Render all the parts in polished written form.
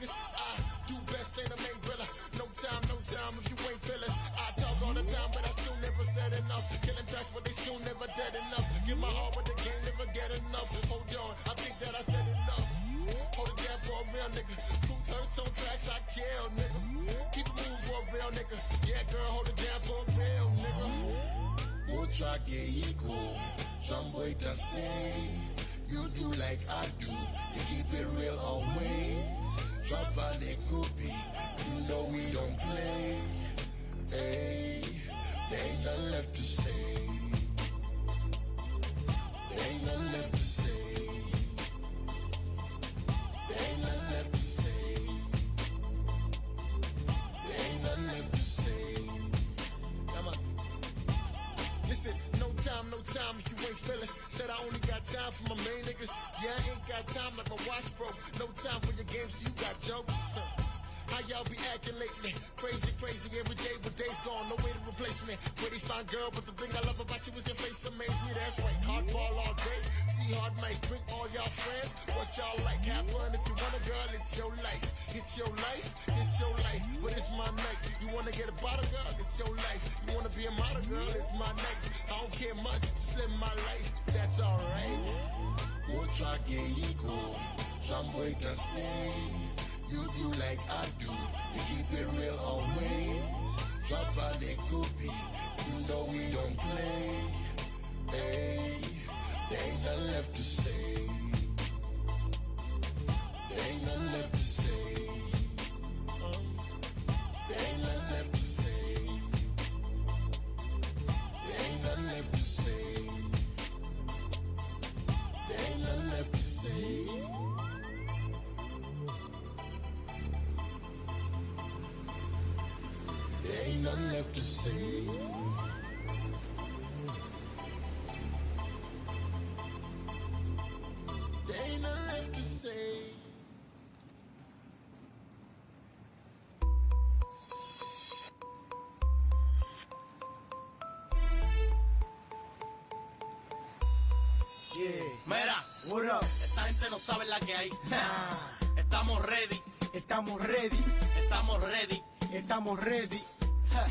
niggas. I do best, ain't a main thriller. No time if you ain't feel us. I talk all the time, but I still never said enough. Killing tracks, but they still never dead enough. Give my all, but the game never get enough. Hold on, I think that I said enough. Hold it down for a real nigga. Truth hurts on tracks, I kill, nigga. Keep it moving for a real nigga. Yeah, girl, hold it down for a real nigga. Mucha que ego, somewhere to say. You do like I do, you keep it real always. Drop on it could be, you know we don't play. Hey, there ain't nothing left to say. There ain't nothing left to say. There ain't nothing left to say. There ain't nothing left to say. Come on. Listen, no time if you ain't feelings. Said I only got time for my main niggas. Yeah, I ain't got time like my watch broke. No time for your games, so you got jokes. How y'all be acting lately? Crazy every day, but days gone, no way to replace me. Pretty fine girl, but the thing I love about you is your face amaze me. That's right, hardball all day. See hard nights, bring all y'all friends. What y'all like? Have fun if you want a girl, it's your life. It's your life, it's your life, but it's my night. You wanna get a bottle, girl, it's your life. You wanna be a model, girl, it's my night. I don't care much, just live my life, that's alright. Mucha que ego, somewhere to say. You do like I do, you keep it real always. Drop on it could be, you know we don't play. Hey, there ain't nothing left to say. There ain't nothing left to say. There ain't nothing left to say. There ain't nothing left to say. There ain't nothing left to say. There ain't nothing left to say. There ain't nothing left to say. Yeah. Mira, What up? esta gente no sabe la que hay. Estamos ready, Estamos ready, estamos ready. estamos ready. Ja.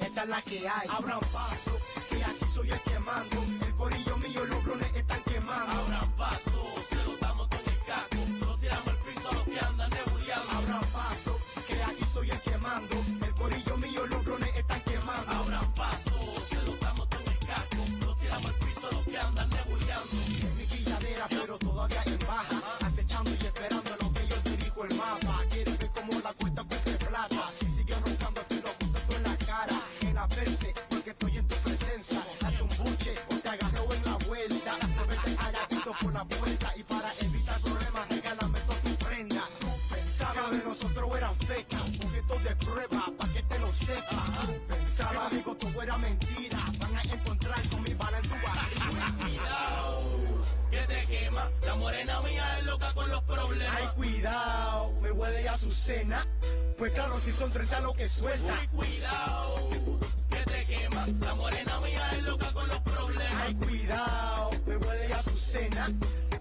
Esta es la que hay. Abran paso, que aquí soy el que mando. El corillo mío, los blones están quemando. Abran paso, se lo damos con el caco. Lo tiramos al piso a los que andan nebuleando. Abran paso, que aquí soy el que mando. El corillo mío, los blones están quemando. Abran paso, se lo damos con el caco. Lo tiramos al piso a los que andan nebuleando. Es mi guilladera, pero todavía en baja. Acechando y esperando lo que yo dirijo el mapa. Quiere ver cómo la cuesta cueste plata. Si sigue roncando, te lo apunto en la cara. En la verse, porque estoy en tu presencia. Hazte un buche o te agarro en la vuelta. No vete agatito por la puerta. Y para evitar problemas, regálame toda tu prenda. Tú pensabas que nosotros eran fecas. Objetos de prueba, pa' que te lo sepas. Tú pensabas, amigo, todo era mentira. Van a encontrar con mi bala en tu barriga. Cuidado, que te quema. La morena mía es loca con los problemas. Ay, cuidado, me huele a su cena. Pues claro, si son 30 lo que suelta. Uy, cuidado, que te quema. La morena mía es loca con los problemas. Ay, cuidado, me huele a su cena.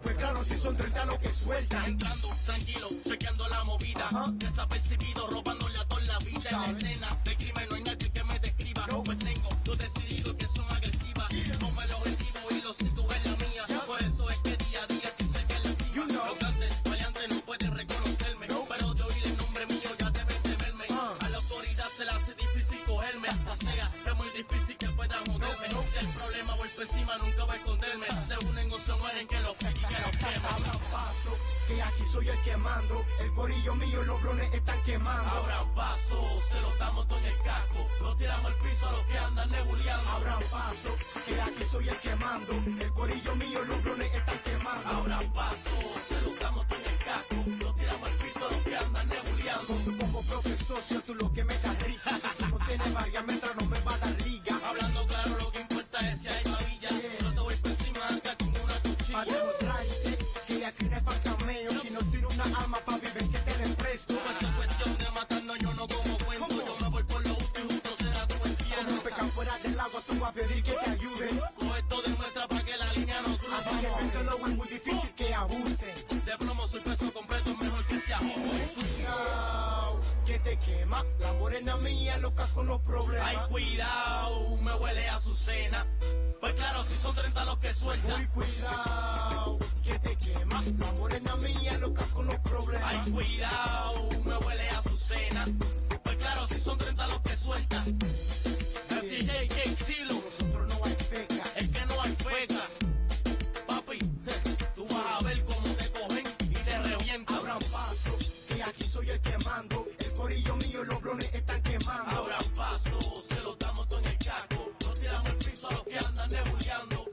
Pues claro, si son 30 lo que suelta. Entrando tranquilo, chequeando la movida. Ajá. Desapercibido, robándole a toda la vida. En la escena de crimen no hay nadie que me describa. No. Pues tengo dos decididos que son agresivas. No me los recibo y los sigo en la mía. Por eso es que día a día tú sé que es la cima. You know. Los grandes maleantes no pueden reconocerme. No. Pero de oír el nombre mío ya deben temerme. A la autoridad se le hace difícil cogerme. O sea, es muy difícil que puedan joderme. Si el problema vuelve encima nunca va a esconderme. Se unen o se mueren que los pequi que los queman. Abran paso, que aquí soy el que mando. El corillo mío, los blones están quemando. Abran paso, se los damos todo en el casco. Lo tiramos al piso a los que andan nebuleando. Abran paso, que aquí soy el que mando. El corillo mío, los blones están quemando. Abran paso, se los damos todo en el casco. Lo tiramos al piso a los que andan nebuleando. Con tu combo profesor, si tú lo que me das risa. Si tú no tienes varias metras, no me va a dar liga. Hablando claro, lo que importa es si hay babilla. Yo te voy por encima hasta con una Pa' cuchilla. demostrarte que aquí no es fantameo. Si no tiro una alma pa' vivir, que te la presto. Por esa cuestión de matarnos yo no como cuento. Yo me voy por lo útil, justo será tu Como entierro. un pecado fuera del agua, tú vas a pedir que te ayuden. Con esto demuestra para que la línea no Así cruce. que piénsalo, es muy difícil que abusen. De plomo soy peso completo, mejor que Cuidado, que te quema. La morena mía loca con los problemas. Ay, cuidado, me huele a Azucena. Pues claro, si son 30 los que sueltan. Uy, cuidado, que te quema. La morena mía loca con los problemas. Ay, cuidado, me huele a Azucena. Pues claro, si son 30 los que sueltan. FJ, K-Silo. Nosotros no hay feca. Es que no hay feca. Papi, tú vas a ver cómo te cogen y te revientan. Abran paso, que aquí soy el que mando. El corillo mío, los blones están quemando. Abran paso, se los damos todo en el caco. No tiramos el piso a los que andan nebuleando.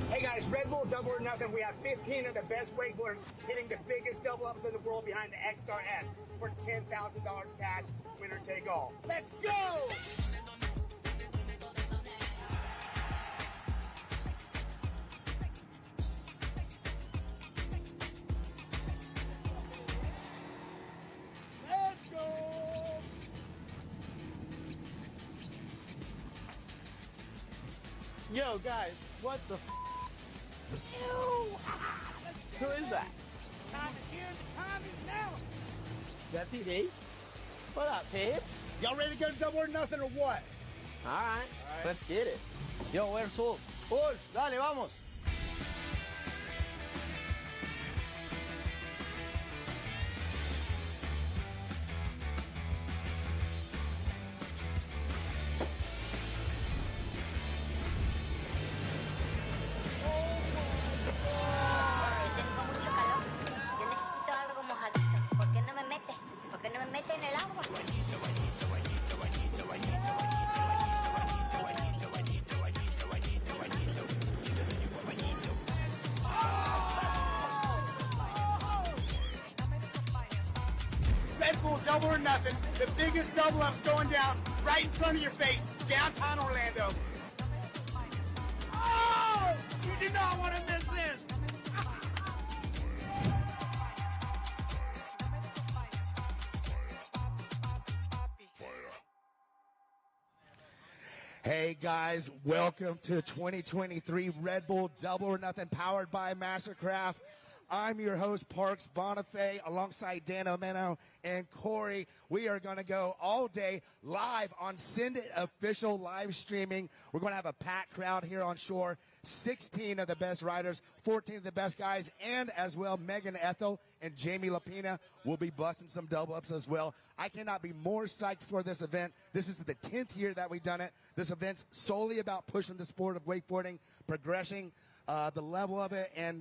Hey guys, Red Bull Double or Nothing. We have 15 of the best wakeboarders hitting the biggest double ups in the world behind the X-Star S for $10,000 cash, winner take all. Let's go! Let's go! Yo, guys, what the f? Who is that? Time is here, the time is now. That PD? What up, Pibbs? Y'all ready to go double or nothing or what? All right, let's get it. Yo, where's Sul? Dale, vamos. Red Bull Double or Nothing, the biggest double ups going down right in front of your face, downtown Orlando. Oh! You do not want to miss this. Hey guys, welcome to 2023 Red Bull Double or Nothing powered by Mastercraft. I'm your host, Parks Bonifay, alongside Dan O'Mano and Corey. We are going to go all day live on Send It Official live streaming. We're going to have a packed crowd here on shore. 16 of the best riders, 14 of the best guys, and as well, Megan Ethel and Jamie Lapina will be busting some double ups as well. I cannot be more psyched for this event. This is the 10th year that we've done it. This event's solely about pushing the sport of wakeboarding, progressing the level of it, and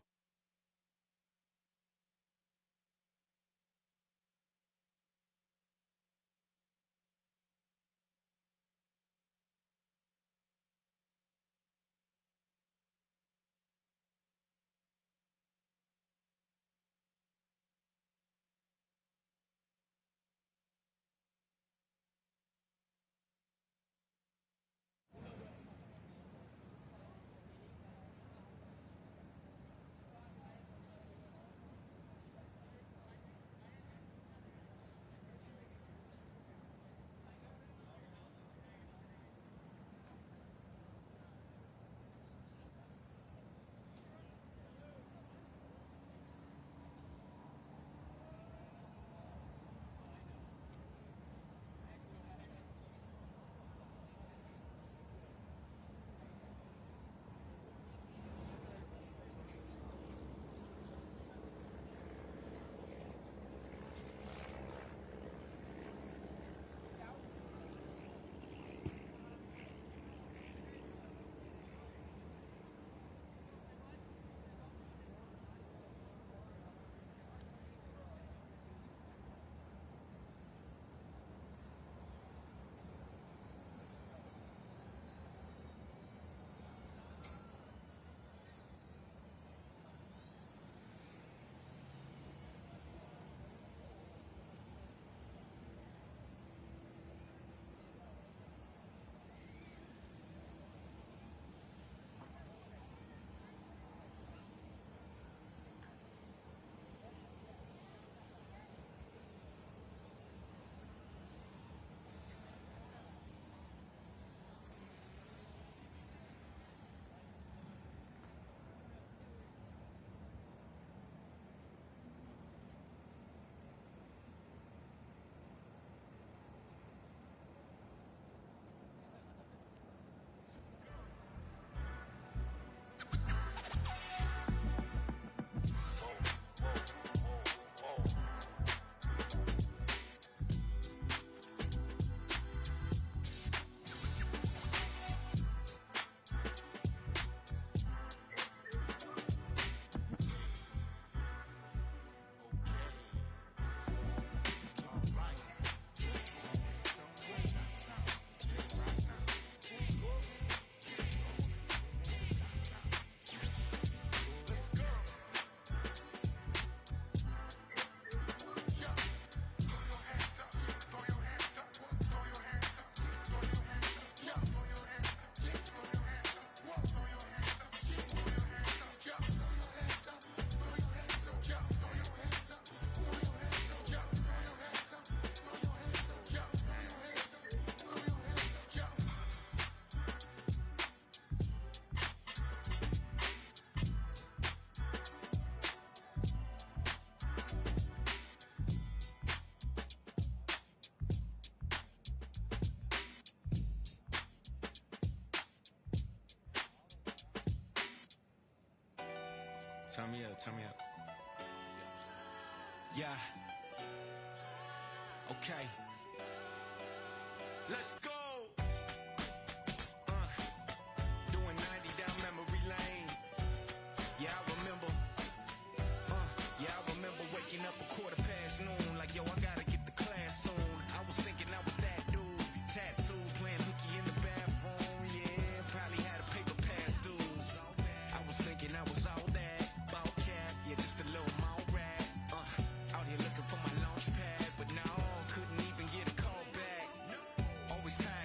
Turn me up. Yeah. Okay. Let's go. Doing 90 down memory lane. Yeah, I remember. Waking up 1:15 like, yo, I gotta get to class soon. I was thinking I was that dude. Tattooed, playing hooky in the bathroom. Yeah, probably had a paper pass dude. I was thinking I was all that. Yeah, just a little mall rat. Out here looking for my launch pad, but no, couldn't even get a call back. Always tired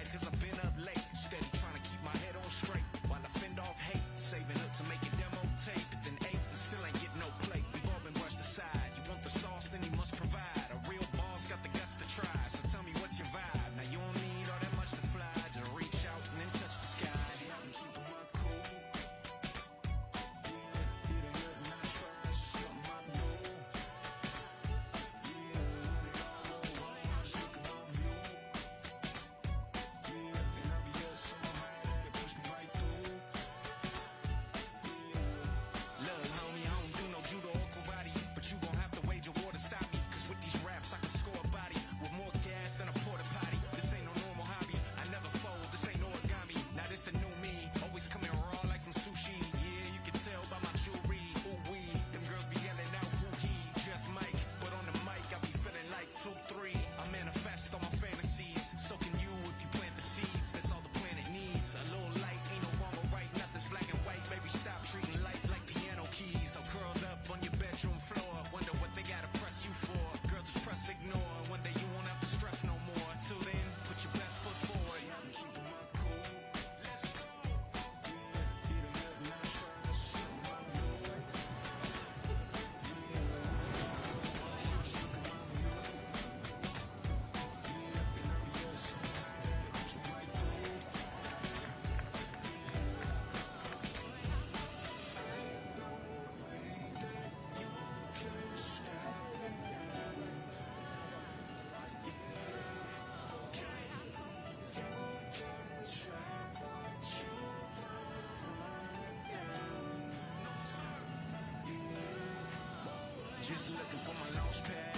Just looking for my launch pad.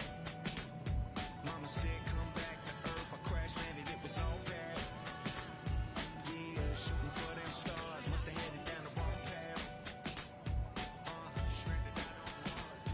Mama said come back to earth. I crash landed, it was all bad. Yeah, shooting for them stars. Must have headed down the wrong path. Stranded out on Mars.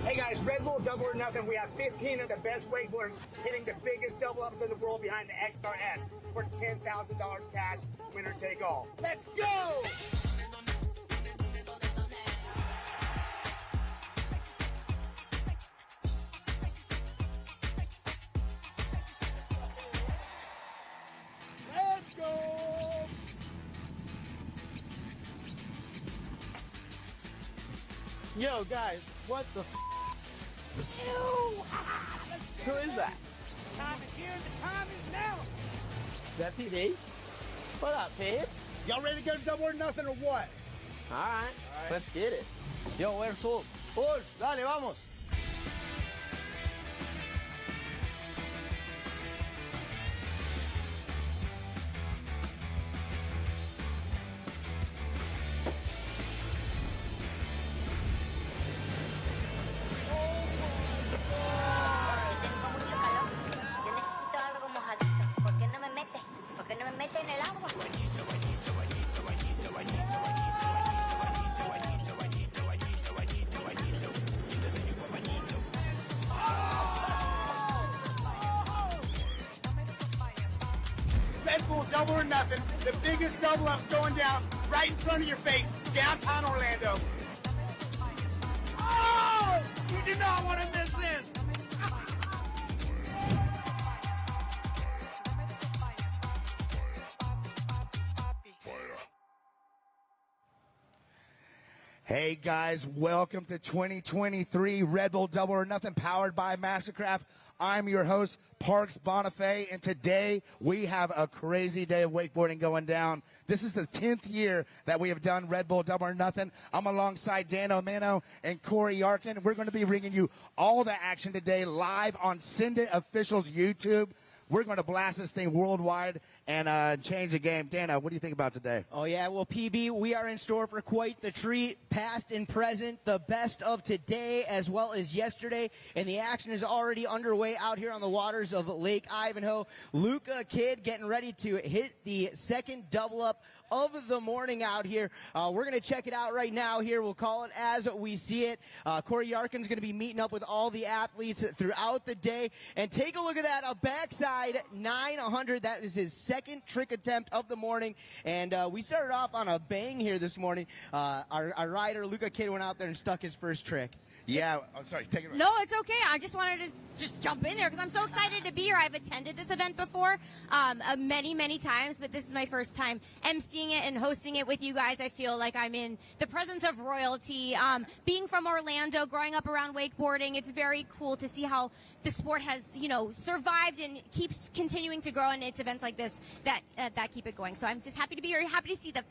Hey guys, Red Bull Double or Nothing. We have 15 of the best wakeboarders hitting the biggest double ups in the world behind the X-Star S for $10,000 cash, winner take all. Let's go! Let's go! Yo, guys, what the f? Who is that? The time is here, the time is now! That PD? What up, Pips? Y'all ready to go Double or Nothing or what? Alright, let's get it. Yo, where's Ulf? Ulf, dale, vamos. Red Bull Double or Nothing, the biggest double ups going down right in front of your face, downtown Orlando. Oh! You do not want to miss this! Hey guys, welcome to 2023 Red Bull Double or Nothing powered by Mastercraft. I'm your host, Parks Bonifay, and today we have a crazy day of wakeboarding going down. This is the 10th year that we have done Red Bull Double or Nothing. I'm alongside Dan O'Mano and Corey Yarkin. We're going to be bringing you all the action today live on Send It Official's YouTube. We're going to blast this thing worldwide. and change the game. Dana, what do you think about today? Oh, yeah. Well, PB, we are in store for quite the treat, past and present, the best of today as well as yesterday. And the action is already underway out here on the waters of Lake Ivanhoe. Luca Kid getting ready to hit the second double up of the morning out here. We're going to check it out right now here. We'll call it as we see it. Corey Yarkin's going to be meeting up with all the athletes throughout the day. And take a look at that, a backside 900. That is his second trick attempt of the morning. And we started off on a bang here this morning. Our rider, Luca Kid, went out there and stuck his first trick. Yeah, I'm sorry, take it away. No, it's okay. I just wanted to just jump in there because I'm so excited to be here. I've attended this event before many times, but this is my first time emceeing it and hosting it with you guys. I feel like I'm in the presence of royalty. Being from Orlando, growing up around wakeboarding, it's very cool to see how the sport has, survived and keeps continuing to grow, and it's events like this that keep it going. So I'm just happy to be here. Happy to see the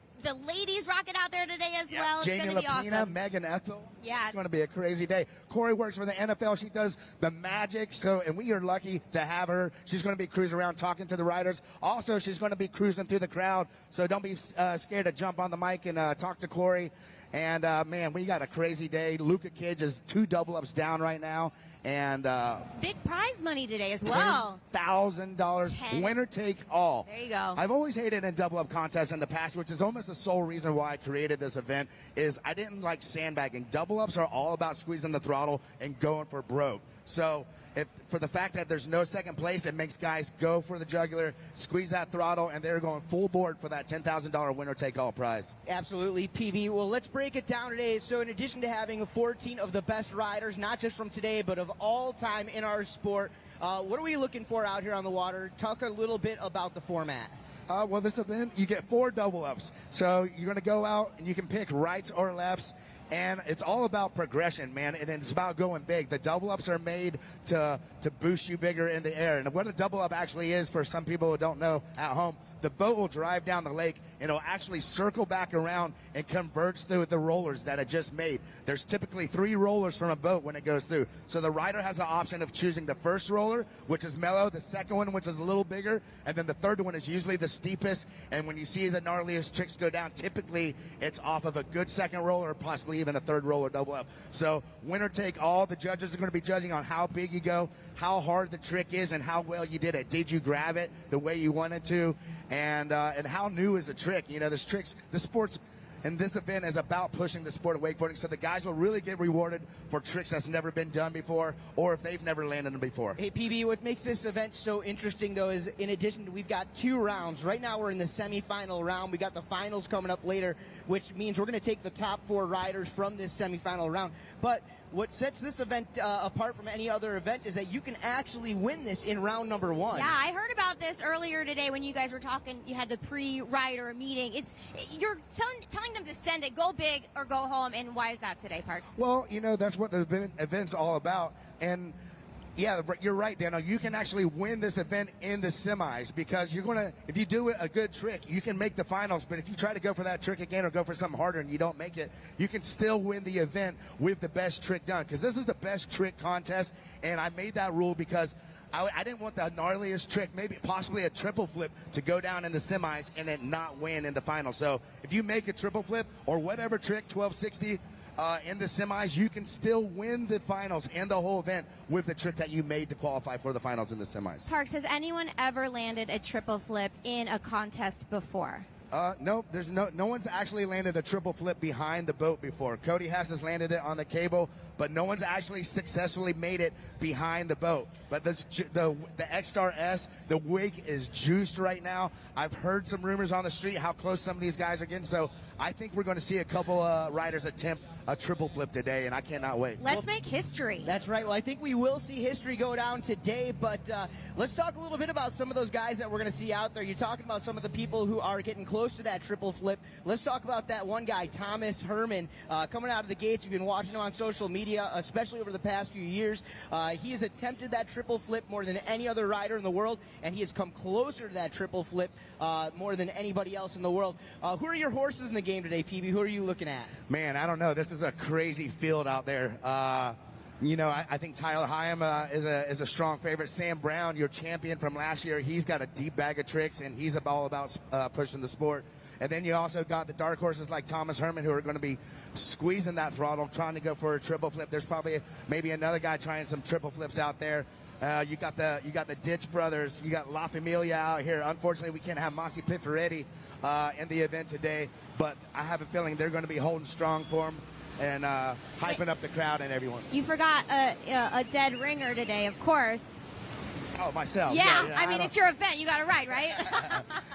ladies rock it out there today as well. It's Jamie going to be Lapina, awesome. Megan Ethel. Yeah, It's going to be a crazy day. Corey works for the NFL. She does the magic. And we are lucky to have her. She's going to be cruising around talking to the riders. Also, she's going to be cruising through the crowd. So don't be scared to jump on the mic and talk to Corey. And, man, we got a crazy day. Luca Kids is 2 double-ups down right now. And big prize money today as well. $10,000, winner take all. There you go. I've always hated in double up contests in the past, which is almost the sole reason why I created this event, is I didn't like sandbagging. Double ups are all about squeezing the throttle and going for broke. So for the fact that there's no second place, it makes guys go for the jugular, squeeze that throttle, and they're going full board for that $10,000 winner take all prize. Absolutely, PB. Well, let's break it down today. So in addition to having 14 of the best riders, not just from today, but of all time in our sport, what are we looking for out here on the water? Talk a little bit about the format. Well, this event, you get 4 double ups. So you're going to go out and you can pick rights or lefts. And it's all about progression, man, and it's about going big. The double-ups are made to boost you bigger in the air. And what a double-up actually is, for some people who don't know at home, the boat will drive down the lake, and it'll actually circle back around and converge through the rollers that it just made. There's typically 3 rollers from a boat when it goes through. So the rider has the option of choosing the first roller, which is mellow, the second one, which is a little bigger, and then the third one is usually the steepest. And when you see the gnarliest tricks go down, typically it's off of a good second roller or possibly even a third roller double up. So winner take all. The judges are going to be judging on how big you go, how hard the trick is, and how well you did it. Did you grab it the way you wanted to? And how new is the trick? This sport's, and this event is about pushing the sport of wakeboarding, so the guys will really get rewarded for tricks that's never been done before, or if they've never landed them before. Hey, PB, what makes this event so interesting, though, is in addition, we've got 2 rounds. Right now we're in the semifinal round. We got the finals coming up later, which means we're going to take the top 4 riders from this semifinal round. But what sets this event apart from any other event is that you can actually win this in round number 1. Yeah, I heard about this earlier today when you guys were talking. You had the pre-rider meeting. You're telling them to send it, go big or go home. And why is that today, Parks? Well, that's what the event's all about. And yeah, you're right, Daniel. You can actually win this event in the semis because if you do a good trick, you can make the finals. But if you try to go for that trick again or go for something harder and you don't make it, you can still win the event with the best trick done. Because this is the best trick contest, and I made that rule because I didn't want the gnarliest trick, maybe possibly a triple flip, to go down in the semis and then not win in the final. So if you make a triple flip or whatever trick, 1260, in the semis, you can still win the finals and the whole event with the trick that you made to qualify for the finals in the semis. Parks, has anyone ever landed a triple flip in a contest before? No, there's no one's actually landed a triple flip behind the boat before. Cody has landed it on the cable, but no one's actually successfully made it behind the boat. But the X-Star S, the wake is juiced right now. I've heard some rumors on the street how close some of these guys are getting, so I think we're going to see a couple riders attempt a triple flip today, and I cannot wait. Let's make history. That's right. Well, I think we will see history go down today, but let's talk a little bit about some of those guys that we're going to see out there. You're talking about some of the people who are getting close to that triple flip. Let's talk about that one guy, Thomas Herman, coming out of the gates. You've been watching him on social media, especially over the past few years. He has attempted that triple flip more than any other rider in the world, and he has come closer to that triple flip more than anybody else in the world. Who are your horses in the game today, PB? Who are you looking at? Man, I don't know. This is a crazy field out there. You know, I think Tyler Higham is a strong favorite. Sam Brown, your champion from last year, he's got a deep bag of tricks, and he's all about pushing the sport. And then you also got the dark horses like Thomas Herman, who are going to be squeezing that throttle, trying to go for a triple flip. There's probably maybe another guy trying some triple flips out there. You got the Ditch brothers. You got La Familia out here. Unfortunately, we can't have Masi Pifaretti in the event today, but I have a feeling they're going to be holding strong for him and hyping up the crowd and everyone. You forgot a dead ringer today, of course. Oh, myself. Yeah, I mean, it's your event. You got to ride, right?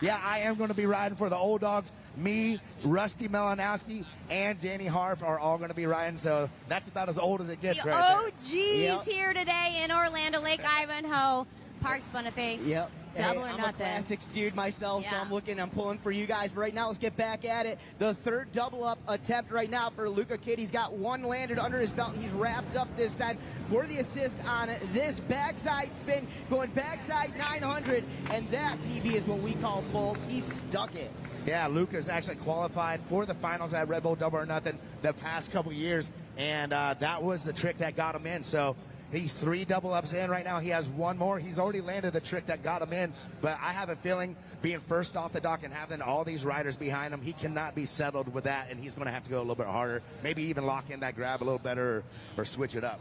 Yeah, I am going to be riding for the old dogs. Me, Rusty Malinowski, and Danny Harf are all going to be riding, so that's about as old as it gets The right OGs Yep. here today in Orlando, Lake Ivanhoe, Parks Bonifay. Yep. Double or I'm nothing. a classics dude myself, so Yeah. I'm pulling for you guys. But right now, let's get back at it. The third double up attempt right now for Luca Kid. He's got one landed under his belt, and he's wrapped up this time for the assist on this backside spin, going backside 900, and that PB is what we call bolts. He stuck it. Yeah, Luca's actually qualified for the finals at Red Bull Double or Nothing the past couple years, and that was the trick that got him in. So he's 3 double ups in right now. He has one more. He's already landed the trick that got him in, but I have a feeling being first off the dock and having all these riders behind him, he cannot be settled with that, and he's going to have to go a little bit harder, maybe even lock in that grab a little better or switch it up.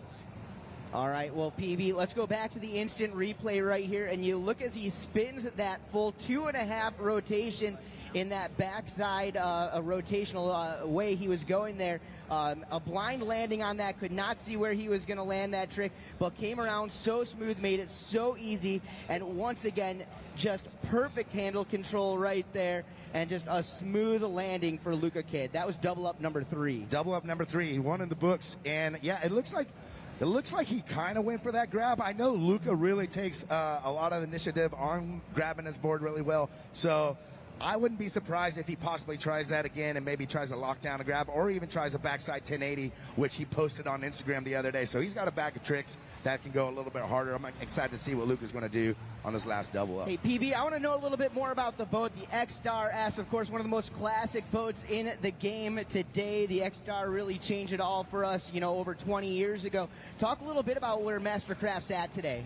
All right, well, PB, let's go back to the instant replay right here, and you look as he spins that full 2.5 rotations in that backside rotational way he was going there. A blind landing on that, could not see where he was going to land that trick, but came around so smooth, made it so easy, and once again, just perfect handle control right there, and just a smooth landing for Luca Kid. That was double up number 3. Double up number 3, one in the books, and yeah, it looks like he kind of went for that grab. I know Luca really takes a lot of initiative on grabbing his board really well, so I wouldn't be surprised if he possibly tries that again and maybe tries a lockdown to grab, or even tries a backside 1080, which he posted on Instagram the other day. So he's got a bag of tricks that can go a little bit harder. I'm excited to see what Luca's going to do on this last double up. Hey, PB, I want to know a little bit more about the boat, the X-Star S, of course, one of the most classic boats in the game today. The X-Star really changed it all for us, you know, over 20 years ago. Talk a little bit about where Mastercraft's at today.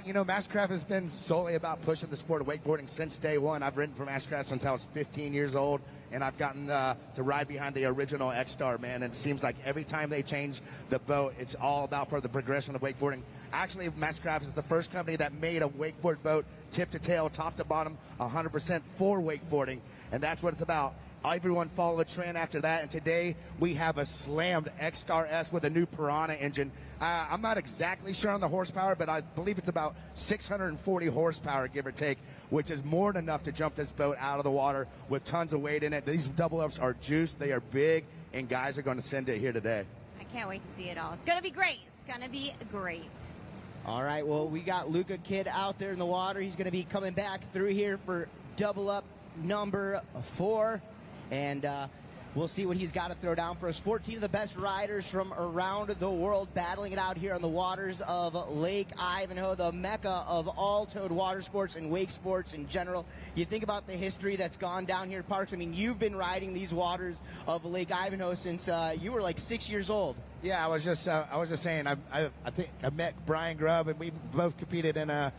You know, Mastercraft has been solely about pushing the sport of wakeboarding since day one. I've ridden for Mastercraft since I was 15 years old, and I've gotten to ride behind the original X-Star, man. And it seems like every time they change the boat, it's all about for the progression of wakeboarding. Actually, Mastercraft is the first company that made a wakeboard boat tip to tail, top to bottom, 100% for wakeboarding, and that's what it's about. Everyone followed the trend after that, and today we have a slammed X-Star S with a new Piranha engine. I'm not exactly sure on the horsepower, but I believe it's about 640 horsepower, give or take, which is more than enough to jump this boat out of the water with tons of weight in it. These double ups are juiced, they are big, and guys are going to send it here today. I can't wait to see it all. It's going to be great. It's going to be great. All right, well, we got Luca Kid out there in the water. He's going to be coming back through here for double up number 4. And we'll see what he's got to throw down for us. 14 of the best riders from around the world battling it out here on the waters of Lake Ivanhoe, the mecca of all towed water sports and wake sports in general. You think about the history that's gone down here, Parks. I mean, you've been riding these waters of Lake Ivanhoe since you were like 6 years old. Yeah, I was just saying. I think I met Brian Grubb, and we both competed in a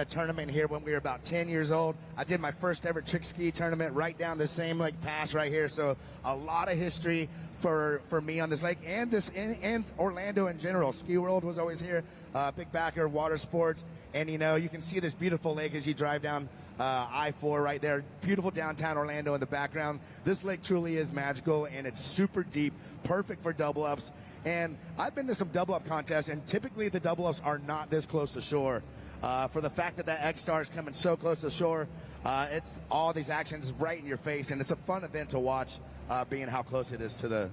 tournament here when we were about 10 years old. I did my first ever trick ski tournament right down the same lake pass right here. So a lot of history for me on this lake and Orlando in general. Ski World was always here, big backer, water sports. And, you know, you can see this beautiful lake as you drive down I-4 right there. Beautiful downtown Orlando in the background. This lake truly is magical, and it's super deep, perfect for double ups. And I've been to some double up contests, and typically the double ups are not this close to shore. For the fact that that X-Star is coming so close to shore, it's all these actions right in your face, and it's a fun event to watch, being how close it is to the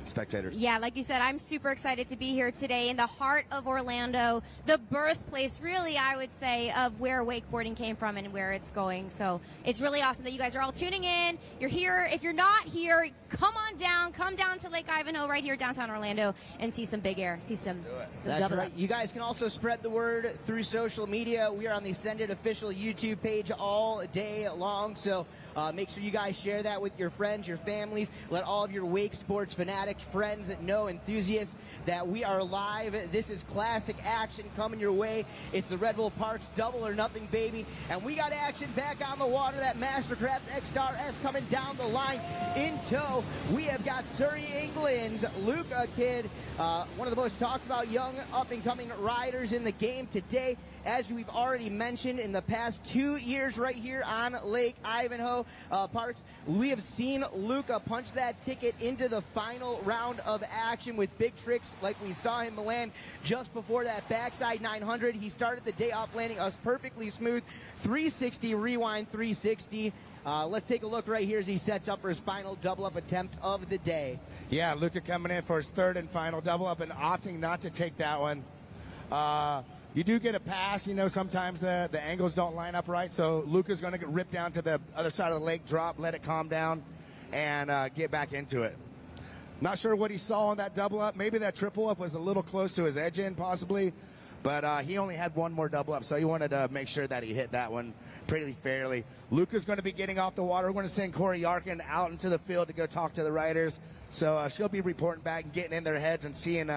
spectators. Yeah, like you said, I'm super excited to be here today in the heart of Orlando, the birthplace, really, I would say, of where wakeboarding came from and where it's going. So it's really awesome that you guys are all tuning in. You're here. If you're not here, come on down. Come down to Lake Ivanhoe right here downtown Orlando and see some big air. See some That's double right. ups. You guys can also spread the word through social media. We are on the Ascended official YouTube page all day long, so make sure you guys share that with your friends, your family, families. Let all of your wake sports fanatics, friends, enthusiasts that we are live. This is classic action coming your way. It's the Red Bull Parks Double or Nothing, baby. And we got action back on the water. That Mastercraft X-Star S coming down the line in tow. We have got Surrey, England's Luca kid, one of the most talked about young up-and-coming riders in the game today. As we've already mentioned, in the past 2 years right here on Lake Ivanhoe Parks, we have seen Luca punch that ticket into the final round of action with big tricks like we saw him land just before that backside 900. He started the day off landing a perfectly smooth 360 rewind 360. Let's take a look right here as he sets up for his final double-up attempt of the day. Yeah, Luca coming in for his third and final double-up and opting not to take that one. You do get a pass. You know, sometimes the angles don't line up right, so Luca's going to get ripped down to the other side of the lake, drop, let it calm down, and get back into it. Not sure what he saw on that double-up. Maybe that triple-up was a little close to his edge-in, possibly, but he only had one more double-up, so he wanted to make sure that he hit that one pretty fairly. Luca's going to be getting off the water. We're going to send Corey Yarkin out into the field to go talk to the riders, so she'll be reporting back and getting in their heads and seeing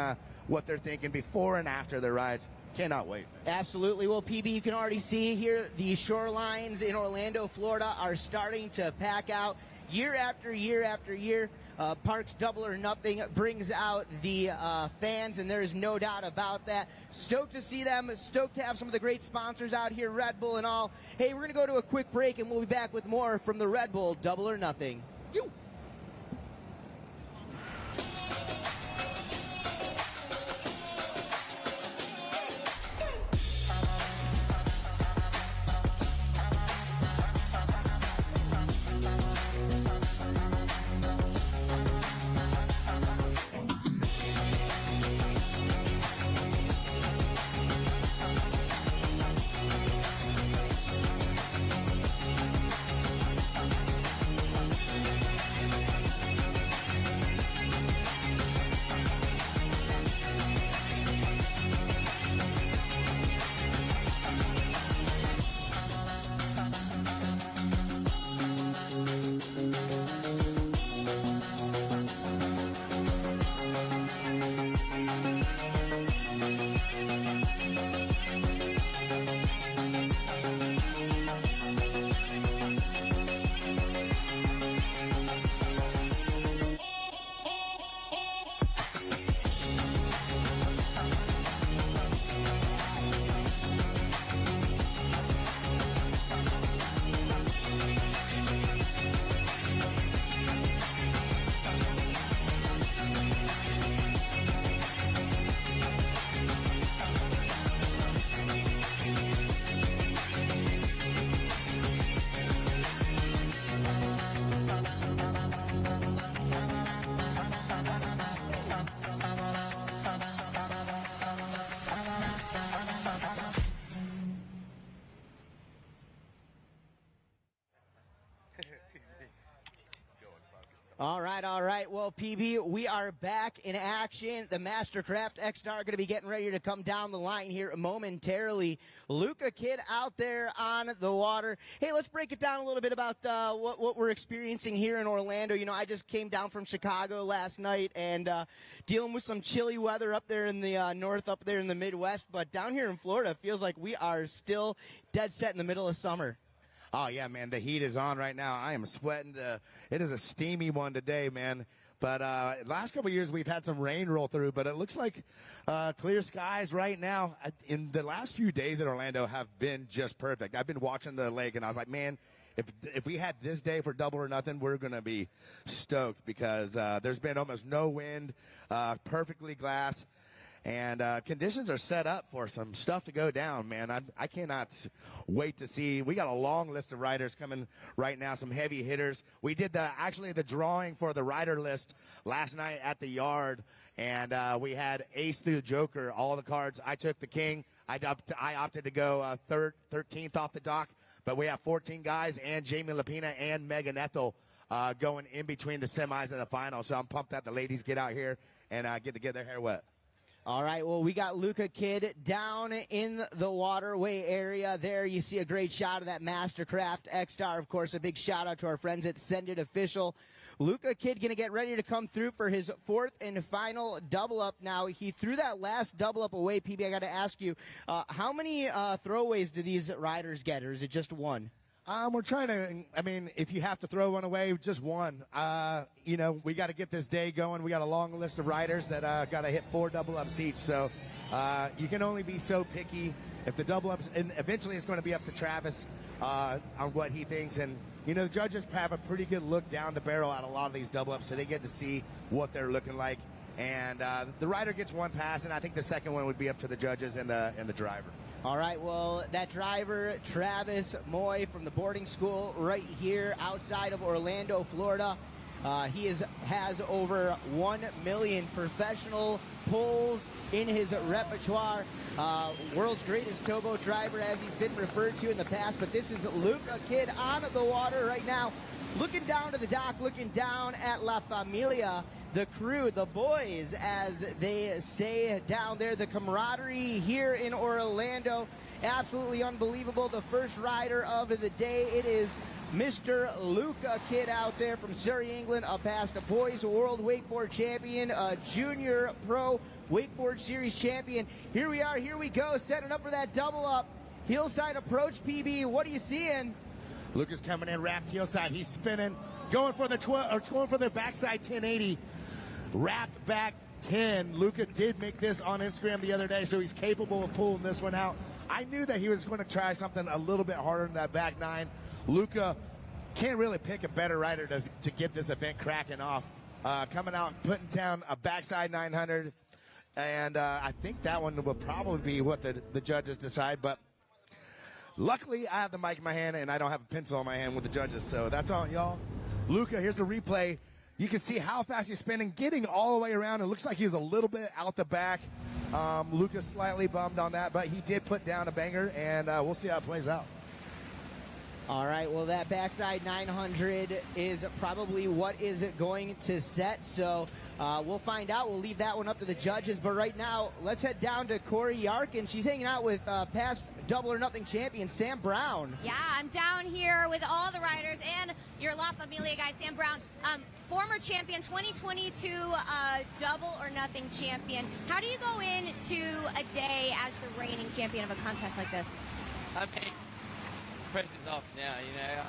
what they're thinking before and after their rides. Cannot wait. Absolutely. Well, PB, you can already see here the shorelines in Orlando, Florida are starting to pack out year after year after year. Parks Double or Nothing brings out the fans, and there is no doubt about that. Stoked to see them, stoked to have some of the great sponsors out here, Red Bull and all. Hey, we're going to go to a quick break, and we'll be back with more from the Red Bull Double or Nothing. You. All right. Well, PB, we are back in action. The Mastercraft X-Star going to be getting ready to come down the line here momentarily. Luca kid out there on the water. Hey, let's break it down a little bit about what we're experiencing here in Orlando. You know, I just came down from Chicago last night and dealing with some chilly weather up there in the north, up there in the Midwest. But down here in Florida, it feels like we are still dead set in the middle of summer. Oh, yeah, man, the heat is on right now. I am sweating. It is a steamy one today, man. But last couple of years, we've had some rain roll through, but it looks like clear skies right now. In the last few days in Orlando have been just perfect. I've been watching the lake, and I was like, man, if we had this day for Double or Nothing, we're going to be stoked because there's been almost no wind, perfectly glass. And conditions are set up for some stuff to go down, man. I cannot wait to see. We got a long list of riders coming right now, some heavy hitters. We did actually the drawing for the rider list last night at the yard, and we had Ace through Joker, all the cards. I took the King. I opted to go 13th off the dock, but we have 14 guys and Jamie Lapina and Megan Ethel going in between the semis and the final. So I'm pumped that the ladies get out here and get to get their hair wet. All right, well, we got Luca Kid down in the waterway area there. You see a great shot of that Mastercraft X-Star. Of course, a big shout-out to our friends at Send It Official. Luca kid going to get ready to come through for his fourth and final double up now. He threw that last double up away. PB, I got to ask you, how many throwaways do these riders get, or is it just one? We're trying to, I mean, if you have to throw one away, just one. You know, we got to get this day going. We got a long list of riders that got to hit 4 double ups each. So you can only be so picky. If the double ups, and eventually it's going to be up to Travis on what he thinks. And, you know, the judges have a pretty good look down the barrel at a lot of these double ups, so they get to see what they're looking like. And the rider gets one pass, and I think the second one would be up to the judges and the driver. All right, well, that driver, Travis Moy from the boarding school right here outside of Orlando, Florida. He has over 1 million professional pulls in his repertoire. World's greatest towboat driver, as he's been referred to in the past. But this is Luca kid on the water right now, looking down to the dock, looking down at La Familia. The crew, the boys, as they say down there, the camaraderie here in Orlando, absolutely unbelievable. The first rider of the day, it is Mr. Luca kid out there from Surrey, England, a past boys world wakeboard champion, a junior pro wakeboard series champion. Here we are, here we go, setting up for that double up. Hillside approach, PB, what are you seeing? Luca's coming in, wrapped hillside, he's spinning, going for the backside 1080. Wrapped back 10. Luca did make this on Instagram the other day, so he's capable of pulling this one out. I knew that he was going to try something a little bit harder than that back 9. Luca can't really pick a better rider to get this event cracking off. Coming out and putting down a backside 900, and I think that one will probably be what the judges decide, but luckily I have the mic in my hand and I don't have a pencil in my hand with the judges, so that's on y'all. Luca, here's a replay. You can see how fast he's spinning, getting all the way around. It looks like he was a little bit out the back. Luca's slightly bummed on that, but he did put down a banger, and we'll see how it plays out. All right, well, that backside 900 is probably what is going to set, so we'll find out. We'll leave that one up to the judges, but right now, let's head down to Corey Yarkin. She's hanging out with past Double or Nothing champion Sam Brown. Yeah, I'm down here with all the riders and your La Familia guy, Sam Brown. Former champion, 2022 Double or Nothing champion. How do you go into a day as the reigning champion of a contest like this? I mean, pressure's off now, you know.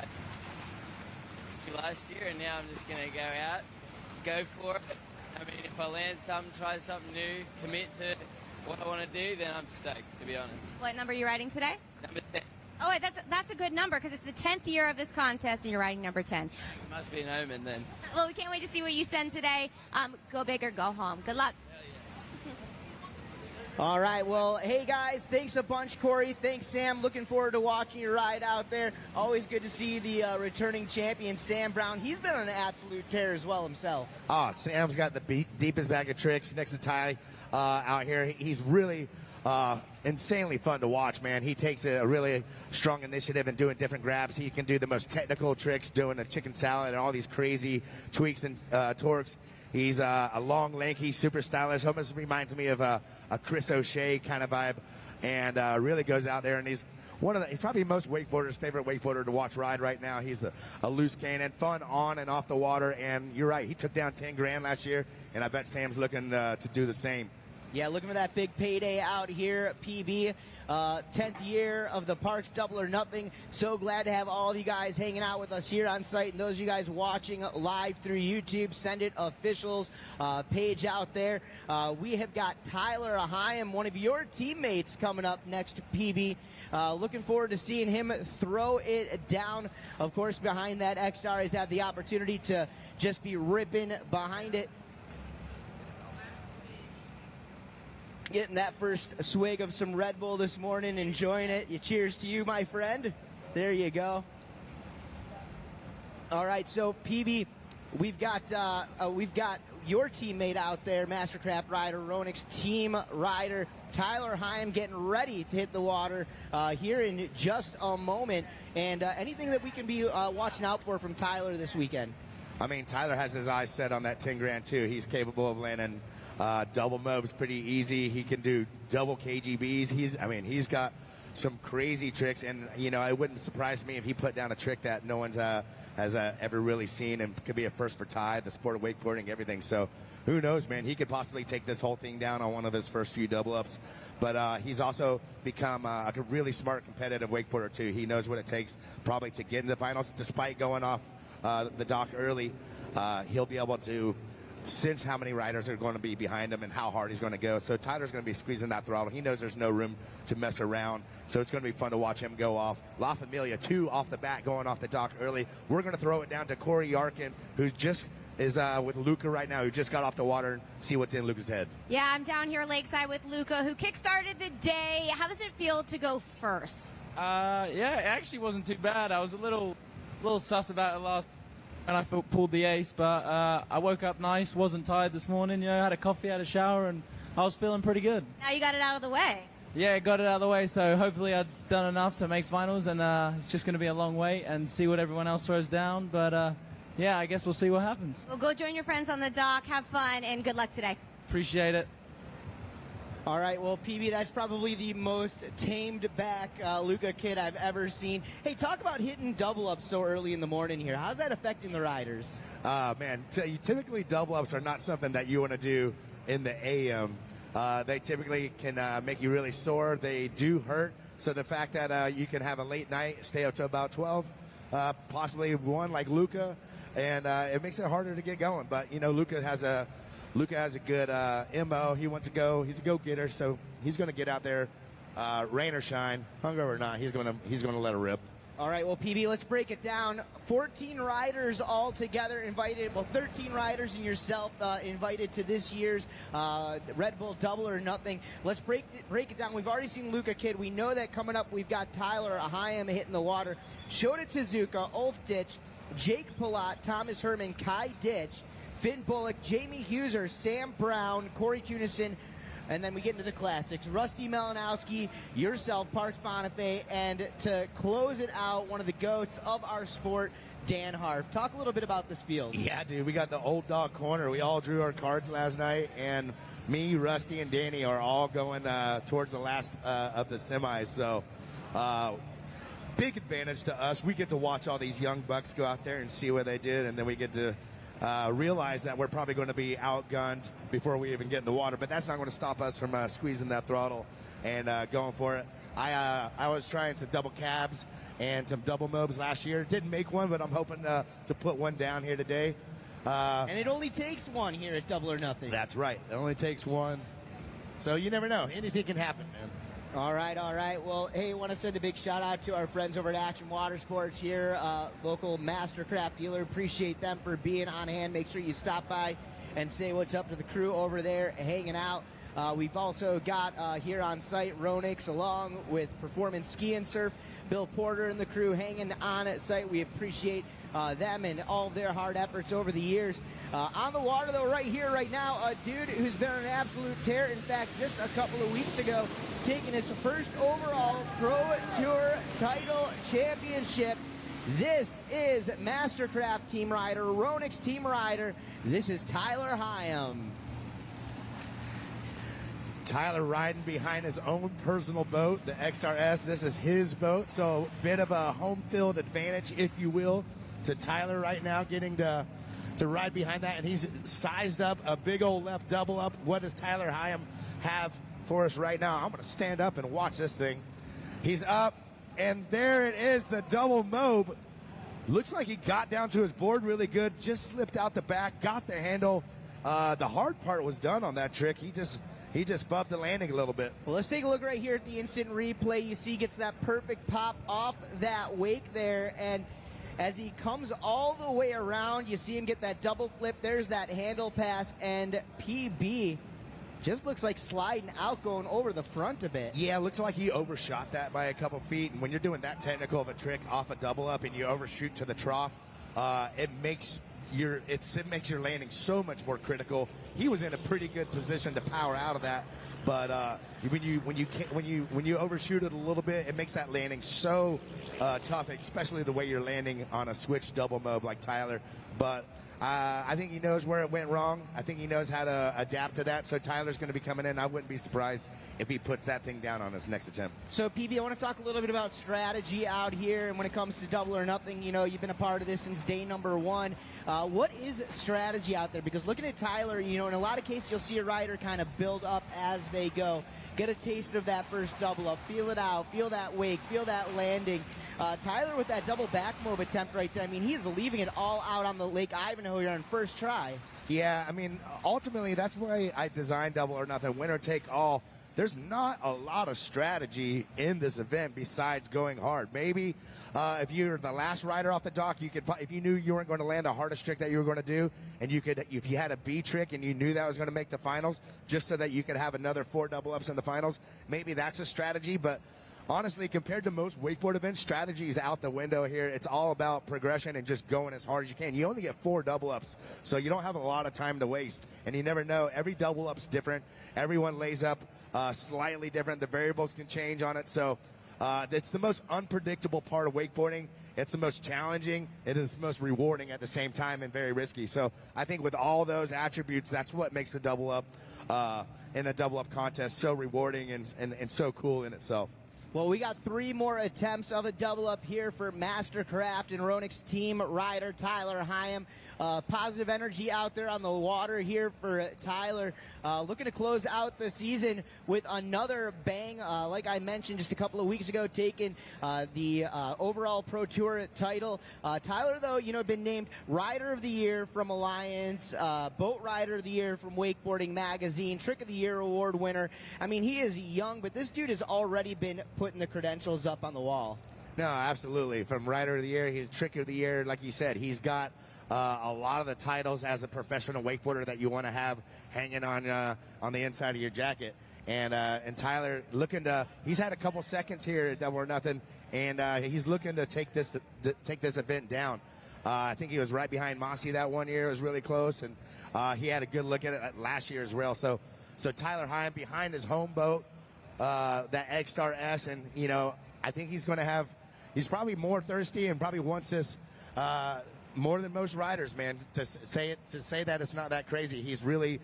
I last year, and now I'm just going to go out, go for it. I mean, if I land something, try something new, commit to what I want to do, then I'm stoked, to be honest. What number are you riding today? Number 10. Oh, wait, that's a good number because it's the 10th year of this contest and you're riding number 10. It must be an omen then. Well, we can't wait to see what you send today. Go big or go home. Good luck. All right, well, hey, guys, thanks a bunch, Corey. Thanks, Sam. Looking forward to watching your ride out there. Always good to see the returning champion, Sam Brown. He's been on an absolute tear as well himself. Oh, Sam's got the deepest bag of tricks next to Ty out here. He's really insanely fun to watch, man. He takes a really strong initiative in doing different grabs. He can do the most technical tricks, doing a chicken salad and all these crazy tweaks and torques. He's a long, lanky, super stylish. Almost reminds me of a Chris O'Shea kind of vibe, and really goes out there. And he's probably most wakeboarders' favorite wakeboarder to watch ride right now. He's a loose cannon, fun on and off the water. And you're right, he took down 10 grand last year, and I bet Sam's looking to do the same. Yeah, looking for that big payday out here at PB. 10th year of the Parks Double or Nothing. So glad to have all of you guys hanging out with us here on site. And those of you guys watching live through YouTube, Send It Officials page out there. We have got Tyler Higham, one of your teammates, coming up next, PB. Looking forward to seeing him throw it down. Of course, behind that, X-Star has had the opportunity to just be ripping behind it. Getting that first swig of some Red Bull this morning, enjoying it. Cheers to you, my friend. There you go. All right, so PB, we've got your teammate out there, Mastercraft rider, Ronik's team rider, Tyler Higham, getting ready to hit the water here in just a moment. And anything that we can be watching out for from Tyler this weekend? I mean, Tyler has his eyes set on that 10 grand too. He's capable of landing double moves pretty easy. He can do double KGBs. He's got some crazy tricks, and you know, it wouldn't surprise me if he put down a trick that no one's has ever really seen, and could be a first for Ty, the sport of wakeboarding, everything. So who knows, man? He could possibly take this whole thing down on one of his first few double ups. But he's also become a really smart, competitive wakeboarder too. He knows what it takes probably to get in the finals, despite going off the dock early. He'll be able to sense how many riders are going to be behind him and how hard he's going to go. So Tyler's going to be squeezing that throttle. He knows there's no room to mess around. So it's going to be fun to watch him go off. La Familia, 2 off the bat, going off the dock early. We're going to throw it down to Corey Yarkin, who just is with Luca right now, who just got off the water, and see what's in Luca's head. Yeah, I'm down here lakeside with Luca, who kickstarted the day. How does it feel to go first? Yeah, it actually wasn't too bad. I was a little sus about it last, and I pulled the ace, but I woke up nice, wasn't tired this morning. You know, had a coffee, had a shower, and I was feeling pretty good. Now you got it out of the way. Yeah, got it out of the way, so hopefully I've done enough to make finals, and it's just going to be a long wait and see what everyone else throws down, but yeah, I guess we'll see what happens. Well, go join your friends on the dock, have fun, and good luck today. Appreciate it. All right, well, PB, that's probably the most tamed back Luca kid I've ever seen. Hey, talk about hitting double ups so early in the morning here. How's that affecting the riders? Man, typically double ups are not something that you want to do in the AM. They typically can make you really sore. They do hurt. So the fact that you can have a late night, stay up to about 12, possibly 1 like Luca, and it makes it harder to get going. But, you know, Luca has a good MO. He wants to go. He's a go-getter, so he's going to get out there, rain or shine, hungover or not. He's going to let it rip. All right, well, PB, let's break it down. 14 riders all together invited. Well, 13 riders and yourself invited to this year's Red Bull Double or Nothing. Let's break it down. We've already seen Luca Kid. We know that coming up we've got Tyler Hiaam hitting the water. Shota Tazuka, Ulf Ditch, Jake Pelot, Thomas Herman, Kai Ditch, Finn Bullock, Jamie Huser, Sam Brown, Corey Teunissen, and then we get into the classics. Rusty Malinowski, yourself, Parks Bonifay, and to close it out, one of the GOATs of our sport, Dan Harf. Talk a little bit about this field. Yeah, dude, we got the old dog corner. We all drew our cards last night, and me, Rusty, and Danny are all going towards the last of the semis. So big advantage to us. We get to watch all these young bucks go out there and see what they did, and then we get to realize that we're probably going to be outgunned before we even get in the water, but that's not going to stop us from squeezing that throttle and going for it. I was trying some double cabs and some double mobs last year. Didn't make one, but I'm hoping to put one down here today. And it only takes one here at Double or Nothing. That's right. It only takes one. So you never know. Anything can happen, man. All right. Well, hey, I want to send a big shout out to our friends over at Action Water Sports here, local Mastercraft dealer. Appreciate them for being on hand. Make sure you stop by and say what's up to the crew over there hanging out. We've also got here on site Ronix along with Performance Ski and Surf. Bill Porter and the crew hanging on at site. We appreciate them and all of their hard efforts over the years. On the water, though, right here, right now, a dude who's been an absolute tear. In fact, just a couple of weeks ago, taking his first overall Pro Tour title championship. This is Mastercraft team rider, Ronix team rider. This is Tyler Hiaam. Tyler riding behind his own personal boat, the XRS. This is his boat, so a bit of a home field advantage, if you will, to Tyler right now, getting to ride behind that. And he's sized up a big old left double up. What does Tyler Hiaam have for us right now? I'm going to stand up and watch this thing. He's up, and there it is, the double mob. Looks like he got down to his board really good, just slipped out the back, got the handle. The hard part was done on that trick. He just bumped the landing a little bit. Well, let's take a look right here at the instant replay. You see, gets that perfect pop off that wake there, and as he comes all the way around, you see him get that double flip. There's that handle pass, and PB just looks like sliding out, going over the front a bit. Yeah, looks like he overshot that by a couple feet, and when you're doing that technical of a trick off a double up and you overshoot to the trough, it makes your landing so much more critical. He was in a pretty good position to power out of that, but when you overshoot it a little bit, it makes that landing so tough, especially the way you're landing on a switch double mob like Tyler. But I think he knows where it went wrong. I think he knows how to adapt to that. So Tyler's going to be coming in. I wouldn't be surprised if he puts that thing down on his next attempt. So, PB, I want to talk a little bit about strategy out here. And when it comes to double or nothing, you know, you've been a part of this since day number one. What is strategy out there? Because looking at Tyler, you know, in a lot of cases, you'll see a rider kind of build up as they go. Get a taste of that first double up, feel it out, feel that wake, feel that landing. Tyler with that double back move attempt right there, I mean, he's leaving it all out on the Lake Ivanhoe here on first try. Yeah, I mean, ultimately, that's why I designed double or nothing, winner take all. There's not a lot of strategy in this event besides going hard. Maybe if you're the last rider off the dock, you could, if you knew you weren't going to land the hardest trick that you were going to do, and you could, if you had a B trick and you knew that was going to make the finals, just so that you could have another 4 double ups in the finals, maybe that's a strategy. But honestly, compared to most wakeboard events, strategy is out the window here. It's all about progression and just going as hard as you can. You only get 4 double ups, so you don't have a lot of time to waste. And you never know. Every double up's different. Everyone lays up slightly different. The variables can change on it. So it's the most unpredictable part of wakeboarding. It's the most challenging. It is the most rewarding at the same time and very risky. So I think with all those attributes, that's what makes the double up in a double up contest so rewarding and so cool in itself. Well, we got 3 more attempts of a double up here for Mastercraft and Ronik's team rider, Tyler Higham. Positive energy out there on the water here for Tyler. Looking to close out the season with another bang. Like I mentioned just a couple of weeks ago, taking the overall Pro Tour title. Tyler, though, you know, been named Rider of the Year from Alliance, Boat Rider of the Year from Wakeboarding Magazine, Trick of the Year award winner. I mean, he is young, but this dude has already been putting the credentials up on the wall. No, absolutely. From Rider of the Year, he's Trick of the Year. Like you said, he's got a lot of the titles as a professional wakeboarder that you want to have hanging on the inside of your jacket. And Tyler looking to, he's had a couple seconds here at Double or Nothing, and he's looking to take this event down. I think he was right behind Mossy that one year. It was really close, and he had a good look at it last year as well. So Tyler Higham behind his home boat, that Eggstar S, and you know, I think he's going to have, he's probably more thirsty and probably wants this more than most riders, man. To say that it's not that crazy. He's really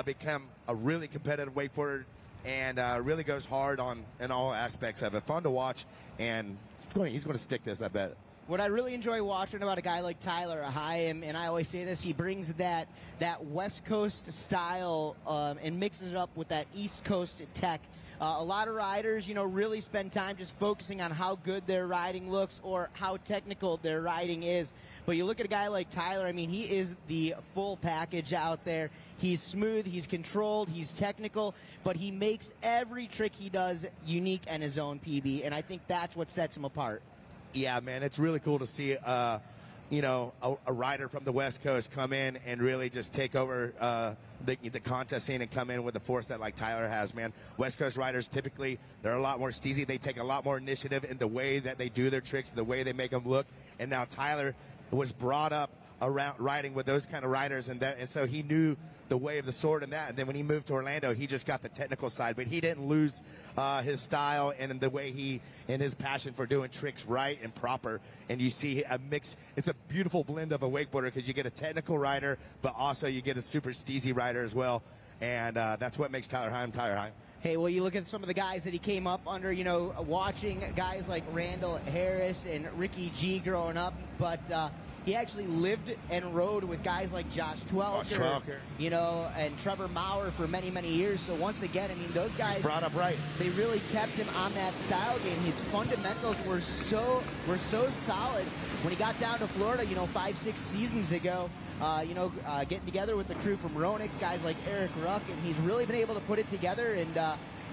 become a really competitive wakeboarder and really goes hard in all aspects of it. Fun to watch, and he's going to stick this, I bet. What I really enjoy watching about a guy like Tyler Higham, and I always say this, he brings that West Coast style and mixes it up with that East Coast tech. A lot of riders, you know, really spend time just focusing on how good their riding looks or how technical their riding is. But you look at a guy like Tyler, I mean, he is the full package out there. He's smooth, he's controlled, he's technical, but he makes every trick he does unique and his own, PB, and I think that's what sets him apart. Yeah, man, it's really cool to see, you know, a rider from the West Coast come in and really just take over the contest scene and come in with the force that like Tyler has, man. West Coast riders typically, they're a lot more steezy. They take a lot more initiative in the way that they do their tricks, the way they make them look. And now Tyler was brought up around riding with those kind of riders, and so he knew the way of the sword and that. And then when he moved to Orlando, he just got the technical side, but he didn't lose his style and the way and his passion for doing tricks right and proper. And you see a mix. It's a beautiful blend of a wakeboarder because you get a technical rider, but also you get a super steezy rider as well. And that's what makes Tyler Higham. Hey, well, you look at some of the guys that he came up under, you know, watching guys like Randall Harris and Ricky G growing up, but he actually lived and rode with guys like Josh Twelker, you know, and Trevor Maurer for many, many years. So once again, I mean, those guys brought up right. They really kept him on that style game. His fundamentals were so solid when he got down to Florida, you know, 5-6 seasons ago. You know, getting together with the crew from Ronik's, guys like Eric Ruck, and he's really been able to put it together.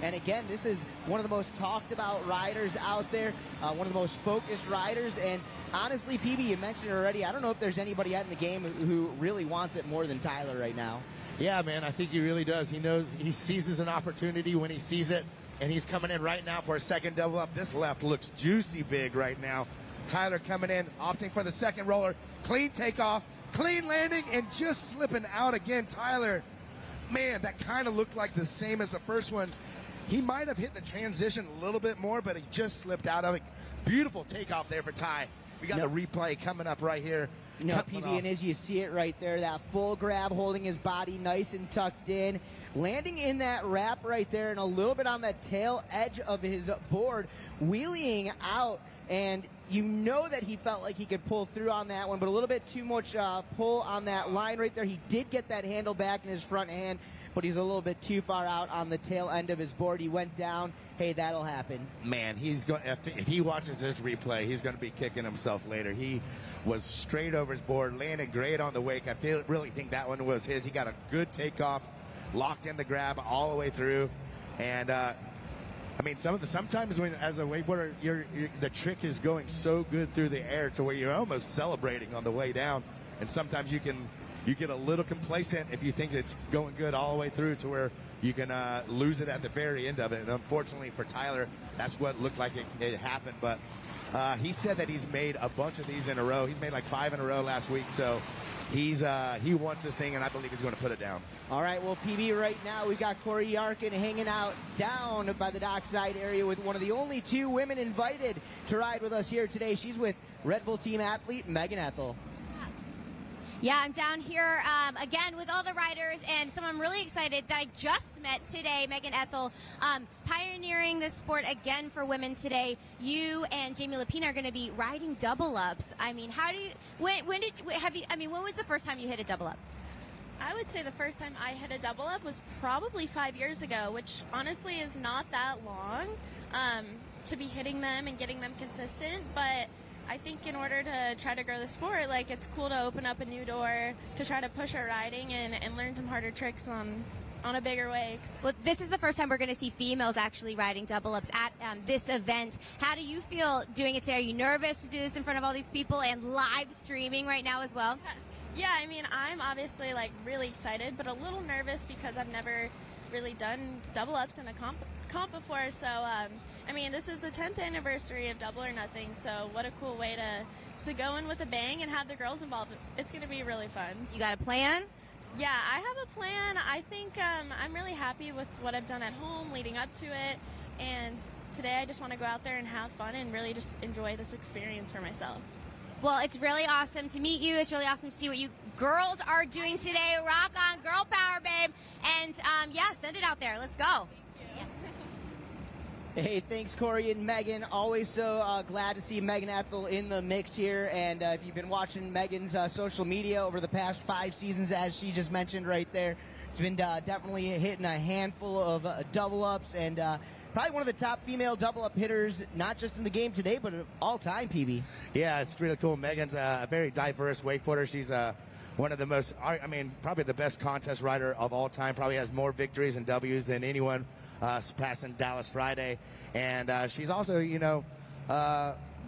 And again, this is one of the most talked about riders out there, one of the most focused riders. And honestly, PB, you mentioned it already. I don't know if there's anybody out in the game who really wants it more than Tyler right now. Yeah, man, I think he really does. He knows, he seizes an opportunity when he sees it, and he's coming in right now for a second double up. This left looks juicy big right now. Tyler coming in, opting for the second roller. Clean takeoff, clean landing, and just slipping out again. Tyler, man, that kind of looked like the same as the first one. He might have hit the transition a little bit more, but he just slipped out of it. Beautiful takeoff there for Ty. We got the replay coming up right here. You know, Cutting PB off. and Izzy, you see it right there, that full grab, holding his body nice and tucked in, landing in that wrap right there and a little bit on the tail edge of his board, wheeling out, and you know that he felt like he could pull through on that one, but a little bit too much pull on that line right there. He did get that handle back in his front hand, but he's a little bit too far out on the tail end of his board. He went down. Hey, that'll happen. Man, he's going if he watches this replay, he's going to be kicking himself later. He was straight over his board, landed great on the wake. I really think that one was his. He got a good takeoff, locked in the grab all the way through, and I mean, sometimes when as a wakeboarder, the trick is going so good through the air to where you're almost celebrating on the way down, and sometimes you get a little complacent if you think it's going good all the way through to where you can lose it at the very end of it. And unfortunately for Tyler, that's what looked like it happened. But he said that he's made a bunch of these in a row. He's made like 5 in a row last week. So he wants this thing, and I believe he's going to put it down. All right, well, PB, right now we got Corey Yarkin hanging out down by the dockside area with one of the only 2 women invited to ride with us here today. She's with Red Bull team athlete Megan Ethel. Yeah, I'm down here again with all the riders and someone I'm really excited that I just met today, Megan Ethel, pioneering this sport again for women today. You and Jamie Lapina are going to be riding double ups. I mean, when was the first time you hit a double up? I would say the first time I hit a double up was probably 5 years ago, which honestly is not that long to be hitting them and getting them consistent, but I think in order to try to grow the sport, like, it's cool to open up a new door to try to push our riding and learn some harder tricks on a bigger wake. Well, this is the first time we're going to see females actually riding double ups at this event. How do you feel doing it today? Are you nervous to do this in front of all these people and live streaming right now as well? Yeah, I mean, I'm obviously like really excited, but a little nervous because I've never really done double ups in a comp before. So, I mean, this is the 10th anniversary of Double or Nothing, so what a cool way to go in with a bang and have the girls involved. It's going to be really fun. You got a plan? Yeah, I have a plan. I think I'm really happy with what I've done at home leading up to it, and today I just want to go out there and have fun and really just enjoy this experience for myself. Well, it's really awesome to meet you. It's really awesome to see what you girls are doing today. Rock on, girl power, babe. And, yeah, send it out there. Let's go. Hey, thanks, Corey and Megan. Always so glad to see Megan Ethel in the mix here. And if you've been watching Megan's social media over the past 5 seasons, as she just mentioned right there, she's been definitely hitting a handful of double-ups and probably one of the top female double-up hitters, not just in the game today, but all time, PB. Yeah, it's really cool. Megan's a very diverse wakeboarder. She's one of the most, I mean, probably the best contest rider of all time. Probably has more victories and W's than anyone, surpassing Dallas Friday. And she's also,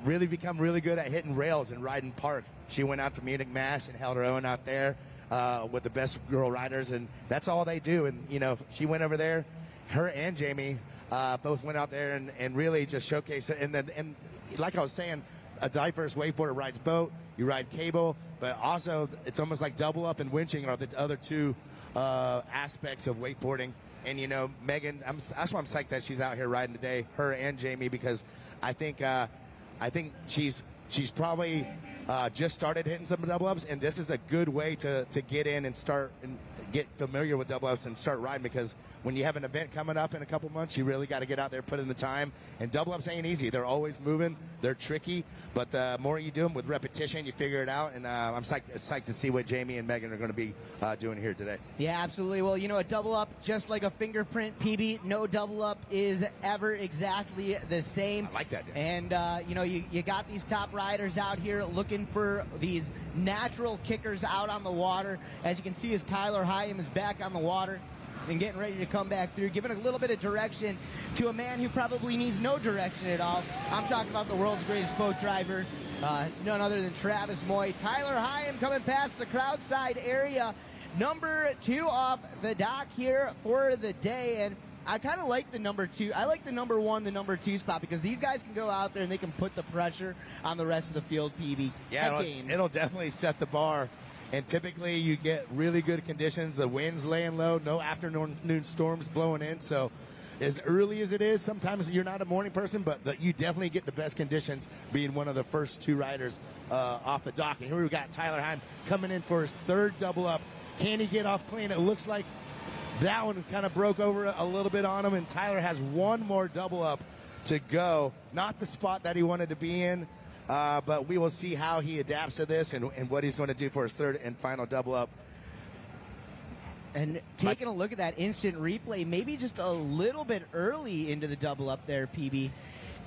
really become really good at hitting rails and riding park. She went out to Munich Mash and held her own out there with the best girl riders, and that's all they do. And, she went over there, her and Jamie both went out there and really just showcased it. And like I was saying, a diverse wakeboarder rides boat, you ride cable, but also it's almost like double up and winching are the other 2 aspects of wakeboarding. And, Megan, that's why I'm psyched that she's out here riding today, her and Jamie, because I think she's probably just started hitting some double ups, and this is a good way to get in and start and get familiar with double ups and start riding, because when you have an event coming up in a couple months, you really got to get out there, put in the time. And double ups ain't easy. They're always moving. They're tricky. But the more you do them with repetition, you figure it out. And I'm psyched to see what Jamie and Megan are going to be doing here today. Yeah, absolutely. Well, a double up, just like a fingerprint, PB, no double up is ever exactly the same. I like that. And, you got these top riders out here looking for these natural kickers out on the water. As you can see, as Tyler Higham is back on the water and getting ready to come back through, giving a little bit of direction to a man who probably needs no direction at all. I'm talking about the world's greatest boat driver, none other than Travis Moy. Tyler Higham coming past the crowd side area, number 2 off the dock here for the day. And I kind of like the number 2. I like the number 1, the number 2 spot, because these guys can go out there and they can put the pressure on the rest of the field, PB. Yeah, it'll definitely set the bar. And typically you get really good conditions. The wind's laying low, no afternoon storms blowing in. So as early as it is, sometimes you're not a morning person, but you definitely get the best conditions being one of the first two riders off the dock. And here we've got Tyler Higham coming in for his third double up. Can he get off clean? It looks like that one kind of broke over a little bit on him, and Tyler has one more double up to go. Not the spot that he wanted to be in, but we will see how he adapts to this and what he's going to do for his third and final double up. And taking a look at that instant replay, maybe just a little bit early into the double up there, PB.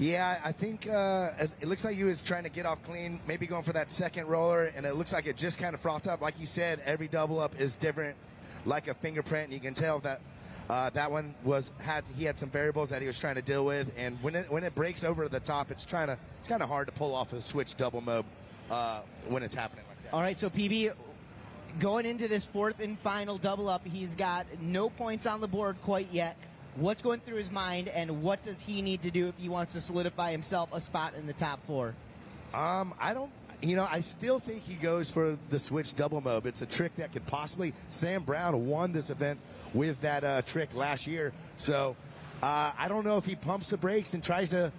Yeah, I think it looks like he was trying to get off clean, maybe going for that second roller, and it looks like it just kind of frothed up. Like you said, every double up is different, like a fingerprint, and you can tell that that one he had some variables that he was trying to deal with, and when it breaks over the top, it's kind of hard to pull off a switch double mob when it's happening like that. All right, so PB, going into this fourth and final double up, he's got no points on the board quite yet. What's going through his mind, and what does he need to do if he wants to solidify himself a spot in the top four? I still think he goes for the switch double mob. It's a trick that could possibly. Sam Brown won this event with that trick last year. So I don't know if he pumps the brakes and tries to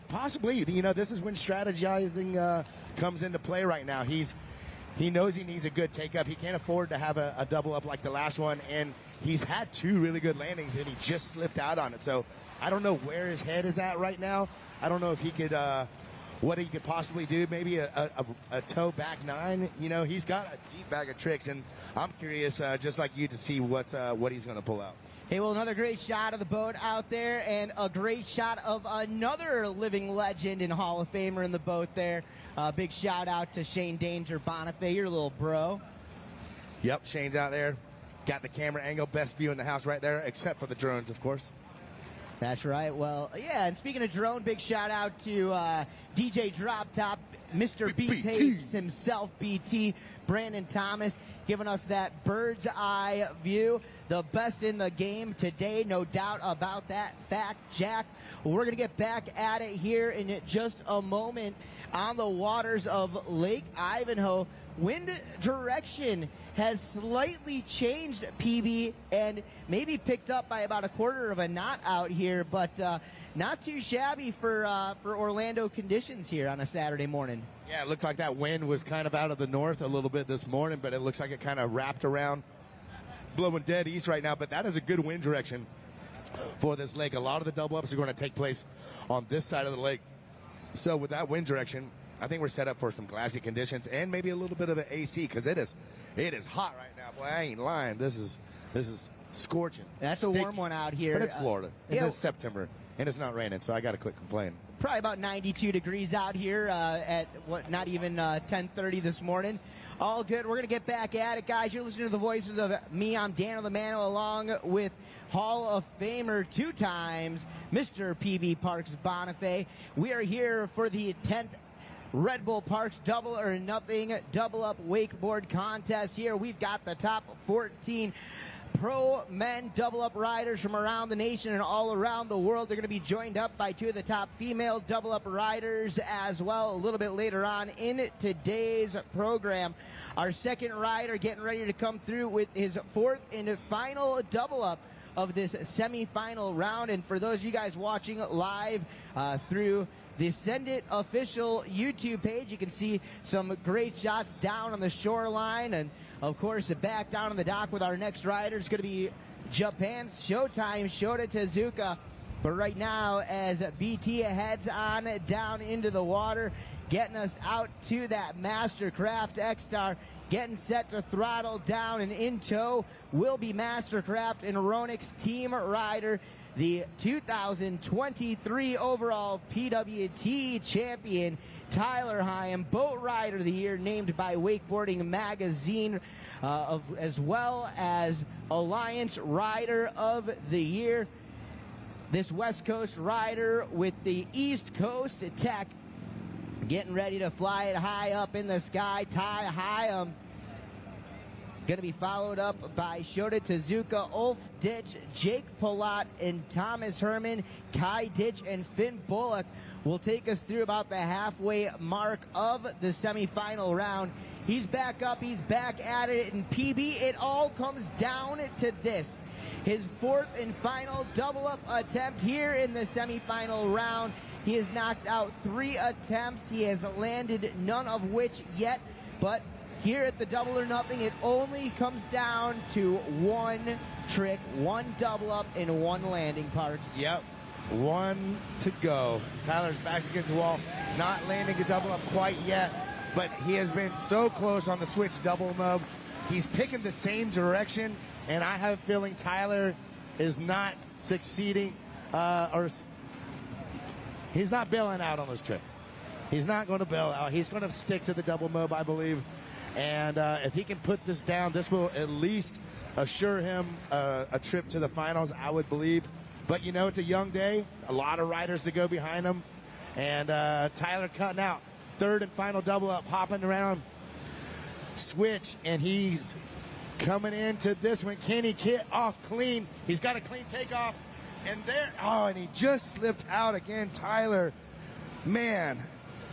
possibly. This is when strategizing comes into play right now. He knows he needs a good take up. He can't afford to have a double up like the last one, and he's had two really good landings, and he just slipped out on it. So I don't know where his head is at right now. I don't know if he could, what he could possibly do. Maybe a toe back nine. He's got a deep bag of tricks, and I'm curious, just like you, to see what he's going to pull out. Hey, well, another great shot of the boat out there, and a great shot of another living legend and Hall of Famer in the boat there. Big shout out to Shane Danger Bonifay, your little bro. Yep, Shane's out there. Got the camera angle, best view in the house right there, except for the drones, of course. That's right. Well, yeah, and speaking of drone, big shout out to DJ Drop Top, Mr. B Tapes himself, BT, Brandon Thomas, giving us that bird's eye view. The best in the game today, no doubt about that fact, Jack. Well, we're going to get back at it here in just a moment on the waters of Lake Ivanhoe. Wind direction has slightly changed, PB, and maybe picked up by about a quarter of a knot out here, but not too shabby for Orlando conditions here on a Saturday morning. Yeah, it looked like that wind was kind of out of the north a little bit this morning, but it looks like it kind of wrapped around, blowing dead east right now, but that is a good wind direction for this lake. A lot of the double ups are going to take place on this side of the lake. So with that wind direction, I think we're set up for some glassy conditions and maybe a little bit of an AC, because it is hot right now. Boy, I ain't lying. This is scorching. That's sticky. A warm one out here. But it's Florida. It's September, and it's not raining, so I got to quit complaining. Probably about 92 degrees out here at not even 10:30 this morning. All good. We're going to get back at it, guys. You're listening to the voices of me. I'm Daniel the Mano, along with Hall of Famer 2 times, Mr. PB Parks Bonifay. We are here for the 10th Red Bull Parks Double or Nothing Double Up Wakeboard Contest. Here we've got the top 14 pro men double up riders from around the nation and all around the world. They're going to be joined up by 2 of the top female double up riders as well a little bit later on in today's program. Our second rider getting ready to come through with his 4th and final double up of this semifinal round. And for those of you guys watching live through the Send It official YouTube page, you can see some great shots down on the shoreline, and of course back down on the dock with our next rider. It's going to be Japan's Showtime, Shota Tazuka. But right now, as BT heads on down into the water, getting us out to that Mastercraft X-Star, getting set to throttle down, and in tow will be Mastercraft and Ronix team rider, the 2023 overall PWT champion, Tyler Higham, Boat Rider of the Year, named by Wakeboarding Magazine, as well as Alliance Rider of the Year. This West Coast rider with the East Coast Tech, getting ready to fly it high up in the sky. Ty Higham going to be followed up by Shota Tazuka, Ulf Ditch, Jake Pelot, and Thomas Herman. Kai Ditch and Finn Bullock will take us through about the halfway mark of the semifinal round. He's back up, he's back at it, and PB, it all comes down to this. his fourth and final double-up attempt here in the semifinal round. He has knocked out 3 attempts. He has landed none of which yet, but here at the Double or Nothing, it only comes down to one trick, one double-up, and one landing, Parks. Yep. 1 to go. Tyler's back's against the wall, not landing a double up quite yet, but he has been so close on the switch double mob. He's picking the same direction, and I have a feeling Tyler is not succeeding, or he's not bailing out on this trick. He's not going to bail out. He's going to stick to the double mob, I believe. And if he can put this down, this will at least assure him a trip to the finals, I would believe. But, you know, it's a young day, a lot of riders to go behind him. And Tyler cutting out. Third and final double up, hopping around, switch, and he's coming into this one. Can he get off clean? He's got a clean takeoff. And there, oh, and he just slipped out again. Tyler, man,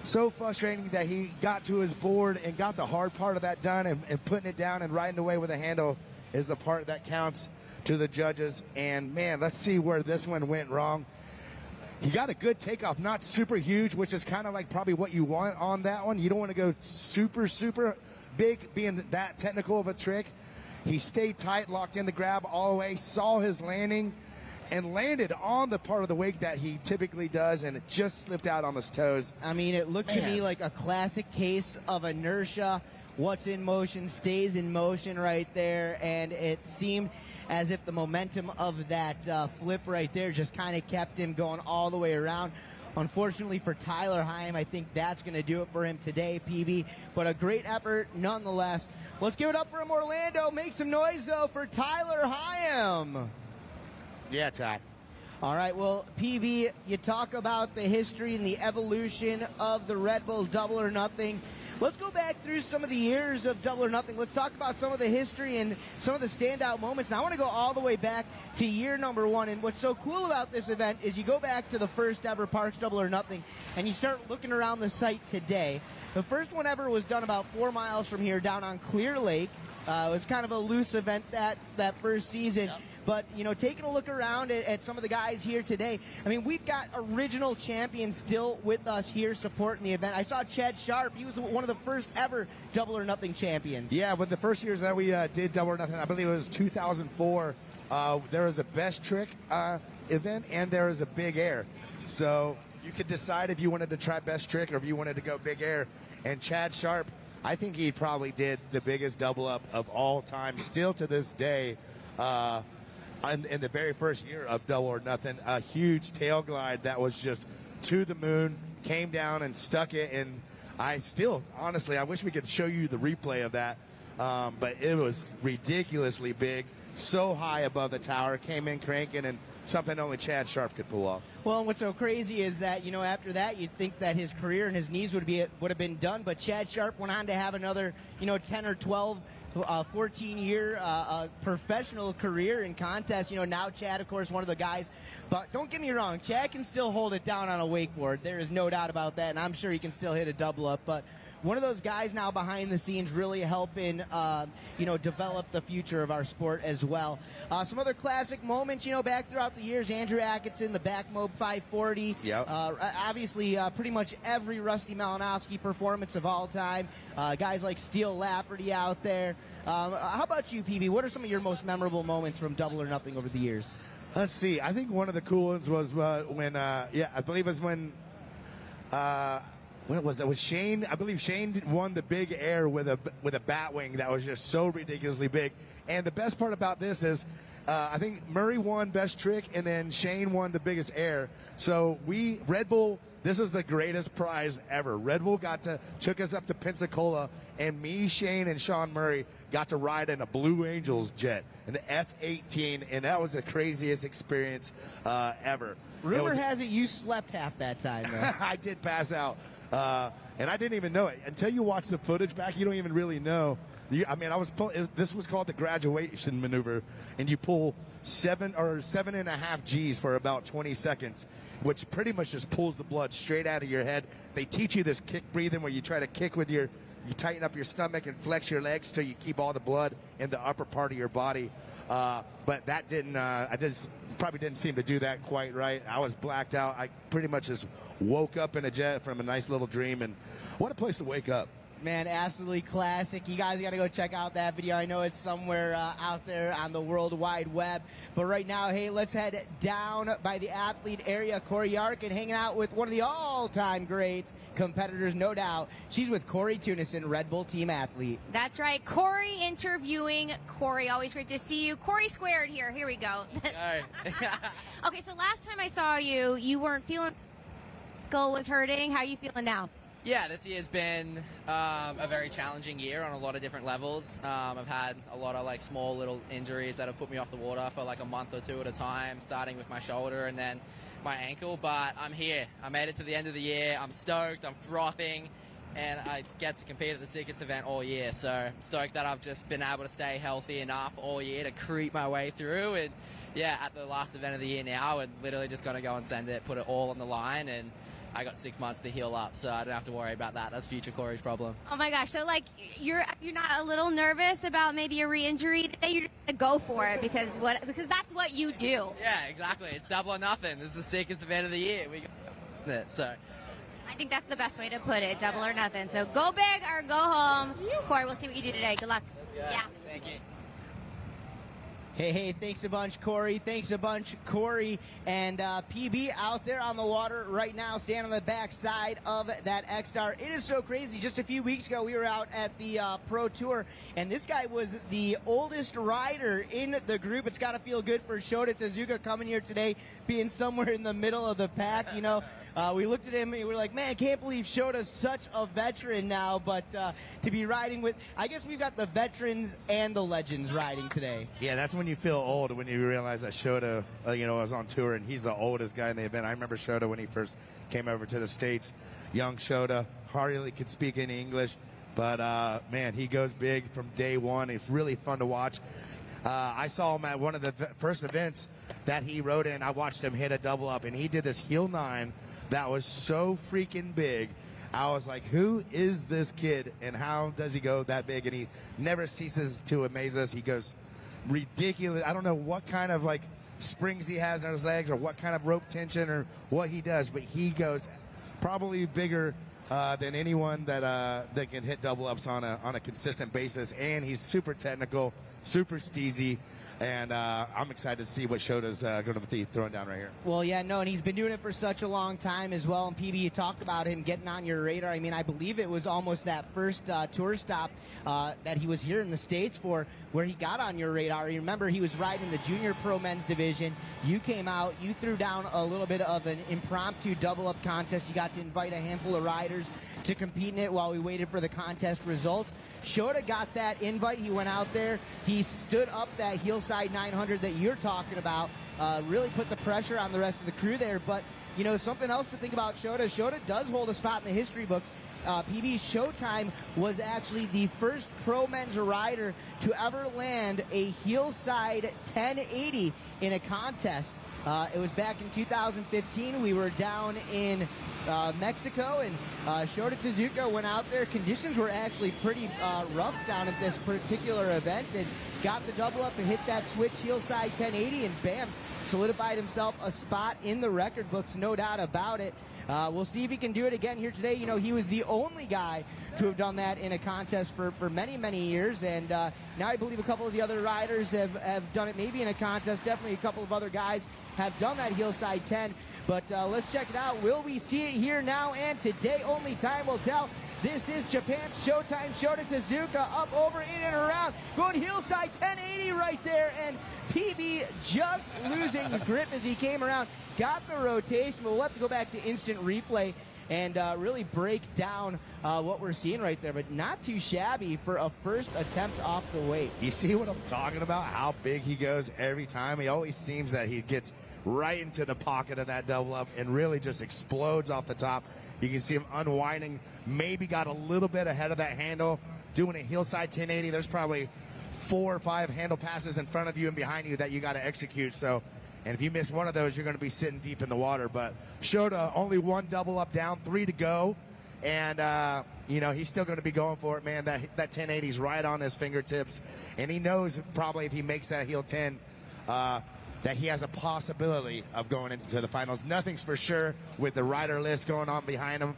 so frustrating that he got to his board and got the hard part of that done, and putting it down and riding away with a handle is the part that counts to the judges. And man, let's see where this one went wrong. He got a good takeoff, not super huge, which is kind of like probably what you want on that one. You don't want to go super, super big, being that technical of a trick. He stayed tight, locked in the grab all the way, saw his landing, and landed on the part of the wake that he typically does, and it just slipped out on his toes. I mean, it looked to me like a classic case of inertia. What's in motion stays in motion right there, and it seemed as if the momentum of that flip right there just kind of kept him going all the way around. Unfortunately for Tyler Higham, I think that's going to do it for him today, PB. But a great effort nonetheless. Let's give it up for him, Orlando. Make some noise, though, for Tyler Higham. Yeah, Ty. All right, well, PB, you talk about the history and the evolution of the Red Bull Double or Nothing. Let's go back through some of the years of Double or Nothing. Let's talk about some of the history and some of the standout moments. And I want to go all the way back to year number 1. And what's so cool about this event is you go back to the first ever Parks Double or Nothing, and you start looking around the site today. The first one ever was done about 4 miles from here down on Clear Lake. It was kind of a loose event that first season. Yep. But, you know, taking a look around at some of the guys here today, I mean, we've got original champions still with us here supporting the event. I saw Chad Sharp. He was one of the first ever Double or Nothing champions. Yeah, when the first years that we did Double or Nothing, I believe it was 2004, there was a best trick event and there was a big air. So you could decide if you wanted to try best trick or if you wanted to go big air. And Chad Sharp, I think he probably did the biggest double up of all time, still to this day. In the very first year of Double or Nothing, a huge tail glide that was just to the moon, came down and stuck it. And I still, honestly, I wish we could show you the replay of that. But it was ridiculously big, so high above the tower, came in cranking, and something only Chad Sharp could pull off. Well, and what's so crazy is that, you know, after that, you'd think that his career and his knees would have been done. But Chad Sharp went on to have another, 10 or 12 14-year professional career in contest. Now Chad, of course, one of the guys. But don't get me wrong, Chad can still hold it down on a wakeboard. There is no doubt about that, and I'm sure he can still hit a double up. But one of those guys now behind the scenes really helping, develop the future of our sport as well. Some other classic moments, back throughout the years, Andrew Atkinson, the back mob 540. Yep. Obviously, pretty much every Rusty Malinowski performance of all time. Guys like Steele Lafferty out there. How about you, PB? What are some of your most memorable moments from Double or Nothing over the years? Let's see. I think one of the cool ones was when, I believe it was when was that? Was Shane? I believe Shane won the big air with a bat wing that was just so ridiculously big. And the best part about this is, I think Murray won best trick, and then Shane won the biggest air. So Red Bull, this is the greatest prize ever. Red Bull took us up to Pensacola, and me, Shane, and Sean Murray got to ride in a Blue Angels jet, an F-18, and that was the craziest experience ever. Rumor has it you slept half that time, though. I did pass out. And I didn't even know it until you watch the footage back. You don't even really know. This was called the graduation maneuver, and you pull 7.5 G's for about 20 seconds, which pretty much just pulls the blood straight out of your head. They teach you this kick breathing where you try to kick with your you tighten up your stomach and flex your legs till you keep all the blood in the upper part of your body. But that didn't, probably didn't seem to do that quite right. I was blacked out. I pretty much just woke up in a jet from a nice little dream, and what a place to wake up. Man, absolutely classic. You guys got to go check out that video. I know it's somewhere out there on the World Wide Web. But right now, hey, let's head down by the athlete area. Corey Yarkin hanging out with one of the all-time greats, competitors, no doubt. She's with Corey Teunissen, Red Bull team athlete. That's right. Corey interviewing Corey. Always great to see you. Corey squared here. Here we go. Sorry. Okay, so last time I saw you, you weren't feeling ankle was hurting. How are you feeling now? Yeah, this year's been a very challenging year on a lot of different levels. I've had a lot of like small little injuries that have put me off the water for like a month or two at a time, starting with my shoulder and then my ankle, but I'm here. I made it to the end of the year. I'm stoked. I'm frothing, and I get to compete at the sickest event all year. So I'm stoked that I've just been able to stay healthy enough all year to creep my way through. And yeah, at the last event of the year now, we're literally just going to go and send it, put it all on the line, and I got 6 months to heal up, so I don't have to worry about that. That's future Corey's problem. Oh my gosh! So like, you're not a little nervous about maybe a re-injury today? You're just gonna go for it because that's what you do. Yeah, exactly. It's double or nothing. This is the sickest event of the year. We got it. So I think that's the best way to put it. Double or nothing. So go big or go home. Corey, we'll see what you do today. Good luck. Yeah. Thank you. Hey, thanks a bunch, Corey. Thanks a bunch, Corey. And PB out there on the water right now, standing on the back side of that X-Star. It is so crazy. Just a few weeks ago, we were out at the Pro Tour, and this guy was the oldest rider in the group. It's got to feel good for Shota Tazuka coming here today, being somewhere in the middle of the pack, you know. We looked at him and we were like, man, I can't believe Shota's such a veteran now, but to be riding with, I guess we've got the veterans and the legends riding today. Yeah, that's when you feel old, when you realize that Shota, was on tour, and he's the oldest guy in the event. I remember Shota when he first came over to the States, young Shota, hardly could speak any English, but man, he goes big from day one. It's really fun to watch. I saw him at one of the first events that he rode in. I watched him hit a double up, and he did this heel 9 that was so freaking big. I was like, who is this kid, and how does he go that big? And he never ceases to amaze us. He goes ridiculous. I don't know what kind of like springs he has on his legs or what kind of rope tension or what he does, but he goes probably bigger than anyone that can hit double ups on a consistent basis. And he's super technical, super steezy. And I'm excited to see what Shota's going to be throwing down right here. Well, yeah, no, and he's been doing it for such a long time as well. And PB, you talked about him getting on your radar. I mean, I believe it was almost that first tour stop that he was here in the States for where he got on your radar. You remember he was riding the junior pro men's division. You came out, you threw down a little bit of an impromptu double-up contest. You got to invite a handful of riders to compete in it while we waited for the contest results. Shota got that invite. He went out there. He stood up that hillside 900 that you're talking about. Really put the pressure on the rest of the crew there. But, you know, something else to think about Shota. Shota does hold a spot in the history books. PB Showtime was actually the first pro men's rider to ever land a hillside 1080 in a contest. It was back in 2015. We were down in Mexico, and Shota Tazuka went out there. Conditions were actually pretty rough down at this particular event, and got the double up and hit that switch hillside 1080, and bam, solidified himself a spot in the record books, no doubt about it. We'll see if he can do it again here today. You know, he was the only guy to have done that in a contest for many, many years, and now I believe a couple of the other riders have done it maybe in a contest. Definitely a couple of other guys have done that hillside 10, but let's check it out. Will we see it here now and today? Only time will tell. This is Japan's Showtime. Shota Tazuka up, over, in, and around. Going hillside 1080 right there, and PB just losing grip as he came around. Got the rotation, but we'll have to go back to instant replay and really break down what we're seeing right there. But not too shabby for a first attempt off the weight. You see what I'm talking about? How big he goes every time. He always seems that he gets right into the pocket of that double up and really just explodes off the top. You can see him unwinding, maybe got a little bit ahead of that handle, doing a hillside 1080. There's probably 4 or 5 handle passes in front of you and behind you that you got to execute. So, and if you miss one of those, you're going to be sitting deep in the water. But Shota, only 1 double up down, 3 to go. And, you know, he's still going to be going for it, man. That 1080's right on his fingertips. And he knows probably if he makes that heel 10, that he has a possibility of going into the finals. Nothing's for sure with the rider list going on behind him.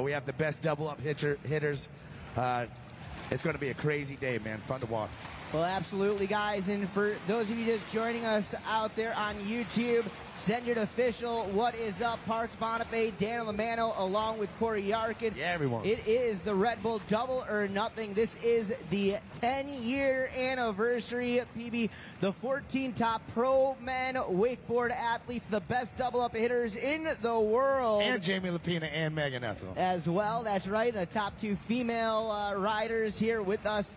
We have the best double-up hitters. It's going to be a crazy day, man. Fun to watch. Well, absolutely, guys. And for those of you just joining us out there on YouTube, Send It Official, What Is Up, Parks Bonifay, Dan Lamano, along with Corey Yarkin. Yeah, everyone. It is the Red Bull Double or Nothing. This is the 10-year anniversary, PB. The 14 top pro men wakeboard athletes, the best double-up hitters in the world. And Jamie Lapina and Megan Ethel. As well, that's right. The top 2 female riders here with us.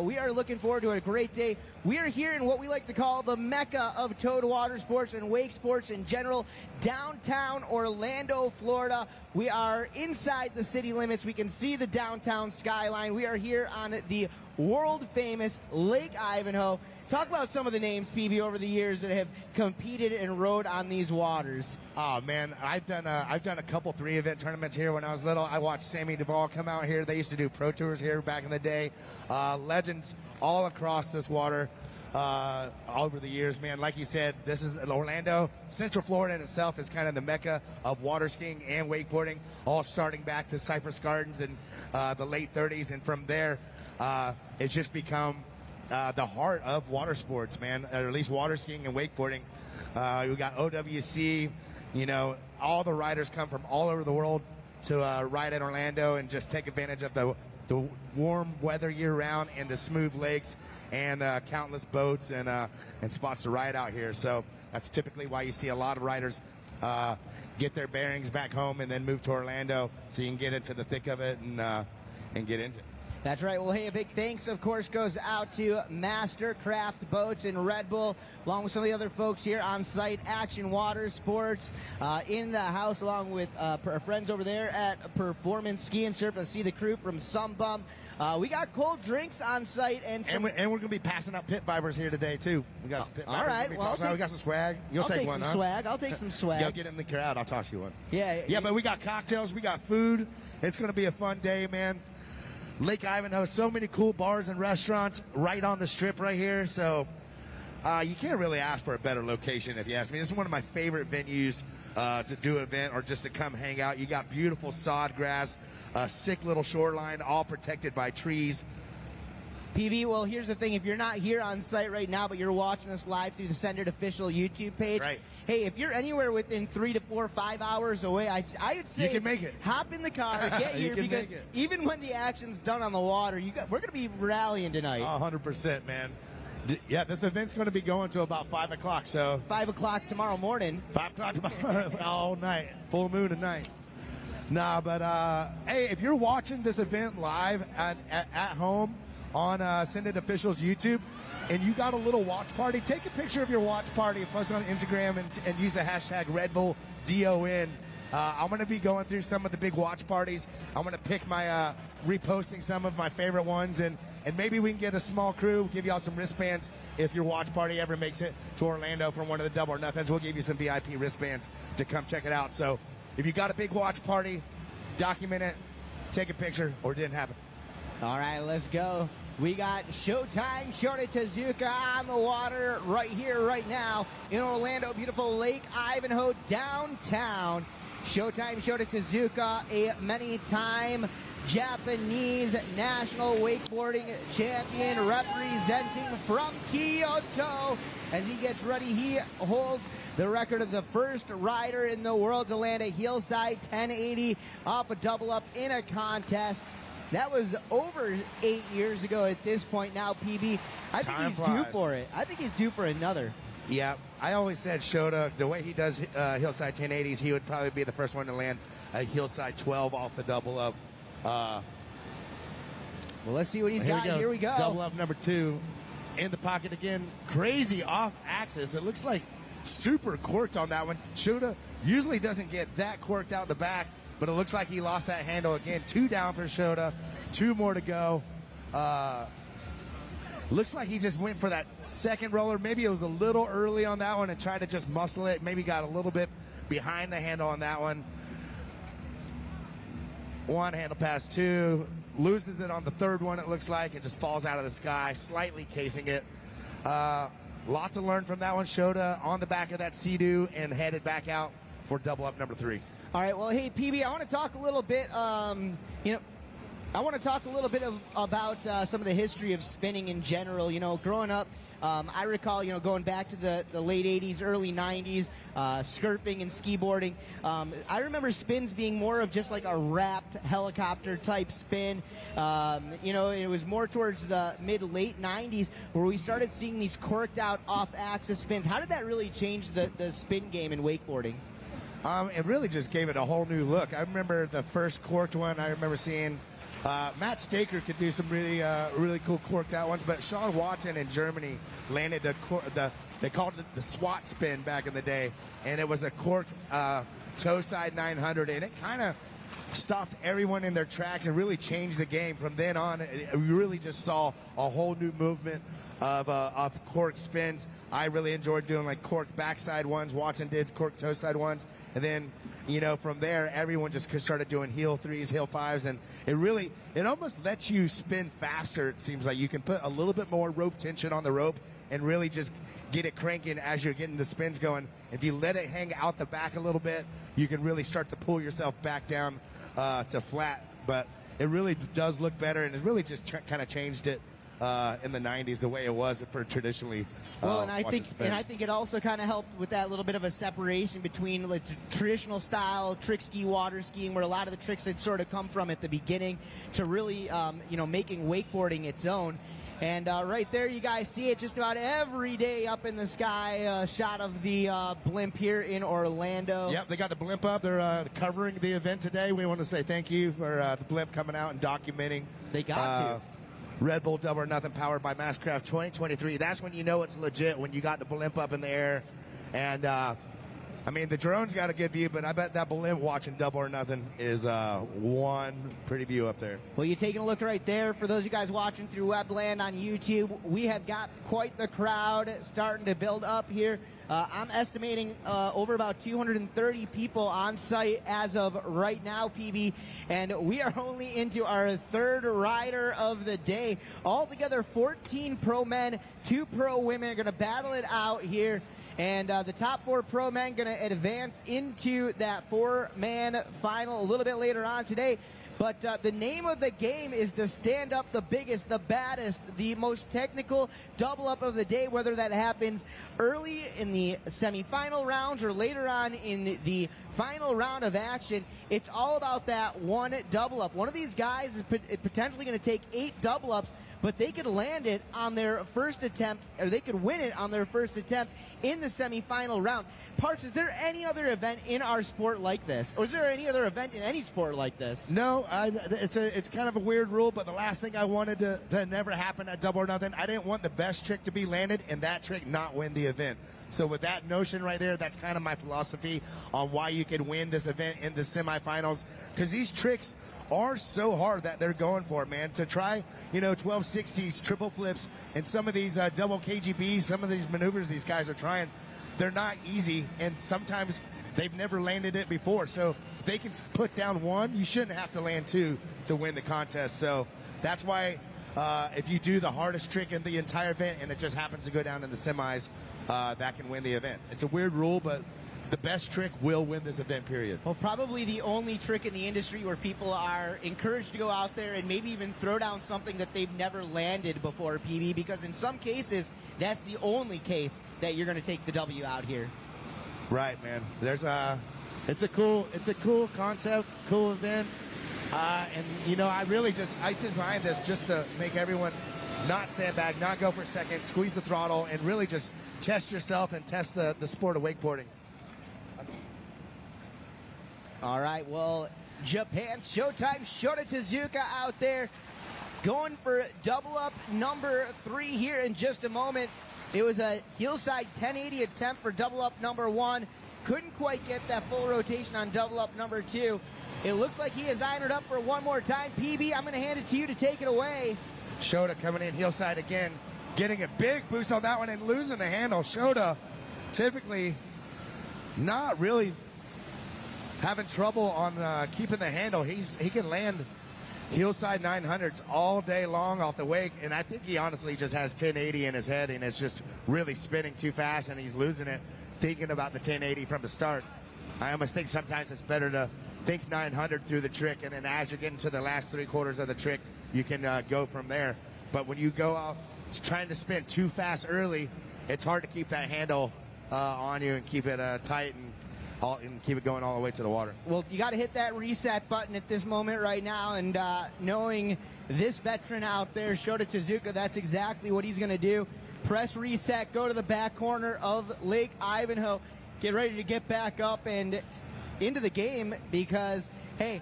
We are looking forward to a great day. We are here in what we like to call the mecca of towed water sports and wake sports in general, downtown Orlando, Florida. We are inside the city limits. We can see the downtown skyline. We are here on the world-famous Lake Ivanhoe. Talk about some of the names, PB, over the years that have competed and rode on these waters. Oh man, I've done a couple 3-event tournaments here when I was little. I watched Sammy Duvall come out here. They used to do pro tours here back in the day. Legends all across this water over the years, man. Like you said, this is Orlando. Central Florida in itself is kind of the mecca of water skiing and wakeboarding, all starting back to Cypress Gardens in the late 30s, and from there it's just become the heart of water sports, man, or at least water skiing and wakeboarding. We got OWC, you know, all the riders come from all over the world to ride in Orlando and just take advantage of the warm weather year-round and the smooth lakes and countless boats and spots to ride out here. So that's typically why you see a lot of riders get their bearings back home and then move to Orlando so you can get into the thick of it and get into it. That's right. Well, hey, a big thanks, of course, goes out to Mastercraft Boats and Red Bull, along with some of the other folks here on site, Action Water Sports, in the house, along with our friends over there at Performance Ski and Surf. I see the crew from Sumbum. We got cold drinks on site. And we're going to be passing out pit vibers here today, too. We got some pit vibers. All right. Well, we got some swag. You'll take one, some swag. I'll take some swag. You'll get in the crowd. I'll toss you one. Yeah, but we got cocktails. We got food. It's going to be a fun day, man. Lake Ivanhoe, so many cool bars and restaurants right on the strip right here. So you can't really ask for a better location, if you ask me. This is one of my favorite venues to do an event or just to come hang out. You got beautiful sod grass, a sick little shoreline, all protected by trees. PB, well, here's the thing. If you're not here on site right now, but you're watching us live through the Send It Official YouTube page, That's right. Hey, if you're anywhere within 3 to 4 or 5 hours away, I would say you can make it. Hop in the car, get here, because even when the action's done on the water, we're going to be rallying tonight. 100%, man. Yeah, this event's going to be going to about 5 o'clock. So 5 o'clock tomorrow morning. 5 o'clock tomorrow, all night, full moon tonight. Nah, but hey, if you're watching this event live at home on Send It Official's YouTube, and you got a little watch party, take a picture of your watch party and post it on Instagram and use the hashtag Red Bull DON. I'm going to be going through some of the big watch parties. I'm going to pick my, reposting some of my favorite ones, and maybe we can get a small crew, give y'all some wristbands. If your watch party ever makes it to Orlando from one of the Double or Nothings, we'll give you some VIP wristbands to come check it out. So if you got a big watch party, document it, take a picture, or it didn't happen. All right, let's go. We got Showtime Shota Tazuka on the water right here, right now in Orlando, beautiful Lake Ivanhoe downtown. Showtime Shota Tazuka, a many-time Japanese national wakeboarding champion representing from Kyoto. As he gets ready, he holds the record of the first rider in the world to land a hillside 1080 off a double up in a contest. That was over 8 years ago at this point now, PB. I think he's due for it. I think he's due for another. Yeah, I always said Shota, the way he does hillside 1080s, he would probably be the first one to land a hillside 12 off the double up. Well, let's see what he's got. Here we go. Double up number 2 in the pocket again. Crazy off axis. It looks like super corked on that one. Shota usually doesn't get that corked out the back, but it looks like he lost that handle again. 2 down for Shota. 2 more to go. Looks like he just went for that second roller. Maybe it was a little early on that one and tried to just muscle it. Maybe got a little bit behind the handle on that one. one, handle pass two, loses it on the third one, it looks like. It just falls out of the sky, slightly casing it. Lot to learn from that one. Shota on the back of that Sea-Doo and headed back out for double up number 3. All right, well, hey, PB, I want to talk a little bit, about some of the history of spinning in general. Growing up, I recall, going back to the late 80s, early 90s, skirting and skiboarding. I remember spins being more of just like a wrapped helicopter type spin. It was more towards the mid-late 90s where we started seeing these corked out off-axis spins. How did that really change the spin game in wakeboarding? It really just gave it a whole new look. I remember the first corked one. I remember seeing Matt Staker could do some really cool corked out ones, but Sean Watson in Germany landed they called it the SWAT spin back in the day, and it was a corked toe side 900, and it kind of stopped everyone in their tracks and really changed the game. From then on, we really just saw a whole new movement of corked spins. I really enjoyed doing like corked backside ones. Watson did corked toe side ones, and then from there, everyone just started doing heel 3s, heel 5s, and it almost lets you spin faster. It seems like you can put a little bit more rope tension on the rope and really just get it cranking as you're getting the spins going. If you let it hang out the back a little bit, you can really start to pull yourself back down to flat. But it really does look better, and it really just kind of changed it in the 90s the way it was for traditionally. Well, and I think it also kind of helped with that little bit of a separation between the traditional style trick ski, water skiing, where a lot of the tricks had sort of come from at the beginning, to really, making wakeboarding its own. And right there, you guys see it just about every day up in the sky. Shot of the blimp here in Orlando. Yep, they got the blimp up. They're covering the event today. We want to say thank you for the blimp coming out and documenting. They got to. Red Bull Double or Nothing powered by Mastercraft 2023. That's when you know it's legit, when you got the blimp up in the air. And, the drone's got a good view, but I bet that blimp watching Double or Nothing is one pretty view up there. Well, you're taking a look right there. For those of you guys watching through Webland on YouTube, we have got quite the crowd starting to build up here. I'm estimating over about 230 people on site as of right now, PB, and we are only into our third rider of the day. Altogether, 14 pro men, 2 pro women are going to battle it out here, and the top 4 pro men going to advance into that 4-man final a little bit later on today. But the name of the game is to stand up the biggest, the baddest, the most technical double up of the day, whether that happens early in the semifinal rounds or later on in the final round of action. It's all about that one double up. One of these guys is potentially going to take 8 double ups, but they could land it on their first attempt, or they could win it on their first attempt in the semifinal round. Parks, is there any other event in our sport like this? Or is there any other event in any sport like this? No, it's kind of a weird rule, but the last thing I wanted to never happen at Double or Nothing, I didn't want the best trick to be landed and that trick not win the event. So with that notion right there, that's kind of my philosophy on why you can win this event in the semifinals, because these tricks are so hard that they're going for it, man. To try, 1260s, triple flips, and some of these double KGBs, some of these maneuvers these guys are trying, they're not easy, and sometimes they've never landed it before. So if they can put down 1, you shouldn't have to land 2 to win the contest. So that's why if you do the hardest trick in the entire event and it just happens to go down in the semis, that can win the event. It's a weird rule, but the best trick will win this event, period. Well, probably the only trick in the industry where people are encouraged to go out there and maybe even throw down something that they've never landed before, PB, because in some cases, that's the only case that you're going to take the W out here. Right, man. It's a cool concept, cool event. And, I designed this just to make everyone not sandbag, not go for second, squeeze the throttle, and really just test yourself and test the sport of wakeboarding. All right, well, Japan Showtime, Shota Tazuka out there going for double up number 3 here in just a moment. It was a hillside 1080 attempt for double up number 1. Couldn't quite get that full rotation on double up number 2. It looks like he has ironed up for one more time. PB, I'm going to hand it to you to take it away. Shota coming in hillside again, getting a big boost on that one and losing the handle. Shota typically not really having trouble on keeping the handle. He can land hillside 900s all day long off the wake, and I think he honestly just has 1080 in his head, and it's just really spinning too fast, and he's losing it thinking about the 1080 from the start. I almost think sometimes it's better to think 900 through the trick, and then as you're getting to the last 3/4 of the trick, you can go from there. But when you go out trying to spin too fast early, it's hard to keep that handle on you and keep it tight and keep it going all the way to the water. Well, you got to hit that reset button at this moment right now, and knowing this veteran out there, Shota Tazuka, that's exactly what he's going to do. Press reset, go to the back corner of Lake Ivanhoe, get ready to get back up and into the game because, hey,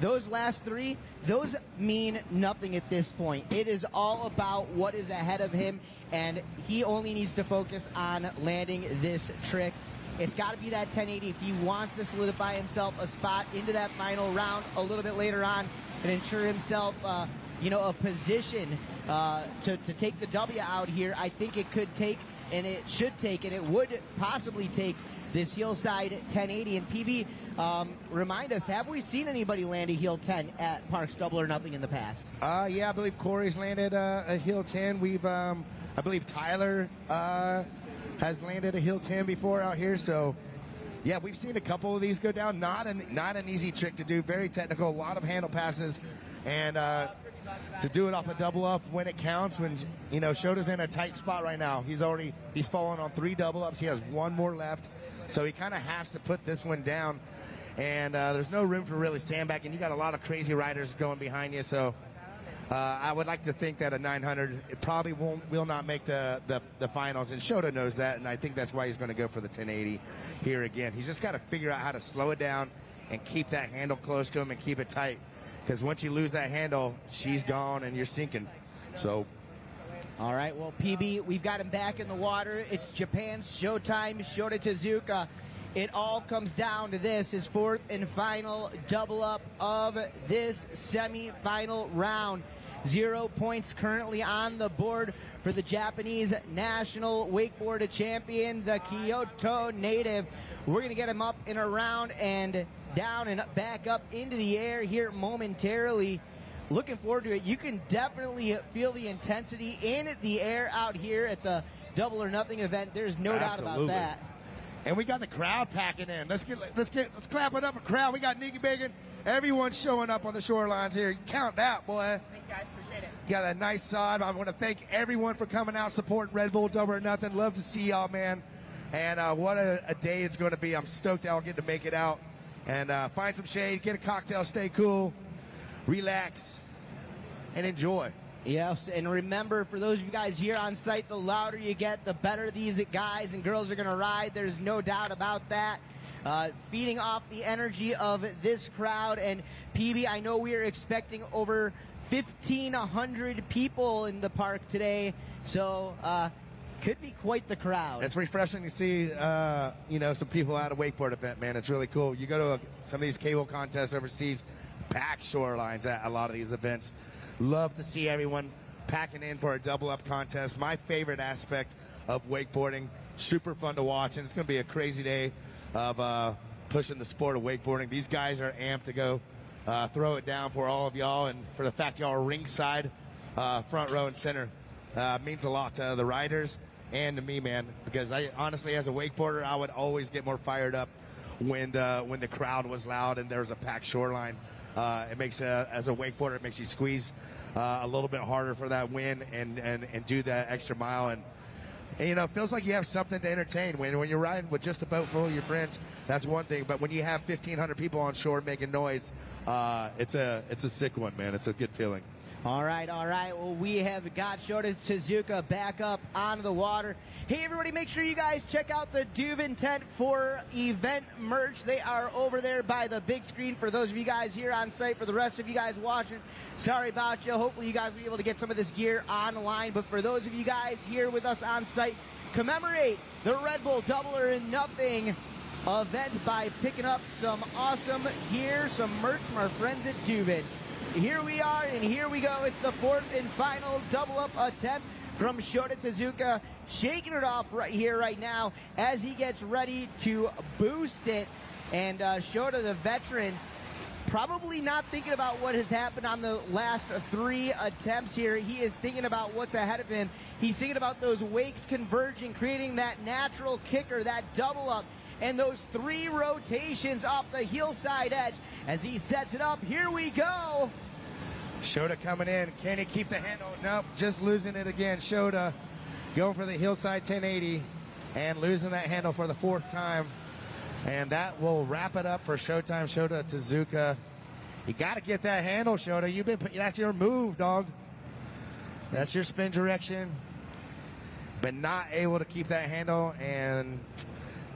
those last 3, those mean nothing at this point. It is all about what is ahead of him, and he only needs to focus on landing this trick. It's got to be that 1080 if he wants to solidify himself a spot into that final round a little bit later on and ensure himself, a position to take the W out here. I think it could take, and it should take, and it would possibly take this hillside 1080. And PB, remind us, have we seen anybody land a heel 10 at Parks Double or Nothing in the past? Yeah, I believe Corey's landed a heel 10. I believe Tyler has landed a hill 10 before out here. So, yeah, we've seen a couple of these go down. Not an easy trick to do. Very technical. A lot of handle passes, and to do it off a double up when it counts. When Shota's in a tight spot right now. He's fallen on 3 double ups. He has 1 more left, so he kind of has to put this one down. And there's no room for really sandbagging. You got a lot of crazy riders going behind you, so. I would like to think that a 900 it probably will not make the finals, and Shota knows that, and I think that's why he's going to go for the 1080 here again. He's just got to figure out how to slow it down and keep that handle close to him and keep it tight, because once you lose that handle, she's gone and you're sinking. So, all right, well, PB, we've got him back in the water. It's Japan's showtime, Shota Tazuka. It all comes down to this, his 4th and final double up of this semi-final round. 0 points currently on the board for the Japanese national wakeboard champion, the Kyoto native. We're going to get him up and around and down and back up into the air here momentarily. Looking forward to it. You can definitely feel the intensity in the air out here at the Double or Nothing event. There's no doubt about that. And we got the crowd packing in. Let's clap it up, a crowd. We got Nicky Bacon. Everyone's showing up on the shorelines here. Count that, boy. Thanks, guys. Appreciate it. Got a nice side. I want to thank everyone for coming out, supporting Red Bull Double or Nothing. Love to see y'all, man. And what a day it's going to be. I'm stoked that I'll get to make it out. And find some shade, get a cocktail, stay cool, relax, and enjoy. Yes, and remember, for those of you guys here on site, the louder you get, the better these guys and girls are going to ride. There's no doubt about that. Feeding off the energy of this crowd. And PB, I know we are expecting over 1,500 people in the park today, so could be quite the crowd. It's refreshing to see, some people at a wakeboard event, man. It's really cool. You go to some of these cable contests overseas, packed shorelines at a lot of these events. Love to see everyone packing in for a double-up contest. My favorite aspect of wakeboarding. Super fun to watch, and it's going to be a crazy day of pushing the sport of wakeboarding. These guys are amped to go throw it down for all of y'all, and for the fact y'all are ringside, front row and center. Means a lot to the riders and to me, man, because I honestly, as a wakeboarder, I would always get more fired up when the crowd was loud and there was a packed shoreline. It makes, as a wakeboarder, it makes you squeeze a little bit harder for that win and do that extra mile. And it feels like you have something to entertain. When you're riding with just a boat full of your friends, that's one thing. But when you have 1,500 people on shore making noise, it's a sick one, man. It's a good feeling. All right. Well, we have got Shota Tazuka back up onto the water. Hey, everybody, make sure you guys check out the Duvin Tent for event merch. They are over there by the big screen for those of you guys here on site. For the rest of you guys watching, sorry about you. Hopefully you guys will be able to get some of this gear online. But for those of you guys here with us on site, commemorate the Red Bull Double or Nothing event by picking up some awesome gear, some merch from our friends at Duvin. Here we are, and here we go. It's the 4th and final double-up attempt from Shota Tazuka, shaking it off right here, right now, as he gets ready to boost it And Shota, the veteran, probably not thinking about what has happened on the last 3 attempts here. He is thinking about what's ahead of him. He's thinking about those wakes converging, creating that natural kicker, that double up, and those 3 rotations off the heel side edge. As he sets it up, here we go. Shota coming in. Can he keep the handle? Nope, just losing it again. Shota going for the hillside 1080 and losing that handle for the 4th time. And that will wrap it up for Showtime. Shota Tazuka. You got to get that handle, Shota. That's your move, dog. That's your spin direction. But not able to keep that handle. And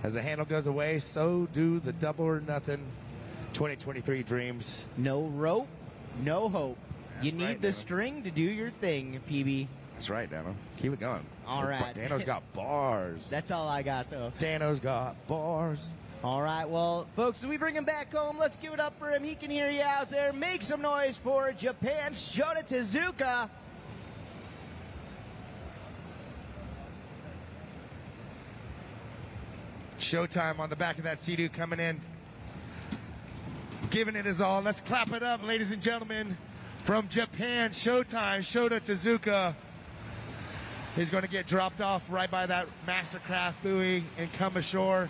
as the handle goes away, so do the double or nothing 2023 dreams. No rope, no hope. That's you need right, the Dano. string to do your thing, PB. That's right, Dano. Keep it going. All right. Dano's got bars. That's all I got, though. Dano's got bars. All right, well, folks, as we bring him back home, let's give it up for him. He can hear you out there. Make some noise for Japan's Shota Tazuka. Showtime on the back of that Sea-Doo coming in. Giving it his all. Let's clap it up, ladies and gentlemen. From Japan, Showtime, Shota Tazuka is going to get dropped off right by that Mastercraft buoy and come ashore.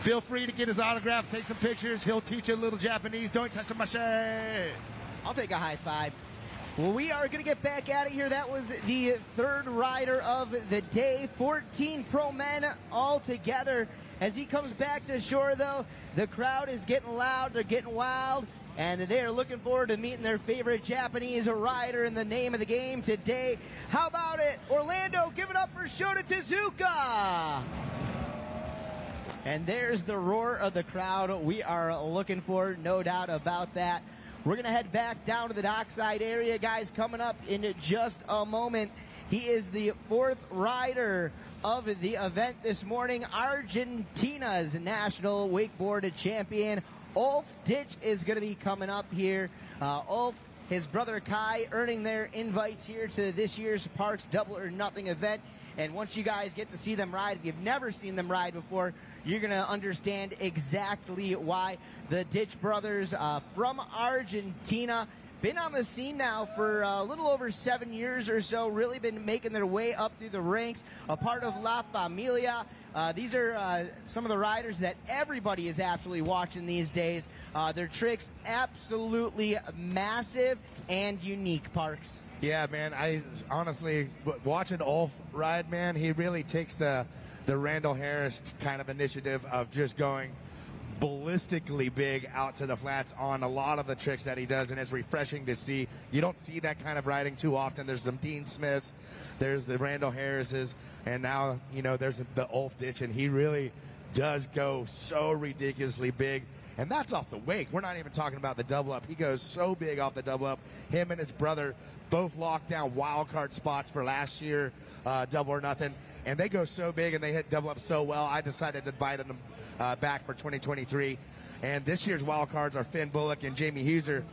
Feel free to get his autograph, take some pictures. He'll teach you a little Japanese. Don't touch my shit. I'll take a high five. Well, we are going to get back at it here. That was the 3rd rider of the day. 14 pro men all together. As he comes back to shore, though, the crowd is getting loud. They're getting wild. And they're looking forward to meeting their favorite Japanese rider in the name of the game today. How about it? Orlando, give it up for Shota Tazuka. And there's the roar of the crowd we are looking for, no doubt about that. We're going to head back down to the dockside area, guys. Coming up in just a moment, he is the 4th rider of the event this morning, Argentina's national wakeboard champion. Ulf Ditch is going to be coming up here. Ulf, his brother Kai, earning their invites here to this year's Parks Double or Nothing event. And once you guys get to see them ride, if you've never seen them ride before, you're going to understand exactly why. The Ditch brothers from Argentina, been on the scene now for a little over 7 years or so, really been making their way up through the ranks, a part of La Familia. These are some of the riders that everybody is absolutely watching these days. Their tricks absolutely massive and unique, Parks. Yeah, man, I honestly, watching Ulf ride, man, he really takes the Randall Harris kind of initiative of just going ballistically big out to the flats on a lot of the tricks that he does, and it's refreshing to see. You don't see that kind of riding too often. There's some Dean Smiths, there's the Randall Harrises, and now, you know, there's the Ulf Ditch, and he really does go so ridiculously big. And that's off the wake. We're not even talking about the double up. He goes so big off the double up. Him and his brother both locked down wild card spots for last year, double or nothing. And they go so big and they hit double up so well, I decided to invite them back for 2023. And this year's wild cards are Finn Bullock and Jamie Huser.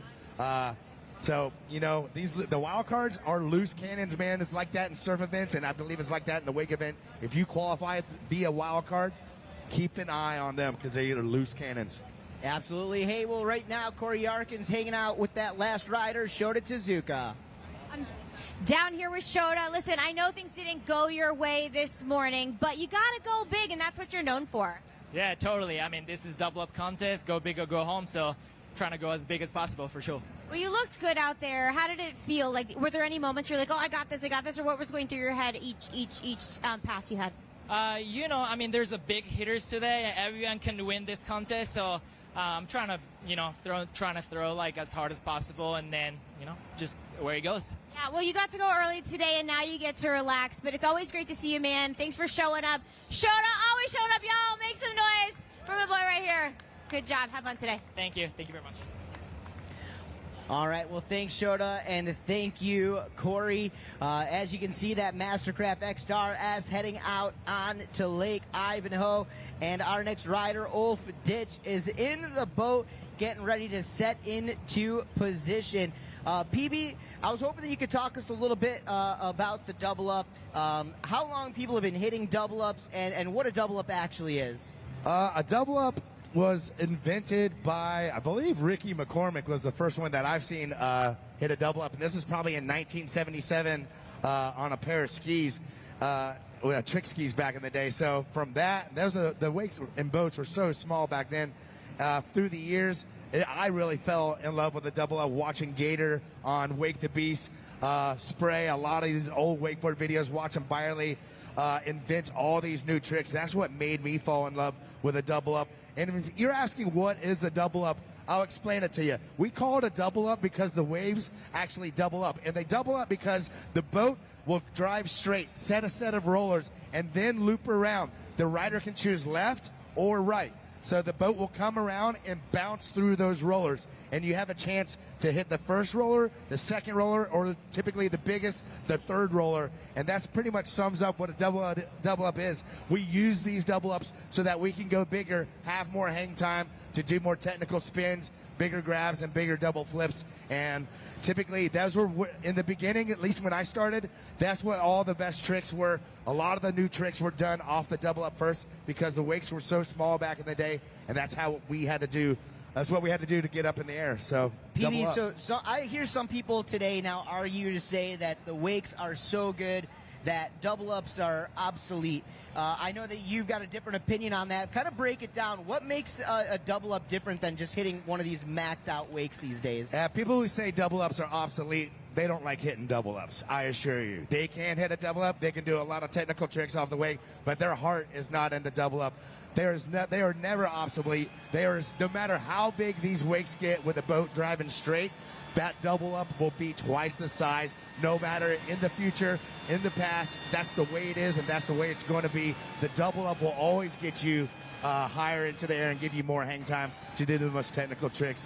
So, you know, the wild cards are loose cannons, man. It's like that in surf events, and I believe it's like that in the wake event. If you qualify to be a wild card, keep an eye on them because they are loose cannons. Absolutely. Hey, well, right now, Corey Yarkin's hanging out with that last rider, Shota Tazuka. I'm down here with Shota. Listen, I know things didn't go your way this morning, but you got to go big, and that's what you're known for. Yeah, totally. I mean, this is double up contest, go big or go home, so trying to go as big as possible for sure. Well, you looked good out there. How did it feel? Like, were there any moments you're like, oh, I got this, or what was going through your head each pass you had? You know, I mean, there's a big hitters today. Everyone can win this contest, so I'm trying to, you know, throw like as hard as possible, and then, you know, just where he goes. Yeah, well, you got to go early today, and now you get to relax. But it's always great to see you, man. Thanks for showing up. Shota, always showing up, y'all. Make some noise for my boy right here. Good job. Have fun today. Thank you. Thank you very much. All right, well, thanks, Shota, and thank you, Corey. As you can see, that Mastercraft X-Star as heading out on to Lake Ivanhoe, and our next rider, Ulf Ditch, is in the boat getting ready to set into position. PB, I was hoping that you could talk us a little bit about the double up, how long people have been hitting double ups, and what a double up actually is. A double up, was invented by, I believe, Ricky McCormick was the first one that I've seen hit a double up. And this is probably in 1977 on a pair of skis, trick skis back in the day. So from that, the wakes and boats were so small back then. Through the years, I really fell in love with the double up watching Gator on Wake the Beast, Spray, a lot of these old wakeboard videos, watching Byerly invent all these new tricks. That's what made me fall in love with a double up. And if you're asking what is the double up, I'll explain it to you. We call it a double up because the waves actually double up. And they double up because the boat will drive straight, set a set of rollers, and then loop around. The rider can choose left or right. So the boat will come around and bounce through those rollers, and you have a chance to hit the first roller, the second roller, or typically the biggest, the third roller. And that's pretty much sums up what a double up is. We use these double ups so that we can go bigger, have more hang time to do more technical spins, bigger grabs, and bigger double flips. And typically, those were, in the beginning, at least when I started, that's what all the best tricks were. A lot of the new tricks were done off the double up first because the wakes were so small back in the day, and that's how we had to do. That's what we had to do to get up in the air. So, PB, so I hear some people today now argue to say that the wakes are so good that double ups are obsolete. I know that you've got a different opinion on that. Kind of break it down. What makes a double up different than just hitting one of these maxed out wakes these days? People who say double ups are obsolete, they don't like hitting double ups, I assure you. They can hit a double up. They can do a lot of technical tricks off the wake, but their heart is not into double up. They are never obsolete. No matter how big these wakes get with a boat driving straight, that double up will be twice the size, no matter in the future, in the past. That's the way it is, and that's the way it's going to be. The double up will always get you higher into the air and give you more hang time to do the most technical tricks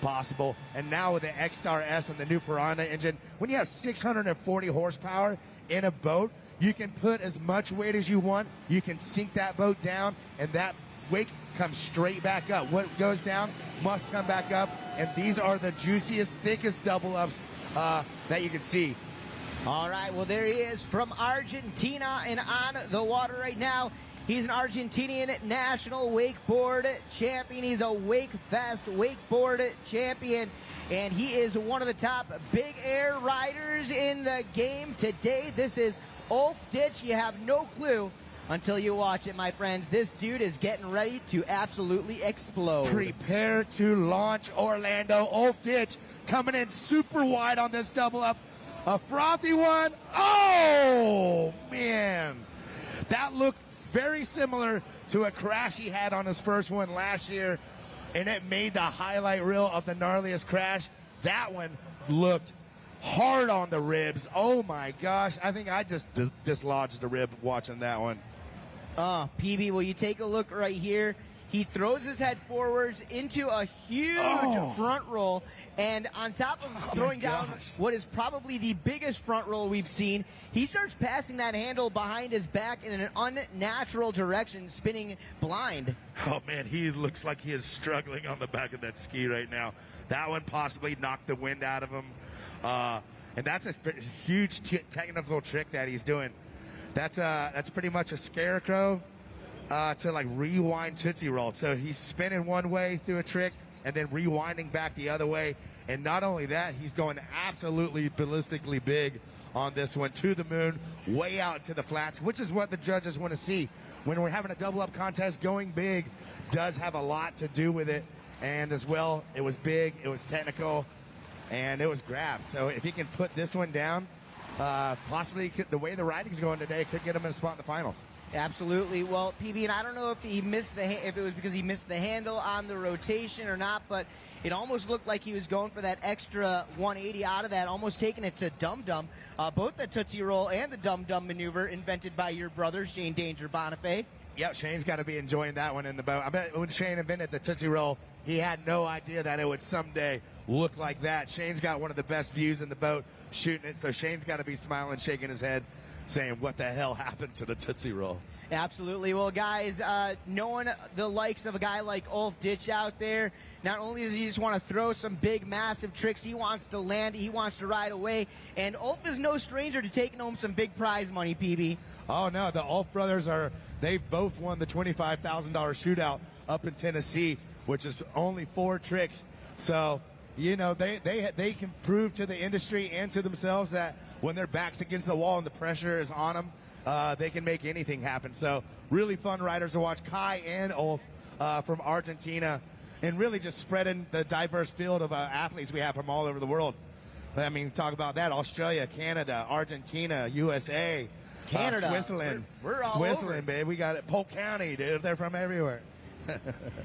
possible. And now with the X-Star S and the new Piranha engine, when you have 640 horsepower in a boat, you can put as much weight as you want. You can sink that boat down, and that wake comes straight back up. What goes down must come back up, and these are the juiciest, thickest double ups that you can see. All right, well, there he is from Argentina and on the water right now. He's an Argentinian national wakeboard champion. He's a WakeFest wakeboard champion, and he is one of the top big air riders in the game today. This is Ulf Ditch. You have no clue until you watch it, my friends. This dude is getting ready to absolutely explode. Prepare to launch, Orlando. Ulf Ditch coming in super wide on this double up. A frothy one. Oh, man. That looks very similar to a crash he had on his first one last year, and it made the highlight reel of the gnarliest crash. That one looked hard on the ribs. Oh, my gosh. I think I just dislodged the rib watching that one. PB, will you take a look right here? He throws his head forwards into a huge front roll, and on top of throwing down what is probably the biggest front roll we've seen, he starts passing that handle behind his back in an unnatural direction, spinning blind. Oh, man, he looks like he is struggling on the back of that ski right now. That one possibly knocked the wind out of him, and that's a huge technical trick that he's doing. That's pretty much a scarecrow to like rewind Tootsie Roll. So he's spinning one way through a trick and then rewinding back the other way. And not only that, he's going absolutely ballistically big on this one, to the moon, way out to the flats, which is what the judges want to see. When we're having a double up contest, going big does have a lot to do with it. And as well, it was big, it was technical, and it was grabbed. So if he can put this one down, possibly the way the riding's going today could get him in a spot in the finals. Absolutely. Well, PB, and I don't know if if it was because he missed the handle on the rotation or not, but it almost looked like he was going for that extra 180 out of that, almost taking it to Dum Dum. Both the Tootsie Roll and the Dum Dum maneuver invented by your brother, Shane Danger Bonifay. Yep, Shane's got to be enjoying that one in the boat. I bet when Shane invented the Tootsie Roll, he had no idea that it would someday look like that. Shane's got one of the best views in the boat shooting it, so Shane's got to be smiling, shaking his head, saying, what the hell happened to the Tootsie Roll? Absolutely. Well, guys, knowing the likes of a guy like Ulf Ditch out there, not only does he just want to throw some big, massive tricks, he wants to land, he wants to ride away, and Ulf is no stranger to taking home some big prize money, PB. Oh, no, the Ulf brothers they've both won the $25,000 shootout up in Tennessee, which is only 4 tricks. So, you know, they can prove to the industry and to themselves that when their back's against the wall and the pressure is on them, they can make anything happen. So really fun riders to watch. Kai and Ulf from Argentina, and really just spreading the diverse field of athletes we have from all over the world. I mean, talk about that. Australia, Canada, Argentina, USA, Canada, Switzerland. We're all Switzerland, over. babe. We got it. Polk County, dude. They're from everywhere.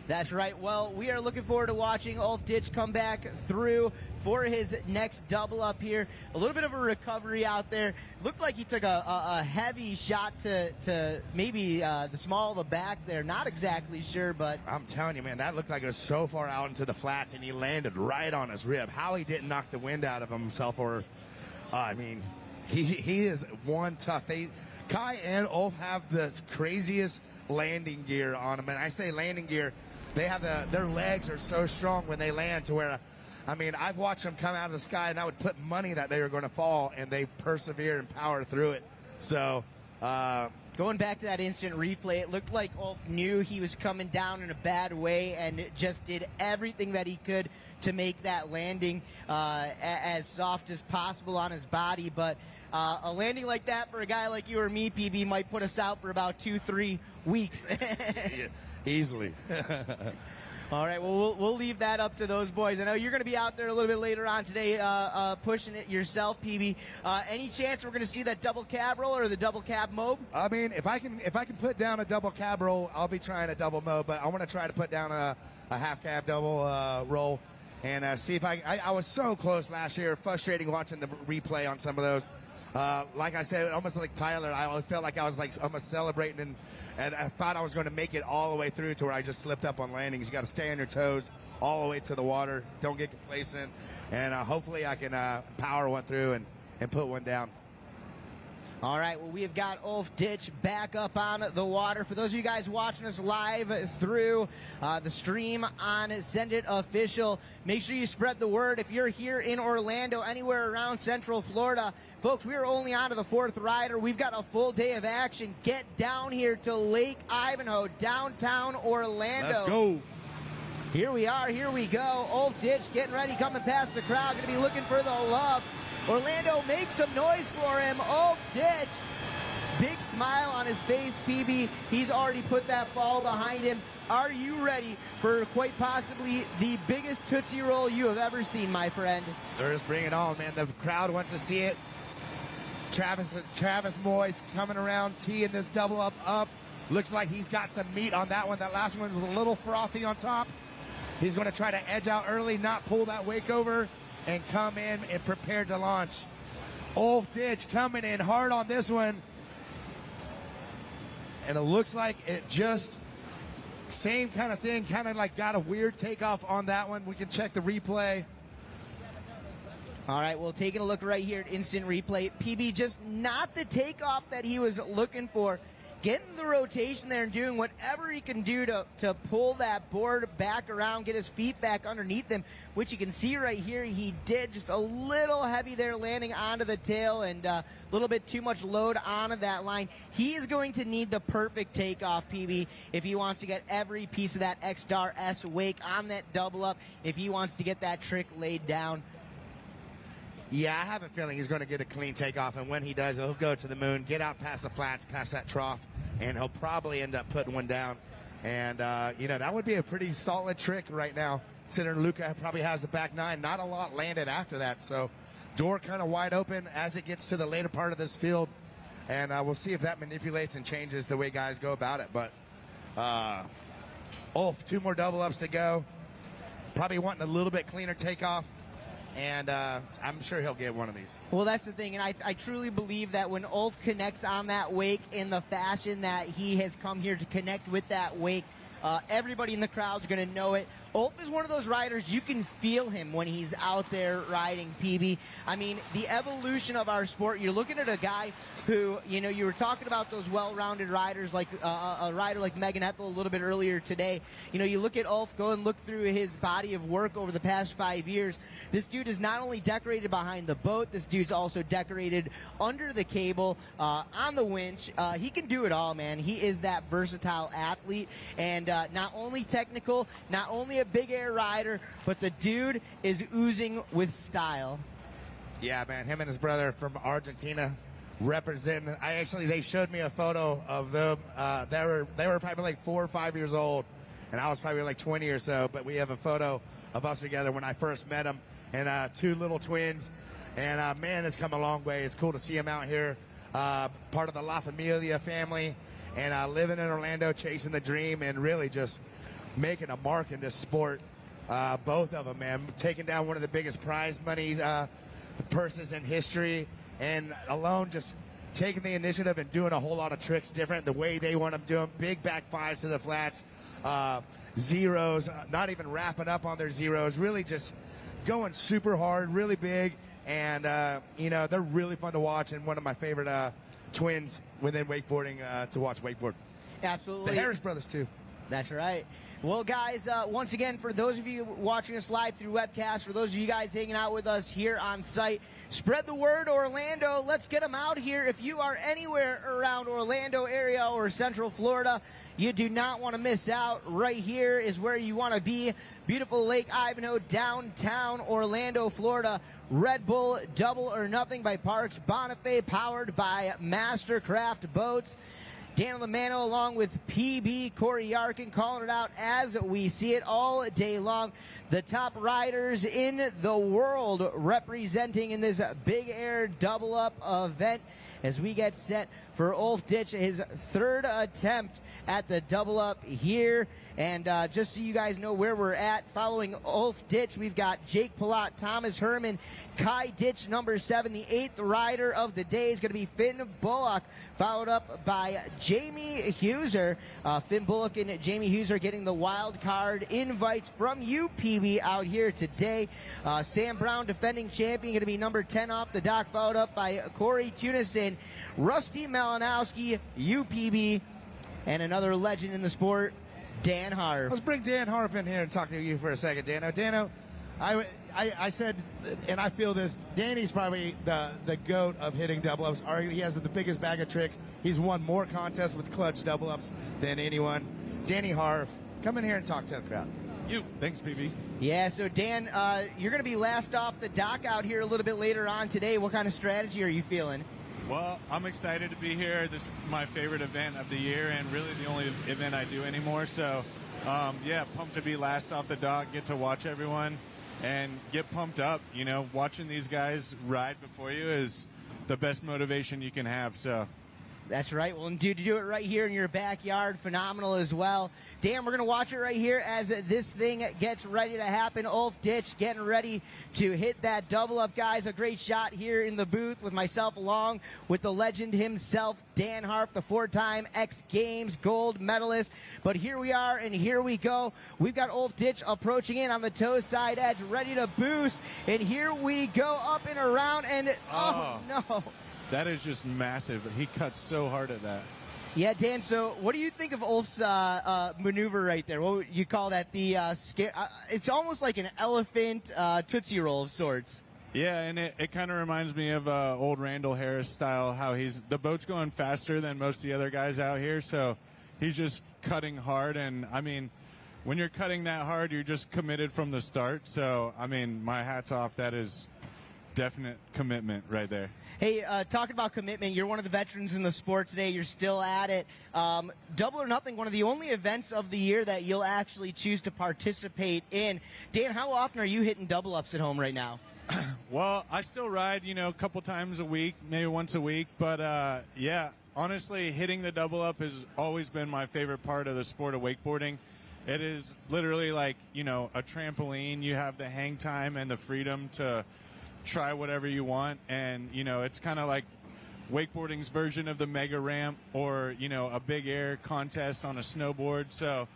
That's right. Well, we are looking forward to watching Ulf Ditch come back through for his next double up here. A little bit of a recovery out there. Looked like he took a heavy shot to maybe the small of the back there. Not exactly sure, but I'm telling you, man, that looked like it was so far out into the flats, and he landed right on his rib. How he didn't knock the wind out of himself, or I mean, he is one tough. Kai and Ulf have the craziest landing gear on them, and I say landing gear, they have their legs are so strong when they land to where, I mean, I've watched them come out of the sky, and I would put money that they were going to fall, and they persevere and power through it. So going back to that instant replay, it looked like Ulf knew he was coming down in a bad way and just did everything that he could to make that landing as soft as possible on his body. But a landing like that for a guy like you or me, PB, might put us out for about 2-3 weeks. Yeah, easily. All right, well, we'll leave that up to those boys. I know you're going to be out there a little bit later on today pushing it yourself, PB. Any chance we're going to see that double cab roll or the double cab mob? I mean, if I can put down a double cab roll, I'll be trying a double mob, but I want to try to put down a half cab double roll and see if I was so close last year. Frustrating watching the replay on some of those. Like I said, almost like Tyler, I felt like I was like almost celebrating, and I thought I was going to make it all the way through to where I just slipped up on landings. You got to stay on your toes all the way to the water. Don't get complacent, and hopefully I can power one through and put one down. All right, well, we have got Ulf Ditch back up on the water. For those of you guys watching us live through the stream on Send It Official, make sure you spread the word. If you're here in Orlando, anywhere around Central Florida, folks, we are only on to the 4th rider. We've got a full day of action. Get down here to Lake Ivanhoe, downtown Orlando. Let's go. Here we are. Here we go. Ulf Ditch getting ready, coming past the crowd. Going to be looking for the love. Orlando, make some noise for him. Ulf Ditch. Big smile on his face, PB. He's already put that fall behind him. Are you ready for quite possibly the biggest Tootsie Roll you have ever seen, my friend? They're just bringing it on, man. The crowd wants to see it. Travis Moy's coming around, teeing this double up. Looks like he's got some meat on that one. That last one was a little frothy on top. He's going to try to edge out early, not pull that wake over, and come in and prepare to launch. Ulf Ditch coming in hard on this one. And it looks like it just, same kind of thing, kind of like got a weird takeoff on that one. We can check the replay. All right, well, taking a look right here at instant replay. PB, just not the takeoff that he was looking for. Getting the rotation there and doing whatever he can do to pull that board back around, get his feet back underneath him, which you can see right here. He did just a little heavy there, landing onto the tail and a little bit too much load onto that line. He is going to need the perfect takeoff, PB, if he wants to get every piece of that X-Star S wake on that double up, if he wants to get that trick laid down. Yeah, I have a feeling he's going to get a clean takeoff, and when he does, he'll go to the moon, get out past the flats, past that trough, and he'll probably end up putting one down. And, that would be a pretty solid trick right now, considering Luca probably has the back nine. Not a lot landed after that, so door kind of wide open as it gets to the later part of this field. And we'll see if that manipulates and changes the way guys go about it. But, Ulf, 2 more double ups to go. Probably wanting a little bit cleaner takeoff. And I'm sure he'll get one of these. Well, that's the thing, and I truly believe that when Ulf connects on that wake in the fashion that he has come here to connect with that wake, everybody in the crowd's going to know it. Ulf is one of those riders, you can feel him when he's out there riding, PB. I mean, the evolution of our sport, you're looking at a guy who, you know, you were talking about those well-rounded riders, like a rider like Megan Ethel a little bit earlier today. You know, you look at Ulf, go and look through his body of work over the past 5 years. This dude is not only decorated behind the boat, this dude's also decorated under the cable, on the winch. He can do it all, man. He is that versatile athlete, and not only technical, not only a big air rider, but the dude is oozing with style. Yeah, man, him and his brother from Argentina representing. They showed me a photo of them. They were probably like 4 or 5 years old, and I was probably like 20 or so. But we have a photo of us together when I first met them, and 2 little twins. And man, it's come a long way. It's cool to see him out here, part of the La Familia family, and living in Orlando, chasing the dream, and really just making a mark in this sport. Both of them, man, taking down one of the biggest prize monies purses in history, and alone just taking the initiative and doing a whole lot of tricks different the way they want to do them. Big back fives to the flats, zeros, not even wrapping up on their zeros, really just going super hard, really big, and you know, they're really fun to watch, and one of my favorite twins within wakeboarding to watch wakeboard. Absolutely. The Harris brothers too. That's right. Well, guys, once again, for those of you watching us live through webcast, for those of you guys hanging out with us here on site, spread the word, Orlando. Let's get them out here. If you are anywhere around Orlando area or Central Florida, you do not want to miss out. Right here is where you want to be. Beautiful Lake Ivanhoe, downtown Orlando, Florida. Red Bull Double or Nothing by Parks Bonifay, powered by Mastercraft Boats. Dan Lamano along with PB Corey Yarkin calling it out as we see it all day long. The top riders in the world representing in this big air double up event as we get set for Ulf Ditch, his 3rd attempt at the double up here. And just so you guys know where we're at, following Ulf Ditch, we've got Jake Pelot, Thomas Herman, Kai Ditch, number 7. The 8th rider of the day is going to be Finn Bullock, followed up by Jamie Huser. Finn Bullock and Jamie Huser getting the wild card invites from UPB out here today. Sam Brown, defending champion, going to be number 10 off the dock, followed up by Corey Teunissen, Rusty Malinowski, UPB, and another legend in the sport, Dan Harf. Let's bring Dan Harf in here and talk to you for a second, Dano. Dano, I said, and I feel this, Danny's probably the GOAT of hitting double-ups. He has the biggest bag of tricks. He's won more contests with clutch double-ups than anyone. Danny Harf, come in here and talk to the crowd. Thanks, PB. Yeah, so Dan, you're going to be last off the dock out here a little bit later on today. What kind of strategy are you feeling? Well, I'm excited to be here. This is my favorite event of the year and really the only event I do anymore. So, yeah, pumped to be last off the dock, get to watch everyone and get pumped up. You know, watching these guys ride before you is the best motivation you can have. So. That's right. Well, dude, to do it right here in your backyard, phenomenal as well. Dan, we're going to watch it right here as this thing gets ready to happen. Ulf Ditch getting ready to hit that double up, guys. A great shot here in the booth with myself along with the legend himself, Dan Harf, the 4-time X Games gold medalist. But here we are, and here we go. We've got Ulf Ditch approaching in on the toe side edge, ready to boost. And here we go up and around, and oh no. That is just massive. He cuts so hard at that. Yeah, Dan, so what do you think of Ulf's maneuver right there? What would you call that? The scare? It's almost like an elephant Tootsie Roll of sorts. Yeah, and it kind of reminds me of old Randall Harris style, how the boat's going faster than most of the other guys out here, so he's just cutting hard. And, I mean, when you're cutting that hard, you're just committed from the start. So, I mean, my hat's off. That is definite commitment right there. Hey, talking about commitment, you're one of the veterans in the sport today. You're still at it. Double or Nothing, one of the only events of the year that you'll actually choose to participate in. Dan, how often are you hitting double ups at home right now? Well, I still ride, you know, a couple times a week, maybe once a week. But, yeah, honestly, hitting the double up has always been my favorite part of the sport of wakeboarding. It is literally like, you know, a trampoline. You have the hang time and the freedom to try whatever you want, and you know, it's kind of like wakeboarding's version of the mega ramp, or you know, a big air contest on a snowboard. So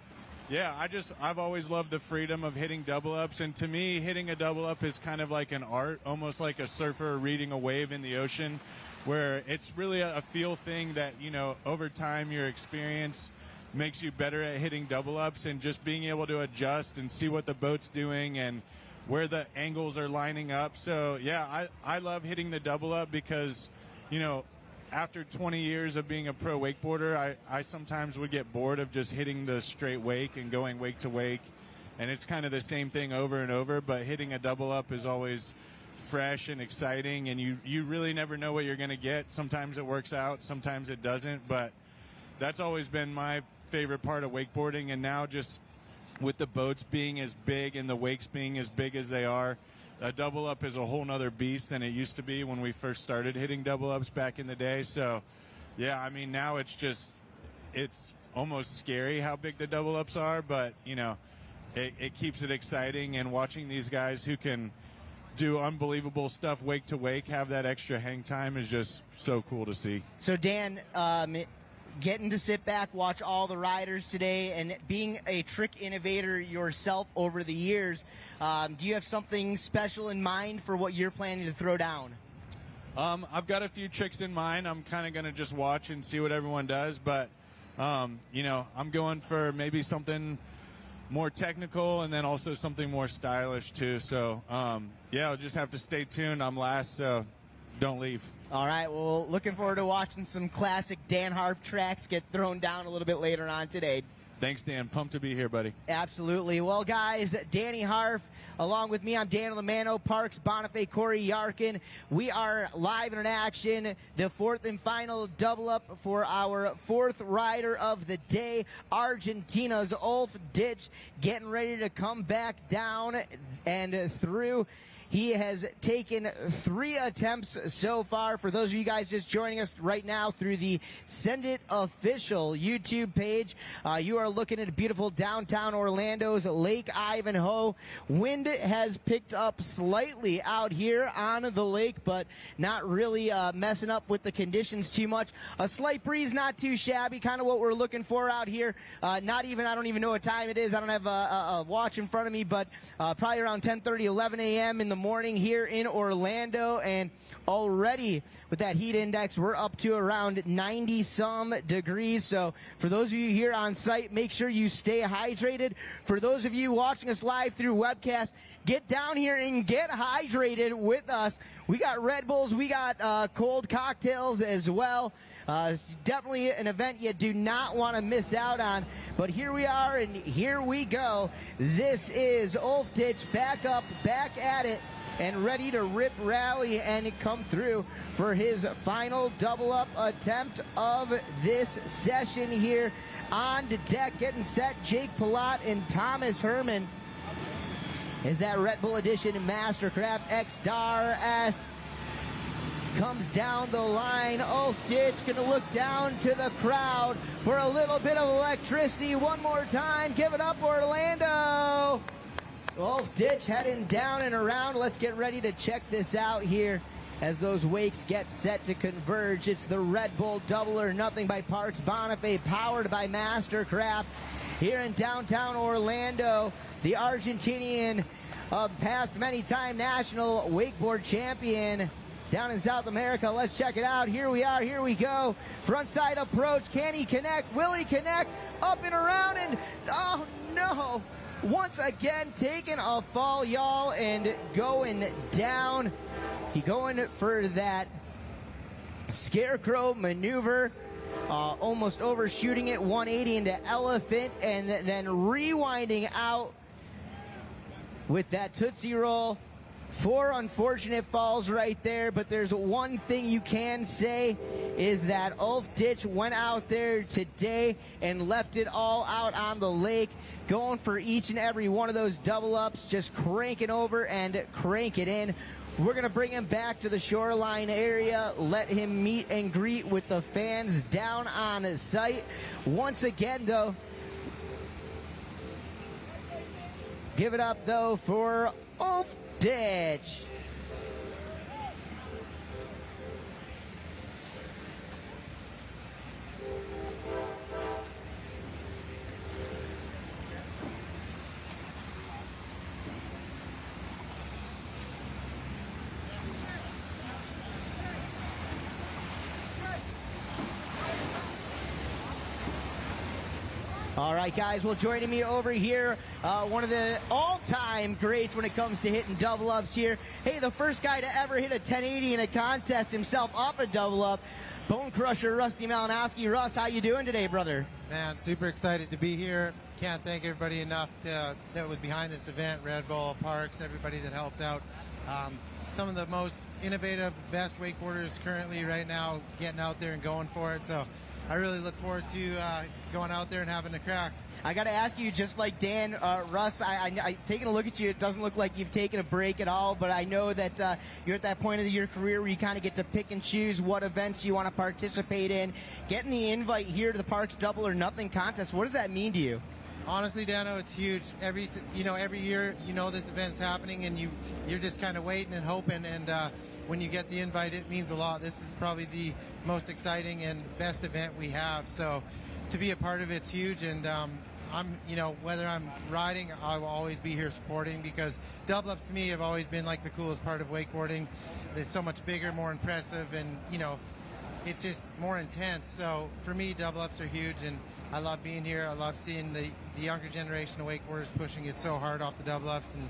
Yeah, I've always loved the freedom of hitting double ups, and to me, hitting a double up is kind of like an art, almost like a surfer reading a wave in the ocean, where it's really a feel thing that, you know, over time your experience makes you better at hitting double ups, and just being able to adjust and see what the boat's doing and where the angles are lining up. So yeah, I love hitting the double up because, you know, after 20 years of being a pro wakeboarder, I sometimes would get bored of just hitting the straight wake and going wake to wake, and it's kind of the same thing over and over, but hitting a double up is always fresh and exciting, and you really never know what you're going to get. Sometimes it works out, sometimes it doesn't, but that's always been my favorite part of wakeboarding. And now, just with the boats being as big and the wakes being as big as they are, a double up is a whole nother beast than it used to be when we first started hitting double ups back in the day. So yeah, I mean, now it's almost scary how big the double ups are, but you know, it keeps it exciting, and watching these guys who can do unbelievable stuff wake to wake have that extra hang time is just so cool to see. So Dan, getting to sit back, watch all the riders today, and being a trick innovator yourself over the years, do you have something special in mind for what you're planning to throw down? I've got a few tricks in mind. I'm kind of going to just watch and see what everyone does, but you know, I'm going for maybe something more technical and then also something more stylish too. So yeah, I'll just have to stay tuned. I'm last, so don't leave. All right, well, looking forward to watching some classic Dan Harf tracks get thrown down a little bit later on today. Thanks, Dan. Pumped to be here, buddy. Absolutely. Well, guys, Danny Harf, along with me, I'm Dan Lamano, Parks Bonifay, Corey Yarkin. We are live in action, the fourth and final double up for our fourth rider of the day, Argentina's Ulf Ditch, getting ready to come back down and through. He has taken 3 attempts so far. For those of you guys just joining us right now through the Send It Official YouTube page, you are looking at beautiful downtown Orlando's Lake Ivanhoe. Wind has picked up slightly out here on the lake, but not really messing up with the conditions too much. A slight breeze, not too shabby, kind of what we're looking for out here. I don't even know what time it is. I don't have a watch in front of me, but probably around 10:30, 11 a.m. in the morning here in Orlando, and already with that heat index we're up to around 90 some degrees. So for those of you here on site, make sure you stay hydrated. For those of you watching us live through webcast, get down here and get hydrated with us. We got Red Bulls, we got cold cocktails as well. Definitely an event you do not want to miss out on. But here we are, and here we go. This is Ulf Ditch back up, back at it, and ready to rip, rally, and come through for his final double-up attempt of this session here. On the deck, getting set, Jake Pelot and Thomas Herman. Is that Red Bull Edition Mastercraft X-Star S comes down the line. Ulf Ditch gonna look down to the crowd for a little bit of electricity. One more time, give it up, Orlando. Ulf Ditch heading down and around. Let's get ready to check this out here as those wakes get set to converge. It's the Red Bull Double or Nothing by Parks Bonifay, powered by Mastercraft here in downtown Orlando. The Argentinian, past many-time national wakeboard champion down in South America. Let's check it out. Here we are. Here we go. Frontside approach. Can he connect? Will he connect? Up and around, and oh no. Once again, taking a fall, y'all, and going down. He going for that scarecrow maneuver, almost overshooting it, 180 into elephant, and then rewinding out with that Tootsie Roll. 4 unfortunate falls right there, but there's one thing you can say is that Ulf Ditch went out there today and left it all out on the lake, going for each and every one of those double ups, just cranking over and crank it in. We're going to bring him back to the shoreline area, let him meet and greet with the fans down on site. Once again, though, give it up, though, for Ulf Ditch. All right, guys. Well, joining me over here, one of the all-time greats when it comes to hitting double ups here. Hey, the first guy to ever hit a 1080 in a contest himself off a double up, Bone Crusher Rusty Malinowski. Russ, how you doing today, brother? Man, super excited to be here. Can't thank everybody enough that was behind this event, Red Bull, Parks, everybody that helped out. Some of the most innovative, best wakeboarders currently right now getting out there and going for it. So I really look forward to going out there and having a crack. I got to ask you, just like Dan, Russ, I taking a look at you, it doesn't look like you've taken a break at all, but I know that you're at that point of your career where you kind of get to pick and choose what events you want to participate in. Getting the invite here to the Parks Double or Nothing contest, what does that mean to you? Honestly, Dano, it's huge. Every year, this event's happening, and you're just kind of waiting and hoping, and when you get the invite, it means a lot. This is probably the most exciting and best event we have, so to be a part of it's huge, and whether I'm riding, I will always be here supporting, because double ups to me have always been like the coolest part of wakeboarding. They're so much bigger, more impressive, and it's just more intense. So for me, double ups are huge, and I love being here. I love seeing the younger generation of wakeboarders pushing it so hard off the double ups, and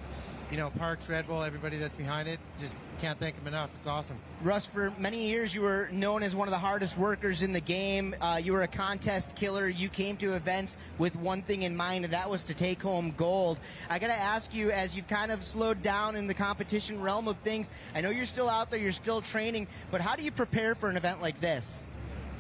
Parks, Red Bull, everybody that's behind it, just can't thank them enough. It's awesome. Russ, for many years you were known as one of the hardest workers in the game. You were a contest killer. You came to events with one thing in mind, and that was to take home gold. I got to ask you, as you've kind of slowed down in the competition realm of things, I know you're still out there, you're still training, but how do you prepare for an event like this?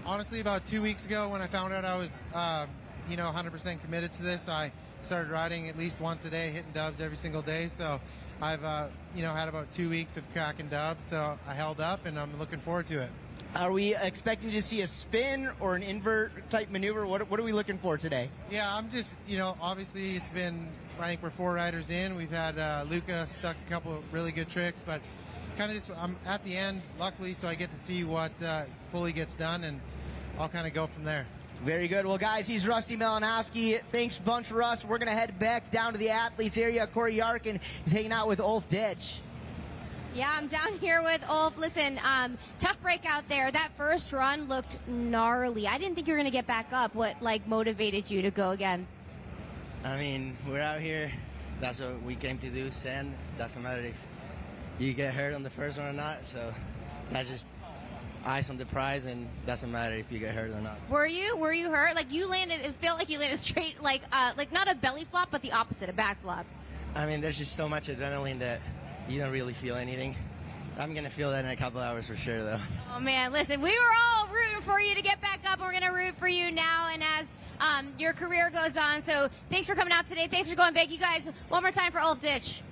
Honestly, about 2 weeks ago when I found out I was 100% committed to this, I started riding at least once a day, hitting dubs every single day. So I've had about 2 weeks of cracking dubs, so I held up, and I'm looking forward to it. Are we expecting to see a spin or an invert type maneuver? What are we looking for today? Yeah, I'm just, obviously it's been, I think we're 4 riders in. We've had Luca stuck a couple of really good tricks, but kind of just, I'm at the end, luckily, so I get to see what fully gets done, and I'll kind of go from there. Very good. Well, guys, he's Rusty Malinowski. Thanks a bunch, Russ. We're going to head back down to the athletes area. Corey Yarkin is hanging out with Ulf Ditch. Yeah, I'm down here with Ulf. Listen, tough break out there. That first run looked gnarly. I didn't think you were going to get back up. What, motivated you to go again? I mean, we're out here. That's what we came to do, send. Doesn't matter if you get hurt on the first one or not. So that's just eyes on the prize, and doesn't matter if you get hurt or not. Were you hurt? You landed, it felt like you landed straight, like not a belly flop, but the opposite, a back flop. I mean, there's just so much adrenaline that you don't really feel anything. I'm going to feel that in a couple hours for sure, though. Oh, man, listen, we were all rooting for you to get back up. We're going to root for you now and as your career goes on. So thanks for coming out today. Thanks for going big. You guys, one more time for Ulf Ditch.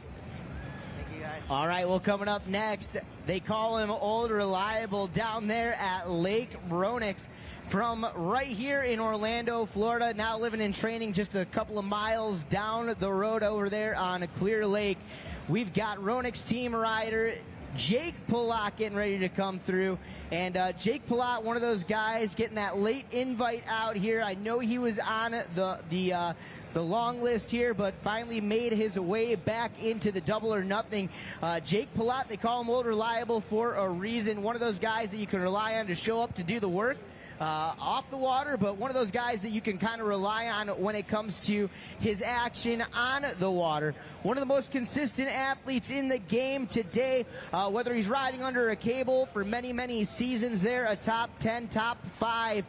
All right, well, coming up next, they call him Old Reliable down there at Lake Ronix from right here in Orlando, Florida, now living and training just a couple of miles down the road over there on Clear Lake. We've got Ronix team rider Jake Pelot getting ready to come through. And Jake Pelot, one of those guys getting that late invite out here. I know he was on the long list here, but finally made his way back into the double or nothing. Jake Pelot, they call him Old Reliable for a reason. One of those guys that you can rely on to show up to do the work off the water, but one of those guys that you can kind of rely on when it comes to his action on the water. One of the most consistent athletes in the game today, whether he's riding under a cable for many, many seasons there, a top 10, top 5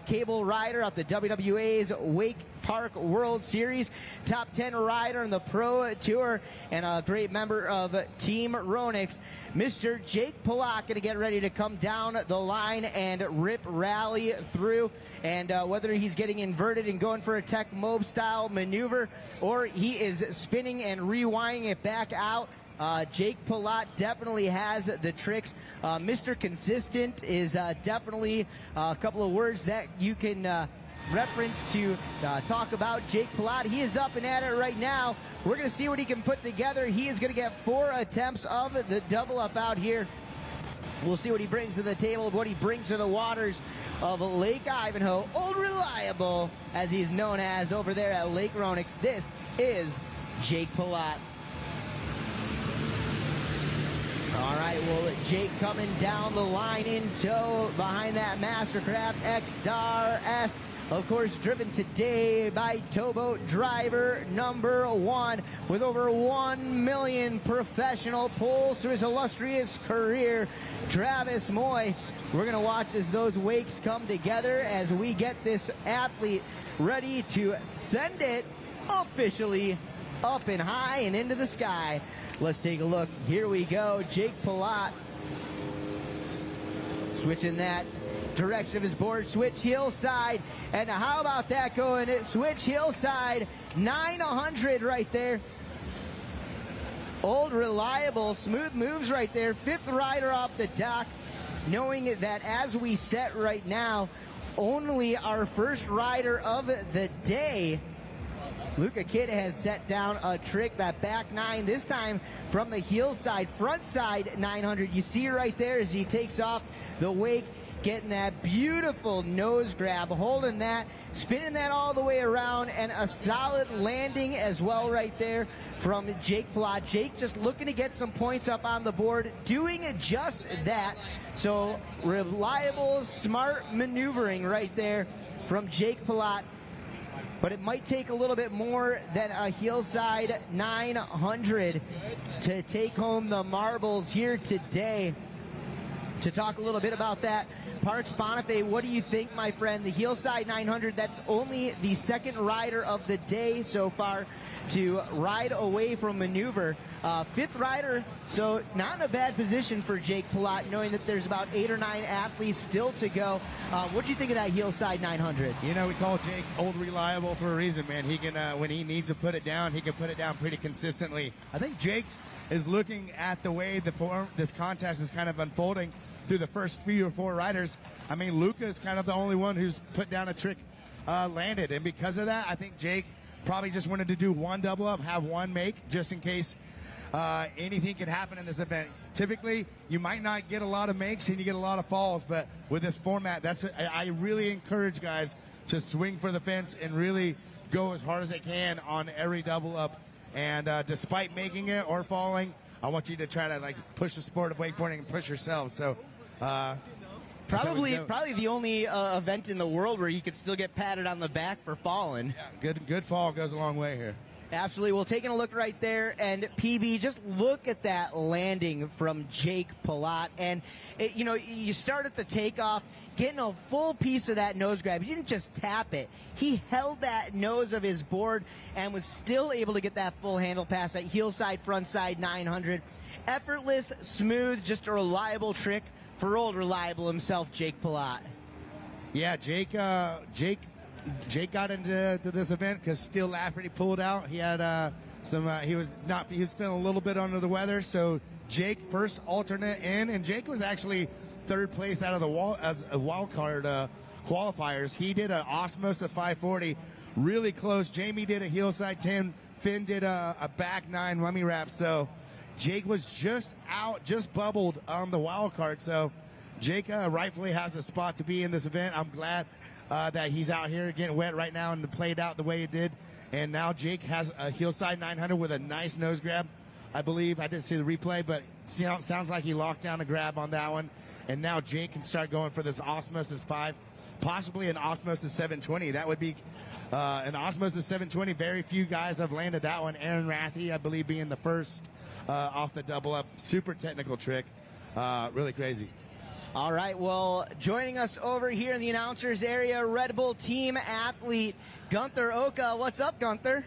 cable rider at the WWA's Wake Park World Series, top 10 rider on the Pro Tour, and a great member of Team Ronix. Mr. Jake Pelot going to get ready to come down the line and rip rally through. And whether he's getting inverted and going for a tech mob style maneuver, or he is spinning and rewinding it back out, Jake Pelot definitely has the tricks. Mr. Consistent is definitely a couple of words that you can reference to talk about Jake Pelot. He is up and at it right now. We're going to see what he can put together. He is going to get 4 attempts of the double up out here. We'll see what he brings to the table, what he brings to the waters of Lake Ivanhoe. Old Reliable, as he's known as over there at Lake Ronix. This is Jake Pelot. All right, well, Jake coming down the line in tow behind that Mastercraft X-Star S. Of course, driven today by towboat driver number 1 with over 1 million professional pulls through his illustrious career, Travis Moy. We're going to watch as those wakes come together as we get this athlete ready to send it officially up and high and into the sky. Let's take a look. Here we go. Jake Pelot switching that direction of his board. Switch hillside. And how about that going? Switch hillside. 900 right there. Old reliable. Smooth moves right there. 5th rider off the dock. Knowing that as we set right now, only our first rider of the day, Luca Kidd, has set down a trick, that back 9, this time from the heel side, front side 900. You see right there as he takes off the wake, getting that beautiful nose grab, holding that, spinning that all the way around, and a solid landing as well right there from Jake Pelot. Jake just looking to get some points up on the board, doing just that. So reliable, smart maneuvering right there from Jake Pelot. But it might take a little bit more than a hillside 900 to take home the marbles here today. To talk a little bit about that, Parks Bonifay, what do you think, my friend? The hillside 900, that's only the second rider of the day so far to ride away from maneuver. 5th rider, so not in a bad position for Jake Pelot, knowing that there's about 8 or 9 athletes still to go. What do you think of that hillside 900? You know, we call Jake old reliable for a reason, man. He can, when he needs to put it down, he can put it down pretty consistently. I think Jake is looking at the way this contest is kind of unfolding through the first 3 or 4 riders. I mean, Luca is kind of the only one who's put down a trick, landed. And because of that, I think Jake probably just wanted to do one double up, have one make, just in case anything can happen in this event. Typically, you might not get a lot of makes and you get a lot of falls, but with this format, I really encourage guys to swing for the fence and really go as hard as they can on every double up. And despite making it or falling, I want you to try to push the sport of wakeboarding and push yourselves. So probably the only event in the world where you could still get patted on the back for falling. Yeah, good fall goes a long way here. Absolutely. Well, taking a look right there, and PB, just look at that landing from Jake Pelot. And, you start at the takeoff, getting a full piece of that nose grab. He didn't just tap it. He held that nose of his board and was still able to get that full handle pass, that heel side, front side 900. Effortless, smooth, just a reliable trick for old reliable himself, Jake Pelot. Yeah, Jake got into this event because Steele Lafferty pulled out. He had he was feeling a little bit under the weather. So Jake first alternate in, and Jake was actually 3rd place out of the wild card qualifiers. He did an osmosis 540, really close. Jamie did a hillside 10. Finn did a back 9 mummy wrap. So Jake was just bubbled on the wild card. So Jake rightfully has a spot to be in this event. I'm glad that he's out here getting wet right now and played out the way it did. And now Jake has a hillside 900 with a nice nose grab. I believe, I didn't see the replay, but sounds like he locked down a grab on that one. And now Jake can start going for this Osmosis 5, possibly an Osmosis 720. That would be an Osmosis 720. Very few guys have landed that one. Aaron Rathy, I believe, being the first off the double up. Super technical trick. Really crazy. All right, well, joining us over here in the announcers area, Red Bull team athlete Gunther Oka. What's up, Gunther?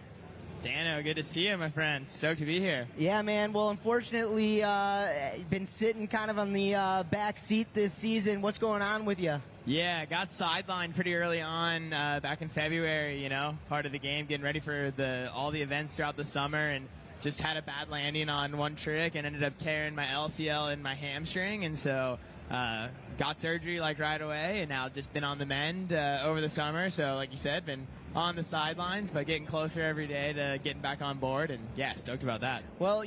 Dano, good to see you, my friend. Stoked to be here. Yeah, man. Well, unfortunately, been sitting kind of on the back seat this season. What's going on with you? Yeah, got sidelined pretty early on back in February, part of the game, getting ready for all the events throughout the summer, and just had a bad landing on one trick and ended up tearing my LCL and my hamstring, and so got surgery right away, and now just been on the mend over the summer. So like you said, been on the sidelines, but getting closer every day to getting back on board, and yeah, stoked about that. Well,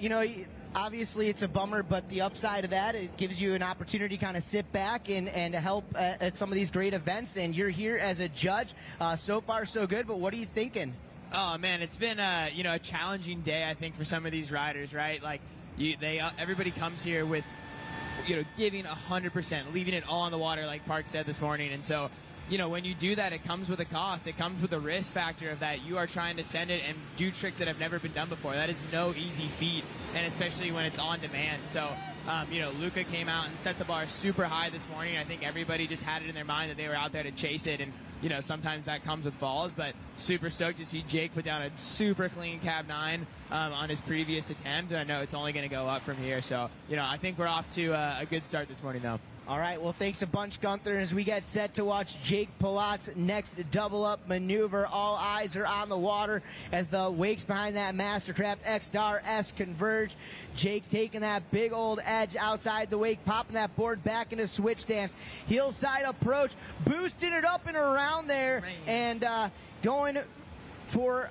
obviously it's a bummer, but the upside of that, it gives you an opportunity to kind of sit back and help at some of these great events, and you're here as a judge. So far so good, but what are you thinking? Oh man, it's been a challenging day, I think, for some of these riders, right? Everybody comes here with giving 100%, leaving it all on the water, like Park said this morning. And so when you do that, it comes with a cost. It comes with a risk factor of that you are trying to send it and do tricks that have never been done before. That is no easy feat, and especially when it's on demand. So, Luca came out and set the bar super high this morning. I think everybody just had it in their mind that they were out there to chase it, and sometimes that comes with falls, but super stoked to see Jake put down a super clean cab 9 on his previous attempt, and I know it's only going to go up from here. So, I think we're off to a good start this morning, though. All right, well, thanks a bunch, Gunther. As we get set to watch Jake Pelot's next double-up maneuver, all eyes are on the water as the wakes behind that Mastercraft X-Star S converge. Jake taking that big old edge outside the wake, popping that board back into switch stance. Heel side approach, boosting it up and around there, and going for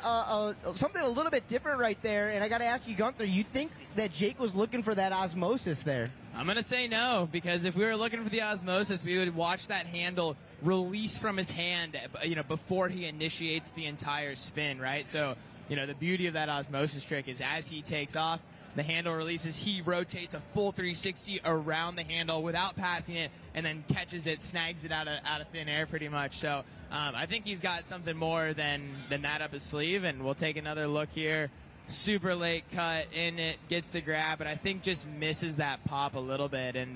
something a little bit different right there. And I got to ask you, Gunther, you think that Jake was looking for that osmosis there? I'm going to say no, because if we were looking for the osmosis, we would watch that handle release from his hand, before he initiates the entire spin, right? So, the beauty of that osmosis trick is as he takes off, the handle releases, he rotates a full 360 around the handle without passing it, and then catches it, snags it out of thin air pretty much. So I think he's got something more than that up his sleeve, and we'll take another look here. Super late cut in it, gets the grab, but I think just misses that pop a little bit. And,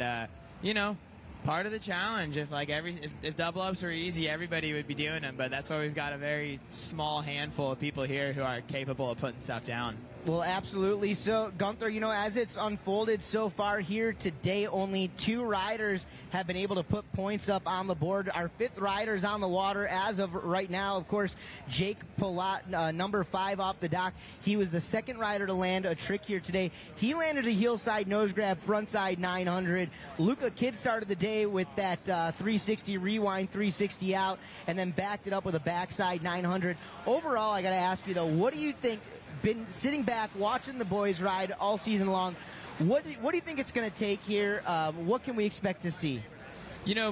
part of the challenge. If double ups were easy, everybody would be doing them, but that's why we've got a very small handful of people here who are capable of putting stuff down. Well, absolutely. So, Gunther, as it's unfolded so far here today, only 2 riders have been able to put points up on the board. Our 5th rider is on the water as of right now. Of course, Jake Pelot, number 5 off the dock. He was the 2nd rider to land a trick here today. He landed a heel side nose grab, front side 900. Luca Kidd started the day with that 360 rewind, 360 out, and then backed it up with a backside 900. Overall, I got to ask you, though, what do you think? Been sitting back watching the boys ride all season long. What do you think it's going to take here? What can we expect to see?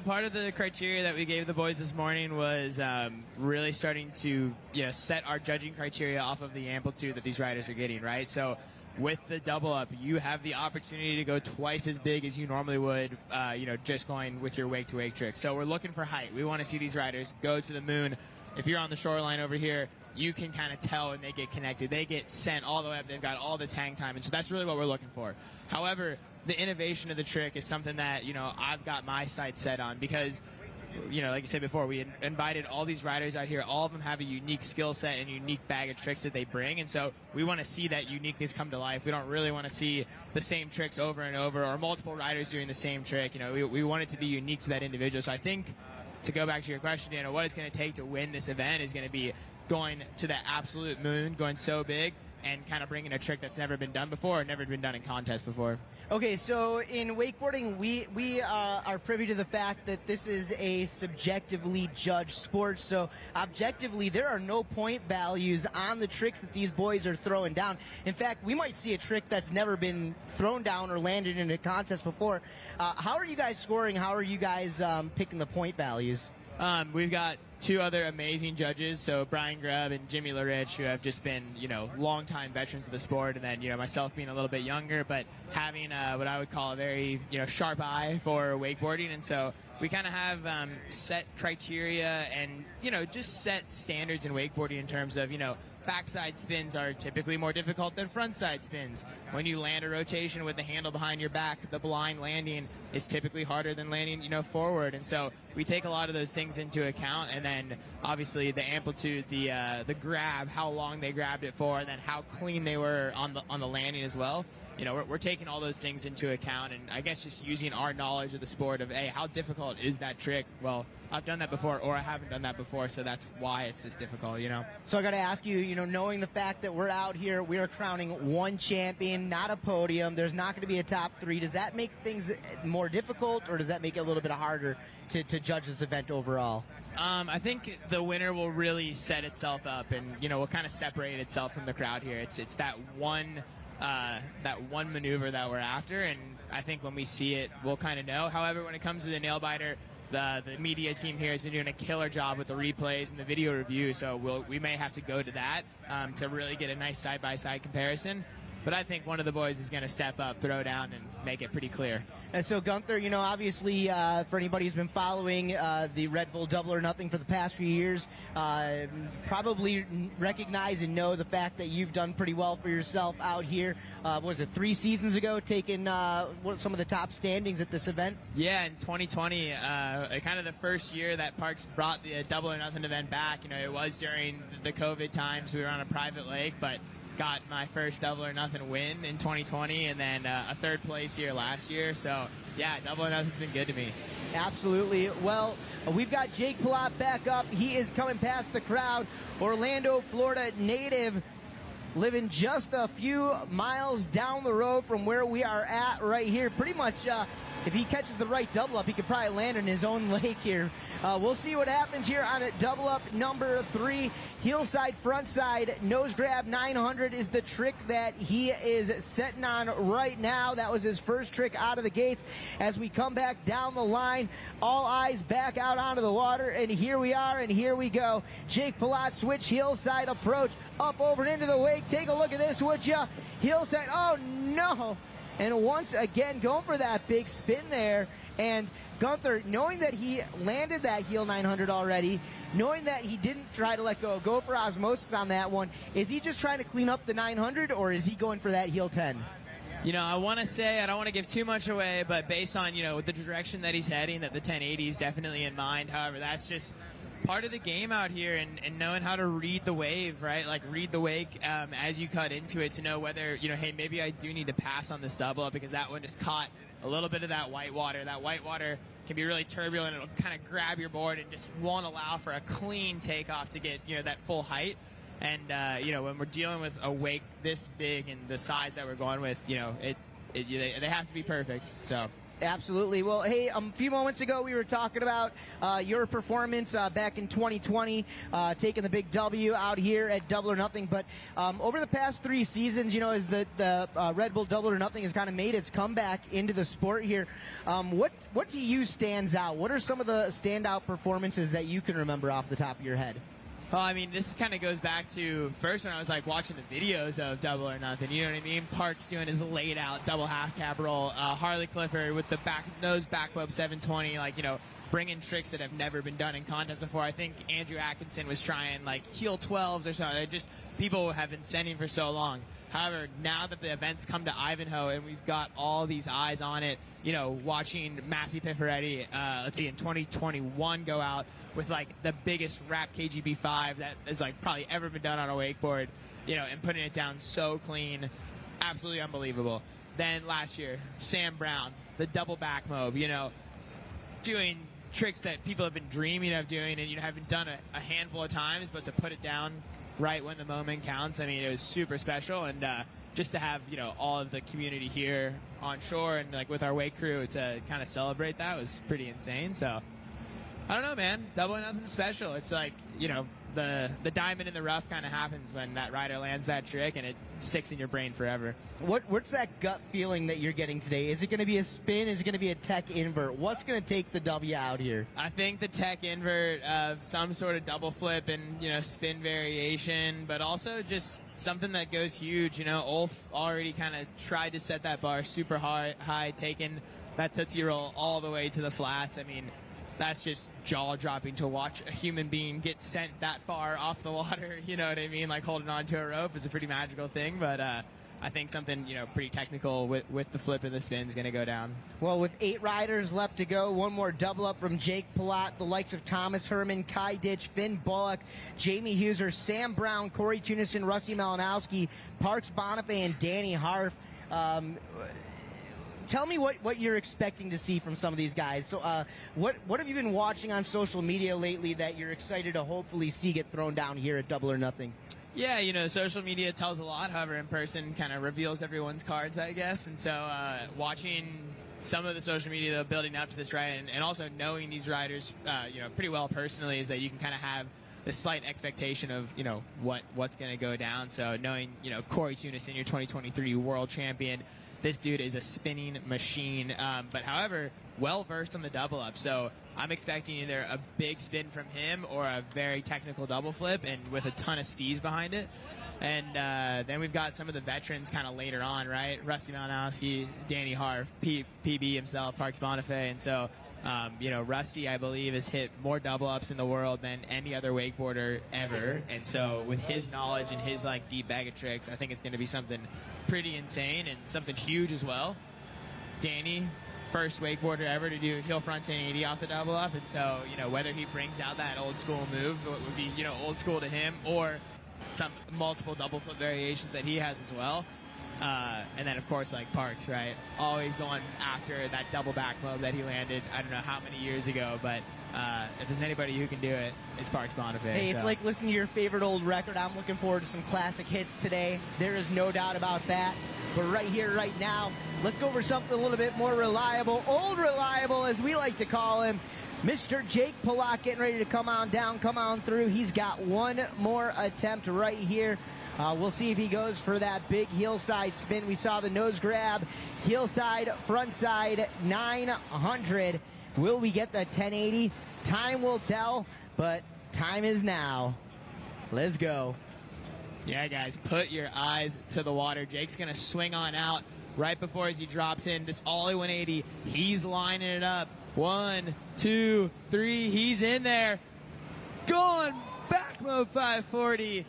Part of the criteria that we gave the boys this morning was really starting to set our judging criteria off of the amplitude that these riders are getting, right? So with the double up, you have the opportunity to go twice as big as you normally would, just going with your wake-to-wake trick. So we're looking for height. We want to see these riders go to the moon. If you're on the shoreline over here, you can kind of tell when they get connected. They get sent all the way up. They've got all this hang time, and so that's really what we're looking for. However, the innovation of the trick is something that, I've got my sights set on because, like I said before, we invited all these riders out here. All of them have a unique skill set and unique bag of tricks that they bring, and so we want to see that uniqueness come to life. We don't really want to see the same tricks over and over or multiple riders doing the same trick. We want it to be unique to that individual. So I think, to go back to your question, what it's going to take to win this event is going to be going to the absolute moon, going so big, and kind of bringing a trick that's never been done before or never been done in contest before. Okay, so in wakeboarding, we are privy to the fact that this is a subjectively judged sport. So objectively, there are no point values on the tricks that these boys are throwing down. In fact, we might see a trick that's never been thrown down or landed in a contest before. How are you guys scoring? How are you guys picking the point values? We've got 2 other amazing judges, so Brian Grubb and Jimmy LaRich, who have just been, longtime veterans of the sport, and then, myself being a little bit younger, but having what I would call a very, sharp eye for wakeboarding. And so we kind of have set criteria and, just set standards in wakeboarding in terms of, backside spins are typically more difficult than frontside spins. When you land a rotation with the handle behind your back, the blind landing is typically harder than landing, forward. And so we take a lot of those things into account, and then obviously the amplitude, the grab, how long they grabbed it for, and then how clean they were on the landing as well. We're taking all those things into account, and I guess just using our knowledge of the sport of, hey, how difficult is that trick? Well, I've done that before, or I haven't done that before, so that's why it's this difficult, So I got to ask you, knowing the fact that we're out here, we are crowning 1 champion, not a podium, there's not going to be a top 3. Does that make things more difficult, or does that make it a little bit harder to judge this event overall? I think the winner will really set itself up and, will kind of separate itself from the crowd here. It's that one maneuver that we're after, and I think when we see it, we'll kind of know. However, when it comes to the nail biter, the media team here has been doing a killer job with the replays and the video review, so we may have to go to that to really get a nice side-by-side comparison. But I think one of the boys is going to step up, throw down, and make it pretty clear. And so, Gunther, obviously, for anybody who's been following the Red Bull Double or Nothing for the past few years, probably recognize and know the fact that you've done pretty well for yourself out here. What was it, 3 seasons ago, taking some of the top standings at this event? Yeah, in 2020, kind of the first year that Parks brought the Double or Nothing event back. It was during the COVID times. We were on a private lake, but got my first Double or Nothing win in 2020, and then a 3rd place here last year. So, yeah, Double or Nothing's been good to me. Absolutely. Well, we've got Jake Pelot back up. He is coming past the crowd. Orlando, Florida native, living just a few miles down the road from where we are at right here. Pretty much, if he catches the right double up, he could probably land in his own lake here. We'll see what happens here on a double up number 3. Heel side, front side, nose grab 900 is the trick that he is setting on right now. That was his first trick out of the gates. As we come back down the line, all eyes back out onto the water, and here we are, and here we go. Jake Pelot, switch heel side approach, up over and into the wake. Take a look at this, would ya? Heel side, oh no! And once again, going for that big spin there. And Gunther, knowing that he landed that heel 900 already, knowing that he didn't try to let go for osmosis on that one, is he just trying to clean up the 900, or is he going for that heel 10? I want to say, I don't want to give too much away, but based on, the direction that he's heading, that the 1080 is definitely in mind. However, that's just part of the game out here, and knowing how to read the wave, right? Like, read the wake as you cut into it to know whether, hey, maybe I do need to pass on this double up because that one just caught a little bit of that white water. That white water can be really turbulent. It'll kind of grab your board and just won't allow for a clean takeoff to get, that full height. And, when we're dealing with a wake this big and the size that we're going with, they have to be perfect. So. Absolutely. Well, hey, a few moments ago we were talking about your performance back in 2020, taking the big W out here at Double or Nothing. But over the past 3 seasons, as the Red Bull Double or Nothing has kind of made its comeback into the sport here, what to you stands out? What are some of the standout performances that you can remember off the top of your head? Well, I mean, this kind of goes back to first when I was watching the videos of Double or Nothing. You know what I mean? Parks doing his laid out double half cab roll. Harley Clifford with the nose back web 720, bringing tricks that have never been done in contest before. I think Andrew Atkinson was trying heel 12s or something. Just people have been sending for so long. However, now that the event's come to Ivanhoe and we've got all these eyes on it, watching Massey Pifferetti, in 2021 go out with the biggest wrap KGB5 that has probably ever been done on a wakeboard, and putting it down so clean, absolutely unbelievable. Then last year, Sam Brown, the double back mob, doing tricks that people have been dreaming of doing and haven't done a handful of times, but to put it down right when the moment counts, I mean, it was super special. And just to have all of the community here on shore and with our wake crew to kind of celebrate that was pretty insane. So I don't know, man. Double or Nothing special. It's the diamond in the rough kind of happens when that rider lands that trick, and it sticks in your brain forever. What's that gut feeling that you're getting today? Is it going to be a spin? Is it going to be a tech invert? What's going to take the W out here? I think the tech invert of some sort of double flip and spin variation, but also just something that goes huge. Ulf already kind of tried to set that bar super high, taking that Tootsie Roll all the way to the flats. I mean, that's just jaw-dropping to watch a human being get sent that far off the water. You know what I mean? Holding on to a rope is a pretty magical thing, but I think something, pretty technical with the flip and the spin is going to go down. Well, with 8 riders left to go, one more double up from Jake Pelot, the likes of Thomas Herman, Kai Ditch, Finn Bullock, Jamie Huser, Sam Brown, Corey Teunissen, Rusty Malinowski, Parks Bonifay, and Danny Harf. Tell me what you're expecting to see from some of these guys. So what have you been watching on social media lately that you're excited to hopefully see get thrown down here at Double or Nothing? Yeah, social media tells a lot. However, in person kind of reveals everyone's cards, I guess. And so watching some of the social media though, building up to this ride and also knowing these riders pretty well personally is that you can kind of have this slight expectation of what's going to go down. So knowing Corey Teunissen, your 2023 world champion, this dude is a spinning machine. But however, well versed on the double up. So I'm expecting either a big spin from him or a very technical double flip, and with a ton of steez behind it. And then we've got some of the veterans kind of later on, right? Rusty Malinowski, Danny Harf, PB himself, Parks Bonifay. And so, Rusty, I believe, has hit more double ups in the world than any other wakeboarder ever. And so with his knowledge and his deep bag of tricks, I think it's going to be something pretty insane and something huge as well. Danny, first wakeboarder ever to do heel front 1080 off the double up. And so, whether he brings out that old school move, what would be, old school to him, or some multiple double flip variations that he has as well. And then, of course, Parks, right? Always going after that double back mode that he landed, I don't know how many years ago, but if there's anybody who can do it, it's Parks Bonifay. Hey, it's like listening to your favorite old record. I'm looking forward to some classic hits today. There is no doubt about that. But right here, right now, let's go over something a little bit more reliable, old reliable, as we like to call him. Mr. Jake Pelot getting ready to come on through. He's got one more attempt right here. We'll see if he goes for that big heel-side spin. We saw the nose grab, heel-side, front-side, 900. Will we get the 1080? Time will tell, but time is now. Let's go. Yeah, guys, put your eyes to the water. Jake's going to swing on out right before as he drops in. This ollie 180, he's lining it up. 1, 2, 3, he's in there. Going back mode 540.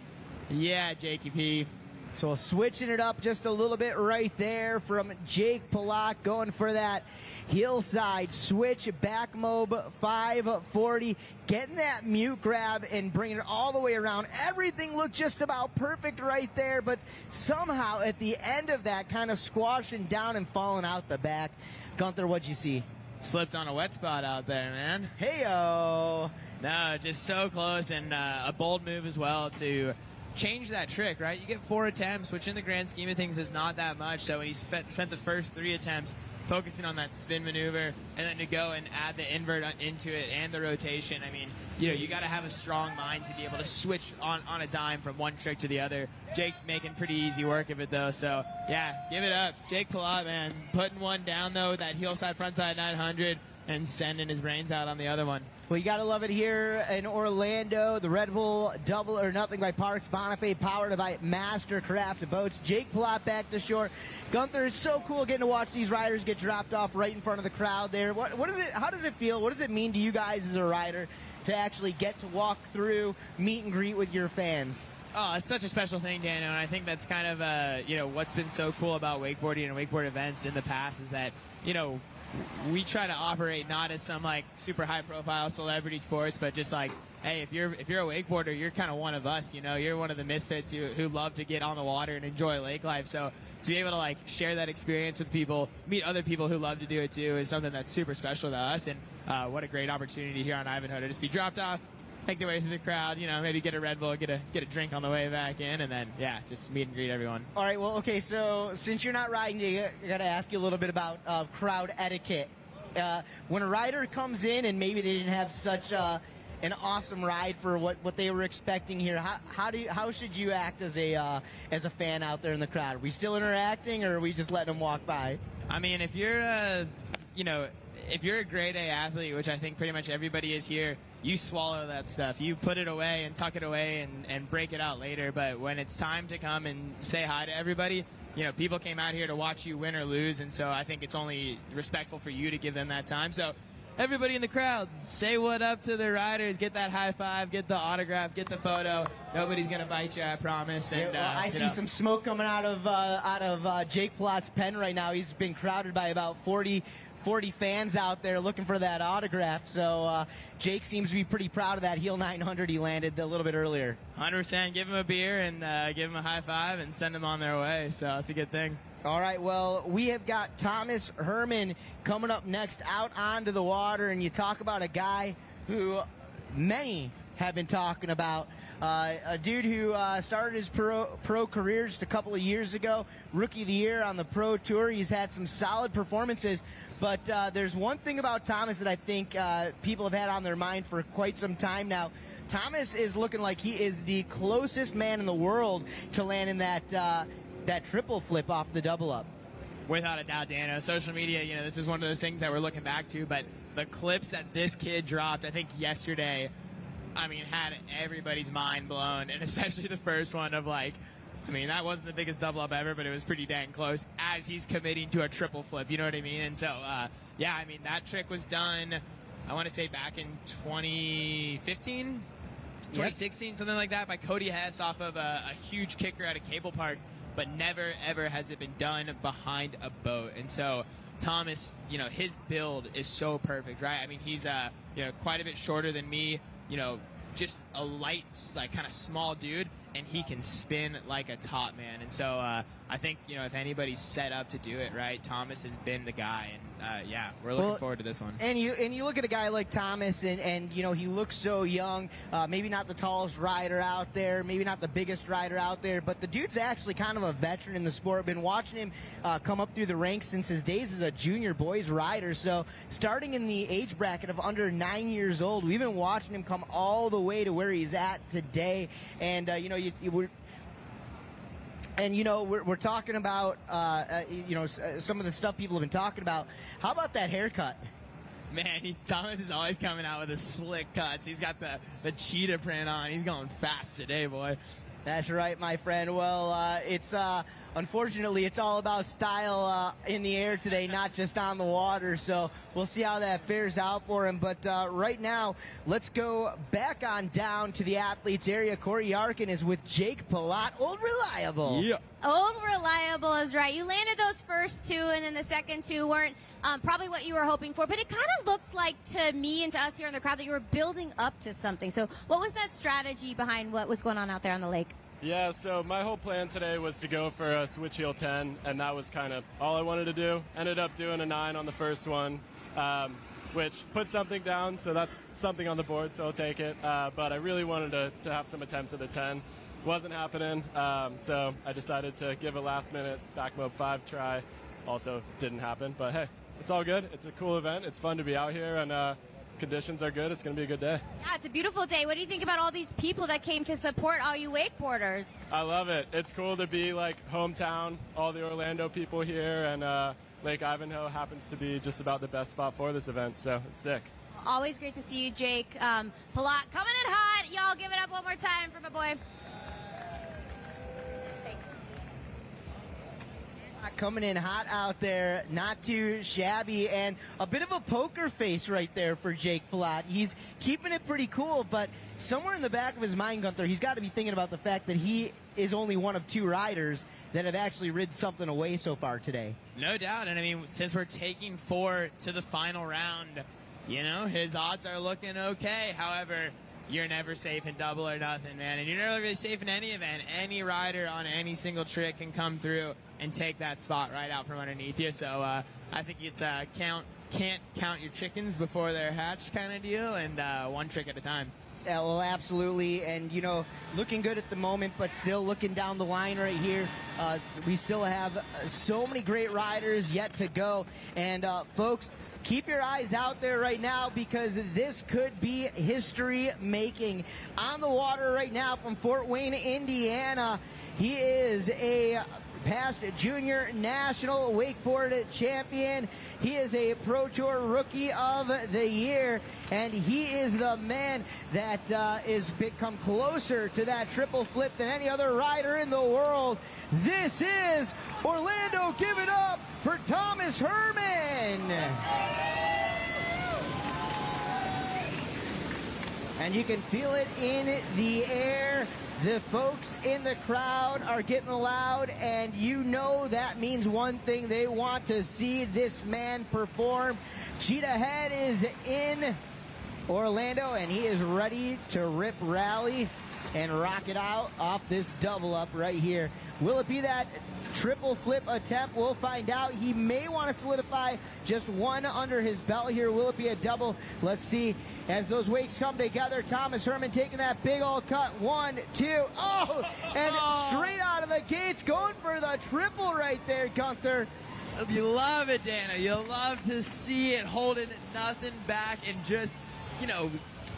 Yeah, Jakey P. So switching it up just a little bit right there from Jake Pelot, going for that heel side switch, back mode 540, getting that mute grab and bringing it all the way around. Everything looked just about perfect right there, but somehow at the end of that, kind of squashing down and falling out the back. Gunther, what'd you see? Slipped on a wet spot out there, man. Hey-o. No, just so close, and a bold move as well to change that trick, right? You get 4 attempts, which in the grand scheme of things is not that much. So when he's spent the first 3 attempts focusing on that spin maneuver, and then to go and add the invert into it and the rotation, I mean, you got to have a strong mind to be able to switch on a dime from one trick to the other. Jake's making pretty easy work of it, though. So, yeah, give it up. Jake Pelot, man, putting one down, though, that heel side, front side 900, and sending his brains out on the other one. Well, you got to love it here in Orlando. The Red Bull Double or Nothing by Parks Bonifay, powered by Mastercraft Boats. Jake Pelot back to shore. Gunther, it's so cool getting to watch these riders get dropped off right in front of the crowd there. What is it? How does it feel? What does it mean to you guys as a rider to actually get to walk through, meet and greet with your fans? Oh, it's such a special thing, Dano, and I think that's kind of, what's been so cool about wakeboarding and wakeboard events in the past is that, we try to operate not as some super high profile celebrity sports, but just hey, if you're a wakeboarder, you're kind of one of us, you're one of the misfits who love to get on the water and enjoy lake life. So to be able to share that experience with people, meet other people who love to do it too, is something that's super special to us. And what a great opportunity here on Ivanhoe to just be dropped off, make their way through the crowd, maybe get a Red Bull, get a drink on the way back in, and then, yeah, just meet and greet everyone. All right, well, okay, so since you're not riding, I got to ask you a little bit about crowd etiquette. When a rider comes in and maybe they didn't have such an awesome ride for what they were expecting here, how should you act as a fan out there in the crowd? Are we still interacting, or are we just letting them walk by? I mean, if you're if you're a grade A athlete, which I think pretty much everybody is here, you swallow that stuff. You put it away and tuck it away and break it out later. But when it's time to come and say hi to everybody, people came out here to watch you win or lose, and so I think it's only respectful for you to give them that time. So everybody in the crowd, say what up to the riders, get that high five, get the autograph, get the photo. Nobody's going to bite you, I promise. And, I see some smoke coming out of Jake Pelot's pen right now. He's been crowded by about 40 fans out there looking for that autograph. So Jake seems to be pretty proud of that heel 900 he landed a little bit earlier. 100%. Give him a beer and give him a high five and send them on their way. So that's a good thing. All right, well, we have got Thomas Herman coming up next out onto the water, and you talk about a guy who many have been talking about. A dude who started his pro career just a couple of years ago, Rookie of the Year on the Pro Tour. He's had some solid performances, but there's one thing about Thomas that I think people have had on their mind for quite some time now. Thomas is looking like he is the closest man in the world to landing that triple flip off the double up. without a doubt, Dano. Social media, this is one of those things that we're looking back to, but the clips that this kid dropped, I think yesterday, had everybody's mind blown, and especially the first one of that wasn't the biggest double up ever, but it was pretty dang close as he's committing to a triple flip, you know what I mean? And so, that trick was done, I want to say back in 2015? 2016, something like that, by Cody Hess off of a huge kicker at a cable park, but never, ever has it been done behind a boat. And so Thomas, his build is so perfect, right? He's, quite a bit shorter than me, just a light, kind of small dude, and he can spin like a top man. And so I think, if anybody's set up to do it, right, Thomas has been the guy. And, we're looking forward to this one. And you look at a guy like Thomas, and he looks so young, maybe not the tallest rider out there, maybe not the biggest rider out there, but the dude's actually kind of a veteran in the sport. Been watching him come up through the ranks since his days as a junior boys rider. So starting in the age bracket of under 9 years old, we've been watching him come all the way to where he's at today. And, we're talking about, some of the stuff people have been talking about. How about that haircut? Man, Thomas is always coming out with the slick cuts. He's got the cheetah print on. He's going fast today, boy. That's right, my friend. Well, unfortunately, it's all about style in the air today, not just on the water. So we'll see how that fares out for him. But right now, let's go back on down to the athletes area. Corey Yarkin is with Jake Pelot, Old Reliable. Yeah. Old Reliable is right. You landed those first two, and then the second two weren't probably what you were hoping for. But it kind of looked like to me and to us here in the crowd that you were building up to something. So what was that strategy behind what was going on out there on the lake? Yeah, so my whole plan today was to go for a switch heel 10, and that was kind of all I wanted to do. Ended up doing a 9 on the first one, which put something down, so that's something on the board, so I'll take it. But I really wanted to have some attempts at the 10. Wasn't happening, so I decided to give a last-minute back mob 5 try. Also didn't happen, but hey, it's all good. It's a cool event. It's fun to be out here, and conditions are good. It's going to be a good day. Yeah, it's a beautiful day. What do you think about all these people that came to support all you wakeboarders? I love it. It's cool to be hometown, all the Orlando people here, and Lake Ivanhoe happens to be just about the best spot for this event, so it's sick. Always great to see you, Jake. Pelot coming in hot. Y'all give it up one more time for my boy. Coming in hot out there, not too shabby, and a bit of a poker face right there for Jake Pelot. He's keeping it pretty cool, but somewhere in the back of his mind, Gunther, he's got to be thinking about the fact that he is only one of 2 riders that have actually rid something away so far today. No doubt, and since we're taking 4 to the final round, his odds are looking okay. However, you're never safe in double or nothing, man, and you're never really safe in any event. Any rider on any single trick can come through and take that spot right out from underneath you. So I think it's can't count your chickens before they're hatched kind of deal, and one trick at a time. Yeah, well, absolutely, and looking good at the moment, but still looking down the line right here. We still have so many great riders yet to go, and folks, keep your eyes out there right now, because this could be history making. On the water right now from Fort Wayne, Indiana, he is a past junior national wakeboard champion. He is a Pro Tour Rookie of the Year, and he is the man that is become closer to that triple flip than any other rider in the world. This is Orlando. Give it up for Thomas Herman. And you can feel it in the air. The folks in the crowd are getting loud, and that means one thing. They want to see this man perform. Cheetah Head is in Orlando, and he is ready to rip rally and rock it out off this double up right here. Will it be that triple flip attempt? We'll find out. He may want to solidify just one under his belt here. Will it be a double? Let's see. As those wakes come together, Thomas Herman taking that big old cut. 1, 2, and straight out of the gates, going for the triple right there, Gunther. You love it, Dana. You love to see it, holding nothing back and just,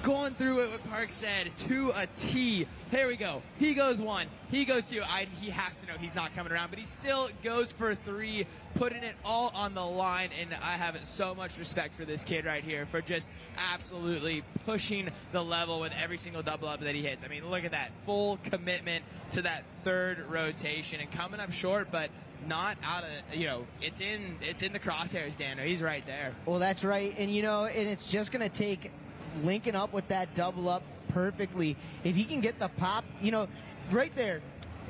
going through it, what Park said, to a T. Here we go. He goes 1. He goes 2. He has to know he's not coming around, but he still goes for 3, putting it all on the line. And I have so much respect for this kid right here for just absolutely pushing the level with every single double up that he hits. I mean, look at that full commitment to that third rotation and coming up short, but not out of, it's in the crosshairs, Dano. He's right there. Well, that's right. And, and it's just going to take linking up with that double up perfectly. If he can get the pop, right there.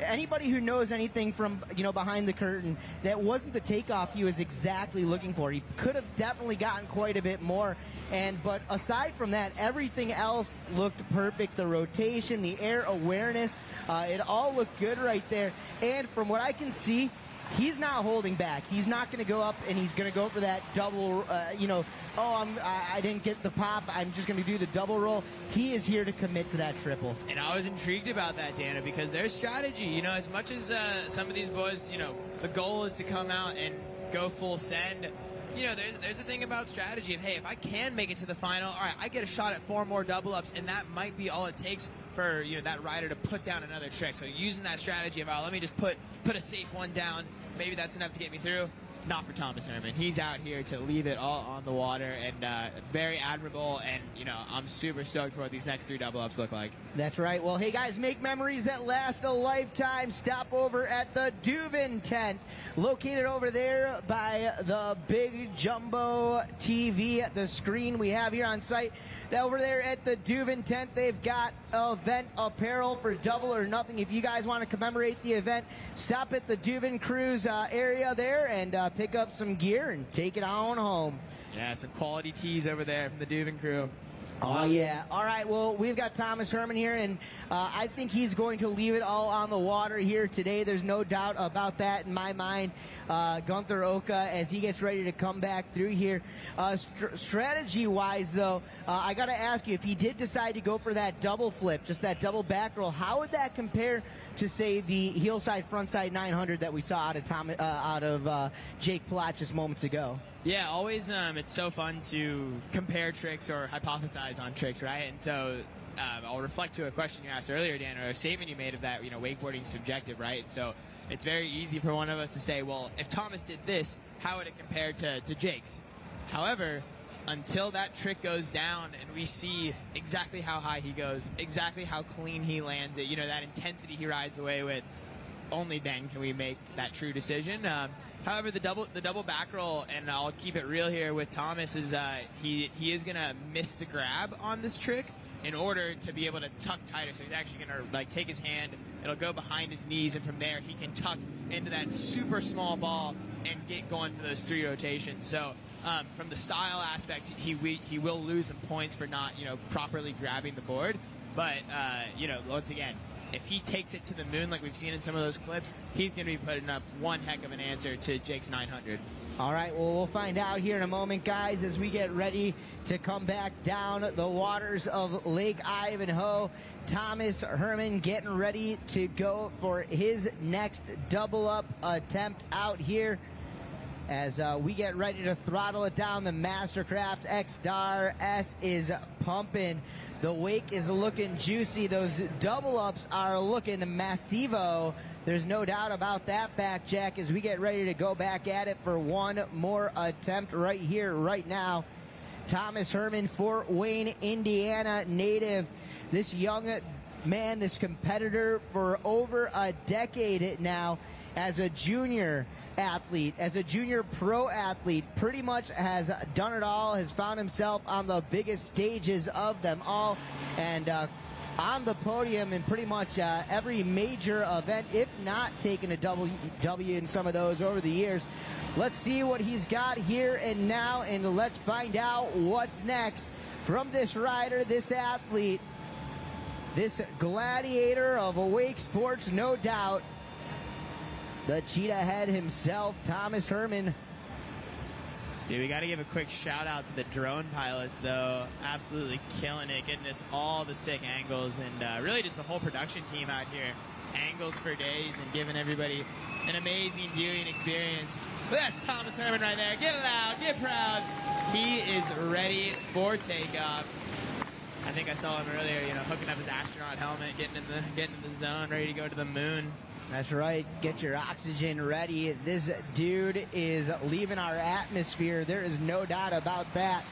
Anybody who knows anything from, behind the curtain, that wasn't the takeoff he was exactly looking for. He could have definitely gotten quite a bit more. But aside from that, everything else looked perfect. The rotation, the air awareness, it all looked good right there. And from what I can see, he's not holding back. He's not going to go up and he's going to go for that double, I didn't get the pop. I'm just going to do the double roll. He is here to commit to that triple. And I was intrigued about that, Dana, because their strategy, as much as some of these boys, the goal is to come out and go full send. There's a thing about strategy of, hey, if I can make it to the final, all right, I get a shot at 4 more double ups, and that might be all it takes for that rider to put down another trick. So using that strategy of, let me just put a safe one down. Maybe that's enough to get me through. Not for Thomas Herman. He's out here to leave it all on the water, and very admirable, and, I'm super stoked for what these next 3 double-ups look like. That's right. Well, hey, guys, make memories that last a lifetime. Stop over at the Duvin tent, located over there by the big jumbo TV at the screen we have here on site. Over there at the Duvin tent, they've got event apparel for Double or Nothing. If you guys want to commemorate the event, stop at the Duvin Cruise area there and pick up some gear and take it on home. Yeah, some quality tees over there from the Duvin crew. Oh, yeah. All right, well, we've got Thomas Herman here, and I think he's going to leave it all on the water here today. There's no doubt about that in my mind. Gunther Oka, as he gets ready to come back through here. Strategy-wise, though, I got to ask you, if he did decide to go for that double flip, just that double back roll, how would that compare to, say, the heel side, front side 900 that we saw out of Jake Pelot just moments ago? Yeah, always it's so fun to compare tricks or hypothesize on tricks, right? And so I'll reflect to a question you asked earlier, Dan, or a statement you made of that, wakeboarding subjective, right? So it's very easy for one of us to say, well, if Thomas did this, how would it compare to Jake's? However, until that trick goes down and we see exactly how high he goes, exactly how clean he lands it, that intensity he rides away with, only then can we make that true decision. However, the double back roll, and I'll keep it real here with Thomas, is he is gonna miss the grab on this trick in order to be able to tuck tighter. So he's actually gonna take his hand, it'll go behind his knees, and from there he can tuck into that super small ball and get going for those 3 rotations. So from the style aspect, he will lose some points for not properly grabbing the board. But once again, if he takes it to the moon like we've seen in some of those clips, he's going to be putting up one heck of an answer to Jake's 900. All right, well, we'll find out here in a moment, guys, as we get ready to come back down the waters of Lake Ivanhoe. Thomas Herman getting ready to go for his next double-up attempt out here as we get ready to throttle it down. The Mastercraft X-Star S is pumping. The wake is looking juicy. Those double-ups are looking massivo. There's no doubt about that fact, Jack, as we get ready to go back at it for one more attempt right here, right now. Thomas Herman, Fort Wayne, Indiana native. This young man, this competitor for over a decade now as a junior athlete, as a junior pro athlete, pretty much has done it all, has found himself on the biggest stages of them all, and on the podium in pretty much every major event, if not taking a W in some of those over the years. Let's see what he's got here and now, and let's find out what's next from this rider, this athlete, this gladiator of wake sports, no doubt. The cheetah head himself, Thomas Herman. Dude, we got to give a quick shout out to the drone pilots, though. Absolutely killing it, getting us all the sick angles, and really just the whole production team out here. Angles for days and giving everybody an amazing viewing experience. But that's Thomas Herman right there. Get loud, get proud. He is ready for takeoff. I think I saw him earlier, hooking up his astronaut helmet, getting in the zone, ready to go to the moon. That's right. Get your oxygen ready. This dude is leaving our atmosphere. There is no doubt about that.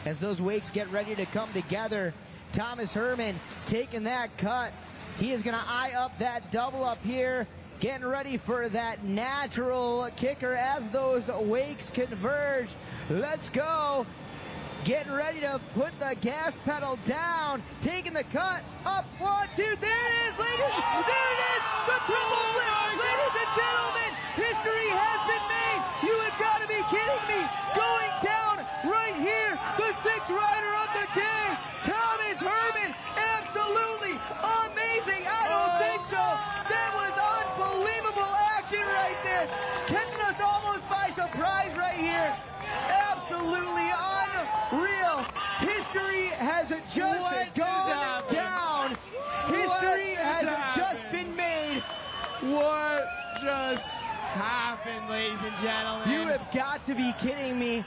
As those wakes get ready to come together, Thomas Herman taking that cut. He is going to eye up that double up here, getting ready for that natural kicker as those wakes converge. Let's go. Getting ready to put the gas pedal down, taking the cut, up, 1, 2, there it is, ladies, there it is, the triple flip, ladies and gentlemen, history has been made, you have got to be kidding me, going down right here, the sixth rider of the day, Thomas Herman, absolutely amazing, I don't think so, that was unbelievable action right there, catching us almost by surprise right here, absolutely unreal. History has just gone down. History has just been made. What just happened, ladies and gentlemen? You have got to be kidding me.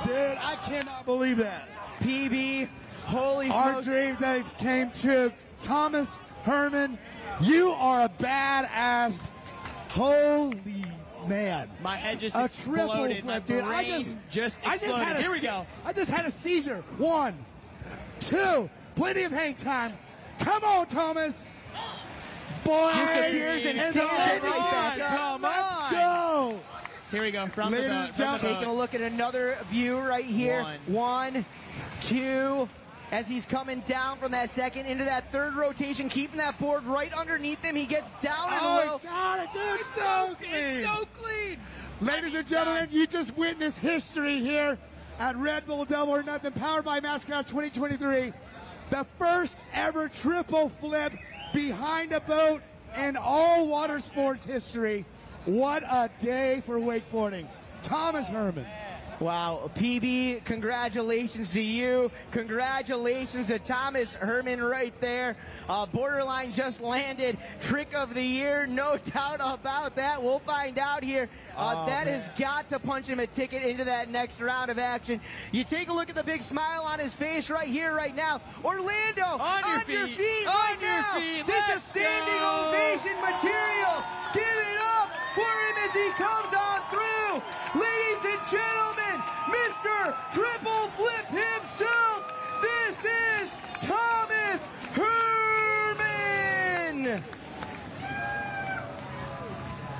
Dude, I cannot believe that. PB, holy Our smokes. dreams have came true. Thomas Herman, you are a badass. Holy man. My head just A exploded. triple My flip, dude. brain just exploded. Here we go. I just had a seizure. 1, 2, plenty of hang time. Come on, Thomas. Boy, Disappears and stands right back up. Come Let's on. go. Here we go. From the Ladies boat. and gentlemen, taking a look at another view right here. 1, 2, as he's coming down from that second into that third rotation, keeping that board right underneath him. He gets down and low. Oh, God, dude, so clean. It's so clean. Ladies and gentlemen, you just witnessed history here at Red Bull Double or Nothing, powered by Mastercraft 2023. The first ever triple flip behind a boat in all water sports history. What a day for wakeboarding. Thomas Herman. Wow, PB, congratulations to you. Congratulations to Thomas Herman right there. Borderline just landed. Trick of the year, no doubt about that. We'll find out here. That has got to punch him a ticket into that next round of action. You take a look at the big smile on his face right here, right now. Orlando, on your feet right now. This is standing ovation material. Give it up for him as he comes on through. Ladies and gentlemen, Mr. Triple Flip himself, this is Thomas Herman.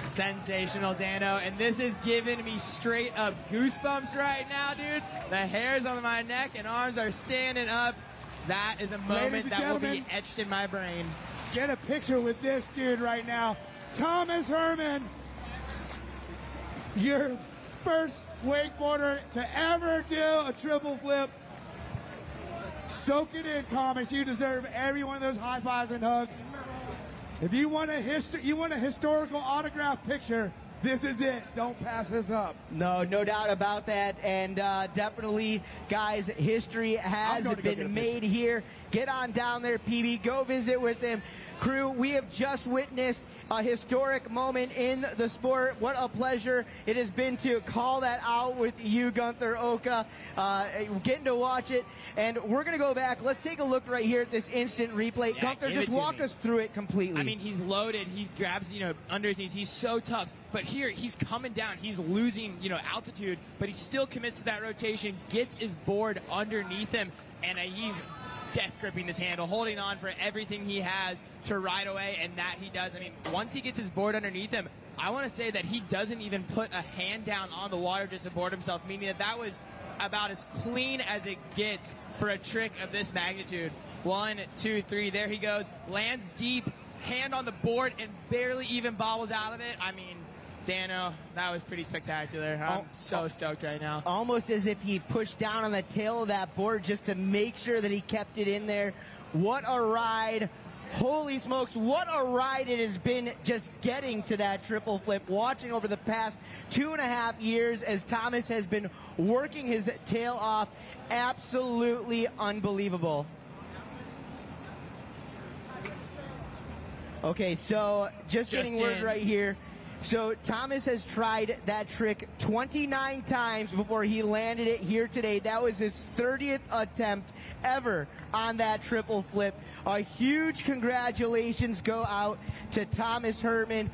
Sensational, Dano, and this is giving me straight up goosebumps right now, dude. The hairs on my neck and arms are standing up. That is a moment that will be etched in my brain. Get a picture with this dude right now. Thomas Herman, your first wakeboarder to ever do a triple flip. Soak it in, Thomas. You deserve every one of those high fives and hugs. If you want a historical autograph picture, this is it. Don't pass this up. No doubt about that. And definitely, guys, history has been made here. Get on down there, PB. Go visit with him. Crew, we have just witnessed a historic moment in the sport. What a pleasure it has been to call that out with you, Gunther Oka. Getting to watch it. And we're going to go back. Let's take a look right here at this instant replay. Yeah, Gunther, just walk us through it completely. I mean, he's loaded. He grabs, under his knees. He's so tough. But here, he's coming down. He's losing, altitude. But he still commits to that rotation, gets his board underneath him, and he's death gripping this handle, holding on for everything he has to ride away, and that he does. I mean, once he gets his board underneath him, I want to say that he doesn't even put a hand down on the water to support himself, meaning that was about as clean as it gets for a trick of this magnitude. 1, 2, 3, there he goes, lands deep, hand on the board, and barely even bobbles out of it. I mean, Dano, that was pretty spectacular. I'm so stoked right now. Almost as if he pushed down on the tail of that board just to make sure that he kept it in there. What a ride. Holy smokes, what a ride it has been just getting to that triple flip, watching over the past 2.5 years as Thomas has been working his tail off. Absolutely unbelievable. Okay, so just getting word right here. So Thomas has tried that trick 29 times before he landed it here today. That was his 30th attempt ever on that triple flip. A huge congratulations go out to Thomas Herman,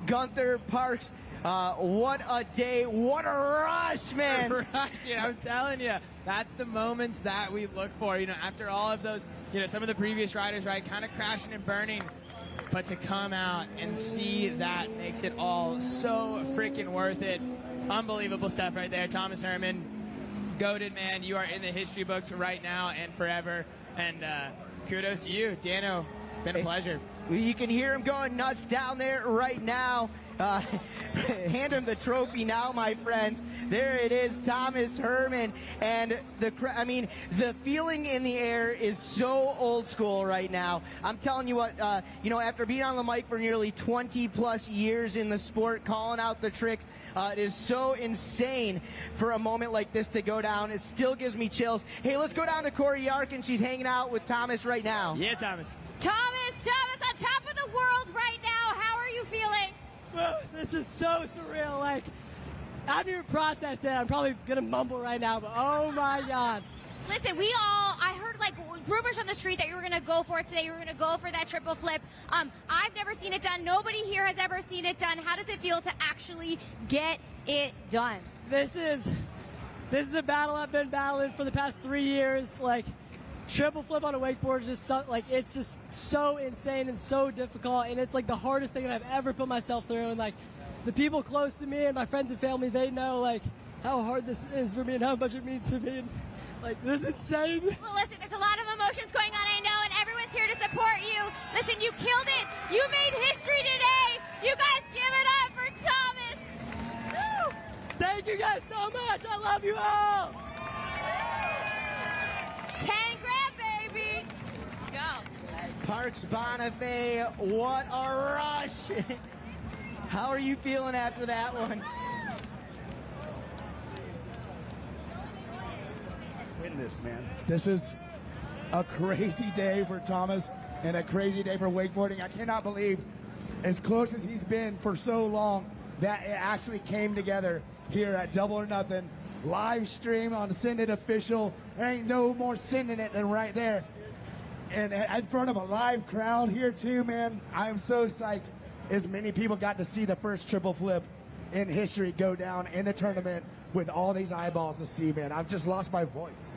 Gunther, Parks. What a day. What a rush, man. Rush, I'm telling you, that's the moments that we look for. After all of those, some of the previous riders, right, kind of crashing and burning. But to come out and see that makes it all so freaking worth it. Unbelievable stuff right there. Thomas Herman, goated, man. You are in the history books right now and forever. And kudos to you, Dano. Been a pleasure. You can hear him going nuts down there right now. Hand him the trophy now, my friends. There it is, Thomas Herman. And the feeling in the air is so old school right now. I'm telling you what, after being on the mic for nearly 20 plus years in the sport, calling out the tricks, it is so insane for a moment like this to go down. It still gives me chills. Hey, let's go down to Corey Yarkin. She's hanging out with Thomas right now. Yeah, Thomas. Thomas, on top of the world right now. How are you feeling? This is so surreal. Like, I haven't even processed it. I'm probably going to mumble right now, but oh my God. Listen, I heard rumors on the street that you were going to go for it today. You were going to go for that triple flip. I've never seen it done. Nobody here has ever seen it done. How does it feel to actually get it done? This is a battle I've been battling for the past 3 years. Like, triple flip on a wakeboard is just it's just so insane and so difficult, and it's like the hardest thing that I've ever put myself through. And like the people close to me and my friends and family, they know like how hard this is for me and how much it means to me. And like, this is insane. Well, listen, there's a lot of emotions going on, I know, and everyone's here to support you. Listen, you killed it. You made history today. You guys give it up for Thomas. Woo! Thank you guys so much. I love you all. 10 grand, baby. Let's go. Parks Bonifay, what a rush. How are you feeling after that one? Witness, man. This is a crazy day for Thomas and a crazy day for wakeboarding. I cannot believe, as close as he's been for so long, that it actually came together here at Double or Nothing. Live stream on Send It Official. There ain't no more sending it than right there. And in front of a live crowd here too, man. I am so psyched. As many people got to see the first triple flip in history go down in the tournament with all these eyeballs to see, man. I've just lost my voice.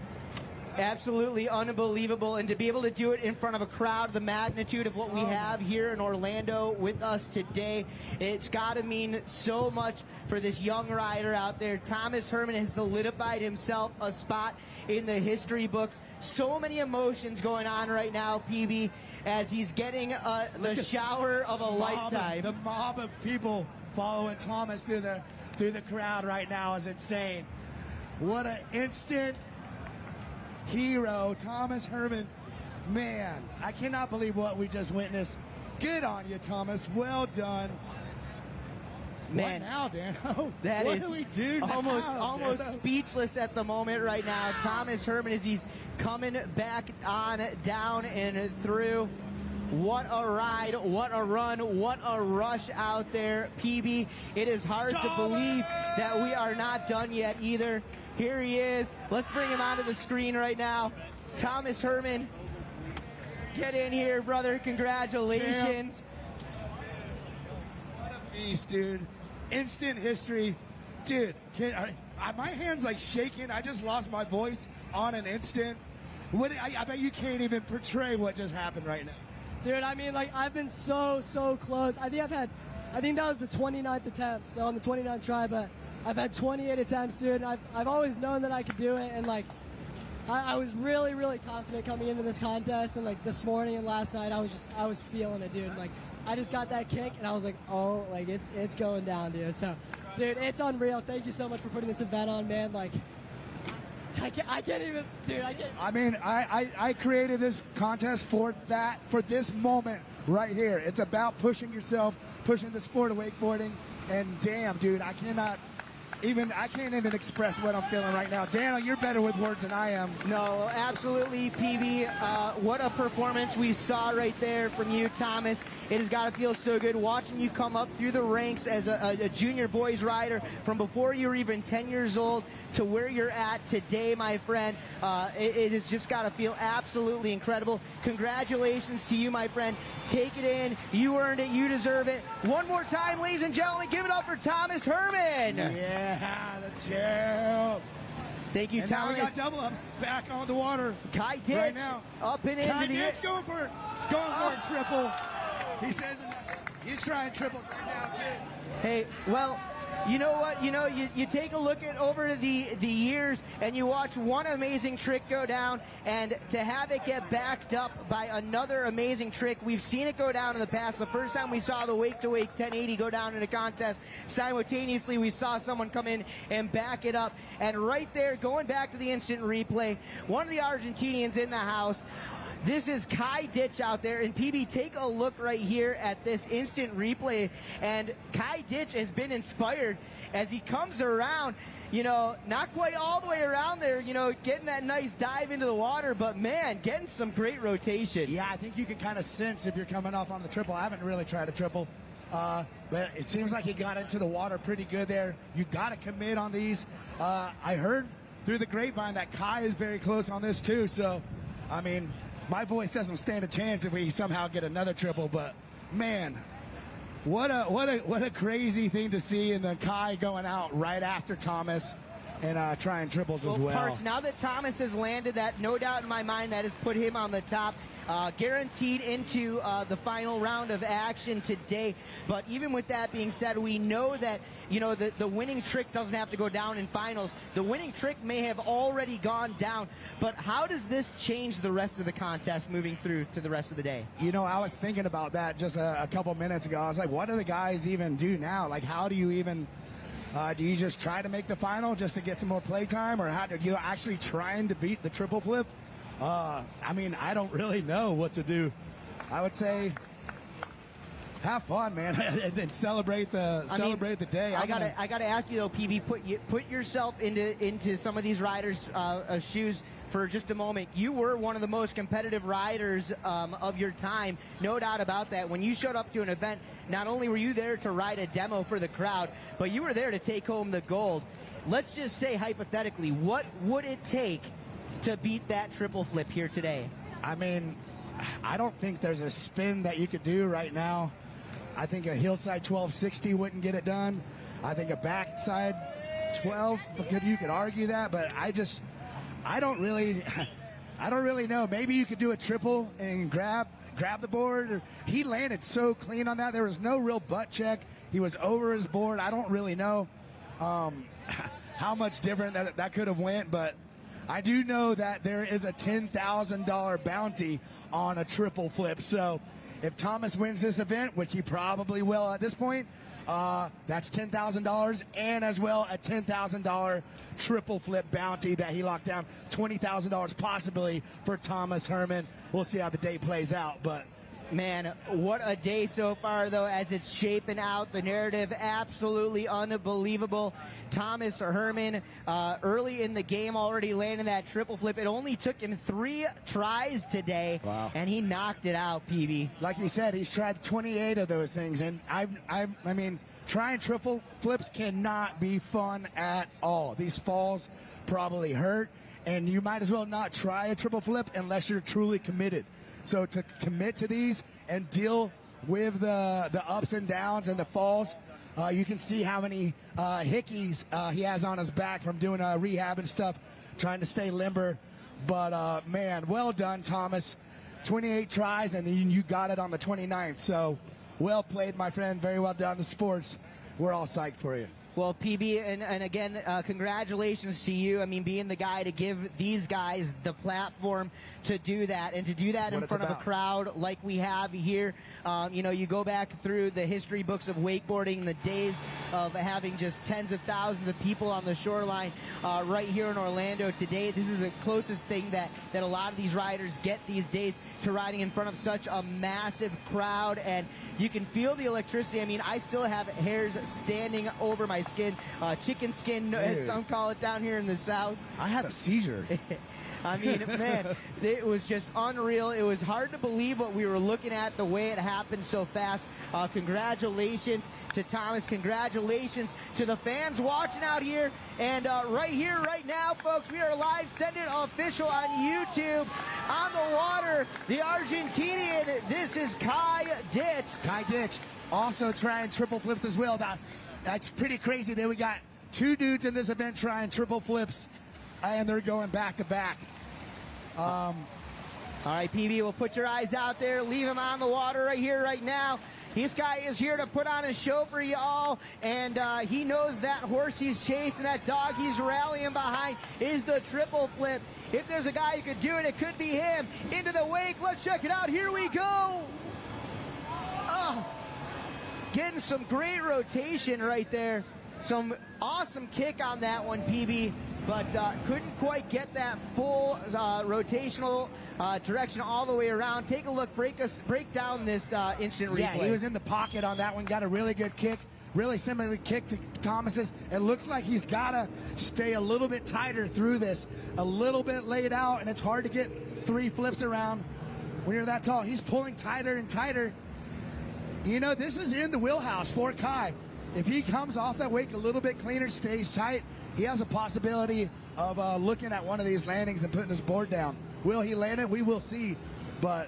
Absolutely unbelievable, and to be able to do it in front of a crowd the magnitude of what we have here in Orlando with us today, it's got to mean so much for this young rider out there. Thomas Herman has solidified himself a spot in the history books. So many emotions going on right now, PB, as he's getting the shower of a lifetime. The mob of people following Thomas through the crowd right now is insane. What an instant hero, Thomas Herman. Man, I cannot believe what we just witnessed. Good on you, Thomas. Well done. Man, what now, Dano? That what is do we do almost Dano? speechless at the moment right now. Thomas Herman, as he's coming back on down and through. What a ride, what a run, what a rush out there, PB. It is hard to believe that we are not done yet either. Here he is. Let's bring him onto the screen right now. Thomas Herman, get in here, brother. Congratulations. What a beast, dude. Instant history. Dude, my hand's like shaking. I just lost my voice on an instant. I bet you can't even portray what just happened right now. Dude, I mean, like, I've been so close. I think that was the 29th attempt, so on the 29th try, but I've had 28 attempts, dude. And I've always known that I could do it, and like, I was really confident coming into this contest, and like this morning and last night, I was feeling it, dude. Like, I just got that kick, and I was like, oh, like it's going down, dude. So, dude, it's unreal. Thank you so much for putting this event on, man. Like, I can't even, dude. I mean, I created this contest for this moment right here. It's about pushing yourself, pushing the sport of wakeboarding, and damn, dude, I can't even express what I'm feeling right now. Daniel, you're better with words than I am. No, absolutely, PB. What a performance we saw right there from you, Thomas. It has got to feel so good watching you come up through the ranks as a junior boys rider from before you were even 10 years old to where you're at today, my friend. It has just got to feel absolutely incredible. Congratulations to you, my friend. Take it in. You earned it. You deserve it. One more time, ladies and gentlemen, give it up for Thomas Herman. Yeah, the champ. Thank you, and Thomas. Now we got double ups back on the water. Kai Ditch right now. Up and into Kai the Ditch going for it. Going for a triple. He says he's trying triples right now, too. Hey, well, you know what? You take a look at over the years and you watch one amazing trick go down, and to have it get backed up by another amazing trick. We've seen it go down in the past. The first time we saw the wake-to-wake 1080 go down in a contest, simultaneously we saw someone come in and back it up. And right there, going back to the instant replay, one of the Argentinians in the house, this is Kai Ditch out there, and PB, take a look right here at this instant replay, and Kai Ditch has been inspired as he comes around, not quite all the way around there, getting that nice dive into the water, but man, getting some great rotation. Yeah, I think you can kind of sense if you're coming off on the triple. I haven't really tried a triple, but it seems like he got into the water pretty good there. You got to commit on these. I heard through the grapevine that Kai is very close on this too, so, I mean, my voice doesn't stand a chance if we somehow get another triple, but man, what a crazy thing to see, and then Kai going out right after Thomas and trying triples as well. Parks, now that Thomas has landed that, no doubt in my mind that has put him on the top, guaranteed into the final round of action today. But even with that being said, we know that the winning trick doesn't have to go down in finals. The winning trick may have already gone down, but how does this change the rest of the contest moving through to the rest of the day? I was thinking about that just a couple minutes ago. I was like, what do the guys even do now? Like, how do you even do you just try to make the final just to get some more play time, or how do you actually trying to beat the triple flip? I mean, I don't really know what to do. I would say have fun, man, and then celebrate the day. I gotta ask you though, PB, put yourself into some of these riders' shoes for just a moment. You were one of the most competitive riders of your time, no doubt about that. When you showed up to an event, not only were you there to ride a demo for the crowd, but you were there to take home the gold. Let's just say hypothetically, what would it take to beat that triple flip here today? I mean, I don't think there's a spin that you could do right now. I think a hillside 1260 wouldn't get it done. I think a backside 12, you could argue that, but I don't really know. Maybe you could do a triple and grab the board. He landed so clean on that. There was no real butt check. He was over his board. I don't really know how much different that could have went, but I do know that there is a $10,000 bounty on a triple flip. So if Thomas wins this event, which he probably will at this point, that's $10,000 and as well a $10,000 triple flip bounty that he locked down. $20,000 possibly for Thomas Herman. We'll see how the day plays out, but man, what a day so far, though, as it's shaping out. The narrative absolutely unbelievable. Thomas Herman, early in the game, already landing that triple flip. It only took him 3 tries today, wow, and he knocked it out, PB. Like he said, he's tried 28 of those things, and I mean, trying triple flips cannot be fun at all. These falls probably hurt, and you might as well not try a triple flip unless you're truly committed. So to commit to these and deal with the ups and downs and the falls, you can see how many hickeys he has on his back from doing rehab and stuff, trying to stay limber. But, man, well done, Thomas. 28 tries, and then you got it on the 29th. So well played, my friend. Very well done. The sports, we're all psyched for you. Well, PB, and again, congratulations to you. I mean, being the guy to give these guys the platform to do that, and to do that in front of a crowd like we have here. You go back through the history books of wakeboarding, the days of having just tens of thousands of people on the shoreline right here in Orlando today. This is the closest thing that a lot of these riders get these days to riding in front of such a massive crowd, and you can feel the electricity. I mean, I still have hairs standing over my skin, chicken skin, as some call it down here in the South. I had a seizure. I mean, man, it was just unreal. It was hard to believe what we were looking at, the way it happened so fast. Congratulations to Thomas. Congratulations to the fans watching out here. And right here, right now, folks, we are live sending official on YouTube. On the water, the Argentinian, this is Kai Ditch. Kai Ditch also trying triple flips as well. That's pretty crazy that we got two dudes in this event trying triple flips, and they're going back to back. All right, PB, we'll put your eyes out there. Leave him on the water right here, right now. This guy is here to put on a show for you all, and he knows that horse he's chasing, that dog he's rallying behind is the triple flip. If there's a guy who could do it, it could be him. Into the wake. Let's check it out. Here we go. Oh, getting some great rotation right there. Some awesome kick on that one, PB, but couldn't quite get that full rotational direction all the way around. Take a look, break down this instant replay. Yeah, he was in the pocket on that one, got a really good kick, really similar kick to Thomas's. It looks like he's got to stay a little bit tighter through this, a little bit laid out, and it's hard to get three flips around when you're that tall. He's pulling tighter and tighter. You know, this is in the wheelhouse for Kai. If he comes off that wake a little bit cleaner, stays tight, he has a possibility of looking at one of these landings and putting his board down. Will he land it? We will see. But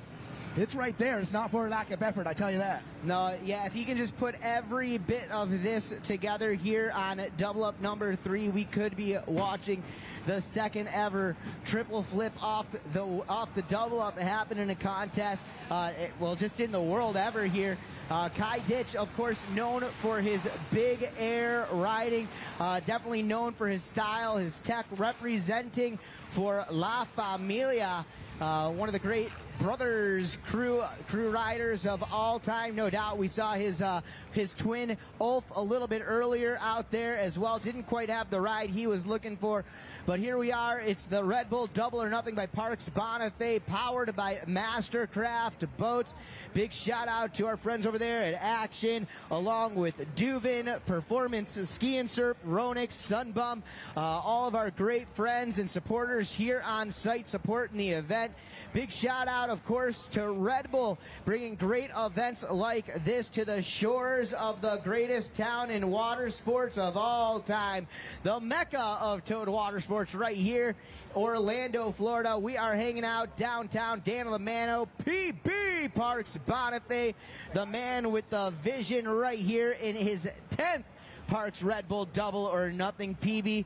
it's right there. It's not for a lack of effort, I tell you that. No, yeah, if he can just put every bit of this together here on double up number 3, we could be watching the second ever triple flip off the double up happen in a contest. Well, just in the world ever here. Kai Ditch, of course, known for his big air riding, definitely known for his style, his tech, representing for La Familia, one of the great brothers, crew riders of all time, no doubt. We saw his twin Ulf a little bit earlier out there as well. Didn't quite have the ride he was looking for, but here we are. It's the Red Bull Double or Nothing by Parks Bonifay, powered by Mastercraft Boats. Big shout out to our friends over there at Action, along with Duvin, Performance Ski and Surf, Ronix, Sunbum, all of our great friends and supporters here on site supporting the event. Big shout out, of course, to Red Bull, bringing great events like this to the shores of the greatest town in water sports of all time, the mecca of towed water sports right here, Orlando, Florida. We are hanging out downtown Dan Lamano, PB Parks Bonifay, the man with the vision right here in his 10th Parks Red Bull Double or Nothing, PB.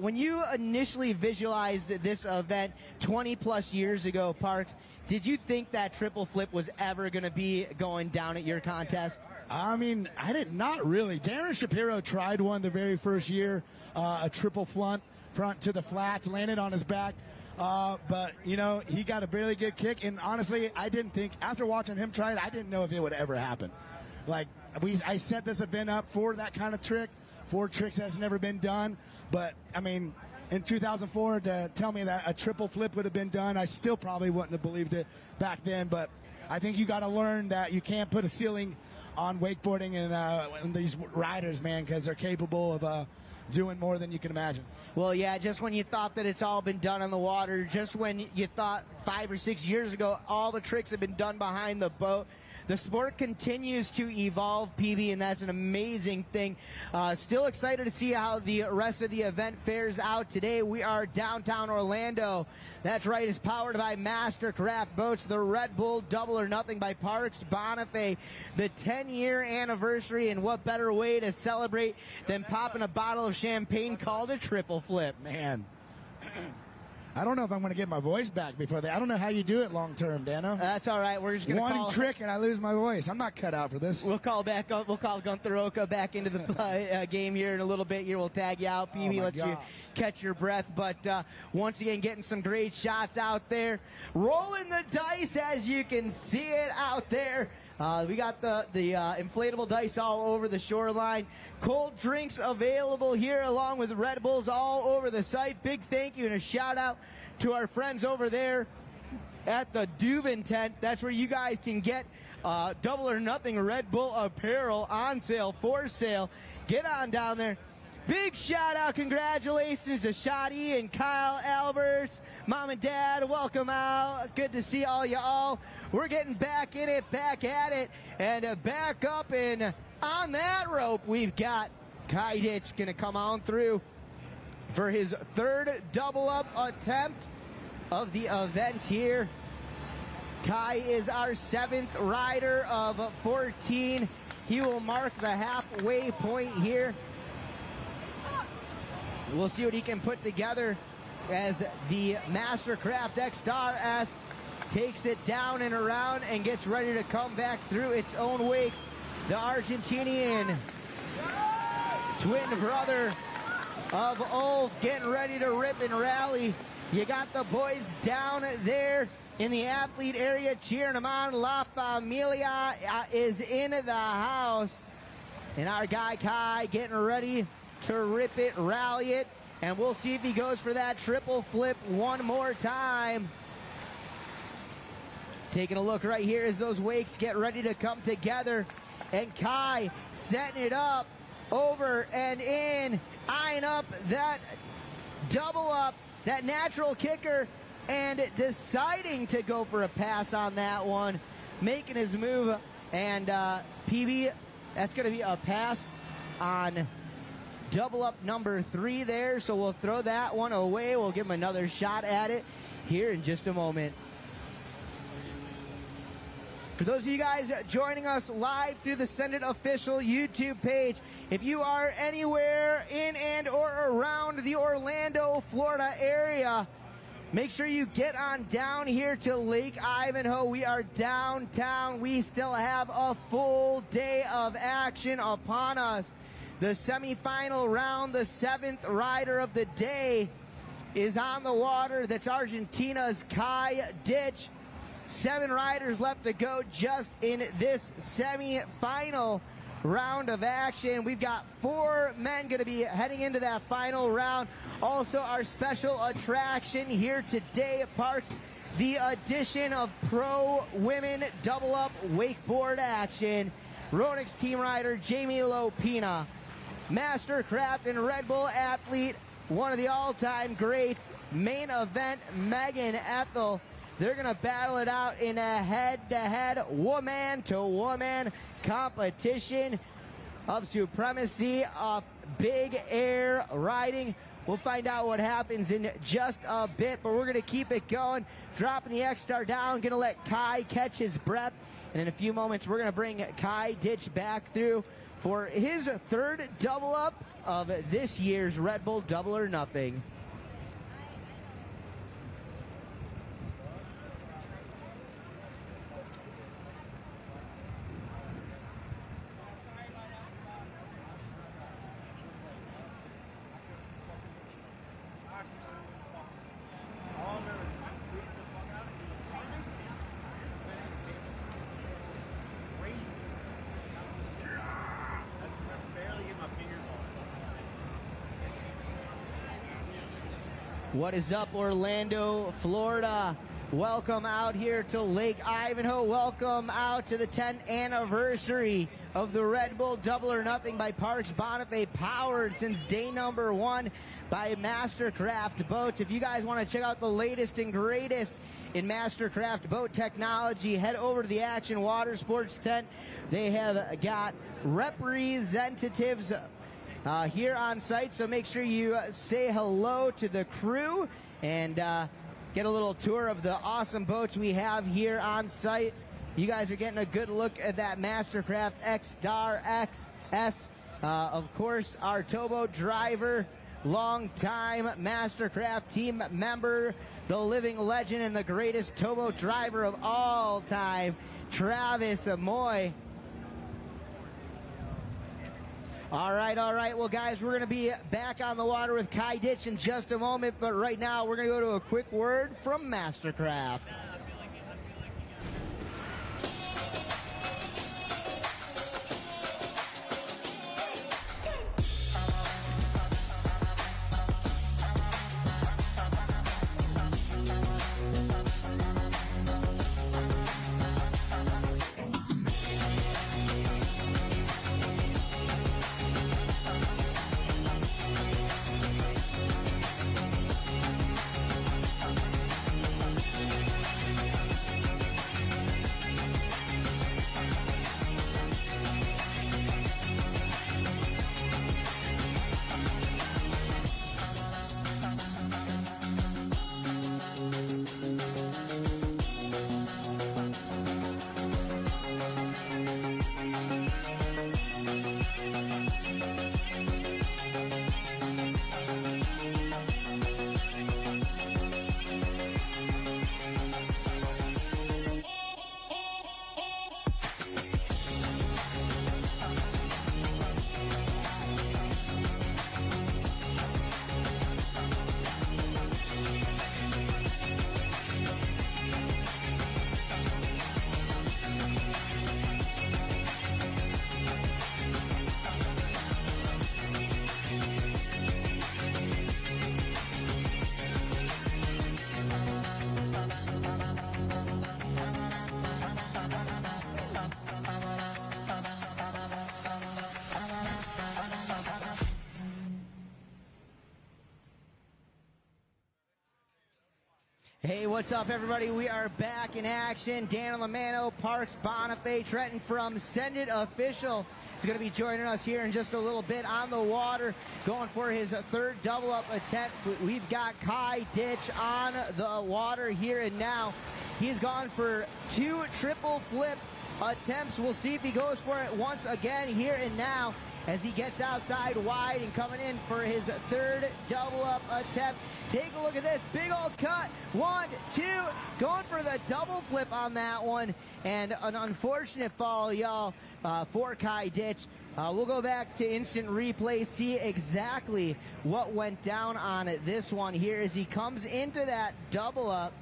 When you initially visualized this event 20 plus years ago, Parks, did you think that triple flip was ever going to be going down at your contest? I mean, I did not really. Darren Shapiro tried one the very first year, a triple front to the flats, landed on his back. But, you know, he got a really good kick. And honestly, I didn't think, after watching him try it, I didn't know if it would ever happen. Like, I set this event up for that kind of trick. 4 tricks that's never been done. But, I mean, in 2004, to tell me that a triple flip would have been done, I still probably wouldn't have believed it back then. But I think you got to learn that you can't put a ceiling on wakeboarding and these riders, man, because they're capable of doing more than you can imagine. Well, yeah, just when you thought that it's all been done on the water, just when you thought 5 or 6 years ago all the tricks have been done behind the boat, the sport continues to evolve, PB, and that's an amazing thing. Still excited to see how the rest of the event fares out today. We are downtown Orlando. That's right, it's powered by Mastercraft Boats, the Red Bull Double or Nothing by Parks Bonifay, the 10-year anniversary, and what better way to celebrate than popping a bottle of champagne called a triple flip. Man. I don't know if I'm going to get my voice back before that. I don't know how you do it long term, Dano. That's all right. We're just going to one trick and I lose my voice. I'm not cut out for this. We'll call Gunther Oka back into the game here in a little bit. Here we'll tag you out, PB. Let you catch your breath. But once again, getting some great shots out there, rolling the dice as you can see it out there. We got the inflatable dice all over the shoreline. Cold drinks available here along with Red Bulls all over the site. Big thank you and a shout out to our friends over there at the Duvin tent. That's where you guys can get Double or Nothing Red Bull apparel on sale, for sale. Get on down there. Big shout out, congratulations to Shadi and Kyle Alberts. Mom and Dad, welcome out. Good to see all y'all. We're getting back in it, back at it, and back up and on that rope we've got Kai Ditch gonna come on through for his third double up attempt of the event here. Kai is our 7th rider of 14. He will mark the halfway point here. We'll see what he can put together as the Mastercraft X-Star S takes it down and around and gets ready to come back through its own wakes. The Argentinian twin brother of Ulf getting ready to rip and rally. You got the boys down there in the athlete area cheering them on. La Familia is in the house. And our guy Kai getting ready to rip it, rally it, and we'll see if he goes for that triple flip one more time. Taking a look right here as those wakes get ready to come together, and Kai setting it up, over and in, eyeing up that double up, that natural kicker, and deciding to go for a pass on that one, making his move, and PB, that's going to be a pass on double up number 3 there, so we'll throw that one away. We'll give him another shot at it here in just a moment. For those of you guys joining us live through the Send It Official YouTube page, if you are anywhere in and or around the Orlando, Florida area, make sure you get on down here to Lake Ivanhoe. We are downtown. We still have a full day of action upon us. The semifinal round, the 7th rider of the day is on the water. That's Argentina's Kai Ditch. 7 riders left to go just in this semifinal round of action. We've got 4 men going to be heading into that final round. Also, our special attraction here today at Parks, the addition of pro women double up wakeboard action. Ronix team rider Jamie Lopina, Mastercraft and Red Bull athlete, one of the all-time greats, main event Megan Ethel. They're going to battle it out in a head-to-head, woman-to-woman competition of supremacy of big air riding. We'll find out what happens in just a bit, but we're going to keep it going. Dropping the X-Star down, going to let Kai catch his breath. And in a few moments, we're going to bring Kai Ditch back through for his 3rd double up of this year's Red Bull Double or Nothing. What is up, Orlando, Florida? Welcome out here to Lake Ivanhoe. Welcome out to the 10th anniversary of the Red Bull Double or Nothing by Parks Bonifay, powered since day number 1 by Mastercraft Boats. If you guys want to check out the latest and greatest in Mastercraft boat technology, head over to the Action Water Sports tent. They have got representatives here on site, so make sure you say hello to the crew and get a little tour of the awesome boats we have here on site. You guys are getting a good look at that Mastercraft X-Star XS. Of course, our towboat driver, longtime Mastercraft team member, the living legend and the greatest towboat driver of all time, Travis Moy. All right. Well, guys, we're going to be back on the water with Kai Ditch in just a moment, but right now we're going to go to a quick word from Mastercraft. what's up, everybody? We are back in action. Dan Lamano, Parks Bonifay, Trenton from Send It Official is going to be joining us here in just a little bit on the water, going for his third double-up attempt. We've got Kai Ditch on the water here and now. He's gone for 2 triple flip attempts. We'll see if he goes for it once again here and now as he gets outside wide and coming in for his third double-up attempt. Take a look at this. Big old cut. 1, 2. Going for the double flip on that one. And an unfortunate fall, y'all, for Kai Ditch. We'll go back to instant replay, see exactly what went down on this one here as he comes into that double-up.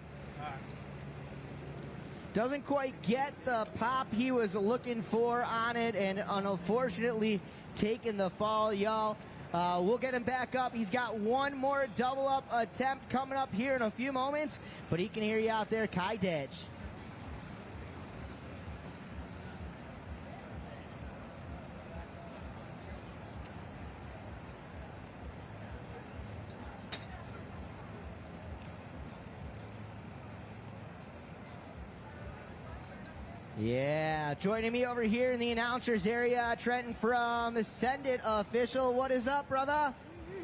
Doesn't quite get the pop he was looking for on it, and unfortunately taking the fall, y'all. We'll get him back up. He's got one more double-up attempt coming up here in a few moments, but he can hear you out there, Kai Ditch. Yeah, joining me over here in the announcers area, Trenton from Send It Official. What is up, brother?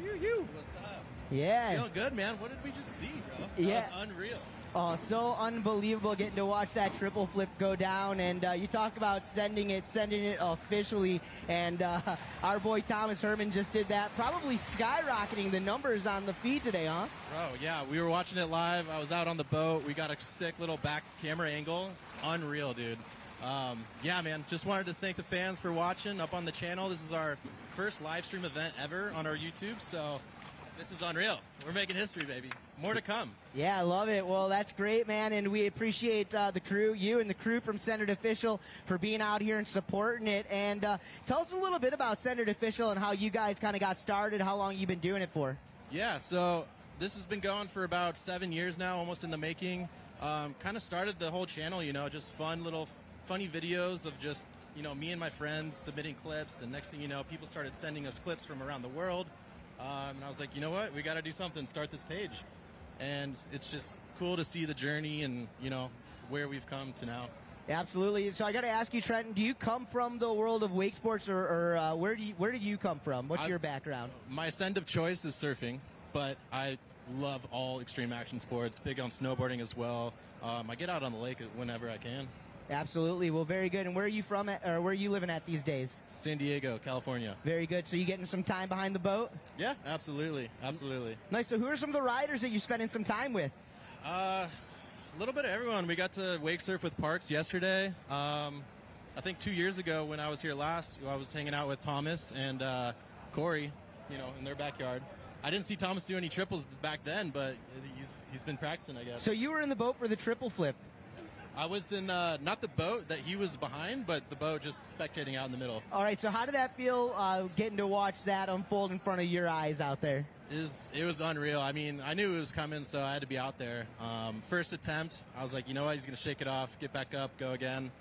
What's up? Yeah. Feeling good, man. What did we just see, bro? Yeah. That was unreal. Oh, so unbelievable getting to watch that triple flip go down. And you talk about sending it officially. And our boy Thomas Herman just did that, probably skyrocketing the numbers on the feed today, huh? Bro, yeah, we were watching it live. I was out on the boat. We got a sick little back camera angle. Unreal, dude. Yeah, man, just wanted to thank the fans for watching up on the channel. This is our first live stream event ever on our YouTube, so this is unreal. We're making history, baby. More to come. Yeah, I love it. Well, that's great, man, and we appreciate the crew, you and the crew from Send It Official for being out here and supporting it. And tell us a little bit about Send It Official and how you guys kind of got started, how long you've been doing it for. Yeah, so this has been going for about 7 years now, almost in the making. Kind of started the whole channel, you know, just fun little funny videos of just, you know, me and my friends submitting clips, and next thing you know, people started sending us clips from around the world, and I was like, you know what, we got to do something, start this page, and it's just cool to see the journey and, you know, where we've come to now. Absolutely. So I got to ask you, Trenton, do you come from the world of wake sports, or where do you come from? What's your background? My send of choice is surfing, but I love all extreme action sports, big on snowboarding as well. I get out on the lake whenever I can. Absolutely. Well, very good. And where are you from, or where are you living at these days? San Diego, California. Very good. So you getting some time behind the boat? Yeah, absolutely. Absolutely. Nice. So who are some of the riders that you're spending some time with? A little bit of everyone. We got to wake surf with Parks yesterday. I think 2 years ago when I was here last, I was hanging out with Thomas and Corey, you know, in their backyard. I didn't see Thomas do any triples back then, but he's been practicing, I guess. So you were in the boat for the triple flip? I was in, not the boat that he was behind, but the boat just spectating out in the middle. All right, so how did that feel, getting to watch that unfold in front of your eyes out there? It was unreal. I mean, I knew it was coming, so I had to be out there. First attempt, I was like, you know what, he's going to shake it off, get back up, go again.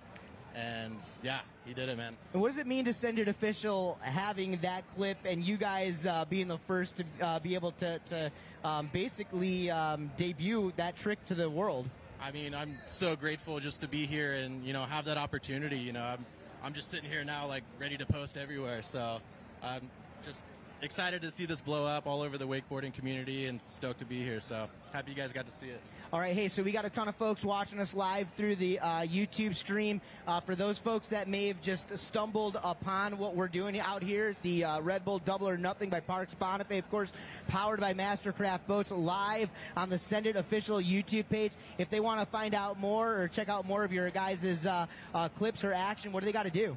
And, yeah, he did it, man. And what does it mean to Send It Official having that clip and you guys being the first to be able to basically debut that trick to the world? I mean, I'm so grateful just to be here and, you know, have that opportunity. You know, I'm just sitting here now, like, ready to post everywhere. So I'm just excited to see this blow up all over the wakeboarding community and stoked to be here. So happy you guys got to see it. All right, hey, so we got a ton of folks watching us live through the YouTube stream. For those folks that may have just stumbled upon what we're doing out here, the Red Bull Double or Nothing by Parks Bonifay, of course, powered by Mastercraft Boats, live on the Send It Official YouTube page. If they want to find out more or check out more of your guys' clips or action, what do they got to do?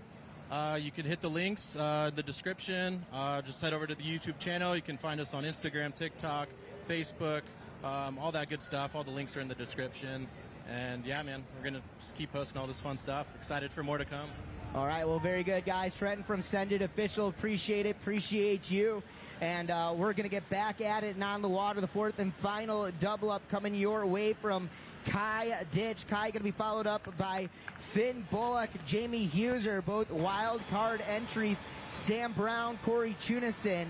You can hit the links in the description. Just head over to the YouTube channel. You can find us on Instagram, TikTok, Facebook, all that good stuff. All the links are in the description. And yeah, man, we're going to just keep posting all this fun stuff. Excited for more to come. All right, well, very good, guys. Trenton from Send It Official, appreciate it, appreciate you. And we're going to get back at it and on the water. The fourth and final double up coming your way from Kai Ditch. Kai going to be followed up by Finn Bullock, Jamie Huser, both wild card entries. Sam Brown, Corey Teunissen,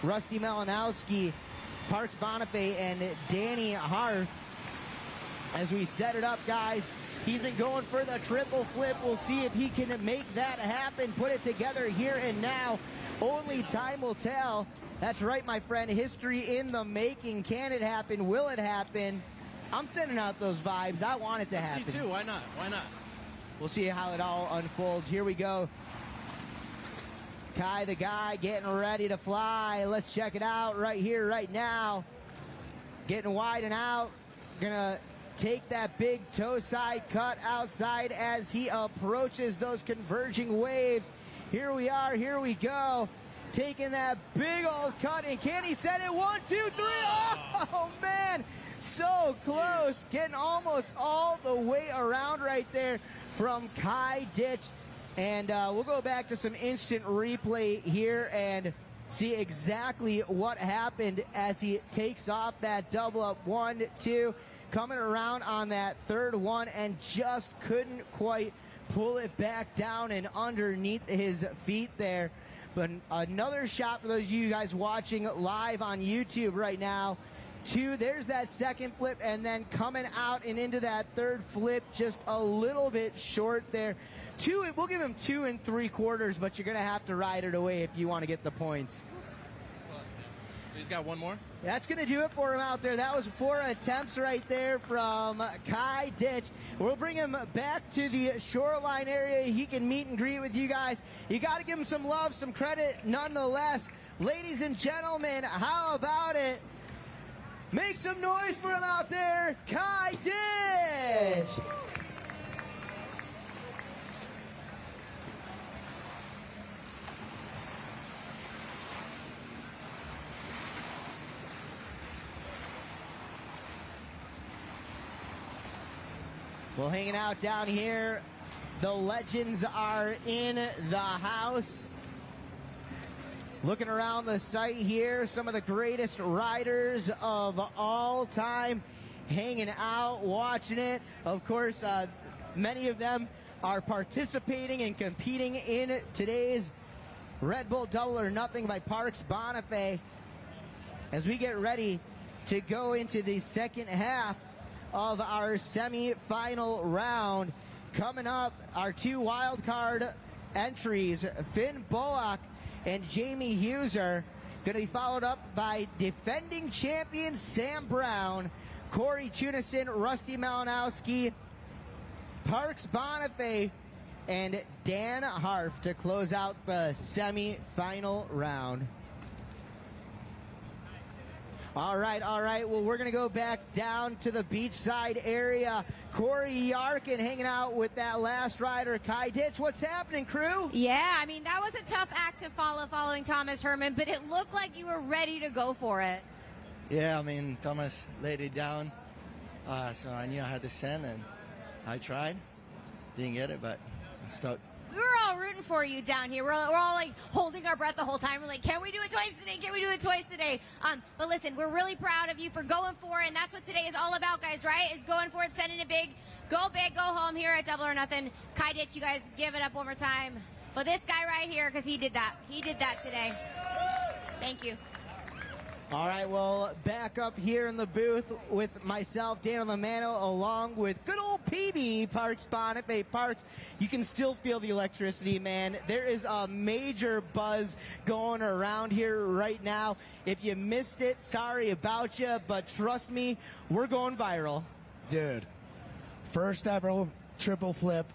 Rusty Malinowski, Parks Bonifay, and Danny Harf. as we set it up, guys. He's been going for the triple flip. We'll see if he can make that happen, put it together here and now. Only time will tell. That's right, my friend. History in the making. Can it happen? Will it happen? I'm sending out those vibes. I want it to happen. See too. Why not? Why not? We'll see how it all unfolds. Here we go. Kai, the guy, getting ready to fly. Let's check it out right here, right now. Getting wide and out. Gonna take that big toe side cut outside as he approaches those converging waves. Here we are, here we go. Taking that big old cut, and can he set it? 1, 2, 3. Oh, man. So close. Getting almost all the way around right there from Kai Ditch. And we'll go back to some instant replay here and see exactly what happened as he takes off that double up. 1, 2, coming around on that third one and just couldn't quite pull it back down and underneath his feet there. But another shot for those of you guys watching live on YouTube right now. 2, there's that second flip, and then coming out and into that third flip just a little bit short there. 2, we'll give him 2 3/4, but you're going to have to ride it away if you want to get the points. So he's got one more? That's going to do it for him out there. That was 4 attempts right there from Kai Ditch. We'll bring him back to the shoreline area. He can meet and greet with you guys. You got to give him some love, some credit nonetheless. Ladies and gentlemen, how about it? Make some noise for him out there, Kai Ditch! Well, hanging out down here, the legends are in the house. Looking around the site here, some of the greatest riders of all time hanging out, watching it. Of course, many of them are participating and competing in today's Red Bull Double or Nothing by Parks Bonifay as we get ready to go into the second half of our semi-final round. Coming up, our 2 wild card entries, Finn Bullock and Jamie Huser, going to be followed up by defending champion Sam Brown, Corey Teunissen, Rusty Malinowski, Parks Bonifay, and Dan Harf to close out the semi-final round. All right. Well, we're going to go back down to the beachside area. Corey Yarkin hanging out with that last rider, Kai Ditch. What's happening, crew? Yeah, I mean, that was a tough act to follow following Thomas Herman, but it looked like you were ready to go for it. Yeah, I mean, Thomas laid it down, so I knew I had to send, and I tried. Didn't get it, but I'm stuck. We were all rooting for you down here. We're all like holding our breath the whole time. We're like, can we do it twice today? Can we do it twice today? But listen, we're really proud of you for going for it, and that's what today is all about, guys, right? Is going for it, sending it big, go home here at Double or Nothing. Kai Ditch, you guys give it up one more time for this guy right here because he did that. He did that today. Thank you. All right, well, back up here in the booth with myself, Dan Lamano, along with good old PB, Parks Bonifay. Parks, you can still feel the electricity, man. There is a major buzz going around here right now. If you missed it, sorry about you, but trust me, we're going viral. Dude, first ever triple flip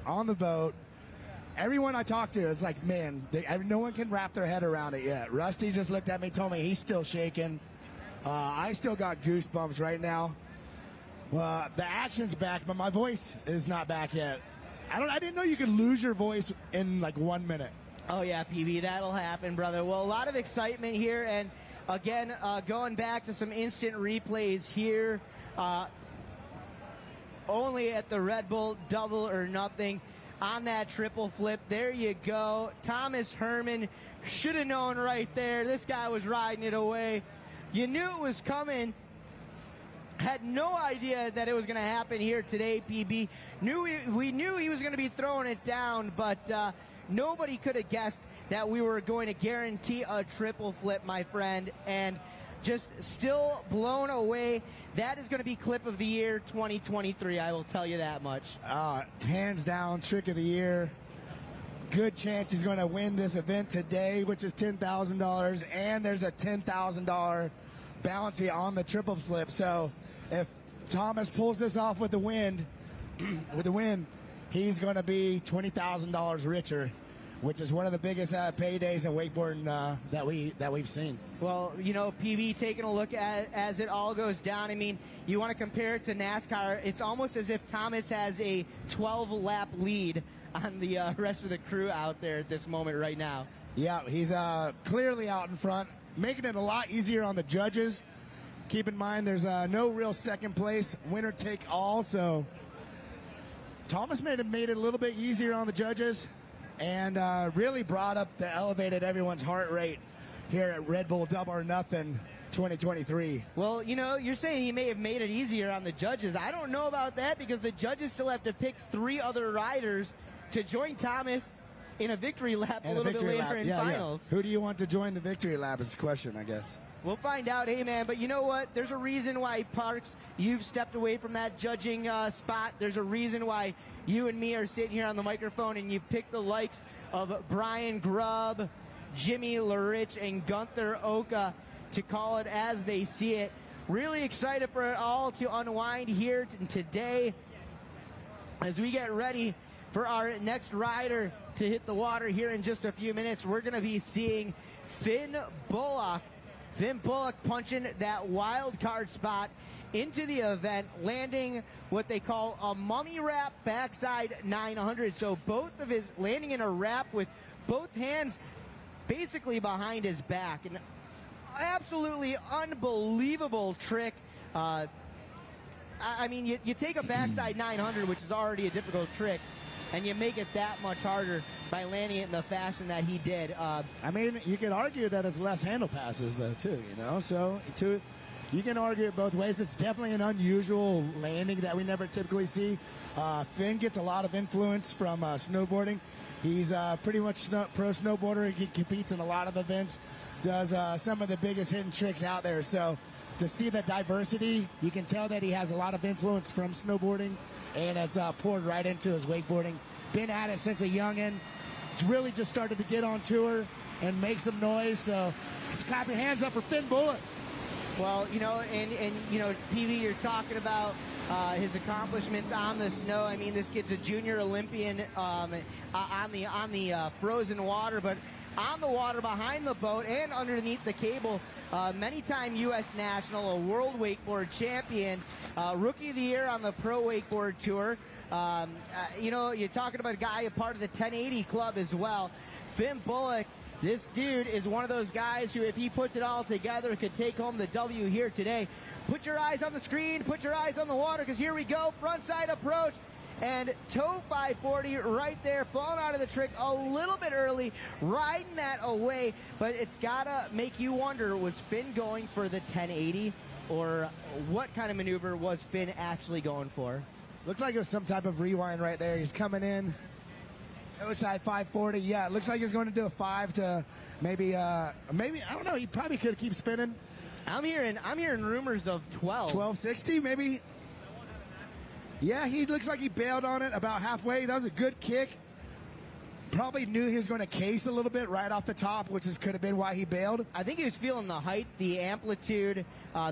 on the boat. Everyone I talk to, it's like, man, no one can wrap their head around it yet. Rusty just looked at me, told me he's still shaking. I still got goosebumps right now. The action's back, but my voice is not back yet. I didn't know you could lose your voice in like 1 minute. Oh yeah, PB, that'll happen, brother. Well, a lot of excitement here, and again, going back to some instant replays here, only at the Red Bull Double or Nothing. On that triple flip, there you go. Thomas Herman should have known right there. This guy was riding it away. You knew it was coming. Had no idea that it was going to happen here today, PB. We knew he was going to be throwing it down, but nobody could have guessed that we were going to guarantee a triple flip, my friend. And just still blown away. That is going to be clip of the year 2023, I will tell you that much. Hands down, trick of the year. Good chance he's going to win this event today, which is $10,000, and there's a $10,000 bounty on the triple flip. So if Thomas pulls this off with the win, he's going to be $20,000 richer, which is one of the biggest paydays in wakeboarding that we've seen. Well, you know, PB, taking a look at as it all goes down, I mean, you want to compare it to NASCAR, it's almost as if Thomas has a 12-lap lead on the rest of the crew out there at this moment right now. Yeah, he's clearly out in front, making it a lot easier on the judges. Keep in mind, there's no real second place, winner take all, so Thomas made it a little bit easier on the judges, and really elevated everyone's heart rate here at Red Bull Double or Nothing 2023. Well, you know, you're saying he may have made it easier on the judges. I don't know about that because the judges still have to pick 3 other riders to join Thomas in a victory lap a little bit later in finals. Yeah. Who do you want to join the victory lap is the question, I guess. We'll find out. Hey, man, but you know what? There's a reason why, Parks, you've stepped away from that judging spot. There's a reason why you and me are sitting here on the microphone and you picked the likes of Brian Grubb, Jimmy Larich, and Gunther Oka to call it as they see it. Really excited for it all to unwind here today as we get ready for our next rider to hit the water here in just a few minutes. We're going to be seeing Finn Bullock. Finn Bullock punching that wild card spot into the event, landing what they call a mummy wrap backside 900. So both of his landing in a wrap with both hands basically behind his back. An absolutely unbelievable trick. I mean, you take a backside 900, which is already a difficult trick, and you make it that much harder by landing it in the fashion that he did. I mean, you could argue that it's less handle passes, though, too, you know? So, you can argue it both ways. It's definitely an unusual landing that we never typically see. Finn gets a lot of influence from snowboarding. He's pretty much pro snowboarder. He competes in a lot of events, does some of the biggest hidden tricks out there. So, to see the diversity, you can tell that he has a lot of influence from snowboarding, and it's poured right into his wakeboarding. Been at it since a youngin'. Really just started to get on tour and make some noise. So let's clap your hands up for Finn Bullock. Well, you know, and you know, PV, you're talking about his accomplishments on the snow. I mean, this kid's a junior Olympian on the frozen water, but on the water behind the boat and underneath the cable. Many-time U.S. national, a world wakeboard champion, rookie of the year on the Pro Wakeboard Tour. You know, you're talking about a guy, a part of the 1080 club as well. Finn Bullock, this dude is one of those guys who, if he puts it all together, could take home the W here today. Put your eyes on the screen, put your eyes on the water, because here we go, frontside approach. And toe 540 right there, falling out of the trick a little bit early, riding that away. But it's got to make you wonder, was Finn going for the 1080? Or what kind of maneuver was Finn actually going for? Looks like it was some type of rewind right there. He's coming in, toe side 540. Yeah, it looks like he's going to do a 5 to maybe, I don't know, he probably could keep spinning. I'm hearing rumors of 12. 1260 maybe. Yeah, he looks like he bailed on it about halfway. That was a good kick. Probably knew he was going to case a little bit right off the top, which could have been why he bailed. I think he was feeling the height, the amplitude,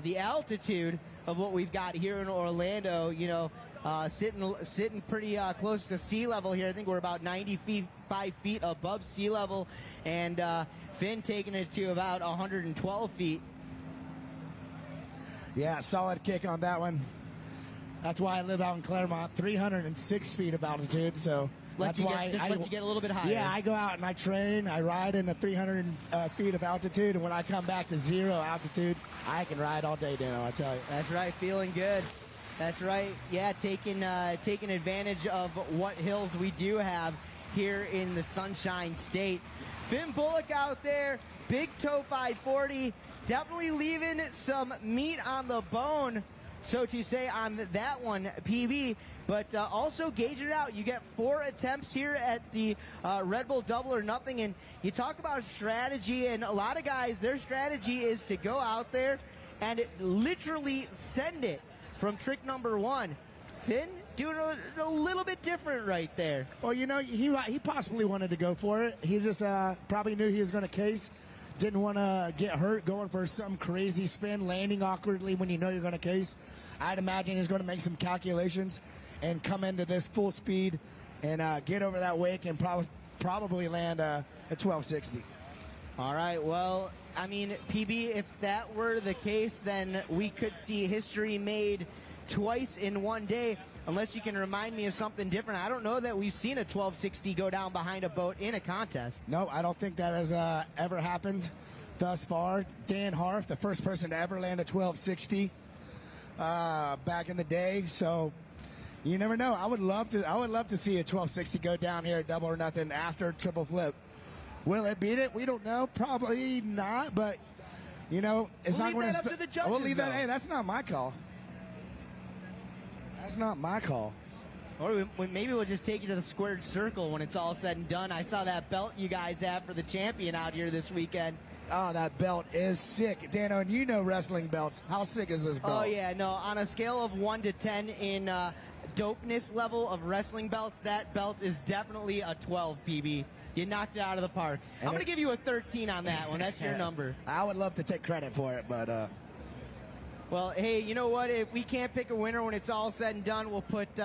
the altitude of what we've got here in Orlando. You know, sitting pretty close to sea level here. I think we're about 95 feet above sea level, and Finn taking it to about 112 feet. Yeah, solid kick on that one. That's why I live out in Claremont, 306 feet of altitude. So that's why lets you get a little bit higher. Yeah, I go out and I train. I ride in the 300 feet of altitude, and when I come back to 0 altitude, I can ride all day, Dano. I tell you. That's right, feeling good. That's right. Yeah, taking advantage of what hills we do have here in the Sunshine State. Finn Bullock out there, big toe 540, definitely leaving some meat on the bone so to say on that one, PB. But also gauge it out. You get 4 attempts here at the Red Bull Double or Nothing, and you talk about strategy, and a lot of guys, their strategy is to go out there and literally send it from trick number 1. Finn doing a little bit different right there. Well, you know, he possibly wanted to go for it. He just probably knew he was going to case. Didn't want to get hurt going for some crazy spin, landing awkwardly when you know you're going to case. I'd imagine he's going to make some calculations and come into this full speed and get over that wake and probably land a 1260. All right, well, I mean, PB, if that were the case, then we could see history made twice in one day, unless you can remind me of something different. I don't know that we've seen a 1260 go down behind a boat in a contest. No, I don't think that has ever happened thus far. Dan Harf, the first person to ever land a 1260 back in the day, so you never know. I would love to see a 1260 go down here at Double or Nothing after triple flip. Will it beat it? We don't know. Probably not, but you know, it's we'll not going to the judges. We'll leave that. Hey, that's not my call. That's not my call. Or maybe we'll just take you to the squared circle when it's all said and done. I saw that belt you guys have for the champion out here this weekend. Oh, that belt is sick. Dano, and you know wrestling belts. How sick is this belt? Oh, yeah, no. On a scale of 1 to 10 in dopeness level of wrestling belts, that belt is definitely a 12, PB. You knocked it out of the park. I'm going to give you a 13 on that one. That's your number. I would love to take credit for it, but... Well, hey, you know what? If we can't pick a winner when it's all said and done, we'll put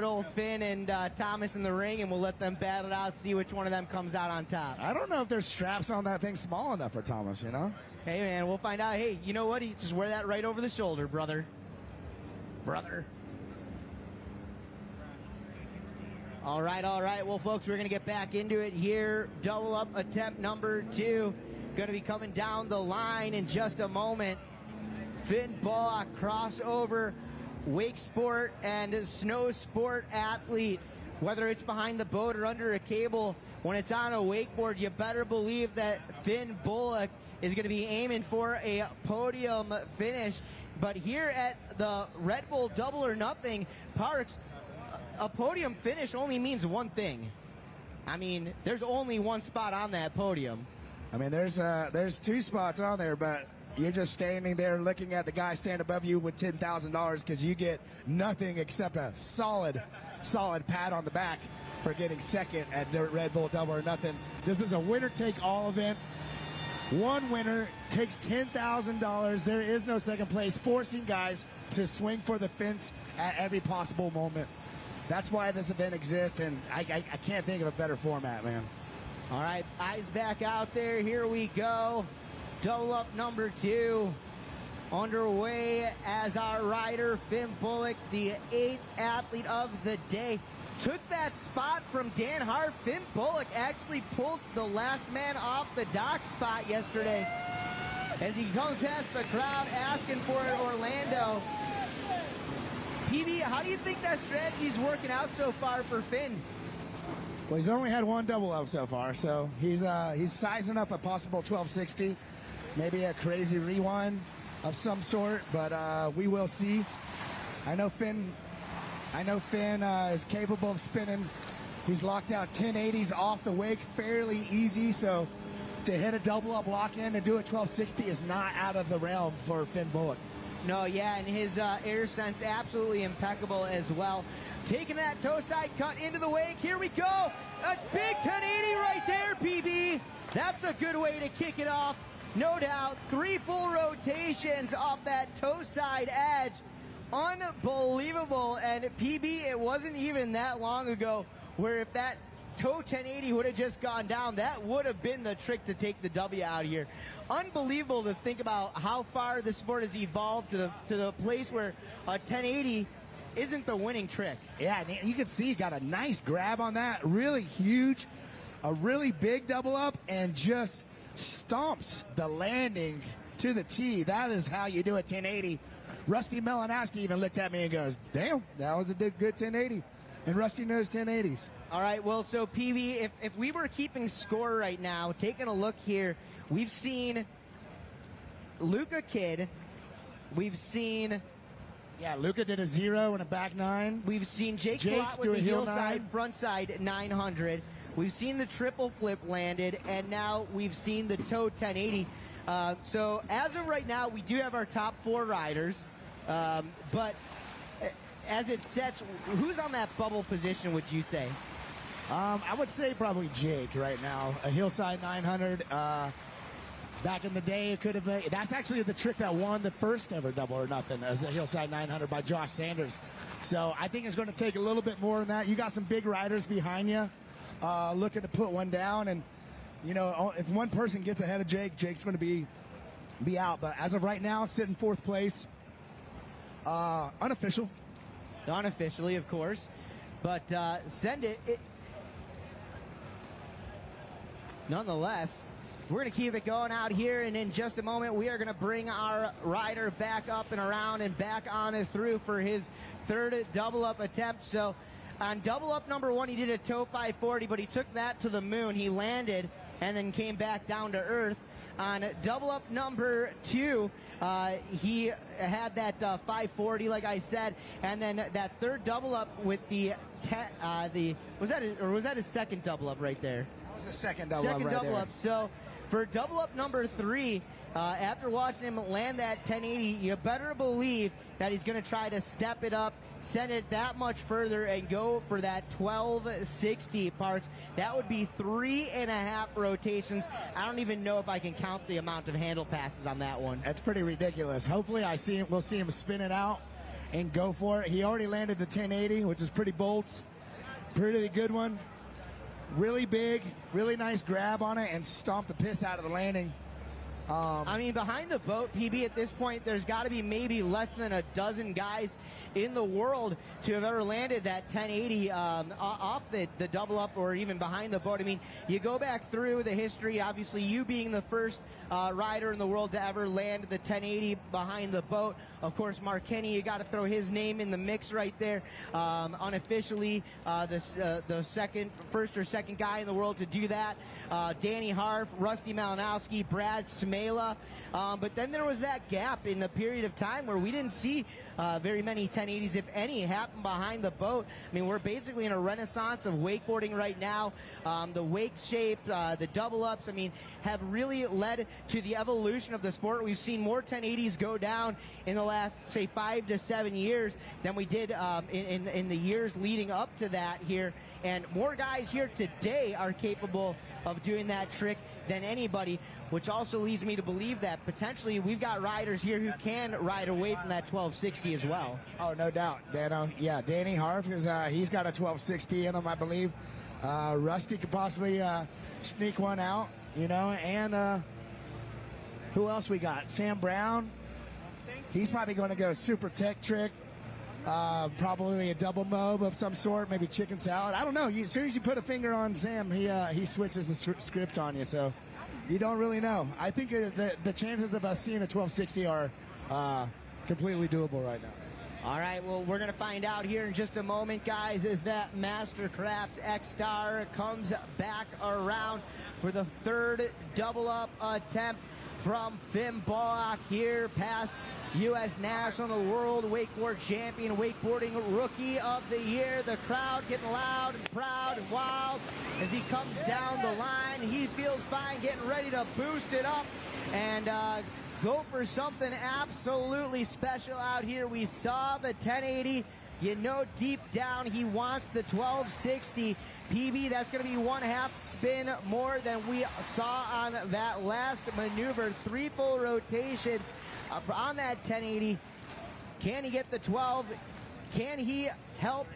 old Finn and Thomas in the ring, and we'll let them battle it out, see which one of them comes out on top. I don't know if there's straps on that thing small enough for Thomas, you know? Hey, man, we'll find out. Hey, you know what? Just wear that right over the shoulder, brother. Brother. All right. Well, folks, we're going to get back into it here. Double up attempt number 2. Going to be coming down the line in just a moment. Finn Bullock, crossover, wake sport and snow sport athlete. Whether it's behind the boat or under a cable, when it's on a wakeboard, you better believe that Finn Bullock is going to be aiming for a podium finish. But here at the Red Bull Double or Nothing, Parks, a podium finish only means one thing. I mean, there's only one spot on that podium. I mean, there's 2 spots on there, but you're just standing there looking at the guy stand above you with $10,000 because you get nothing except a solid pat on the back for getting second at the Red Bull Double or Nothing. This is a winner-take-all event. One winner takes $10,000. There is no second place, forcing guys to swing for the fence at every possible moment. That's why this event exists, and I can't think of a better format, man. All right, eyes back out there. Here we go. Double up number 2 underway as our rider, Finn Bullock, the 8th athlete of the day, took that spot from Dan Harf. Finn Bullock actually pulled the last man off the dock spot yesterday as he comes past the crowd asking for it, Orlando. PB, how do you think that strategy is working out so far for Finn? Well, he's only had one double up so far, so he's sizing up a possible 1260, maybe a crazy rewind of some sort, but we will see. I know Finn is capable of spinning. He's locked out 1080s off the wake fairly easy, so to hit a double up lock in and do a 1260 is not out of the realm for Finn Bullock. No, yeah, and his air sense absolutely impeccable as well. Taking that toe side cut into the wake. Here we go. A big 1080 right there, PB. That's a good way to kick it off. No doubt. 3 full rotations off that toe side edge. Unbelievable. And PB, it wasn't even that long ago where if that toe 1080 would have just gone down, that would have been the trick to take the W out here. Unbelievable to think about how far the sport has evolved to the place where a 1080 isn't the winning trick. Yeah, you can see he got a nice grab on that. Really huge, a really big double up, and just stomps the landing to the tee. That is how you do a 1080. Rusty Malinowski even looked at me and goes, damn, that was a good 1080. And Rusty knows 1080s. All right, well, so PB, if we were keeping score right now, taking a look here, we've seen Luca Kid, we've seen Yeah, Luca did a 0 and a back 9. We've seen Jake do Pelot with a the heel hillside 9. frontside 900. We've seen the triple flip landed, and now we've seen the toe 1080. So as of right now, we do have our top 4 riders. But as it sets, who's on that bubble position, would you say? I would say probably Jake right now. A hillside 900. Back in the day, it could have been. That's actually the trick that won the first ever double or nothing, as the hillside 900 by Josh Sanders. So I think it's going to take a little bit more than that. You got some big riders behind you looking to put one down. And, you know, if one person gets ahead of Jake, Jake's going to be out. But as of right now, sitting 4th place. Unofficial. Unofficially, of course. But send it. Nonetheless, we're going to keep it going out here, and in just a moment, we are going to bring our rider back up and around and back on and through for his 3rd double-up attempt. So on double-up number 1, he did a toe 540, but he took that to the moon. He landed and then came back down to earth. On double-up number 2, he had that 540, like I said, and then that 3rd double-up with was that his 2nd double-up right there? That was the 2nd double-up right double there. Up. So for double-up number 3, after watching him land that 1080, you better believe that he's going to try to step it up, send it that much further, and go for that 1260, Parks. That would be 3.5 rotations. I don't even know if I can count the amount of handle passes on that one. That's pretty ridiculous. Hopefully we'll see him spin it out and go for it. He already landed the 1080, which is pretty bolts. Pretty good one. Really big, really nice grab on it, and stomp the piss out of the landing. I mean, behind the boat, PB, at this point, there's got to be maybe less than a dozen guys in the world to have ever landed that 1080 off the double up or even behind the boat. I mean, you go back through the history, obviously you being the first rider in the world to ever land the 1080 behind the boat. Of course, Mark Kenny, you got to throw his name in the mix right there. Unofficially, the first or second guy in the world to do that. Danny Harf, Rusty Malinowski, Brad Smela. But then there was that gap in the period of time where we didn't see very many 1080s, if any, happen behind the boat. I mean, we're basically in a renaissance of wakeboarding right now. The wake shape, the double ups, I mean, have really led to the evolution of the sport. We've seen more 1080s go down in the last, say, 5 to 7 years than we did in the years leading up to that here. And more guys here today are capable of doing that trick than anybody, which also leads me to believe that potentially we've got riders here who can ride away from that 1260 as well. Oh, no doubt, Dano. Yeah, Danny Harf, he's got a 1260 in him, I believe. Rusty could possibly sneak one out, you know, and who else we got? Sam Brown. He's probably going to go super tech trick. Probably a double mob of some sort, maybe chicken salad. I don't know. As soon as you put a finger on Sam, he switches the script on you, so you don't really know. I think the chances of us seeing a 1260 are completely doable right now. All right, well, we're going to find out here in just a moment, guys, as that Mastercraft X-Star comes back around for the 3rd double-up attempt from Finn Bullock here past U.S. National World Wakeboard Champion, Wakeboarding Rookie of the Year. The crowd getting loud and proud and wild as he comes down the line. He feels fine, getting ready to boost it up and go for something absolutely special out here. We saw the 1080. You know deep down he wants the 1260. PB, that's going to be 1/2 spin more than we saw on that last maneuver. 3 full rotations on that 1080. Can he get the 12? Can he help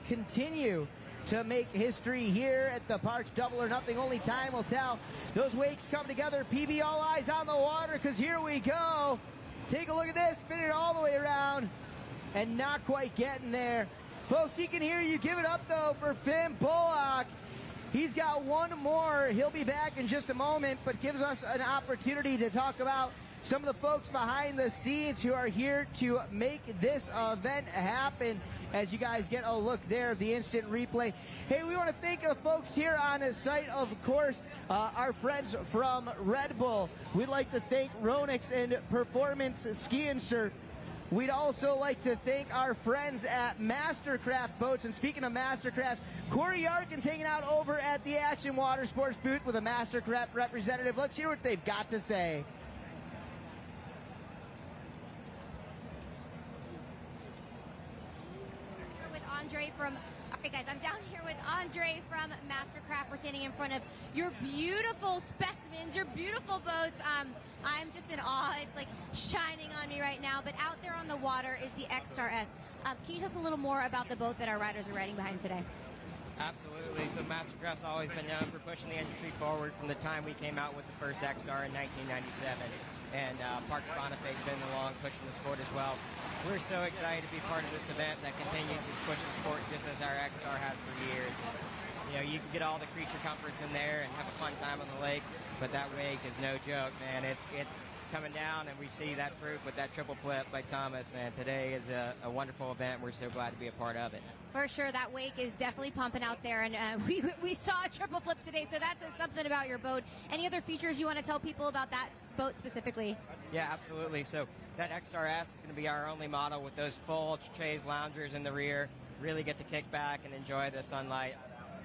continue to make history here at the Parks Double or Nothing? Only time will tell. Those wakes come together. PB, all eyes on the water, because here we go. Take a look at this. Spin it all the way around and not quite getting there. Folks, he can hear you. Give it up, though, for Finn Bullock. He's got one more. He'll be back in just a moment, but gives us an opportunity to talk about some of the folks behind the scenes who are here to make this event happen. As you guys get a look there of the instant replay. Hey, we want to thank the folks here on the site, of course, our friends from Red Bull. We'd like to thank Ronix and Performance Ski and Surf. We'd also like to thank our friends at Mastercraft Boats. And speaking of Mastercrafts, Corey Yarkin's hanging out over at the Action Water Sports booth with a Mastercraft representative. Let's hear what they've got to say. With Andre from... Okay, guys, I'm down here with Andre from Mastercraft. We're standing in front of your beautiful specimens, your beautiful boats. I'm just in awe. It's like shining on me right now. But out there on the water is the X-Star S. Can you tell us a little more about the boat that our riders are riding behind today? Absolutely. So Mastercraft's always been known for pushing the industry forward from the time we came out with the first X-Star in 1997. And Parks Bonifay's been along pushing the sport as well. We're so excited to be part of this event that continues to push the sport just as our X-Star has for years. You know, you can get all the creature comforts in there and have a fun time on the lake, but that wake is no joke, man. It's coming down, and we see that proof with that triple flip by Thomas, man. Today is a wonderful event. We're so glad to be a part of it. For sure, that wake is definitely pumping out there, and we saw a triple flip today, so that says something about your boat. Any other features you want to tell people about that boat specifically? Yeah, absolutely. So that XRS is going to be our only model with those full chaise loungers in the rear. Really get to kick back and enjoy the sunlight.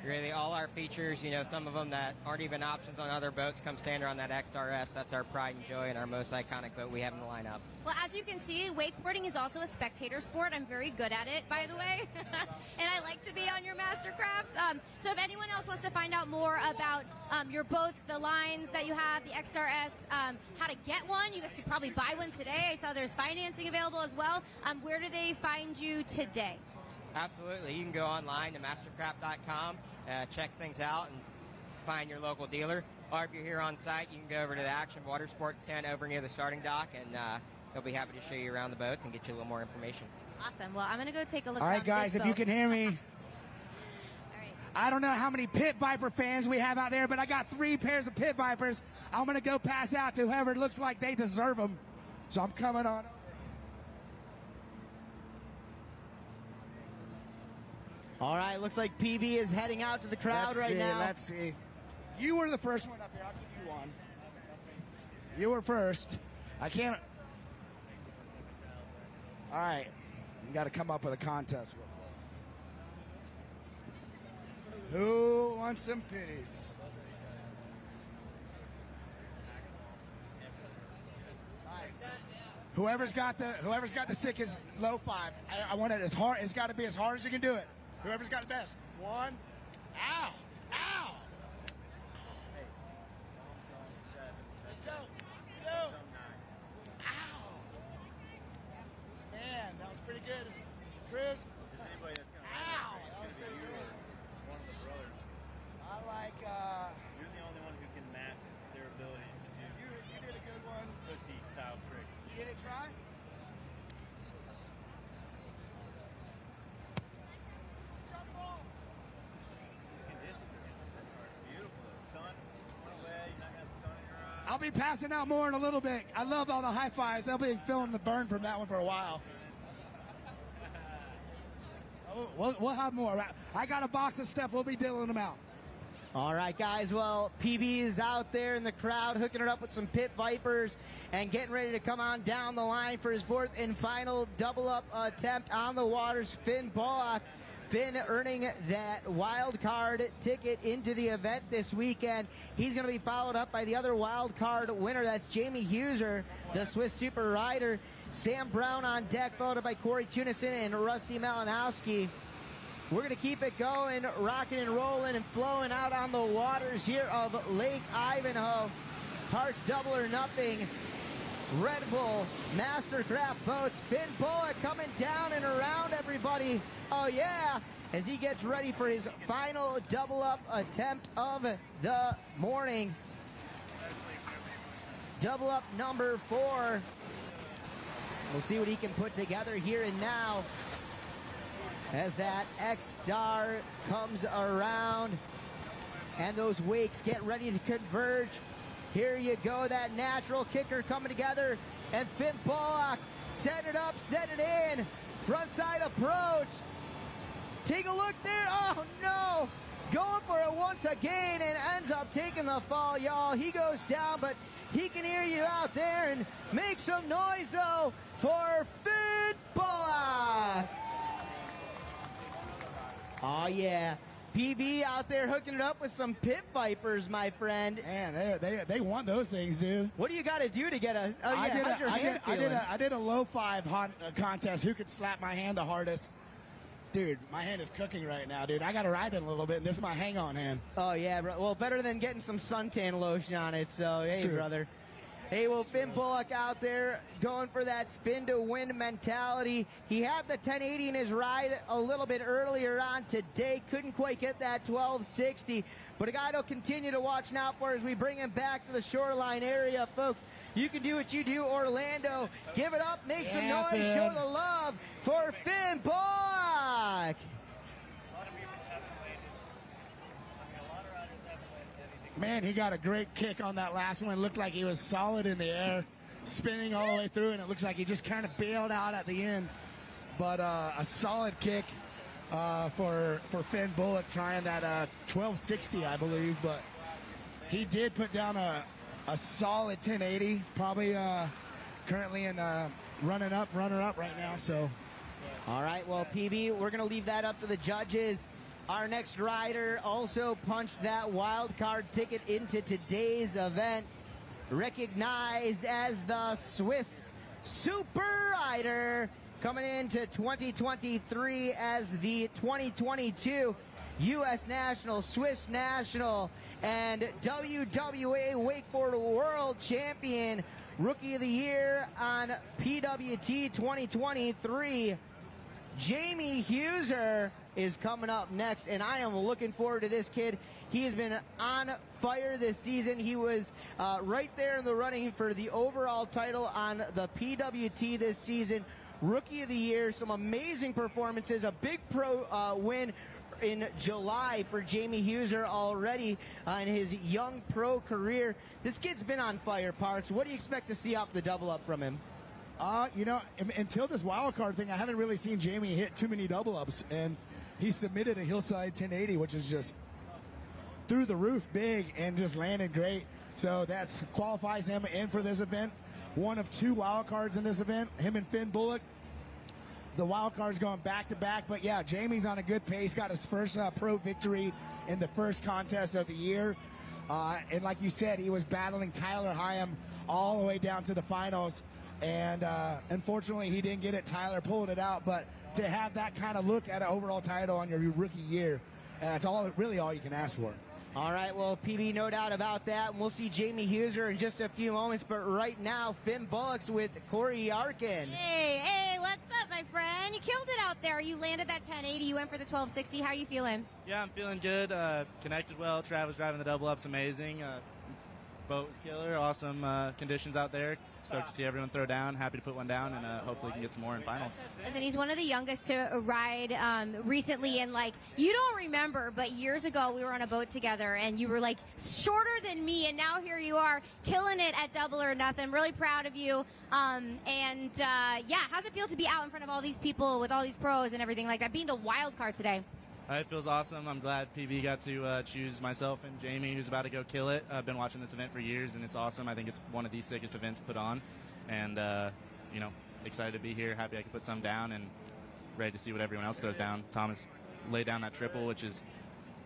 Really, all our features, you know, some of them that aren't even options on other boats come standard on that XRS. That's our pride and joy and our most iconic boat we have in the lineup. Well, as you can see, wakeboarding is also a spectator sport. I'm very good at it, by the way, and I like to be on your Mastercrafts. So if anyone else wants to find out more about your boats, the lines that you have, the X-Star S, how to get one, you guys should probably buy one today. I saw there's financing available as well. Where do they find you today? Absolutely. You can go online to mastercraft.com, check things out, and find your local dealer. Or if you're here on site, you can go over to the Action Water Sports tent over near the starting dock, and they'll be happy to show you around the boats and get you a little more information. Awesome. Well, I'm going to go take a look. All right, guys, if you can hear me. I don't know how many Pit Viper fans we have out there, but I got 3 pairs of Pit Vipers. I'm going to go pass out to whoever it looks like they deserve them. So I'm coming on. All right, looks like PB is heading out to the crowd now. Let's see. You were the first one up here. I'll give you one. You were first. I can't. All right. You got to come up with a contest real quick. Who wants some pitties? Whoever's got the sickest low 5. I want it as hard. It's got to be as hard as you can do it. Whoever's got the best. 1. Ow! Ow! Let's go. Ow! Man, that was pretty good. Chris? Ow! That was pretty good. One of the brothers. I like, You're the only one who can match their ability to do. You did a good one. Tootsie style tricks. You did it, try? I'll be passing out more in a little bit. I love all the high fives. They'll be feeling the burn from that one for a while. We'll have more. I got a box of stuff. We'll be dealing them out. All right, guys. Well, PB is out there in the crowd hooking it up with some Pit Vipers and getting ready to come on down the line for his 4th and final double-up attempt on the waters. Finn Bullock. Finn earning that wild card ticket into the event this weekend. He's going to be followed up by the other wild card winner. That's Jamie Huser, the Swiss Super Rider. Sam Brown on deck, followed up by Corey Teunissen and Rusty Malinowski. We're going to keep it going, rocking and rolling and flowing out on the waters here of Lake Ivanhoe. Parks Double or Nothing. Red Bull Mastercraft boats. Finn Bullock coming down and around everybody. Oh yeah, as he gets ready for his final double-up attempt of the morning. Double-up number 4. We'll see what he can put together here and now as that X-Star comes around and those wakes get ready to converge. Here you go, that natural kicker coming together, and Finn Bullock set it up, set it in, frontside approach. Take a look there. Oh no, going for it once again and ends up taking the fall, y'all. He goes down, but he can hear you out there, and make some noise, though, for Finn Bullock. Oh, yeah. PB out there hooking it up with some pit vipers, my friend. Man, they want those things, dude. What do you got to do to get a? Oh yeah, how's your hand feeling? I did a low five contest. Who could slap my hand the hardest? Dude, my hand is cooking right now, dude. I got to ride it a little bit, and this is my hang-on hand. Oh yeah, bro. Well, better than getting some suntan lotion on it. So It's hey, true. brother. Hey, well, Finn Bullock out there going for that spin-to-win mentality. He had the 1080 in his ride a little bit earlier on today. Couldn't quite get that 1260. But a guy to continue to watch now for as we bring him back to the shoreline area, folks. You can do what you do, Orlando. Give it up, make some Yeah, noise, Finn. show the love for Finn Bullock. Man, he got a great kick on that last one. Looked like he was solid in the air, spinning all the way through, and it looks like he just kind of bailed out at the end. But a solid kick for Finn Bullock, trying that 1260, I believe. But he did put down a solid 1080, probably currently in runner-up right now. So, all right, well, PB, we're going to leave that up to the judges. Our next rider also punched that wild card ticket into today's event, recognized as the Swiss Super Rider, coming into 2023 as the 2022 U.S. National, Swiss National, and WWA Wakeboard World Champion, Rookie of the Year on PWT 2023. Jamie Huser is coming up next, and I am looking forward to this kid. He has been on fire this season. He was right there in the running for the overall title on the PWT this season. Rookie of the Year, some amazing performances, a big pro win in July for Jamie Huser already in his young pro career. This kid's been on fire, Parks. What do you expect to see off the double up from him? you know, until this wild card thing, I haven't really seen Jamie hit too many double ups, and he submitted a hillside 1080, which is just through the roof big and just landed great. So that qualifies him in for this event. One of two wild cards in this event, him and Finn Bullock. The wild card's going back to back, but yeah, Jamie's on a good pace. Got his first pro victory in the first contest of the year. And like you said, he was battling Tyler Higham all the way down to the finals. And unfortunately, he didn't get it. Tyler pulled it out. But to have that kind of look at an overall title on your rookie year, that's really all you can ask for. All right, well, PB, no doubt about that. And we'll see Jamie Huser in just a few moments. But right now, Finn Bullock's with Corey Arkin. Hey, what's up, my friend? You killed it out there. You landed that 1080. You went for the 1260. How are you feeling? Yeah, I'm feeling good. Connected well. Trav was driving the double ups amazing. Boat was killer. Awesome conditions out there. Start to see everyone throw down. Happy to put one down, and hopefully can get some more in finals. Listen, he's one of the youngest to ride recently, and like, you don't remember, but years ago we were on a boat together, and you were like shorter than me, and now here you are killing it at Double or Nothing. Really proud of you. Yeah, how's it feel to be out in front of all these people with all these pros and everything like that, being the wild card today? It feels awesome. I'm glad PB got to choose myself and Jamie, who's about to go kill it. I've been watching this event for years, and it's awesome. I think it's one of the sickest events put on. And, you know, excited to be here. Happy I can put some down and ready to see what everyone else throws down. Thomas laid down that triple, which is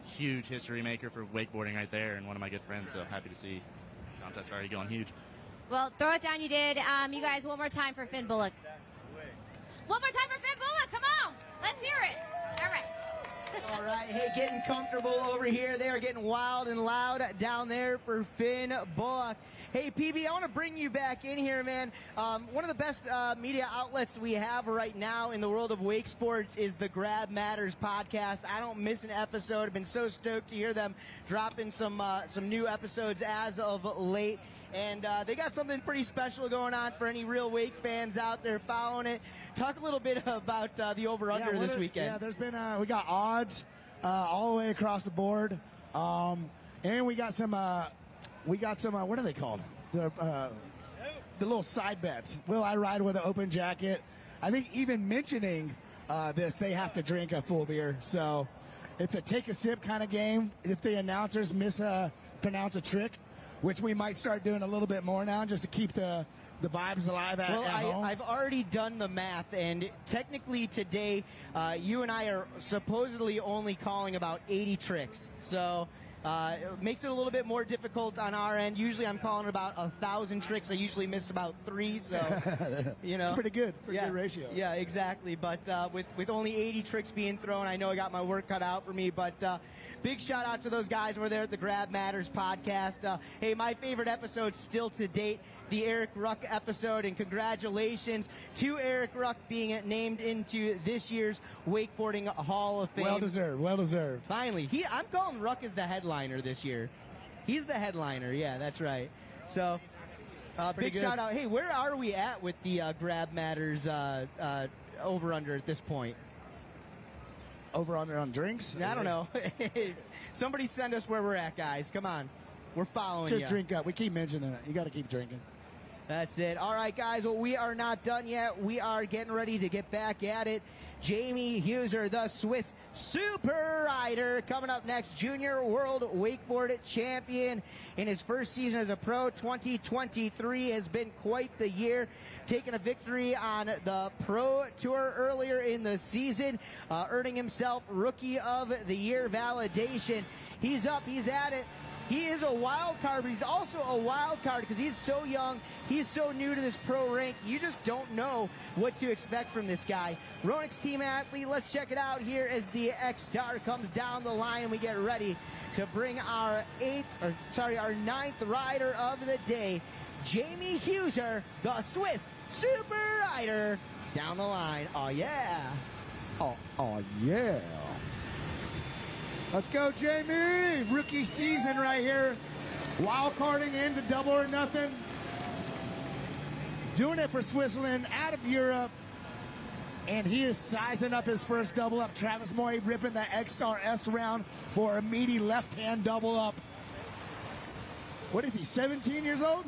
huge history maker for wakeboarding right there, and one of my good friends. So happy to see the contest already going huge. Well, throw it down, you did. You guys, one more time for Finn Bullock. One more time for Finn Bullock. Come on. Let's hear it. All right. All right, hey, getting comfortable over here. They are getting wild and loud down there for Finn Bullock. Hey, PB, I want to bring you back in here, man. One of the best media outlets we have right now in the world of wake sports is the Grab Matters podcast. I don't miss an episode. I've been so stoked to hear them dropping some new episodes as of late. And they got something pretty special going on for any real wake fans out there following it. Talk a little bit about the over-under this weekend. Yeah, there's been we got odds all the way across the board, and we got some what are they called? The little side bets. Will I ride with an open jacket? I think even mentioning this, they have to drink a full beer. So It's a take a sip kind of game. If the announcers pronounce a trick, which we might start doing a little bit more now, just to keep the vibes alive at home. I've already done the math, and technically today, you and I are supposedly only calling about 80 tricks. So it makes it a little bit more difficult on our end. Usually I'm calling about 1,000 tricks. I usually miss about 3, so, you know. It's pretty good. Good ratio. Yeah, exactly. But with only 80 tricks being thrown, I know I got my work cut out for me. But big shout out to those guys over there at the Grab Matters podcast. Hey, my favorite episode still to date, the Eric Ruck episode, and congratulations to Eric Ruck being named into this year's Wakeboarding Hall of Fame. Well deserved. Well deserved. Finally, I'm calling Ruck as the headliner this year. He's the headliner. Yeah, that's right. So, big shout out. Hey, where are we at with the Grab Matters over under at this point? Over under on drinks? I don't know. Somebody send us where we're at, guys. Come on. We're following you. Just drink up. We keep mentioning it. You got to keep drinking. That's it. All right, guys. Well, we are not done yet. We are getting ready to get back at it. Jamie Huser, the Swiss Super Rider, coming up next. Junior World Wakeboard Champion in his first season as a pro. 2023 has been quite the year. Taking a victory on the Pro Tour earlier in the season, earning himself Rookie of the Year validation. He's up. He's at it. He is a wild card, but he's also a wild card because he's so young. He's so new to this pro rank. You just don't know what to expect from this guy. Ronik's team athlete, let's check it out here as the X-Star comes down the line and we get ready to bring our ninth rider of the day, Jamie Huser, the Swiss Super Rider, down the line. Oh, yeah. Oh, yeah. Let's go, Jamie. Rookie season right here. Wild carding into Double or Nothing. Doing it for Switzerland, out of Europe. And he is sizing up his first double up. Travis Moy ripping the X-Star S round for a meaty left-hand double up. What is he, 17 years old?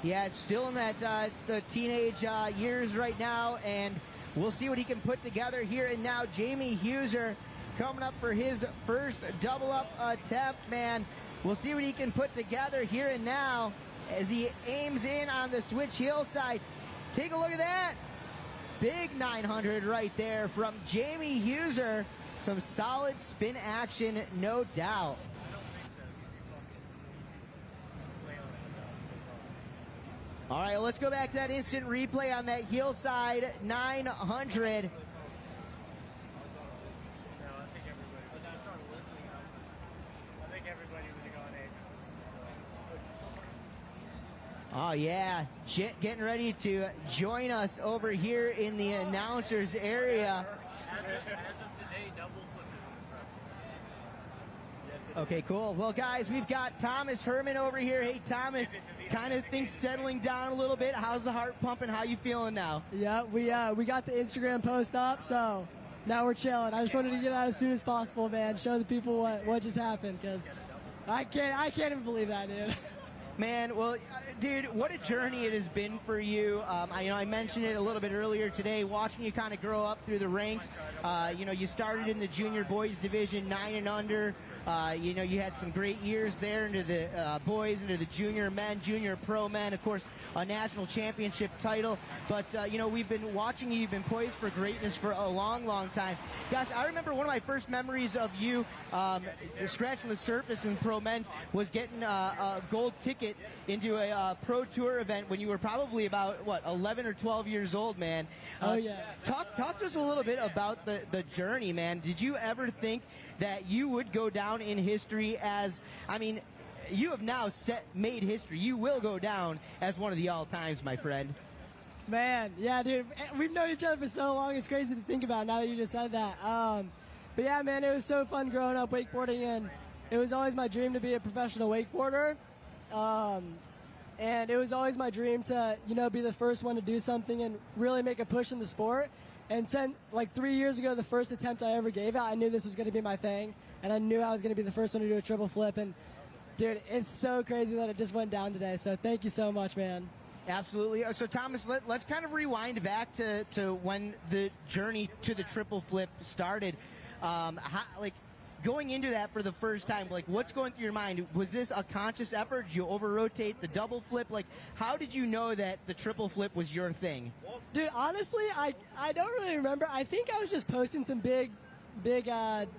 Yeah, it's still in that the teenage years right now. And we'll see what he can put together here and now. Jamie Huser coming up for his first double up attempt, man. We'll see what he can put together here and now as he aims in on the switch hillside. Take a look at that. Big 900 right there from Jamie Huser. Some solid spin action, no doubt. All right, let's go back to that instant replay on that hillside 900. Oh, yeah. Getting ready to join us over here in the announcers area. Okay, cool. Well, guys, we've got Thomas Herman over here. Hey, Thomas, kind of things settling down a little bit. How's the heart pumping? How you feeling now? Yeah, we got the Instagram post up, so now we're chilling. I just wanted to get out as soon as possible, man. Show the people what just happened, because I can't even believe that, dude. Man, well, dude, what a journey it has been for you. I mentioned it a little bit earlier today, watching you kind of grow up through the ranks. You started in the junior boys division, 9 and under. You had some great years there into the boys, into the junior men, junior pro men, of course, a national championship title. But, we've been watching you. You've been poised for greatness for a long, long time. Gosh, I remember one of my first memories of you scratching the surface in pro men was getting a gold ticket into a pro tour event when you were probably about, 11 or 12 years old, man. Oh, yeah. Talk to us a little bit about the journey, man. Did you ever think that you would go down in history as, you have now made history. You will go down as one of the all-times, my friend. Man, yeah, dude. We've known each other for so long. It's crazy to think about now that you just said that. But yeah, man, it was so fun growing up wakeboarding, and it was always my dream to be a professional wakeboarder. And it was always my dream to, be the first one to do something and really make a push in the sport. And 3 years ago, the first attempt I ever gave out, I knew this was going to be my thing, and I knew I was going to be the first one to do a triple flip. And dude, it's so crazy that it just went down today. So thank you so much, man. Absolutely. So Thomas, let's kind of rewind back to when the journey to the triple flip started. going into that for the first time, like, what's going through your mind? Was this a conscious effort? Did you over-rotate the double flip? Like, how did you know that the triple flip was your thing? Dude, honestly, I don't really remember. I think I was just posting some big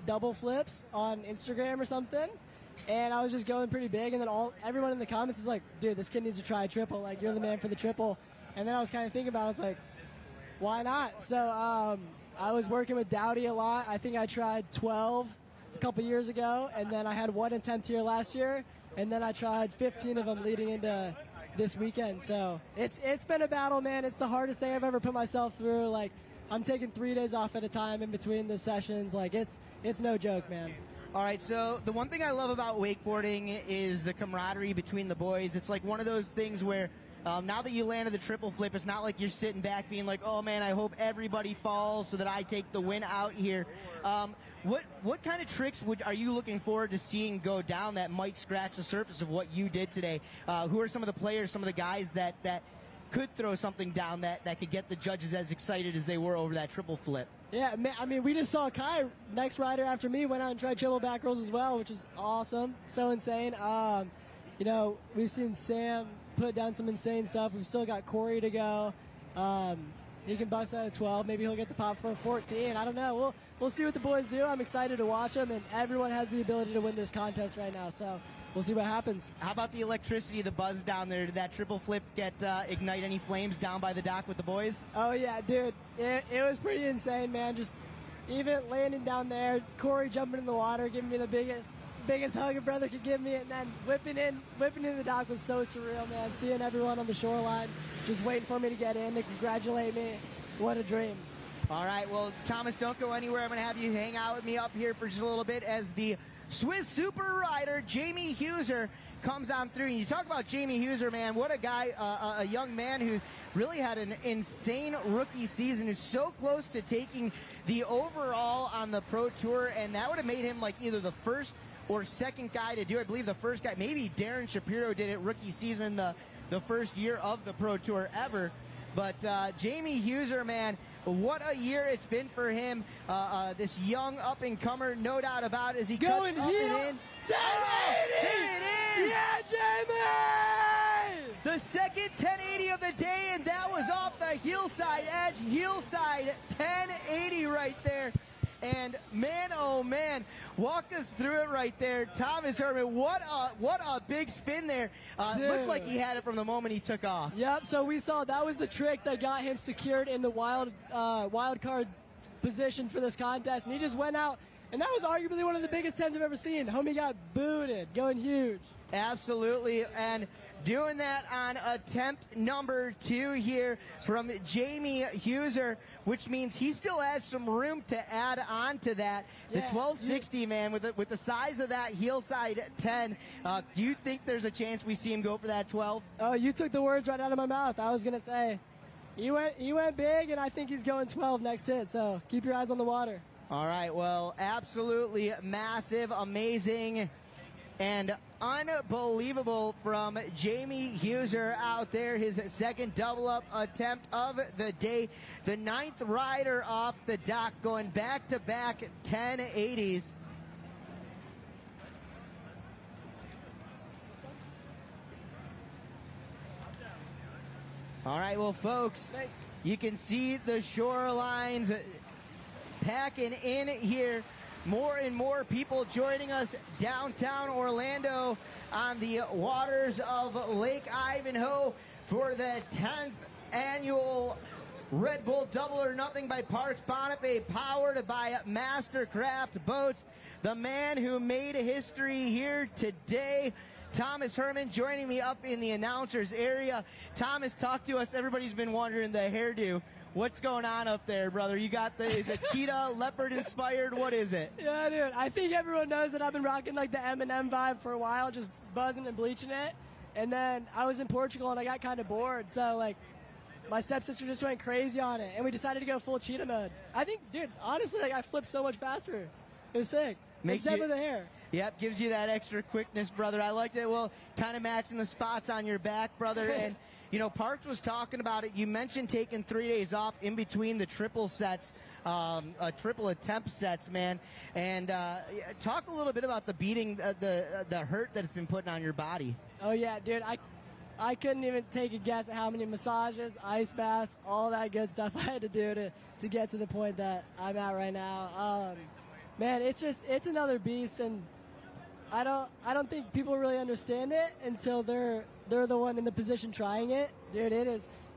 double flips on Instagram or something, and I was just going pretty big, and then everyone in the comments is like, dude, this kid needs to try a triple. Like, you're the man for the triple. And then I was kind of thinking about it. I was like, why not? So I was working with Dowdy a lot. I think I tried 12 a couple years ago, and then I had one attempt here last year, and then I tried 15 of them leading into this weekend. So it's been a battle, man. It's the hardest thing I've ever put myself through. Like, I'm taking 3 days off at a time in between the sessions. Like, it's no joke, man. All right, so the one thing I love about wakeboarding is the camaraderie between the boys. It's like one of those things where now that you landed the triple flip, it's not like you're sitting back being like, oh, man, I hope everybody falls so that I take the win out here. What kind of tricks are you looking forward to seeing go down that might scratch the surface of what you did today? Who are some of the players, some of the guys that could throw something down that could get the judges as excited as they were over that triple flip? Yeah, I mean, we just saw Kai, next rider after me, went out and tried triple back rolls as well, which is awesome. So insane. You know, we've seen Sam put down some insane stuff. We've still got Corey to go. He can bust out a 12. Maybe he'll get the pop for a 14. I don't know. We'll see what the boys do. I'm excited to watch them, and everyone has the ability to win this contest right now. So we'll see what happens. How about the electricity, the buzz down there? Did that triple flip ignite any flames down by the dock with the boys? Oh, yeah, dude. It was pretty insane, man. Just even landing down there, Corey jumping in the water, giving me the biggest hug a brother could give me, and then whipping in the dock was so surreal, man. Seeing everyone on the shoreline just waiting for me to get in to congratulate me. What a dream. All right, well, Thomas, don't go anywhere. I'm going to have you hang out with me up here for just a little bit as the Swiss Super Rider, Jamie Huser, comes on through. And you talk about Jamie Huser, man, what a guy, a young man who really had an insane rookie season, who's so close to taking the overall on the Pro Tour, and that would have made him like either the first or second guy to do it. I believe the first guy, maybe Darren Shapiro did it rookie season, the first year of the Pro Tour ever. But Jamie Huser, man, what a year it's been for him. This young up-and-comer, no doubt about it, as he going cuts up heel. and in. 1080! There it is! Yeah, Jamie! The second 1080 of the day, and that was off the heel side edge. Heel side 1080 right there. And man, oh man, walk us through it right there. Thomas Herman, what a big spin there. Looked like he had it from the moment he took off. Yep, so we saw that was the trick that got him secured in the wild card position for this contest. And he just went out, and that was arguably one of the biggest 10s I've ever seen. Homie got booted, going huge. Absolutely, and doing that on attempt number 2 here from Jamie Huser, which means he still has some room to add on to that. The 1260, man, with the size of that heel side 10, do you think there's a chance we see him go for that 12? Oh, you took the words right out of my mouth. I was going to say, he went big, and I think he's going 12 next hit, so keep your eyes on the water. All right, well, absolutely massive, amazing, and unbelievable from Jamie Huser out there, his second double-up attempt of the day. The 9th rider off the dock, going back-to-back 1080s. All right, well, folks, you can see the shorelines packing in here. More and more people joining us downtown Orlando on the waters of Lake Ivanhoe for the 10th annual Red Bull Double or Nothing by Parks Bonifay, powered by Mastercraft Boats. The man who made history here today, Thomas Herman, joining me up in the announcers area. Thomas, talk to us. Everybody's been wondering the hairdo. What's going on up there, brother? You got is it cheetah, leopard inspired? What is it? Yeah, dude. I think everyone knows that I've been rocking like the Eminem vibe for a while, just buzzing and bleaching it. And then I was in Portugal and I got kind of bored. So, like, my stepsister just went crazy on it. And we decided to go full cheetah mode. I think, dude, honestly, like, I flipped so much faster. It was sick. It's definitely the hair. Yep, gives you that extra quickness, brother. I liked it. Well, kind of matching the spots on your back, brother. And, you know, Parks was talking about it. You mentioned taking 3 days off in between the triple sets, triple attempt sets, man. And talk a little bit about the beating, the hurt that's been putting on your body. Oh, yeah, dude. I couldn't even take a guess at how many massages, ice baths, all that good stuff I had to do to get to the point that I'm at right now. Man, it's another beast, and I don't think people really understand it until they're the one in the position trying it. Dude, it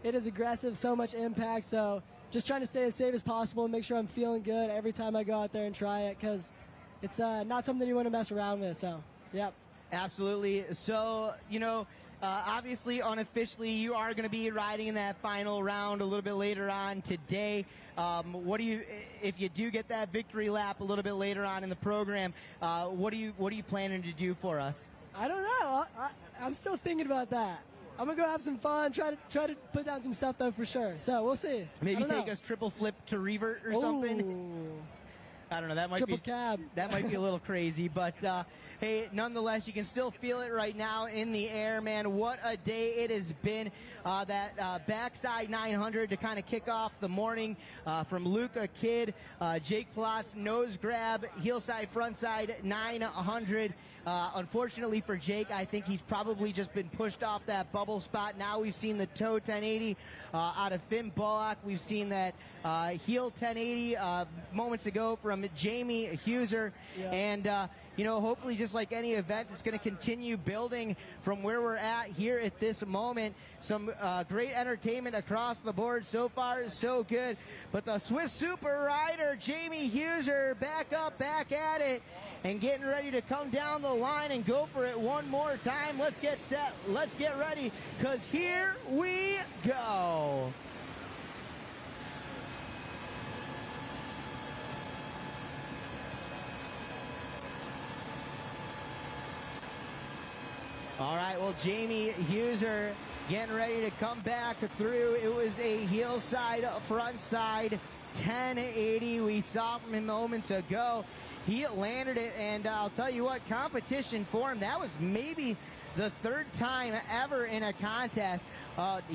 is aggressive, so much impact. So just trying to stay as safe as possible and make sure I'm feeling good every time I go out there and try it, because it's not something you want to mess around with. So, yep. Absolutely. So, you know, obviously, unofficially, you are going to be riding in that final round a little bit later on today. What do you, if you do get that victory lap a little bit later on in the program, what are you planning to do for us? I don't know. I'm still thinking about that. I'm gonna go have some fun. Try to put down some stuff though for sure. So we'll see. Maybe take us triple flip to revert or something. I don't know. That might Triple cab. That might be a little crazy, but hey, nonetheless, you can still feel it right now in the air, man. What a day it has been. That backside 900 to kind of kick off the morning from Luca, Kid, Jake Pelot's nose grab, heel side, front side 900. Unfortunately for Jake, I think he's probably just been pushed off that bubble spot. Now we've seen the toe 1080 out of Finn Bullock. We've seen that heel 1080 moments ago from Jamie Huser. Yeah. And, you know, hopefully just like any event, it's going to continue building from where we're at here at this moment. Some great entertainment across the board. So far, so good. But the Swiss Super Rider, Jamie Huser, back up, back at it, and getting ready to come down the line and go for it one more time. Let's get set. Let's get ready, because here we go. All right, well, Jamie Huser getting ready to come back through. It was a heel side, front side, 1080. We saw from him moments ago. He landed it, and I'll tell you what, competition for him. That was maybe the third time ever in a contest.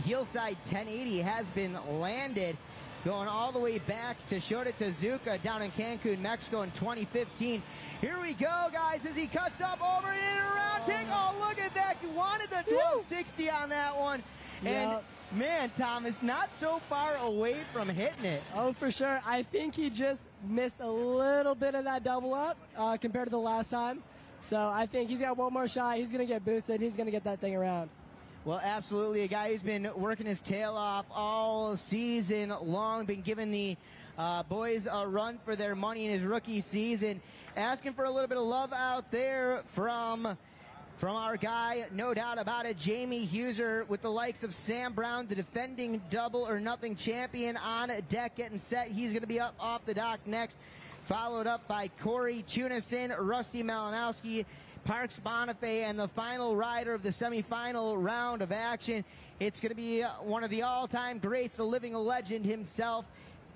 Heel side 1080 has been landed, going all the way back to Shota Tazuka down in Cancun, Mexico in 2015. Here we go, guys, as he cuts up over and in a round kick. Oh, look at that. You wanted the 1260 on that one. And, man, Thomas, not so far away from hitting it. Oh, for sure. I think he just missed a little bit of that double up compared to the last time. So I think he's got one more shot. He's going to get boosted. He's going to get that thing around. Well, absolutely. A guy who's been working his tail off all season long, been giving the boys a run for their money in his rookie season. Asking for a little bit of love out there from our guy, no doubt about it, Jamie Huser, with the likes of Sam Brown, the defending double or nothing champion, on deck getting set. He's going to be up off the dock next, followed up by Corey Teunissen, Rusty Malinowski, Parks Bonifay, and the final rider of the semifinal round of action. It's going to be one of the all-time greats, the living legend himself,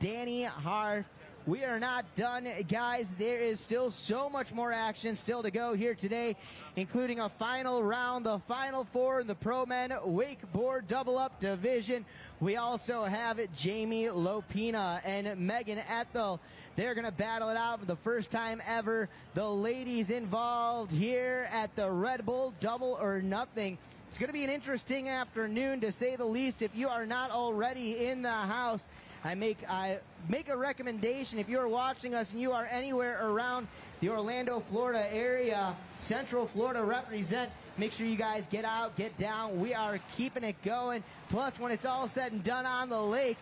Danny Harf. We are not done, guys. There is still so much more action still to go here today, including a final round, the final four in the Pro Men Wakeboard double-up division. We also have Jamie Lopina and Megan Ethel. They're going to battle it out for the first time ever. The ladies involved here at the Red Bull Double or Nothing. It's going to be an interesting afternoon, to say the least. If you are not already in the house, I make a recommendation. If you're watching us and you are anywhere around the Orlando, Florida area, Central Florida represent, make sure you guys get out, get down. We are keeping it going. Plus, when it's all said and done on the lake,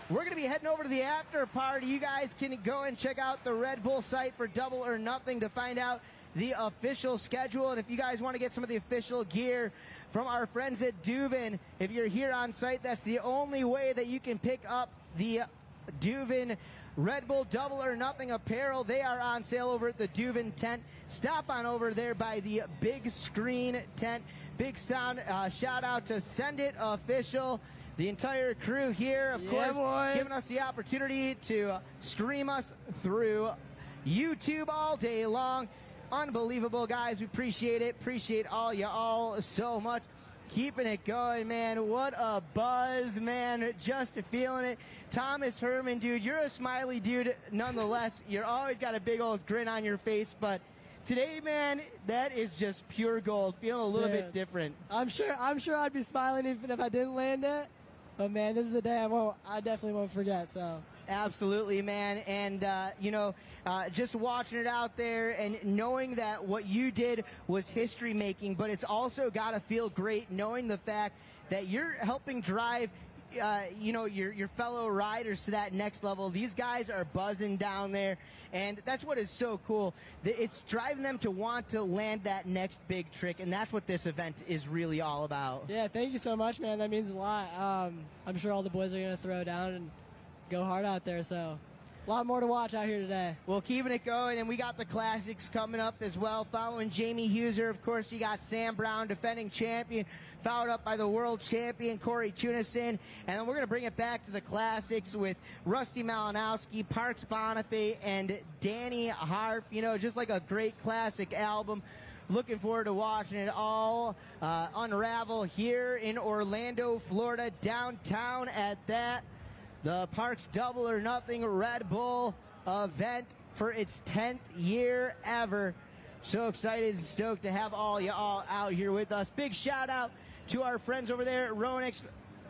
we're going to be heading over to the after party. You guys can go and check out the Red Bull site for Double or Nothing to find out the official schedule. And if you guys want to get some of the official gear from our friends at Duvin, if you're here on site, that's the only way that you can pick up the Duvin Red Bull Double or Nothing apparel. They are on sale over at the Duvin tent. Stop on over there by the big screen tent. Big sound shout out to Send It Official, the entire crew here, of course, boys, giving us the opportunity to stream us through YouTube all day long. Unbelievable, guys. We appreciate it. Appreciate all y'all so much. Keeping it going, man. What a buzz, man. Just feeling it. Thomas Herman, dude, you're a smiley dude nonetheless. You're always got a big old grin on your face, but today, man, that is just pure gold. Feeling a little bit different. I'm sure I'd be smiling even if I didn't land it. But man, this is a day I definitely won't forget. So absolutely, man. And just watching it out there and knowing that what you did was history making, but it's also got to feel great knowing the fact that you're helping drive your fellow riders to that next level. These guys are buzzing down there, and that's what is so cool. It's driving them to want to land that next big trick, and that's what this event is really all about. Yeah, thank you so much, man. That means a lot. I'm sure all the boys are going to throw down and go hard out there, so a lot more to watch out here today. Well, keeping it going, and we got the classics coming up as well. Following Jamie Huser, of course, you got Sam Brown, defending champion, followed up by the world champion, Teunissen. And then we're going to bring it back to the classics with Rusty Malinowski, Parks Bonifay, and Danny Harf. Just like a great classic album. Looking forward to watching it all unravel here in Orlando, Florida, downtown at that. The Parks Double or Nothing Red Bull event for its 10th year ever. So excited and stoked to have all y'all out here with us. Big shout out to our friends over there at Ronix,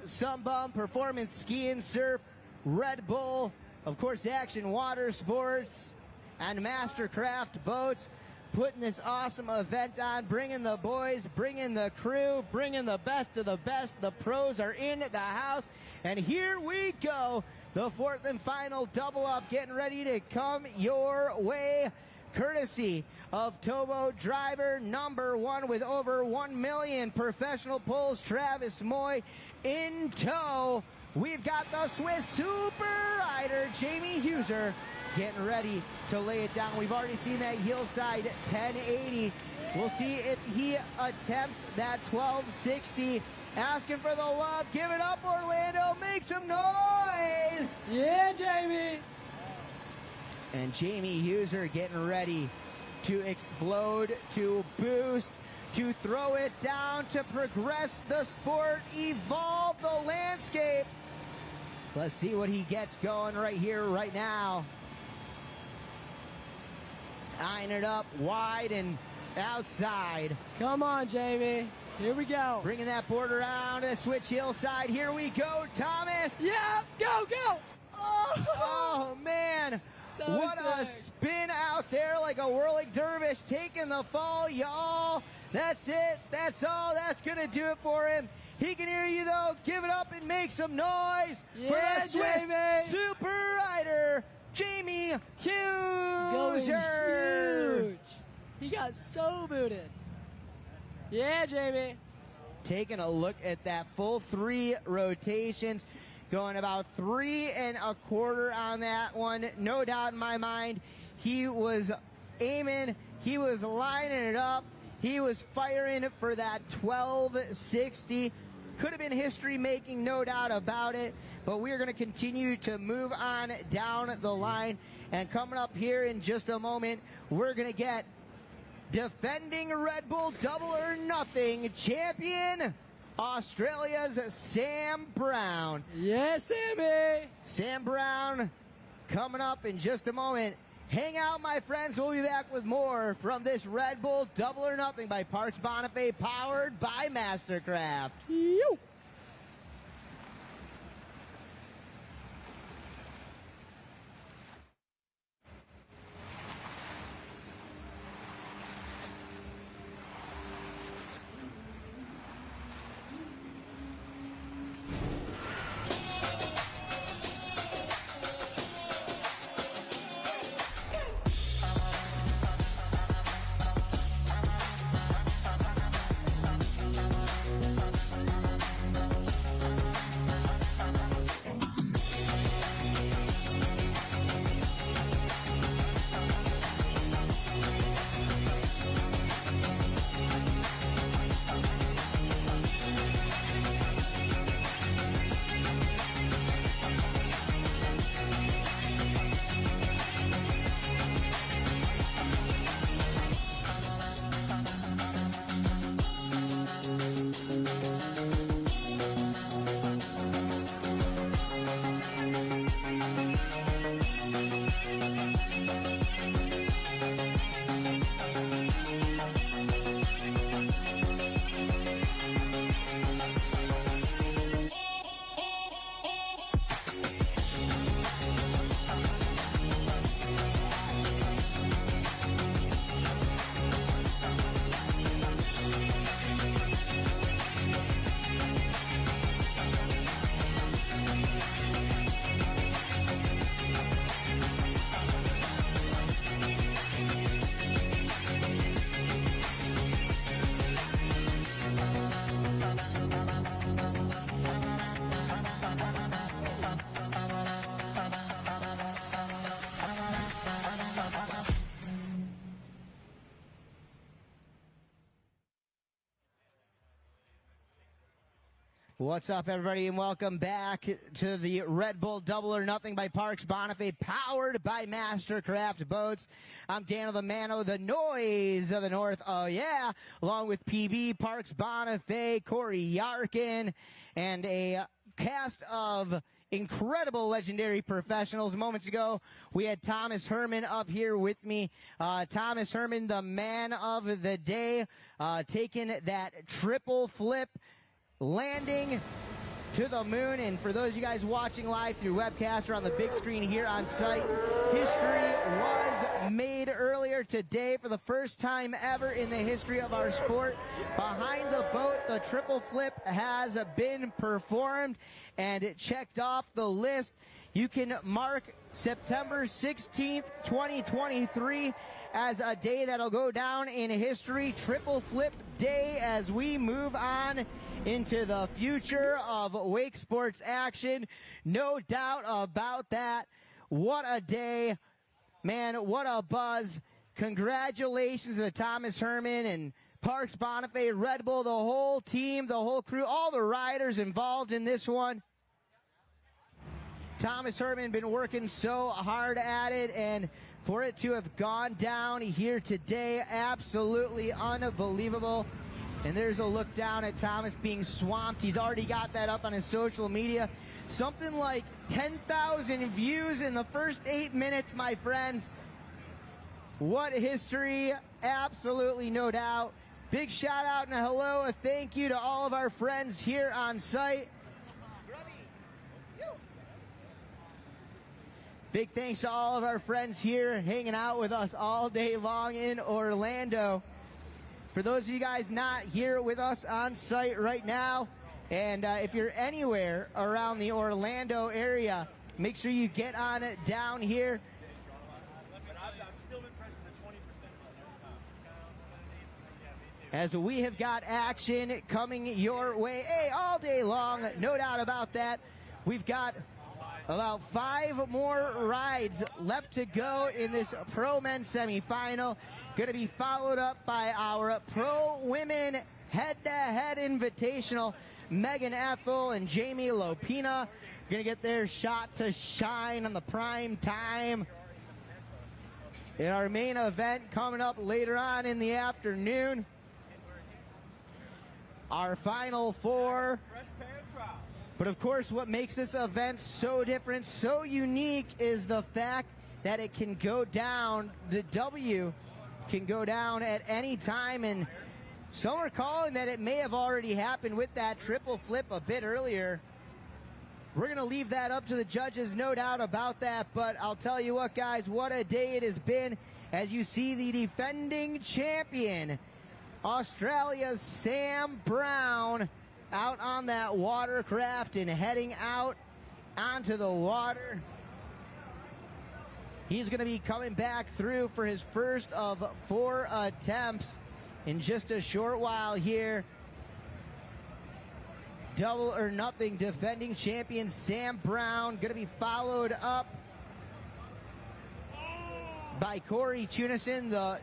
Sunbum, Performance Ski and Surf, Red Bull, of course Action Water Sports, and Mastercraft Boats, putting this awesome event on, bringing the boys, bringing the crew, bringing the best of the best. The pros are in the house. And here we go, the fourth and final double up, getting ready to come your way, courtesy of Tobo driver number 1 with over 1 million professional pulls, Travis Moy in tow. We've got the Swiss super rider, Jamie Huser, getting ready to lay it down. We've already seen that hillside 1080. We'll see if he attempts that 1260. Asking for the love. Give it up, Orlando. Make some noise. Yeah, Jamie. And Jamie Huser getting ready to explode, to boost, to throw it down, to progress the sport, evolve the landscape. Let's see what he gets going right here, right now. Eyeing it up wide and outside. Come on, Jamie. Here we go. Bringing that board around to switch hillside. Here we go, Thomas. Yeah, go. Oh man. So what sick. A spin out there like a whirling dervish, taking the fall, y'all. That's it. That's all. That's going to do it for him. He can hear you, though. Give it up and make some noise for the Swiss super rider, Jamie Huser. Going huge. He got so booted. Yeah, Jamie. Taking a look at that full 3 rotations, going about 3 1/4 on that one. No doubt in my mind, he was aiming, he was lining it up, he was firing for that 1260. Could have been history making, no doubt about it, but we're going to continue to move on down the line. And coming up here in just a moment, we're going to get defending Red Bull Double or Nothing champion, Australia's Sam Brown. Yes, Sammy. Sam Brown coming up in just a moment. Hang out, my friends. We'll be back with more from this Red Bull Double or Nothing by Parks Bonifay, powered by Mastercraft. Yo. What's up, everybody, and welcome back to the Red Bull Double or Nothing by Parks Bonifay, powered by Mastercraft Boats. I'm Daniel the Mano, the noise of the North, oh yeah, along with PB, Parks Bonifay, Corey Yarkin, and a cast of incredible legendary professionals. Moments ago, we had Thomas Herman up here with me. Thomas Herman, the man of the day, taking that triple flip, landing to the moon. And for those of you guys watching live through webcast or on the big screen here on site, history was made earlier today for the first time ever in the history of our sport. Behind the boat, the triple flip has been performed, and it checked off the list. You can mark September 16th, 2023 as a day that'll go down in history, triple flip day, as we move on into the future of wake sports action. No doubt about that. What a day, man, what a buzz. Congratulations to Thomas Herman and Parks Bonifay, Red Bull, the whole team, the whole crew, all the riders involved in this one. Thomas Herman been working so hard at it, and for it to have gone down here today, absolutely unbelievable. And there's a look down at Thomas being swamped. He's already got that up on his social media. Something like 10,000 views in the first 8 minutes, my friends. What history, absolutely no doubt. Big shout out and a hello, a thank you to all of our friends here on site. Big thanks to all of our friends here hanging out with us all day long in Orlando. For those of you guys not here with us on site right now, and if you're anywhere around the Orlando area, make sure you get on it down here. As we have got action coming your way, hey, all day long, no doubt about that. We've got about 5 more rides left to go in this Pro Men semifinal. Going to be followed up by our Pro Women head-to-head invitational. Megan Ethel and Jamie Lopina going to get their shot to shine on the prime time. In our main event coming up later on in the afternoon, our final 4. But of course, what makes this event so different, so unique, is the fact that it can go down, the W can go down at any time, and some are calling that it may have already happened with that triple flip a bit earlier. We're going to leave that up to the judges, no doubt about that, but I'll tell you what, guys, what a day it has been as you see the defending champion, Australia's Sam Brown, out on that watercraft and heading out onto the water. He's going to be coming back through for his first of 4 attempts in just a short while here. Double or Nothing defending champion Sam Brown, going to be followed up by Corey Teunissen, the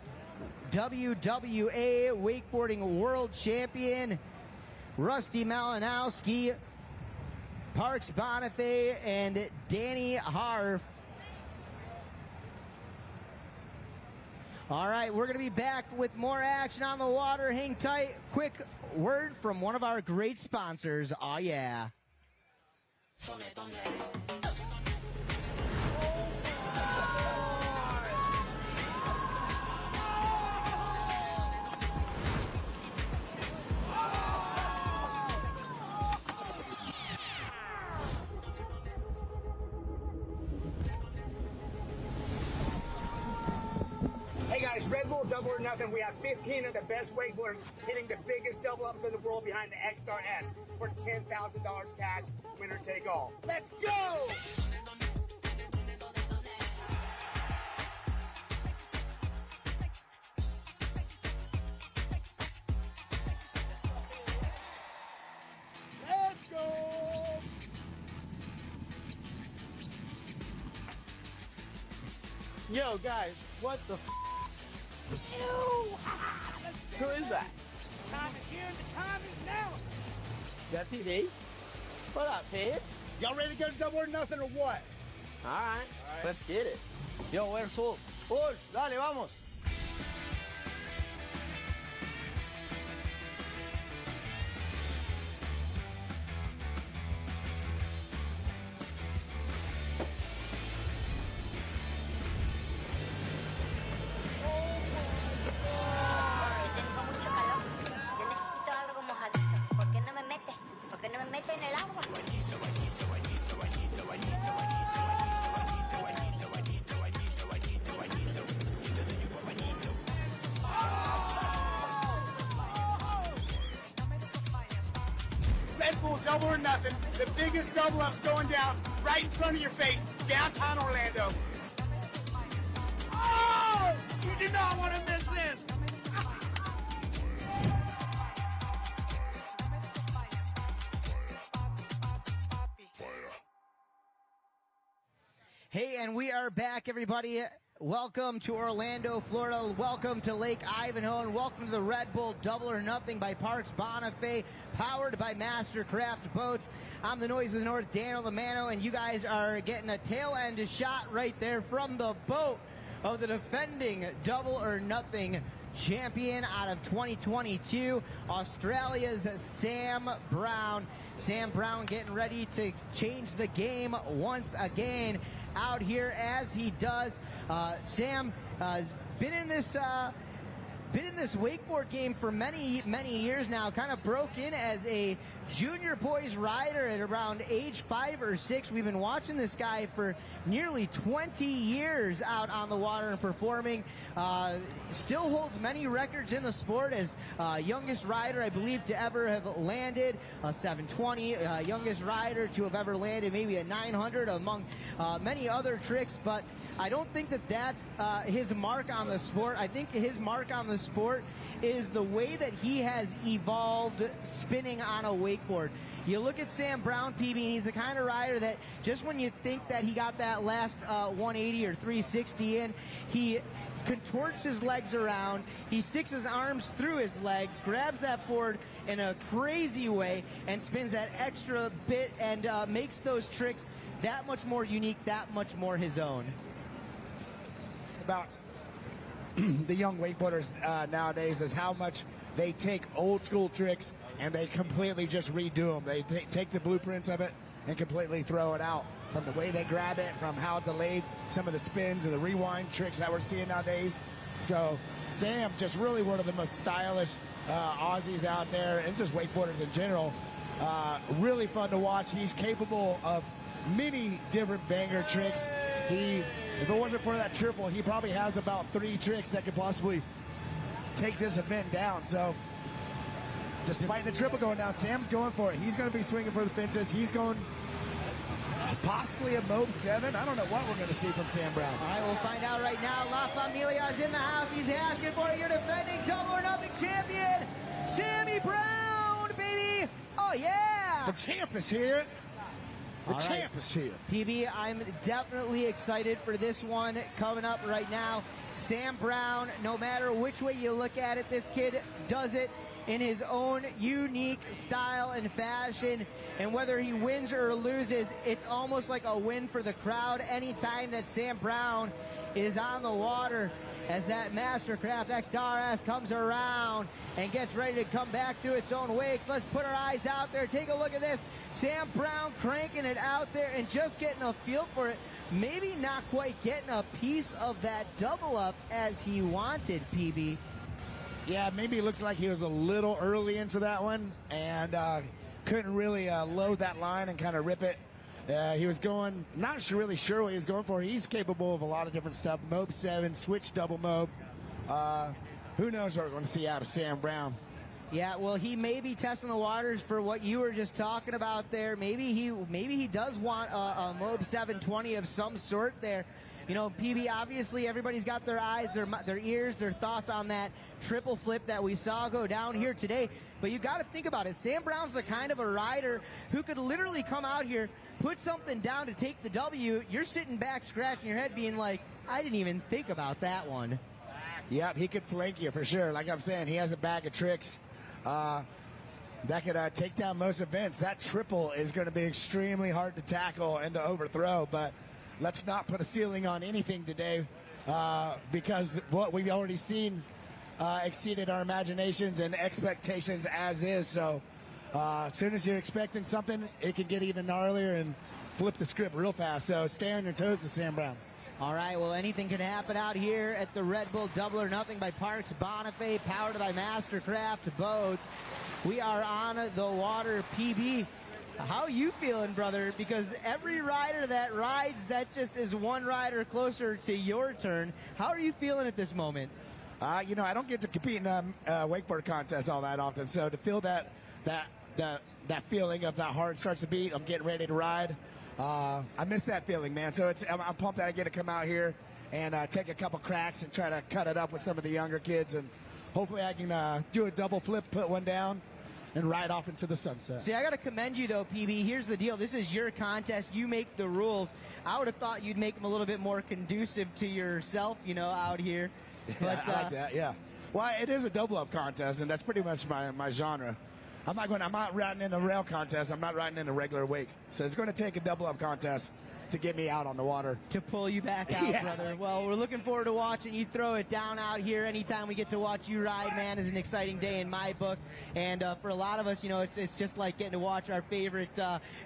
WWA Wakeboarding World Champion. Rusty Malinowski, Parks Bonifay, and Danny Harf. All right, we're going to be back with more action on the water. Hang tight. Quick word from one of our great sponsors. Oh, yeah. Hey guys, Red Bull Double or Nothing. We have 15 of the best wakeboarders hitting the biggest double ups in the world behind the X-Star S for $10,000 cash, winner take all. Let's go! Let's go! Yo, guys, what the f***? Who is that? Time is here, the time is now. That PB? What up, Pibbs? Y'all ready to go to double or nothing or what? All right. Let's get it. Yo, where's Sul? Sul, dale, vamos. Red Bull double or nothing. The biggest double up's going down right in front of your face, downtown Orlando. Oh! You do not want to miss this. Hey, and we are back, everybody. Welcome to Orlando, Florida. Welcome to Lake Ivanhoe, and welcome to the Red Bull Double or Nothing by Parks Bonifay, powered by Mastercraft Boats. I'm the Noise of the North, Daniel Lamano, and you guys are getting a tail end shot right there from the boat of the defending Double or Nothing champion out of 2022, Australia's Sam Brown. Sam Brown getting ready to change the game once again out here as he does. Sam been in this wakeboard game for many years now. Kind of broke in as a junior boys rider at around age 5 or 6. We've been watching this guy for nearly 20 years out on the water and performing. Still holds many records in the sport as youngest rider, I believe, to ever have landed a 720, youngest rider to have ever landed maybe a 900, among many other tricks. But I don't think that that's his mark on the sport. I think his mark on the sport is the way that he has evolved spinning on a wakeboard. You look at Sam Brown, PB, and he's the kind of rider that just when you think that he got that last 180 or 360 in, he contorts his legs around, he sticks his arms through his legs, grabs that board in a crazy way, and spins that extra bit and makes those tricks that much more unique, that much more his own. About the young wakeboarders nowadays is how much they take old school tricks and they completely just redo them. They take the blueprints of it and completely throw it out, from the way they grab it, from how delayed some of the spins and the rewind tricks that we're seeing nowadays. So Sam, just really one of the most stylish Aussies out there, and just wakeboarders in general. Really fun to watch. He's capable of many different banger tricks. If it wasn't for that triple, he probably has about 3 tricks that could possibly take this event down. So despite the triple going down, Sam's going for it. He's going to be swinging for the fences. He's going possibly a Mob 7. I don't know what we're going to see from Sam Brown. All right, we'll find out right now. La Familia's in the house. He's asking for your defending Double or Nothing champion, Sammy Brown, baby. Oh, yeah. The champ is here. The champ is here. PB, I'm definitely excited for this one coming up right now. Sam Brown, no matter which way you look at it, this kid does it in his own unique style and fashion. And whether he wins or loses, it's almost like a win for the crowd anytime that Sam Brown is on the water, as that Mastercraft XRS comes around and gets ready to come back through its own wakes. Let's put our eyes out there. Take a look at this. Sam Brown cranking it out there and just getting a feel for it. Maybe not quite getting a piece of that double up as he wanted, PB. Yeah, maybe it looks like he was a little early into that one and couldn't really load that line and kind of rip it. He was going, not really sure what he was going for. He's capable of a lot of different stuff. Mob 7, switch double mob. Who knows what we're going to see out of Sam Brown. Yeah, well, he may be testing the waters for what you were just talking about there. Maybe he does want a Mob 720 of some sort there. You know, PB, obviously everybody's got their eyes, their ears, their thoughts on that triple flip that we saw go down here today. But you got to think about it. Sam Brown's the kind of a rider who could literally come out here, put something down to take the W. You're sitting back scratching your head being like, I didn't even think about that one. Yep, he could flank you for sure. Like I'm saying, he has a bag of tricks. that could take down most events. That triple is going to be extremely hard to tackle and to overthrow, but let's not put a ceiling on anything today because what we've already seen exceeded our imaginations and expectations as is. So as soon as you're expecting something, it can get even gnarlier and flip the script real fast. So stay on your toes to Sam Brown. All right, well, anything can happen out here at the Red Bull Double or Nothing by Parks Bonifay, powered by Mastercraft Boats. We are on the water. PB, how are you feeling, brother? Because every rider that rides, that just is one rider closer to your turn. How are you feeling at this moment? You know, I don't get to compete in wakeboard contests all that often, so to feel that feeling of that heart starts to beat, I'm getting ready to ride. I miss that feeling, man. So I'm pumped that I get to come out here and take a couple cracks and try to cut it up with some of the younger kids, and hopefully I can do a double flip, put one down, and ride off into the sunset. See, I got to commend you, though, PB. Here's the deal. This is your contest. You make the rules. I would have thought you'd make them a little bit more conducive to yourself, you know, out here. But, I like that, yeah. Well, it is a double-up contest, and that's pretty much my genre. I'm not riding in a rail contest. I'm not riding in a regular wake. So it's going to take a double-up contest to get me out on the water. To pull you back out, Yeah. brother. Well, we're looking forward to watching you throw it down out here. Anytime we get to watch you ride, man, is an exciting day in my book. And for a lot of us, you know, it's just like getting to watch our favorite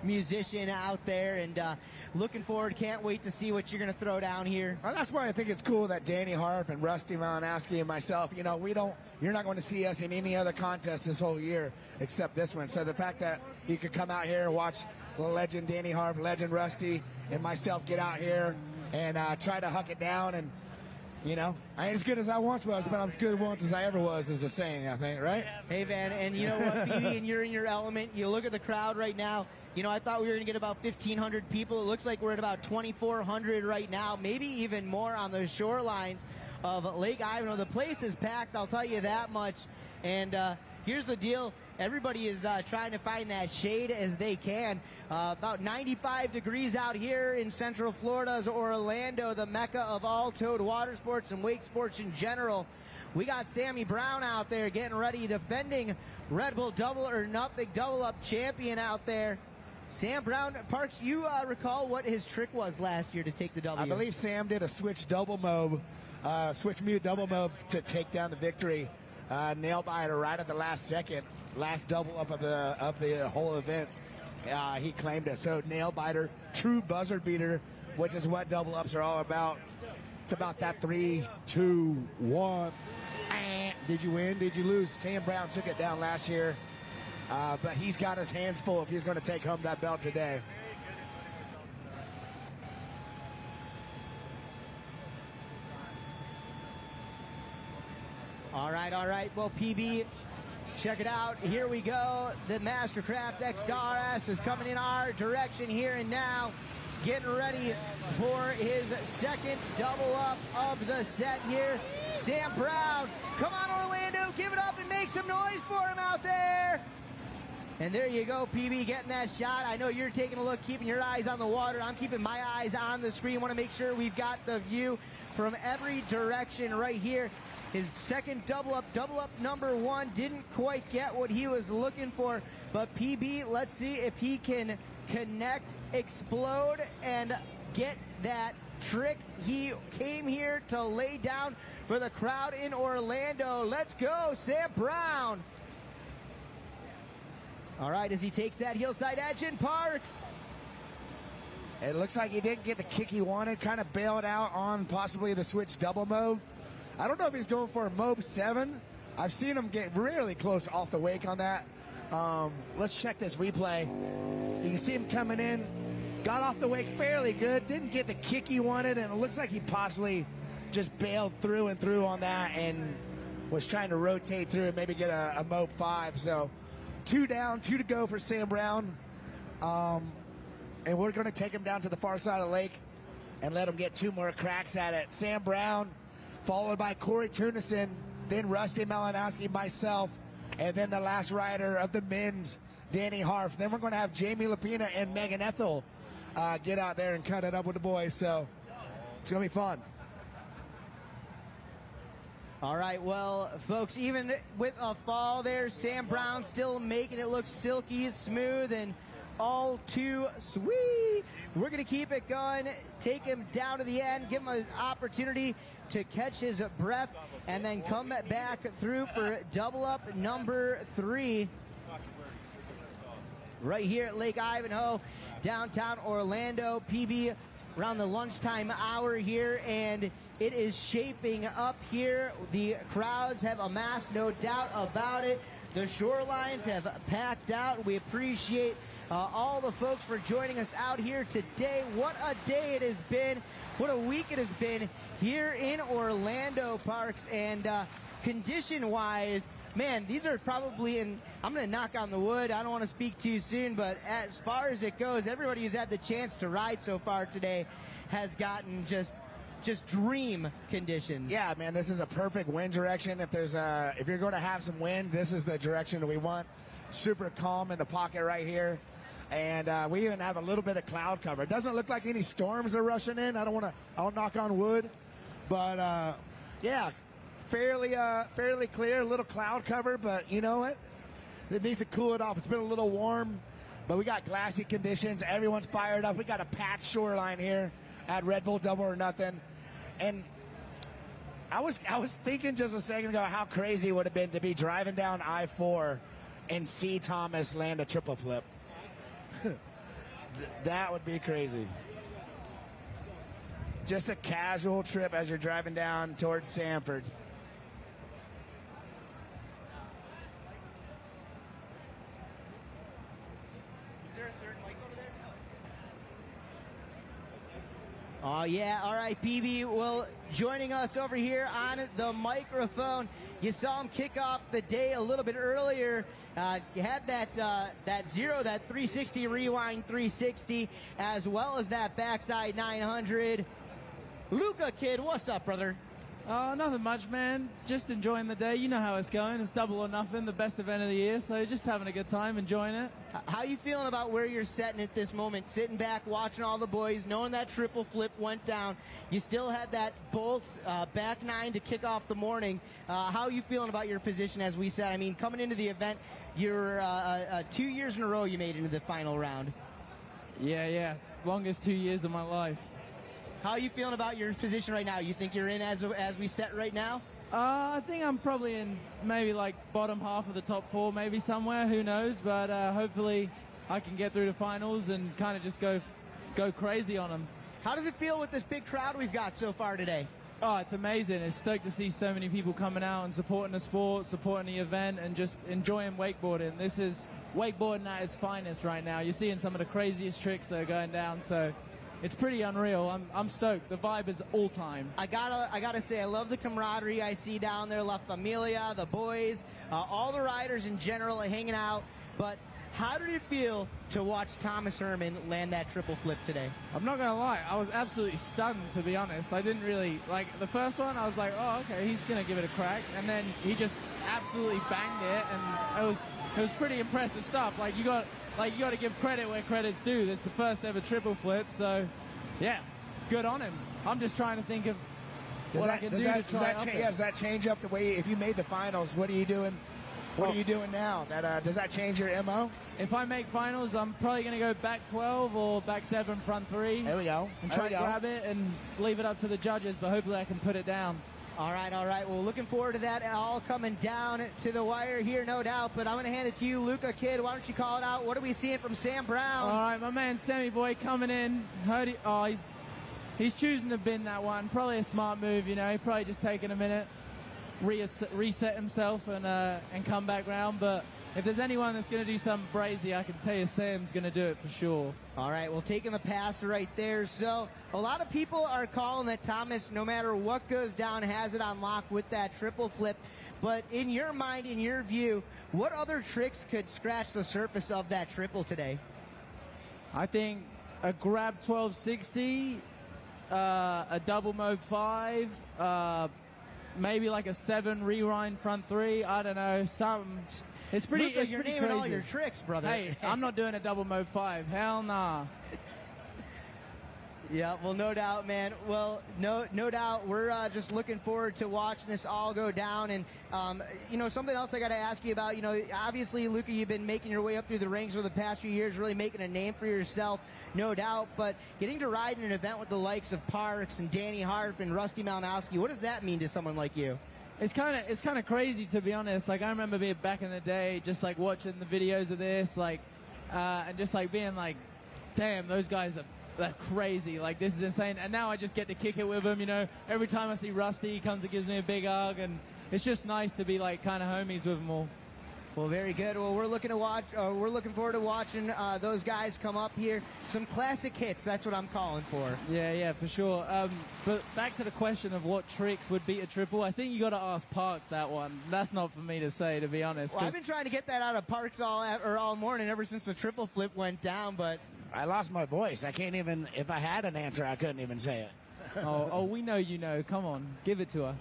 musician out there. And looking forward, can't wait to see what you're going to throw down here. Well, that's why I think it's cool that Danny Harf and Rusty Malinowski and myself, you know, you're not going to see us in any other contest this whole year except this one. So the fact that you could come out here and watch legend Danny Harf, legend Rusty, and myself get out here and try to huck it down, and you know, I ain't as good as I once was, but I'm as good once as I ever was, is a saying, I think, right? Hey, man, and you know what, BB, and you're in your element. You look at the crowd right now. You know, I thought we were going to get about 1,500 people. It looks like we're at about 2,400 right now, maybe even more on the shorelines of Lake Ivanhoe. The place is packed, I'll tell you that much. And here's the deal. Everybody is trying to find that shade as they can. About 95 degrees out here in Central Florida's Orlando, the mecca of all towed water sports and wake sports in general. We got Sammy Brown out there getting ready, defending Red Bull Double or Nothing double-up champion out there. Sam Brown, Parks, you recall what his trick was last year to take the W? I believe Sam did a switch double mob, switch mute double mob to take down the victory. Nail biter right at the last second, last double up of the whole event. He claimed it. So nail biter, true buzzer beater, which is what double ups are all about. It's about that 3, 2, 1. Did you win? Did you lose? Sam Brown took it down last year, but he's got his hands full if he's going to take home that belt today. All right. Well, PB, check it out. Here we go. The Mastercraft XRS is coming in our direction here and now. Getting ready for his second double up of the set here. Sam Brown. Come on, Orlando. Give it up and make some noise for him out there. And there you go, PB, getting that shot. I know you're taking a look, keeping your eyes on the water. I'm keeping my eyes on the screen. Want to make sure we've got the view from every direction right here. His second double up number 1, didn't quite get what he was looking for. But PB, let's see if he can connect, explode, and get that trick he came here to lay down for the crowd in Orlando. Let's go, Sam Brown. All right, as he takes that hillside edge in Parks. It looks like he didn't get the kick he wanted, kind of bailed out on possibly the switch double mob. I don't know if he's going for a Mob 7. I've seen him get really close off the wake on that. Let's check this replay. You can see him coming in, got off the wake fairly good, didn't get the kick he wanted, and it looks like he possibly just bailed through and through on that and was trying to rotate through and maybe get a Mob 5. So 2 down, 2 to go for Sam Brown. And we're going to take him down to the far side of the lake and let him get 2 more cracks at it. Sam Brown, followed by Teunissen, then Rusty Malinowski, myself, and then the last rider of the men's, Danny Harf. Then we're going to have Jamie Lapina and Megan Ethel get out there and cut it up with the boys. So it's going to be fun. All right, well, folks, even with a fall there, Sam Brown still making it look silky, smooth, and all too sweet. We're going to keep it going, take him down to the end, give him an opportunity to catch his breath, and then come back through for double up number 3. Right here at Lake Ivanhoe, downtown Orlando. PB around the lunchtime hour here, and it is shaping up here. The crowds have amassed, no doubt about it. The shorelines have packed out. We appreciate all the folks for joining us out here today. What a day it has been. What a week it has been here in Orlando, Parks. And condition-wise, man, these are probably, and I'm going to knock on the wood. I don't want to speak too soon, but as far as it goes, everybody who's had the chance to ride so far today has gotten just dream conditions. Yeah, man, this is a perfect wind direction. If you're going to have some wind, this is the direction we want. Super calm in the pocket right here. And we even have a little bit of cloud cover. It doesn't look like any storms are rushing in. I'll knock on wood. But, yeah, fairly clear, a little cloud cover. But you know what? It needs to cool it off. It's been a little warm, but we got glassy conditions. Everyone's fired up. We got a packed shoreline here at Red Bull Double or Nothing. And I was thinking just a second ago how crazy it would have been to be driving down I-4 and see Thomas land a triple flip. That would be crazy. Just a casual trip as you're driving down towards Sanford. Is there a third mic over there? Oh, yeah. All right, PB. Well, joining us over here on the microphone, you saw him kick off the day a little bit earlier. You had that 360 rewind 360, as well as that backside 900. Luca, kid, what's up, brother? Nothing much, man. Just enjoying the day. You know how it's going. It's double or nothing, the best event of the year. So just having a good time, enjoying it. How you feeling about where you're setting at this moment? Sitting back, watching all the boys, knowing that triple flip went down. You still had that bolt back 9 to kick off the morning. How are you feeling about your position as we said? I mean, coming into the event, you're 2 years in a row you made it into the final round. Yeah. Longest 2 years of my life. How are you feeling about your position right now? You think you're in as we set right now? I think I'm probably in maybe like bottom half of the top 4, maybe somewhere. Who knows? But hopefully I can get through the finals and kind of just go crazy on them. How does it feel with this big crowd we've got so far today? Oh, it's amazing. It's stoked to see so many people coming out and supporting the sport, supporting the event, and just enjoying wakeboarding. This is wakeboarding at its finest right now. You're seeing some of the craziest tricks that are going down, so it's pretty unreal. I'm stoked. The vibe is all time. I gotta say, I love the camaraderie I see down there. La Familia, the boys, all the riders in general are hanging out. But how did it feel to watch Thomas Herman land that triple flip today? I'm not gonna lie, I was absolutely stunned, to be honest. I didn't really like the first one. I was like, oh, okay, he's gonna give it a crack, and then he just absolutely banged it, and it was pretty impressive stuff. Like you got to give credit where credit's due. It's the first ever triple flip, so yeah, good on him. I'm just trying to think of what I can do to try up it. Does that change up the way, if you made the finals, what are you doing? What are you doing now? Does that change your MO? If I make finals, I'm probably going to go back 12 or back 7, front 3. There we go. And try to grab it and leave it up to the judges, but hopefully I can put it down. All right. Well, looking forward to that all coming down to the wire here, no doubt. But I'm going to hand it to you, Luca, kid. Why don't you call it out? What are we seeing from Sam Brown? All right, my man Sammy Boy coming in. He's choosing to bin that one. Probably a smart move, you know. He's probably just taking a minute, reset himself, and come back round. But if there's anyone that's going to do something brazy, I can tell you Sam's going to do it for sure. All right, well, taking the pass right there. So a lot of people are calling that Thomas, no matter what goes down, has it on lock with that triple flip. But in your mind, in your view, what other tricks could scratch the surface of that triple today? I think a grab 1260, a double mode 5, maybe like a 7 rewind front 3. I don't know, something. It's pretty. Luca, it's you're pretty naming crazy. all your tricks, brother. Hey, I'm not doing a double mode 5. Hell nah. Yeah, well, no doubt, man. Well, no doubt. We're just looking forward to watching this all go down. And, something else I got to ask you about, obviously, Luca, you've been making your way up through the ranks over the past few years, really making a name for yourself, no doubt. But getting to ride in an event with the likes of Parks and Danny Harf and Rusty Malinowski, what does that mean to someone like you? It's kind of crazy, to be honest. Like, I remember being back in the day, just like watching the videos of this, like, and just like being like, damn, those guys they're crazy. Like, this is insane. And now I just get to kick it with them. Every time I see Rusty, he comes and gives me a big hug, and it's just nice to be like kind of homies with them all. Well, very good. Well, we're looking forward to watching those guys come up here. Some classic hits. That's what I'm calling for. Yeah, for sure. But back to the question of what tricks would beat a triple. I think you got to ask Parks that one. That's not for me to say, to be honest. Well, I've been trying to get that out of Parks all morning, ever since the triple flip went down. But I lost my voice. I can't even. If I had an answer, I couldn't even say it. oh, we know you know. Come on, give it to us.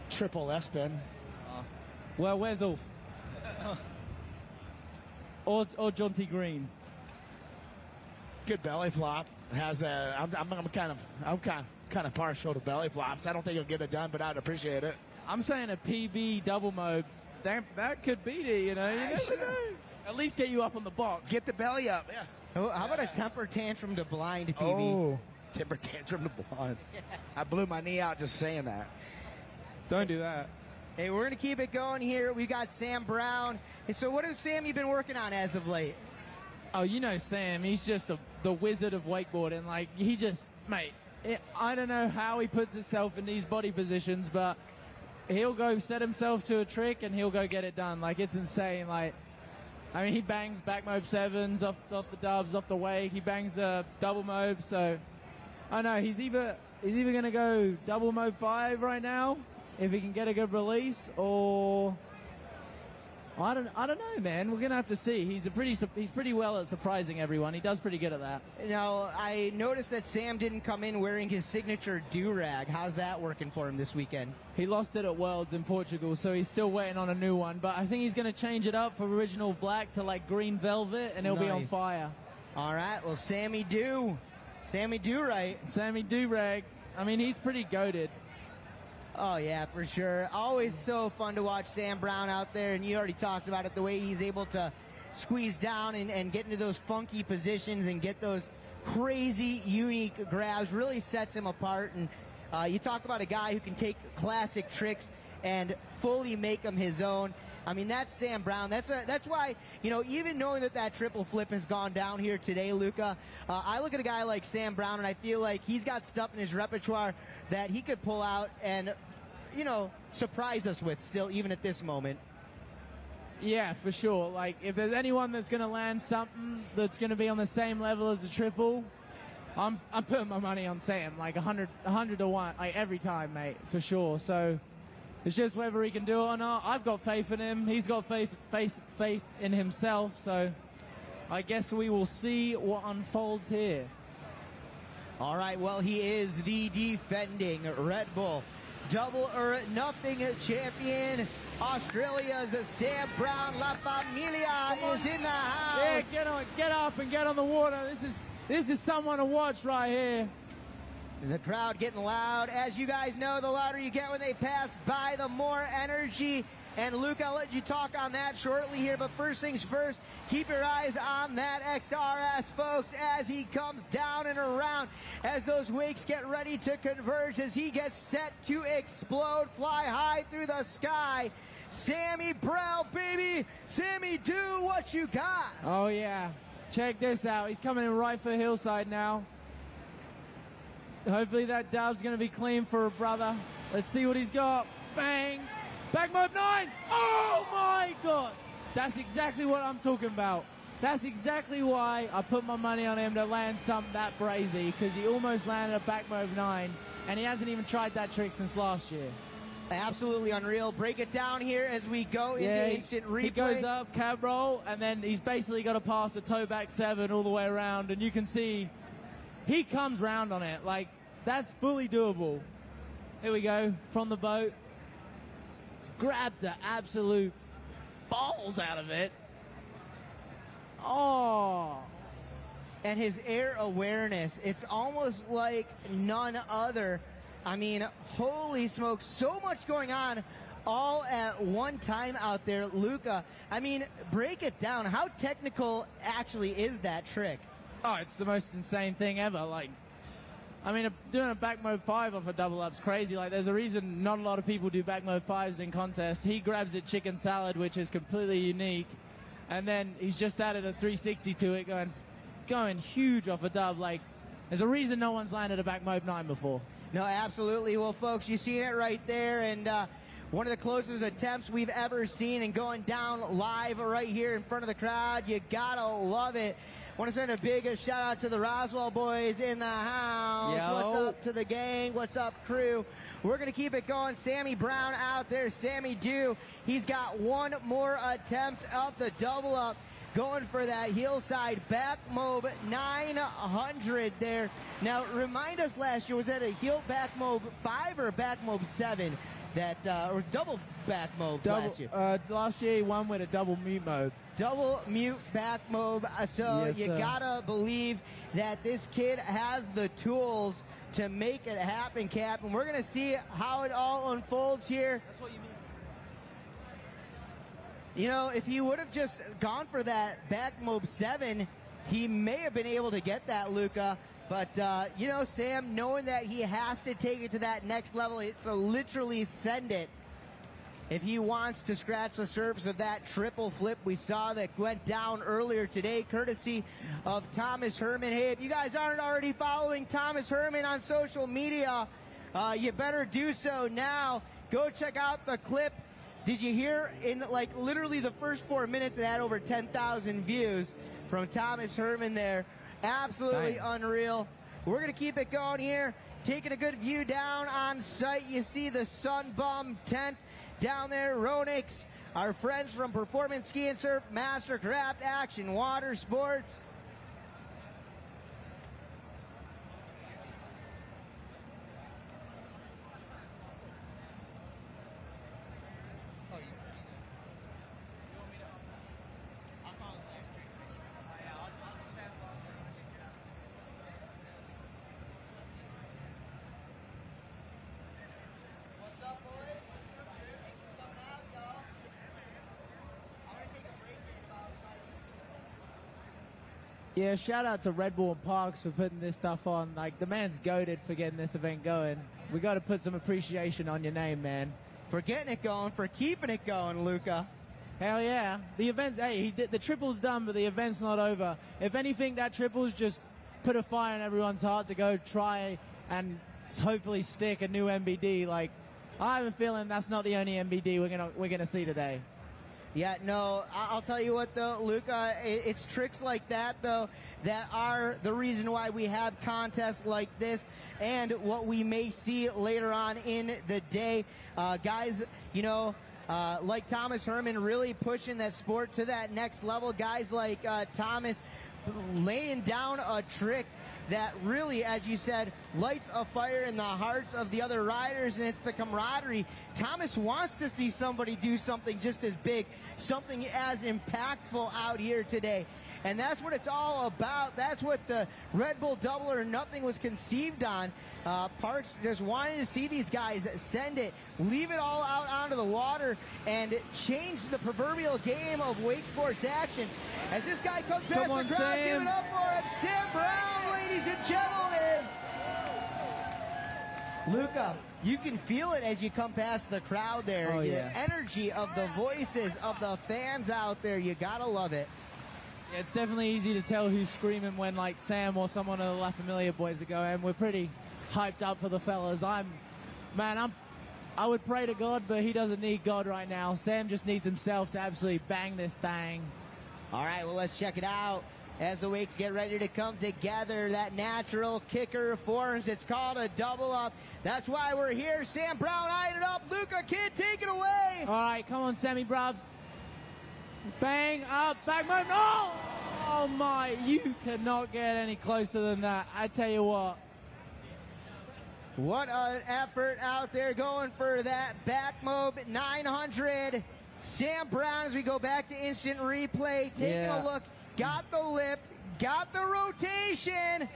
Triple S-spin. Well, where's Ulf? or John T. Green. Good belly flop. I'm kind of partial to belly flops. I don't think he'll get it done, but I'd appreciate it. I'm saying a PB double mode. That could beat it. You never know. At least get you up on the box. Get the belly up. Yeah. Oh, how about a temper tantrum to blind PB? Oh, temper tantrum to blind. I blew my knee out just saying that. Don't do that. Hey, we're going to keep it going here. We've got Sam Brown. And so what has Sam you been working on as of late? Oh, Sam, he's just the wizard of wakeboarding. Like, he just, mate, I don't know how he puts himself in these body positions, but he'll go set himself to a trick and he'll go get it done. Like, it's insane. Like, I mean, he bangs back mob 7s off the dubs, off the wake. He bangs the double mob. So, I know, he's either going to go double mob 5 right now, if he can get a good release, or I don't know, man. We're gonna have to see. He's pretty well at surprising everyone. He does pretty good at that. Now, I noticed that Sam didn't come in wearing his signature do-rag. How's that working for him this weekend? He lost it at Worlds in Portugal, so he's still waiting on a new one. But I think he's gonna change it up from original black to like green velvet, and he'll be on fire. All right, well, Sammy Do-Rag. Sammy Do-Rag. I mean, he's pretty goated. Oh, yeah, for sure. Always so fun to watch Sam Brown out there, and you already talked about it, the way he's able to squeeze down and get into those funky positions and get those crazy, unique grabs, really sets him apart. And you talk about a guy who can take classic tricks and fully make them his own. I mean, that's Sam Brown. That's why, even knowing that triple flip has gone down here today, Luca, I look at a guy like Sam Brown, and I feel like he's got stuff in his repertoire that he could pull out and, surprise us with still, even at this moment. Yeah, for sure. Like, if there's anyone that's going to land something that's going to be on the same level as the triple, I'm putting my money on Sam, like 100 to 1, like every time, mate, for sure. So it's just whether he can do it or not. I've got faith in him. He's got faith in himself. So I guess we will see what unfolds here. All right, well, he is the defending Red Bull Double or Nothing champion. Australia's Sam Brown. La Familia is in the house. Yeah, get up and get on the water. This is someone to watch right here. The crowd getting loud. As you guys know, the louder you get when they pass by, the more energy. And Luke, I'll let you talk on that shortly here. But first things first, keep your eyes on that XRS, folks, as he comes down and around, as those wakes get ready to converge, as he gets set to explode, fly high through the sky. Sammy Brown, baby. Sammy, do what you got. Oh, yeah. Check this out. He's coming in right for Hillside now. Hopefully that dub's going to be clean for a brother. Let's see what he's got. Bang. Back mode 9. Oh, my God. That's exactly what I'm talking about. That's exactly why I put my money on him to land something that brazy, because he almost landed a back mode 9, and he hasn't even tried that trick since last year. Absolutely unreal. Break it down here as we go into instant replay. He goes up, cab roll, and then he's basically got to pass a toe back 7 all the way around, and you can see he comes round on it. Like, that's fully doable. Here we go, from the boat. Grab the absolute balls out of it. Oh. and his air awareness, it's almost like none other. I mean, holy smokes, so much going on all at one time out there. Luca, I mean, break it down. How technical actually is that trick? Oh, it's the most insane thing ever. Like, I mean, doing a back mode 5 off a double up's crazy. Like, there's a reason not a lot of people do back mode 5s in contests. He grabs it chicken salad, which is completely unique, and then he's just added a 360 to it, going huge off a dub. Like, there's a reason no one's landed a back mode 9 before. No, absolutely. Well, folks, you've seen it right there, and one of the closest attempts we've ever seen, and going down live right here in front of the crowd. You gotta love it. Want to send a big shout out to the Roswell boys in the house. Yo. What's up to the gang? What's up, crew? We're going to keep it going. Sammy Brown out there. Sammy Dew. He's got one more attempt of the double up. Going for that hillside back mob 900 there. Now, remind us last year, was that a heel back mob 5 or back mob 7? That or double back mob last year? Last year he won with a double mute mode. Double mute back mob. So Yes, you sir. gotta believe that this kid has the tools to make it happen, Cap. And we're gonna see how it all unfolds here. That's what you mean. You know, if he would have just gone for that back mob 7, he may have been able to get that, Luca. But, you know, Sam, knowing that he has to take it to that next level, to literally send it, if he wants to scratch the surface of that triple flip we saw that went down earlier today, courtesy of Thomas Herman. Hey, if you guys aren't already following Thomas Herman on social media, you better do so now. Go check out the clip. Did you hear in like literally the first 4 minutes it had over 10,000 views from Thomas Herman there. Absolutely Dang. unreal. We're going to keep it going here. Taking a good view down on site. You see the Sunbum tent down there. Ronix, our friends from Performance Ski and Surf, Mastercraft, Action Water Sports. Yeah, shout out to Red Bull and Parks for putting this stuff on. Like, the man's goated for getting this event going. We got to put some appreciation on your name, man. For getting it going, for keeping it going, Luca. Hell yeah. The event's, hey, he did, the triple's done, but the event's not over. If anything, that triple's just put a fire in everyone's heart to go try and hopefully stick a new MBD. Like, I have a feeling that's not the only MBD we're gonna see today. Yeah, no, I'll tell you what, though, Luca, it's tricks like that, though, that are the reason why we have contests like this and what we may see later on in the day. Guys, you know, like Thomas Herman really pushing that sport to that next level. Guys like Thomas laying down a trick that really, as you said, lights a fire in the hearts of the other riders, and it's the camaraderie. Thomas wants to see somebody do something just as big, something as impactful out here today. And that's what it's all about. That's what the Red Bull Double or Nothing was conceived on. Parks just wanting to see these guys send it, leave it all out onto the water, and change the proverbial game of wakeboards action. As this guy comes past Come on, the crowd, Sam. give it up for him, Sam Brown, ladies and gentlemen. Luca, you can feel it as you come past the crowd there. Oh, The yeah. energy of the voices of the fans out there, you gotta love it. Yeah, it's definitely easy to tell who's screaming when, like, Sam or someone of the La Familia boys are going. We're pretty hyped up for the fellas. I would pray to God, but he doesn't need God right now. Sam just needs himself to absolutely bang this thing. All right, well, let's check it out. As the wakes get ready to come together, that natural kicker forms. It's called a double up. That's why we're here. Sam Brown eyeing it up. Luca, kid, take it away. All right, come on, Sammy, bruv. Bang up, back move. No! Oh, my. You cannot get any closer than that. I tell you what. What an effort out there going for that back mob 900. Sam Brown, as we go back to instant replay, taking Yeah. a look, got the lift, got the rotation.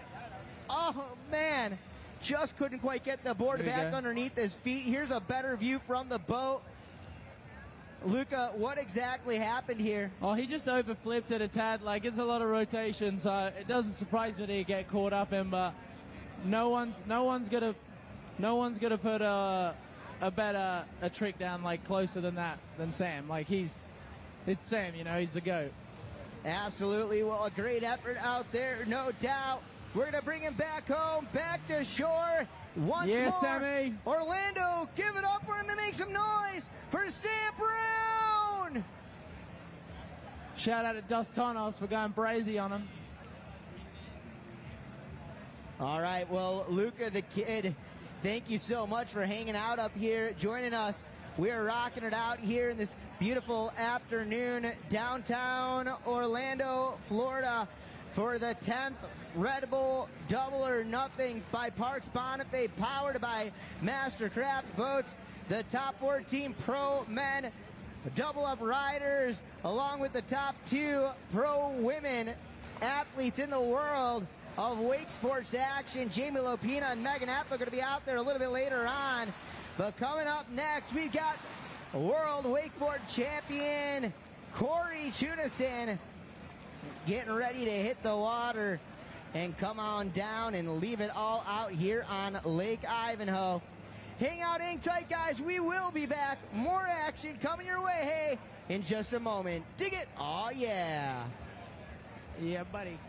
Oh, man. Just couldn't quite get the board back underneath his feet. Here's a better view from the boat. Luca, what exactly happened here? Oh, he just overflipped it a tad. Like, it's a lot of rotation, so it doesn't surprise me that he get caught up in. But no one's gonna put a trick down like closer than that than Sam. Like it's Sam, you know, he's the GOAT. Absolutely. Well, a great effort out there, no doubt. We're gonna bring him back home, back to shore. Once more, Sammy. Orlando, give it up for him to make some noise for Sam Brown. Shout out to Dostonos for going brazy on him. All right, well, Luca the Kid, thank you so much for hanging out up here, joining us. We are rocking it out here in this beautiful afternoon, downtown Orlando, Florida, for the 10th Red Bull Double or Nothing by Parks Bonifay, powered by Mastercraft Boats. The top 14 pro men double up riders, along with the top 2 pro women athletes in the world of wake sports action. Jamie Lopina and Megan Apple are going to be out there a little bit later on. But coming up next, we've got world wakeboard champion Corey Teunissen getting ready to hit the water and come on down and leave it all out here on Lake Ivanhoe. Hang out, hang tight, guys. We will be back. More action coming your way, hey, in just a moment. Dig it? Oh, yeah. Yeah, buddy.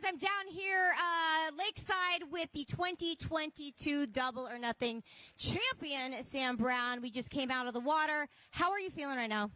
I'm down here lakeside with the 2022 Double or Nothing champion, Sam Brown. We just came out of the water. How are you feeling right now?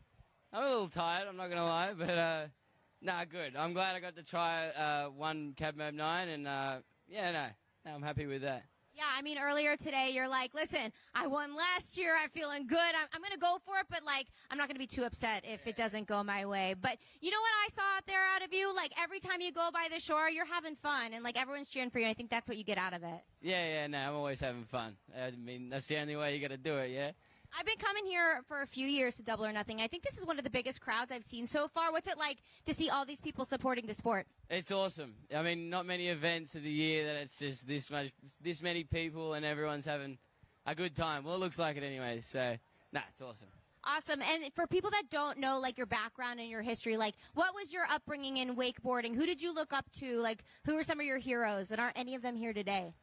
I'm a little tired, I'm not going to lie, but good. I'm glad I got to try one Cab Mode 9, and I'm happy with that. Yeah, I mean, earlier today, you're like, listen, I won last year. I'm feeling good. I'm going to go for it, but, I'm not going to be too upset if it doesn't go my way. But you know what I saw out there out of you? Every time you go by the shore, you're having fun, and, everyone's cheering for you, and I think that's what you get out of it. Yeah, I'm always having fun. I mean, that's the only way you got to do it, yeah? I've been coming here for a few years to Double or Nothing. I think this is one of the biggest crowds I've seen so far. What's it like to see all these people supporting the sport? It's awesome. I mean, not many events of the year that it's just this many people and everyone's having a good time. Well, it looks like it anyway. So, it's awesome. Awesome. And for people that don't know, your background and your history, what was your upbringing in wakeboarding? Who did you look up to? Who were some of your heroes? And aren't any of them here today?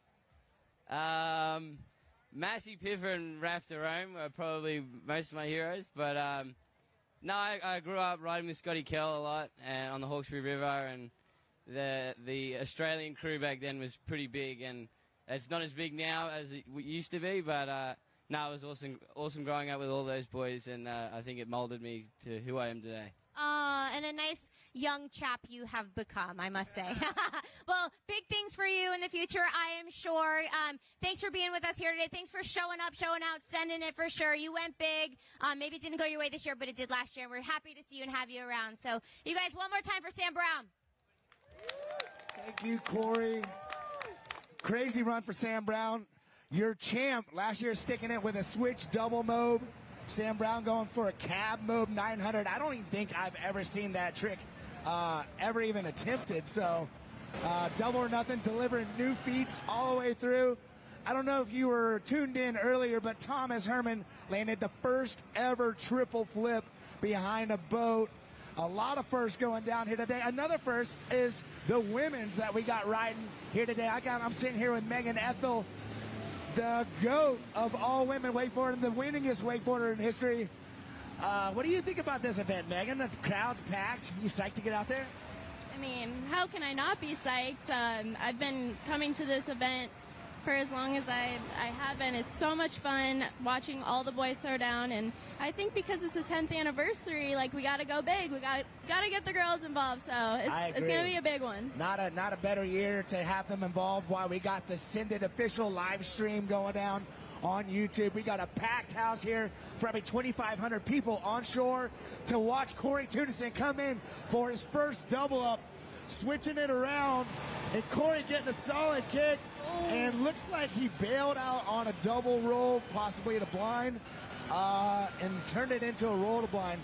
Massey Piffer and Raph Jerome are probably most of my heroes. But, I grew up riding with Scotty Kell a lot and on the Hawkesbury River, and the Australian crew back then was pretty big, and It's not as big now as it used to be, but no, it was awesome growing up with all those boys, and I think it molded me to who I am today. And a nice young chap you have become, I must say. Well, big things for you in the future, I am sure. Thanks for being with us here today. Thanks for showing up, showing out, sending it for sure. You went big. Maybe it didn't go your way this year, but it did last year. And we're happy to see you and have you around. So, you guys, one more time for Sam Brown. Thank you, Corey. Crazy run for Sam Brown. Your champ last year, sticking it with a switch double mob. Sam Brown going for a cab mob 900. I don't even think I've ever seen that trick ever even attempted. So double or nothing, delivering new feats all the way through. I don't know if you were tuned in earlier, but Thomas Herman landed the first ever triple flip behind a boat. A lot of firsts going down here today. Another first is the women's that we got riding here today. I'm sitting here with Megan Ethel, the GOAT of all women wakeboarding, the winningest wakeboarder in history. What do you think about this event, Megan? The crowd's packed. You psyched to get out there? I mean, how can I not be psyched? I've been coming to this event for as long as I have been. It's so much fun watching all the boys throw down, and I think because it's the 10th anniversary, like, we got to go big. We got to get the girls involved, so it's going to be a big one. Not a better year to have them involved while we got the Send It official live stream going down on YouTube. We got a packed house here, probably 2,500 people on shore to watch Corey Teunissen come in for his first double up, switching it around, and Corey getting a solid kick. And looks like he bailed out on a double roll, possibly at a blind, and turned it into a roll to blind.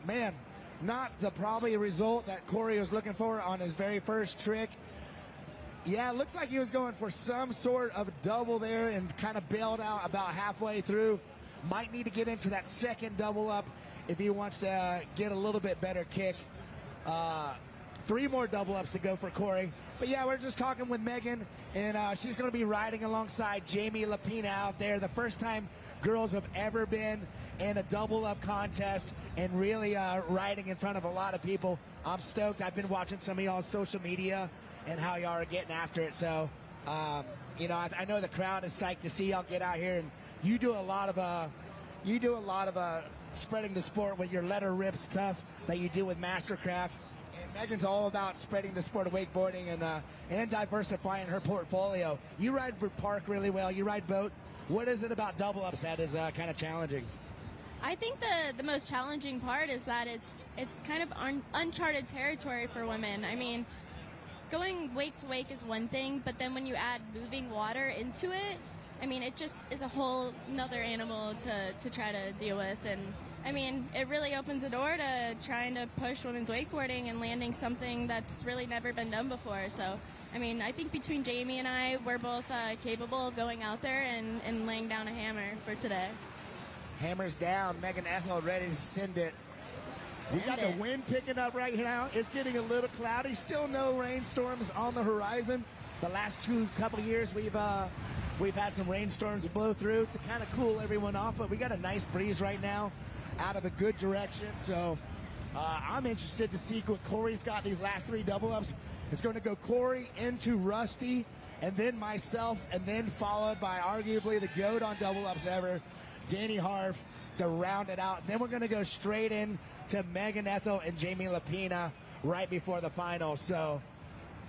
Man, not the probably result that Corey was looking for on his very first trick. Yeah, it looks like he was going for some sort of double there and kind of bailed out about halfway through. Might need to get into that second double up if he wants to get a little bit better kick. 3 more double ups to go for Corey. But yeah, we're just talking with Megan, and she's going to be riding alongside Jamie Lapina out there. The first time girls have ever been in a double up contest and really riding in front of a lot of people. I'm stoked. I've been watching some of y'all's social media and how y'all are getting after it. So, you know, I know the crowd is psyched to see y'all get out here, and you do a lot of spreading the sport with your letter rip stuff that you do with Mastercraft. And Megan's all about spreading the sport of wakeboarding and diversifying her portfolio. You ride park really well. You ride boat. What is it about double ups that is kind of challenging? I think the most challenging part is that it's kind of uncharted territory for women. I mean, going wake to wake is one thing, but then when you add moving water into it, I mean, it just is a whole another animal to try to deal with. And I mean, it really opens the door to trying to push women's wakeboarding and landing something that's really never been done before. So, I mean, I think between Jamie and I, we're both capable of going out there and laying down a hammer for today. Hammers down. Megan Ethel ready to send it. We got the wind picking up right now. It's getting a little cloudy. Still no rainstorms on the horizon. The last couple years we've had some rainstorms blow through to kind of cool everyone off, but we got a nice breeze right now out of a good direction. So I'm interested to see what Corey's got these last 3 double ups. It's going to go Corey into Rusty, and then myself, and then followed by arguably the GOAT on double ups ever, Danny Harf, to round it out. And then we're going to go straight in to Megan Ethel and Jamie Lapina right before the final. So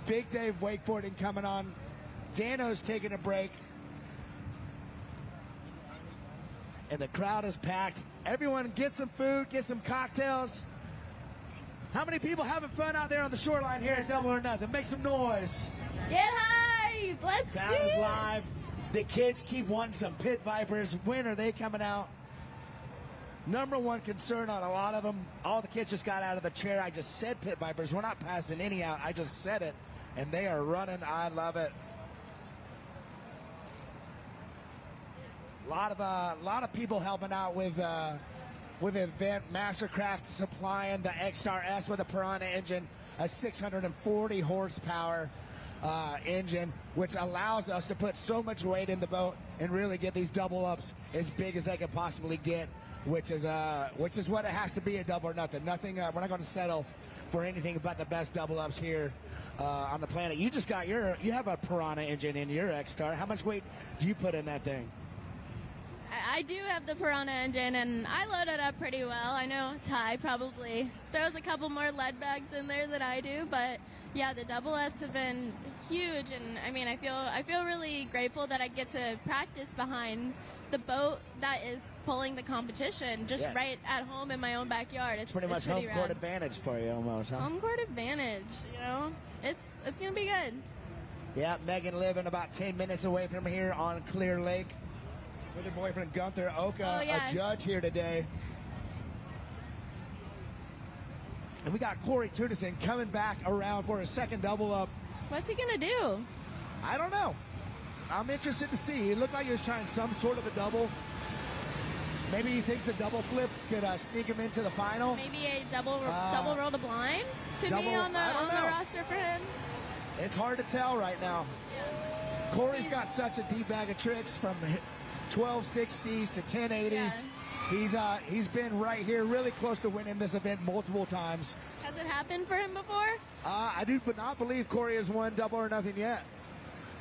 big day of wakeboarding coming on. Dano's taking a break. And the crowd is packed. Everyone get some food, get some cocktails. How many people having fun out there on the shoreline here at Double or Nothing? Make some noise. Get hype! Let's see Crowd is live. The kids keep wanting some Pit Vipers. When are they coming out? Number one concern on a lot of them, all the kids just got out of the chair. I just said Pit Vipers. We're not passing any out. I just said it. And they are running. I love it. A lot of people helping out with the event. Mastercraft supplying the X-Star S with a Piranha engine, a 640 horsepower engine, which allows us to put so much weight in the boat and really get these double ups as big as they could possibly get, which is what it has to be a Double or Nothing. We're not going to settle for anything but the best double ups here on the planet. You have a Piranha engine in your X-Star. How much weight do you put in that thing? I do have the Piranha engine, and I load it up pretty well. I know Ty probably throws a couple more lead bags in there than I do, but yeah, the double ups have been huge, and I mean, I feel really grateful that I get to practice behind the boat that is pulling the competition just right at home in my own backyard. It's pretty much home rad. court advantage for you almost, huh? Home court advantage, you know. It's gonna be good. Yeah, Megan living about 10 minutes away from here on Clear Lake with her boyfriend Gunther Oka, a judge here today. And we got Corey Teunissen coming back around for a second double up. What's he gonna do? I don't know. I'm interested to see. It looked like he was trying some sort of a double. Maybe he thinks the double flip could sneak him into the final. Maybe a double roll to blind could be on the roster for him. It's hard to tell right now. Yeah. Corey's got such a deep bag of tricks from 1260s to 1080s. Yeah. He's been right here, really close to winning this event multiple times. Has it happened for him before? I do not believe Corey has won double or nothing yet.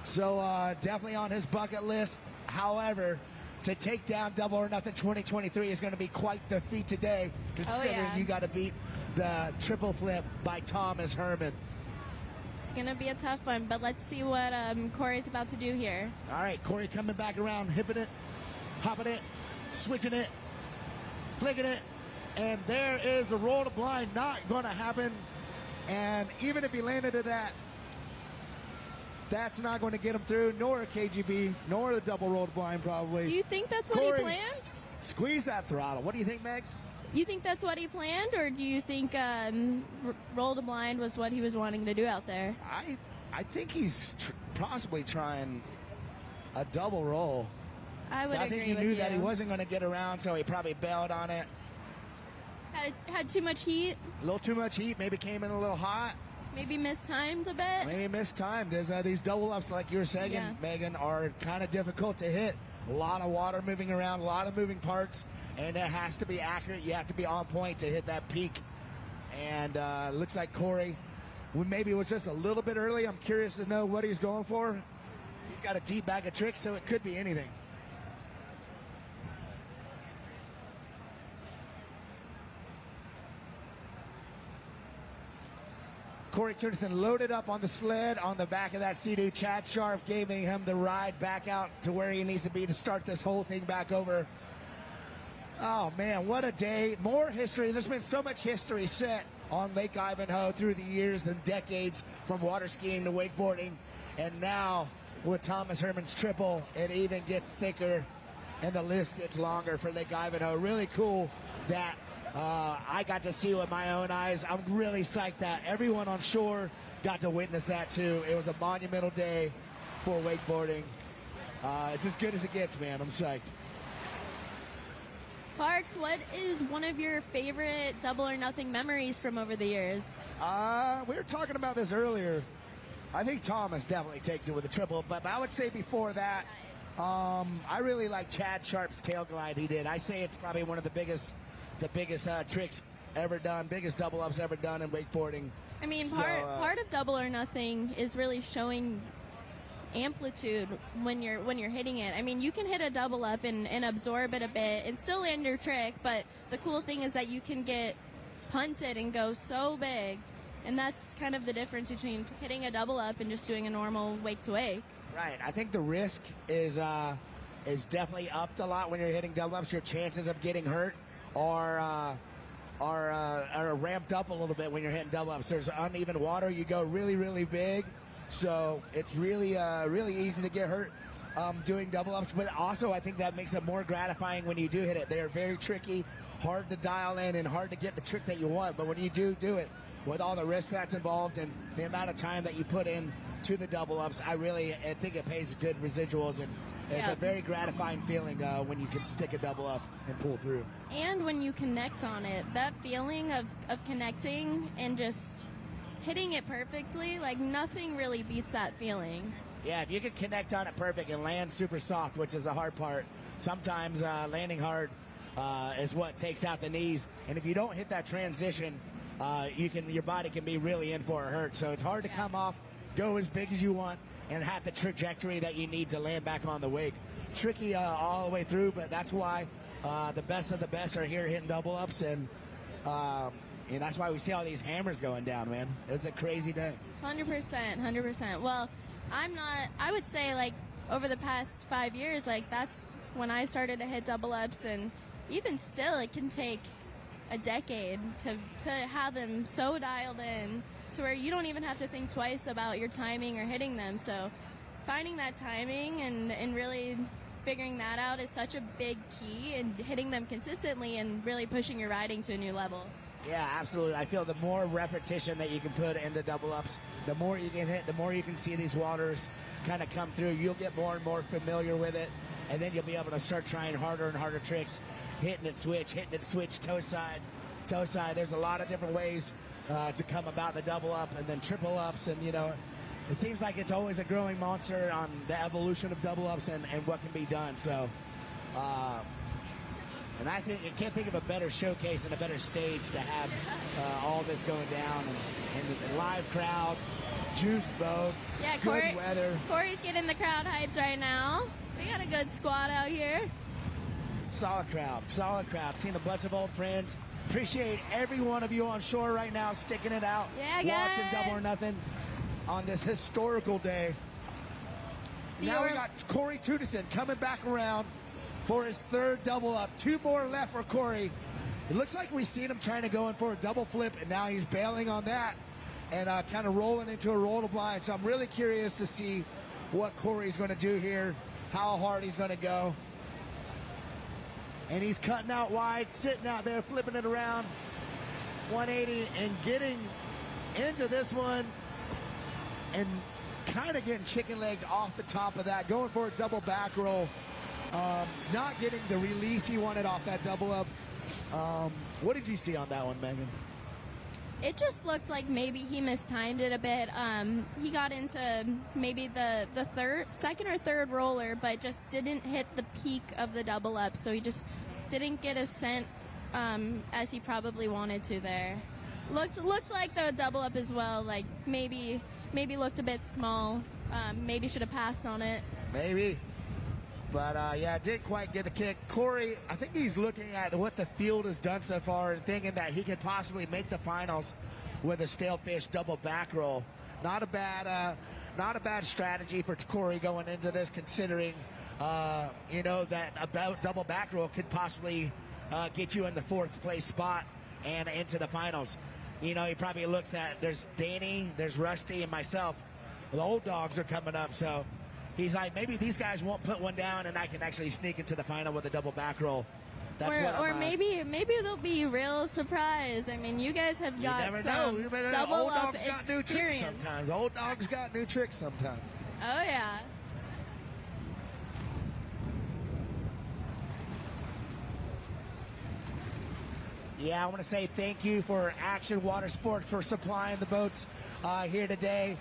So definitely on his bucket list. However, to take down double or nothing 2023 is going to be quite the feat today, considering you got to beat the triple flip by Thomas Herman. It's going to be a tough one, but let's see what Corey's about to do here. All right, Corey coming back around, hipping it, hopping it, switching it, flicking it, and there is a roll to blind. Not going to happen, and even if he landed at that, that's not going to get him through, nor a KGB, nor the double roll to blind probably. Do you think that's what Corey, he plans? Squeeze that throttle. What do you think, Megs? You think that's what he planned, or do you think roll to blind was what he was wanting to do out there? I think he's possibly trying a double roll. I would agree with you. I think he knew that he wasn't going to get around, so he probably bailed on it. Had too much heat? A little too much heat. Maybe came in a little hot. Maybe mistimed a bit? Maybe mistimed. These double ups, like you were saying, Megan, are kind of difficult to hit. A lot of water moving around, a lot of moving parts, and it has to be accurate. You have to be on point to hit that peak. And looks like Corey maybe was just a little bit early. I'm curious to know what he's going for. He's got a deep bag of tricks, so it could be anything. Corey Teunissen loaded up on the sled on the back of that Sea-Doo. Chad Sharp giving him the ride back out to where he needs to be to start this whole thing back over. Oh, man, what a day. More history. There's been so much history set on Lake Ivanhoe through the years and decades, from water skiing to wakeboarding. And now, with Thomas Herman's triple, it even gets thicker and the list gets longer for Lake Ivanhoe. Really cool that I got to see with my own eyes. I'm really psyched that everyone on shore got to witness that too. It was a monumental day for wakeboarding. It's as good as it gets, man. I'm psyched. Parks, what is one of your favorite double or nothing memories from over the years? We were talking about this earlier. I think Thomas definitely takes it with a triple, but I would say before that, I really like Chad Sharp's tail glide he did. I say it's probably one of the biggest tricks ever done, biggest double ups ever done in wakeboarding. I mean, part of double or nothing is really showing amplitude when you're hitting it. I mean, you can hit a double up and absorb it a bit and still land your trick, but the cool thing is that you can get punted and go so big, and that's kind of the difference between hitting a double up and just doing a normal wake to wake. Right. I think the risk is definitely upped a lot when you're hitting double ups. Your chances of getting hurt are ramped up a little bit when you're hitting double ups. There's uneven water. You go really, really big. So it's really easy to get hurt doing double ups. But also I think that makes it more gratifying when you do hit it. They are very tricky, hard to dial in, and hard to get the trick that you want. But when you do it, with all the risk that's involved and the amount of time that you put in to the double ups, I think it pays good residuals, and it's a very gratifying feeling when you can stick a double up and pull through. And when you connect on it, that feeling of connecting and just hitting it perfectly, like nothing really beats that feeling. Yeah, if you can connect on it perfect and land super soft, which is the hard part. Sometimes landing hard is what takes out the knees. And if you don't hit that transition, your body can be really in for a hurt. So it's hard to come off, go as big as you want, and have the trajectory that you need to land back on the wake. Tricky all the way through, but that's why the best of the best are here hitting double ups, and that's why we see all these hammers going down, man. It's a crazy day. 100%. Well, I would say, like, over the past 5 years, like, that's when I started to hit double ups, and even still, it can take a decade to have them so dialed in to where you don't even have to think twice about your timing or hitting them. So finding that timing and really figuring that out is such a big key, and hitting them consistently and really pushing your riding to a new level. Yeah, absolutely. I feel the more repetition that you can put into double ups, the more you can hit, the more you can see these waters kind of come through. You'll get more and more familiar with it, and then you'll be able to start trying harder and harder tricks, hitting it switch, toe side. There's a lot of different ways to come about the double up and then triple ups, and it seems like it's always a growing monster on the evolution of double ups and what can be done. So and I can't think of a better showcase and a better stage to have all this going down, and the live crowd, juiced boat, yeah, good weather. Corey's getting the crowd hyped right now. We got a good squad out here. Solid crowd. Seeing a bunch of old friends. Appreciate every one of you on shore right now sticking it out. Yeah, guys. Watching Double or Nothing on this historical day. Now we got Corey Teunissen coming back around for his third double up. 2 more left for Corey. It looks like we've seen him trying to go in for a double flip, and now he's bailing on that and kind of rolling into a roll to blind. So I'm really curious to see what Corey's going to do here, how hard he's going to go. And he's cutting out wide, sitting out there, flipping it around, 180, and getting into this one, and kind of getting chicken-legged off the top of that, going for a double back roll, not getting the release he wanted off that double up. What did you see on that one, Megan? It just looked like maybe he mistimed it a bit. He got into maybe the second or third roller, but just didn't hit the peak of the double up. So he just didn't get a scent as he probably wanted to there. Looked like the double up as well. Like maybe looked a bit small. Maybe should have passed on it. Maybe. But, didn't quite get the kick. Corey, I think he's looking at what the field has done so far and thinking that he could possibly make the finals with a stalefish double back roll. Not a bad strategy for Corey going into this, considering, that a double back roll could possibly get you in the 4th place spot and into the finals. He probably looks at, there's Danny, there's Rusty, and myself. The old dogs are coming up, so he's like, maybe these guys won't put one down, and I can actually sneak into the final with a double back roll. Maybe they'll be real surprised. I mean, you guys have got some double old up dogs got new tricks experience. sometimes. Old dogs got new tricks sometimes. Oh yeah. Yeah, I want to say thank you for Action Water Sports for supplying the boats here today.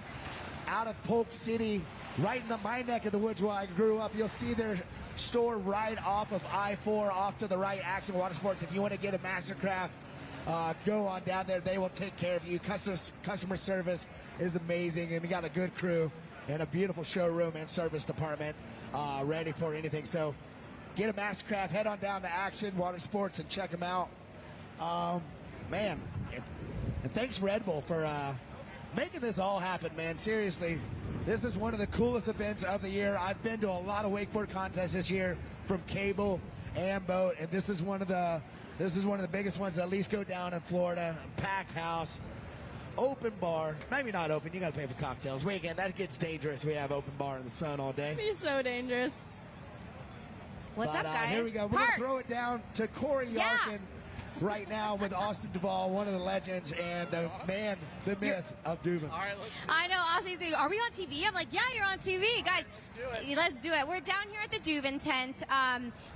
Out of Polk City, right in my neck of the woods where I grew up. You'll see their store right off of I-4, off to the right, Action Water Sports. If you want to get a Mastercraft, go on down there. They will take care of you. Customer service is amazing, and we got a good crew and a beautiful showroom and service department ready for anything. So get a Mastercraft, head on down to Action Water Sports and check them out. Man, and thanks Red Bull for making this all happen, man. Seriously, this is one of the coolest events of the year. I've been to a lot of wakeboard contests this year, from cable and boat, and this is one of the biggest ones that at least go down in Florida. Packed house, open bar. Maybe not open. You got to pay for cocktails. Weekend that gets dangerous. We have open bar in the sun all day. It'd be so dangerous. What's up, guys? Here we go. We're Parks. gonna throw it down to Corey Yarkin. Right now with Austin Duvall, one of the legends and the man, the myth of Dubin. I know, Austin's like, are we on TV? I'm like, yeah, you're on TV. Guys, let's do it. We're down here at the Dubin tent,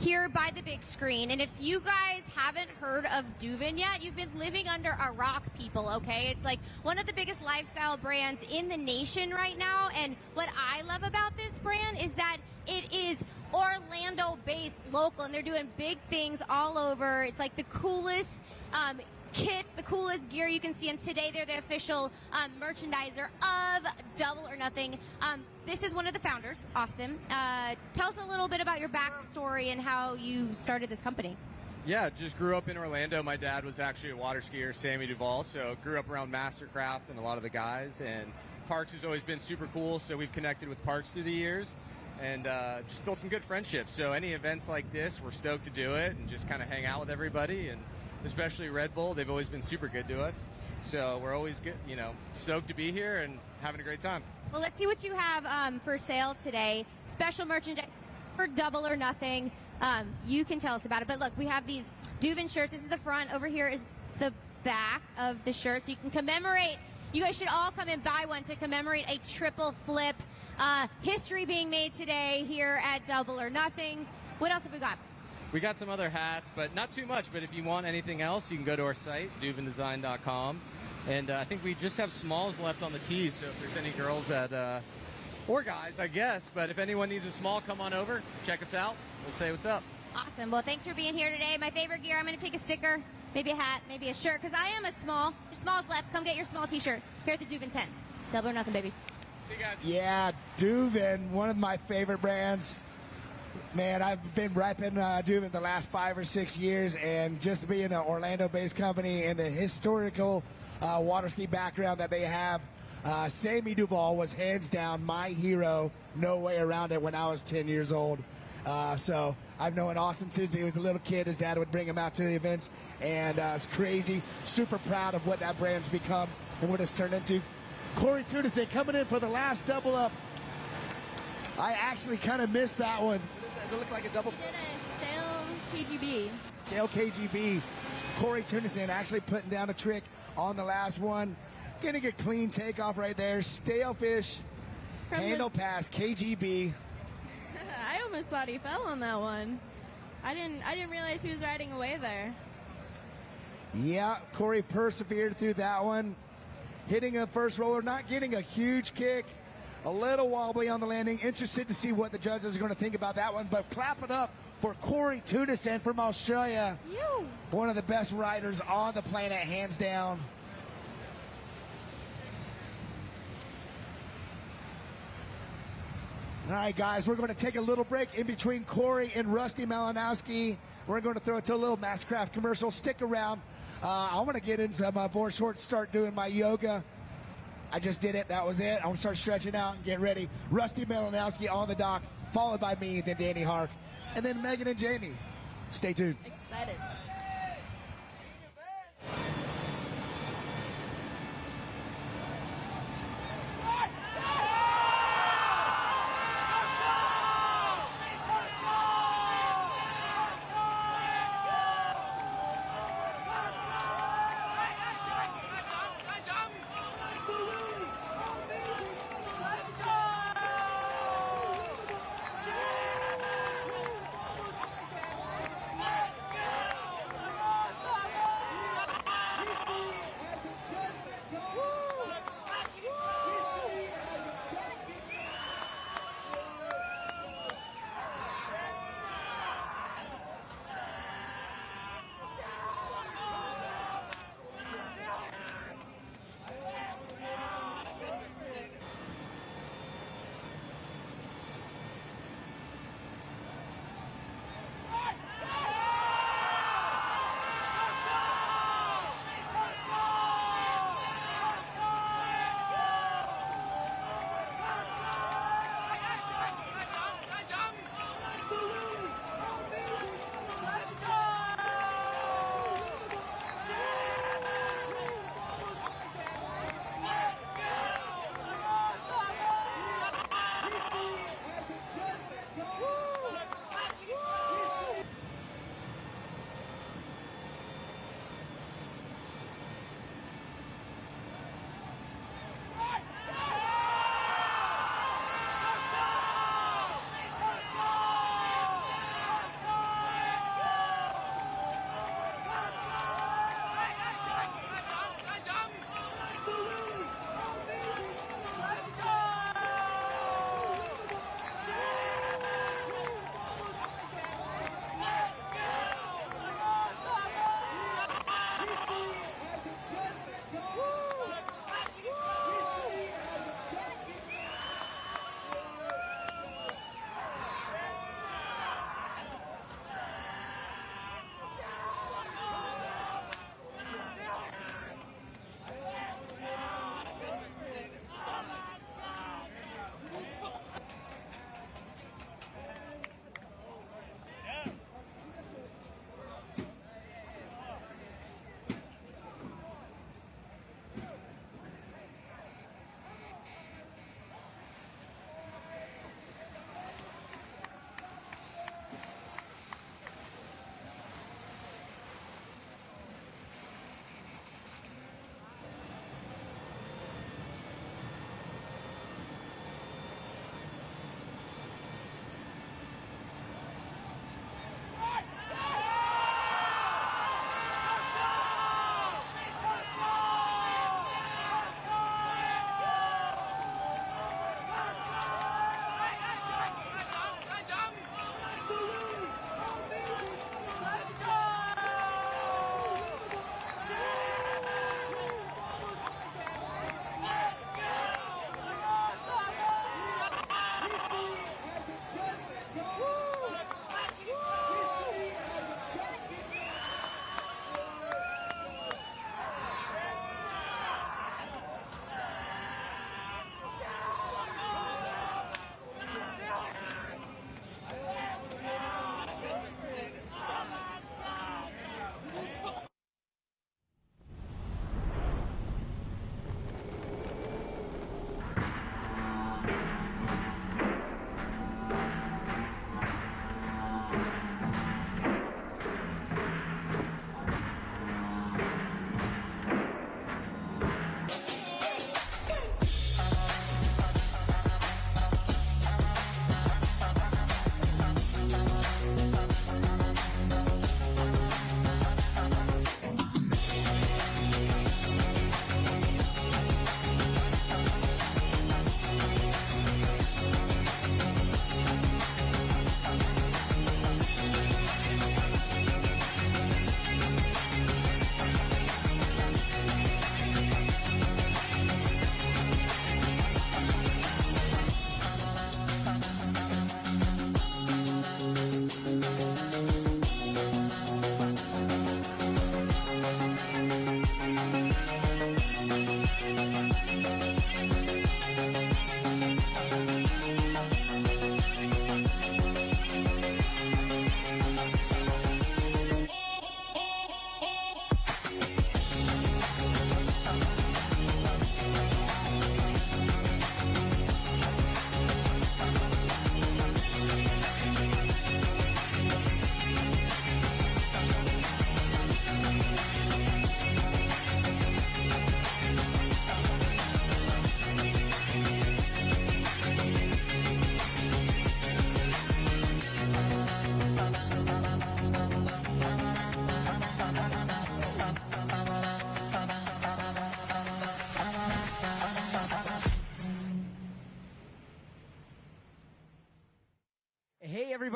here by the big screen. And if you guys haven't heard of Dubin yet, you've been living under a rock, people, okay? It's like one of the biggest lifestyle brands in the nation right now. And what I love about this brand is that it is Orlando-based local, and they're doing big things all over. It's like the coolest kits, the coolest gear you can see, and today they're the official merchandiser of Double or Nothing. This is one of the founders, Austin. Tell us a little bit about your backstory and how you started this company. Yeah, just grew up in Orlando. My dad was actually a water skier, Sammy Duvall, so grew up around Mastercraft and a lot of the guys, and Parks has always been super cool, so we've connected with Parks through the years and just built some good friendships. So any events like this, we're stoked to do it and just kind of hang out with everybody, and especially Red Bull, they've always been super good to us. So we're always good, stoked to be here and having a great time. Well, let's see what you have for sale today. Special merchandise for Double or Nothing. You can tell us about it. But look, we have these Duvin shirts. This is the front. Over here is the back of the shirt. So you can commemorate. You guys should all come and buy one to commemorate a triple flip. History being made today here at Double or Nothing. What else have we got? We got some other hats, but not too much. But if you want anything else, you can go to our site, duvindesign.com. And I think we just have smalls left on the tees. So if there's any girls that, or guys, I guess. But if anyone needs a small, come on over. Check us out. We'll say what's up. Awesome. Well, thanks for being here today. My favorite gear, I'm going to take a sticker, maybe a hat, maybe a shirt, because I am a small. Your small's left. Come get your small t-shirt here at the Duvin tent. Double or Nothing, baby. See you guys. Yeah, Duvin, one of my favorite brands. Man, I've been repping Duvin the last 5 or 6 years, and just being an Orlando-based company and the historical water ski background that they have, Sammy Duvall was hands down my hero, no way around it, when I was 10 years old. So I've known Austin since he was a little kid. His dad would bring him out to the events, and it's crazy. Super proud of what that brand's become and what it's turned into. Corey Teunissen coming in for the last double up. I actually kind of missed that one. Does it look like a double? He did a stale KGB. Scale KGB. Corey Teunissen actually putting down a trick on the last one. Getting a clean takeoff right there. Stale fish. From Handle pass. KGB. I almost thought he fell on that one. I didn't realize he was riding away there. Yeah, Corey persevered through that one. Hitting a first roller, not getting a huge kick. A little wobbly on the landing. Interested to see what the judges are going to think about that one. But clap it up for Corey Teunissen from Australia. One of the best riders on the planet, hands down. All right, guys, we're going to take a little break in between Corey and Rusty Malinowski. We're going to throw it to a little Mastercraft commercial. Stick around. I want to get into my board shorts, start doing my yoga. I just did it. That was it. I'm going to start stretching out and get ready. Rusty Malinowski on the dock, followed by me, then Danny Harf, and then Megan and Jamie. Stay tuned. Excited.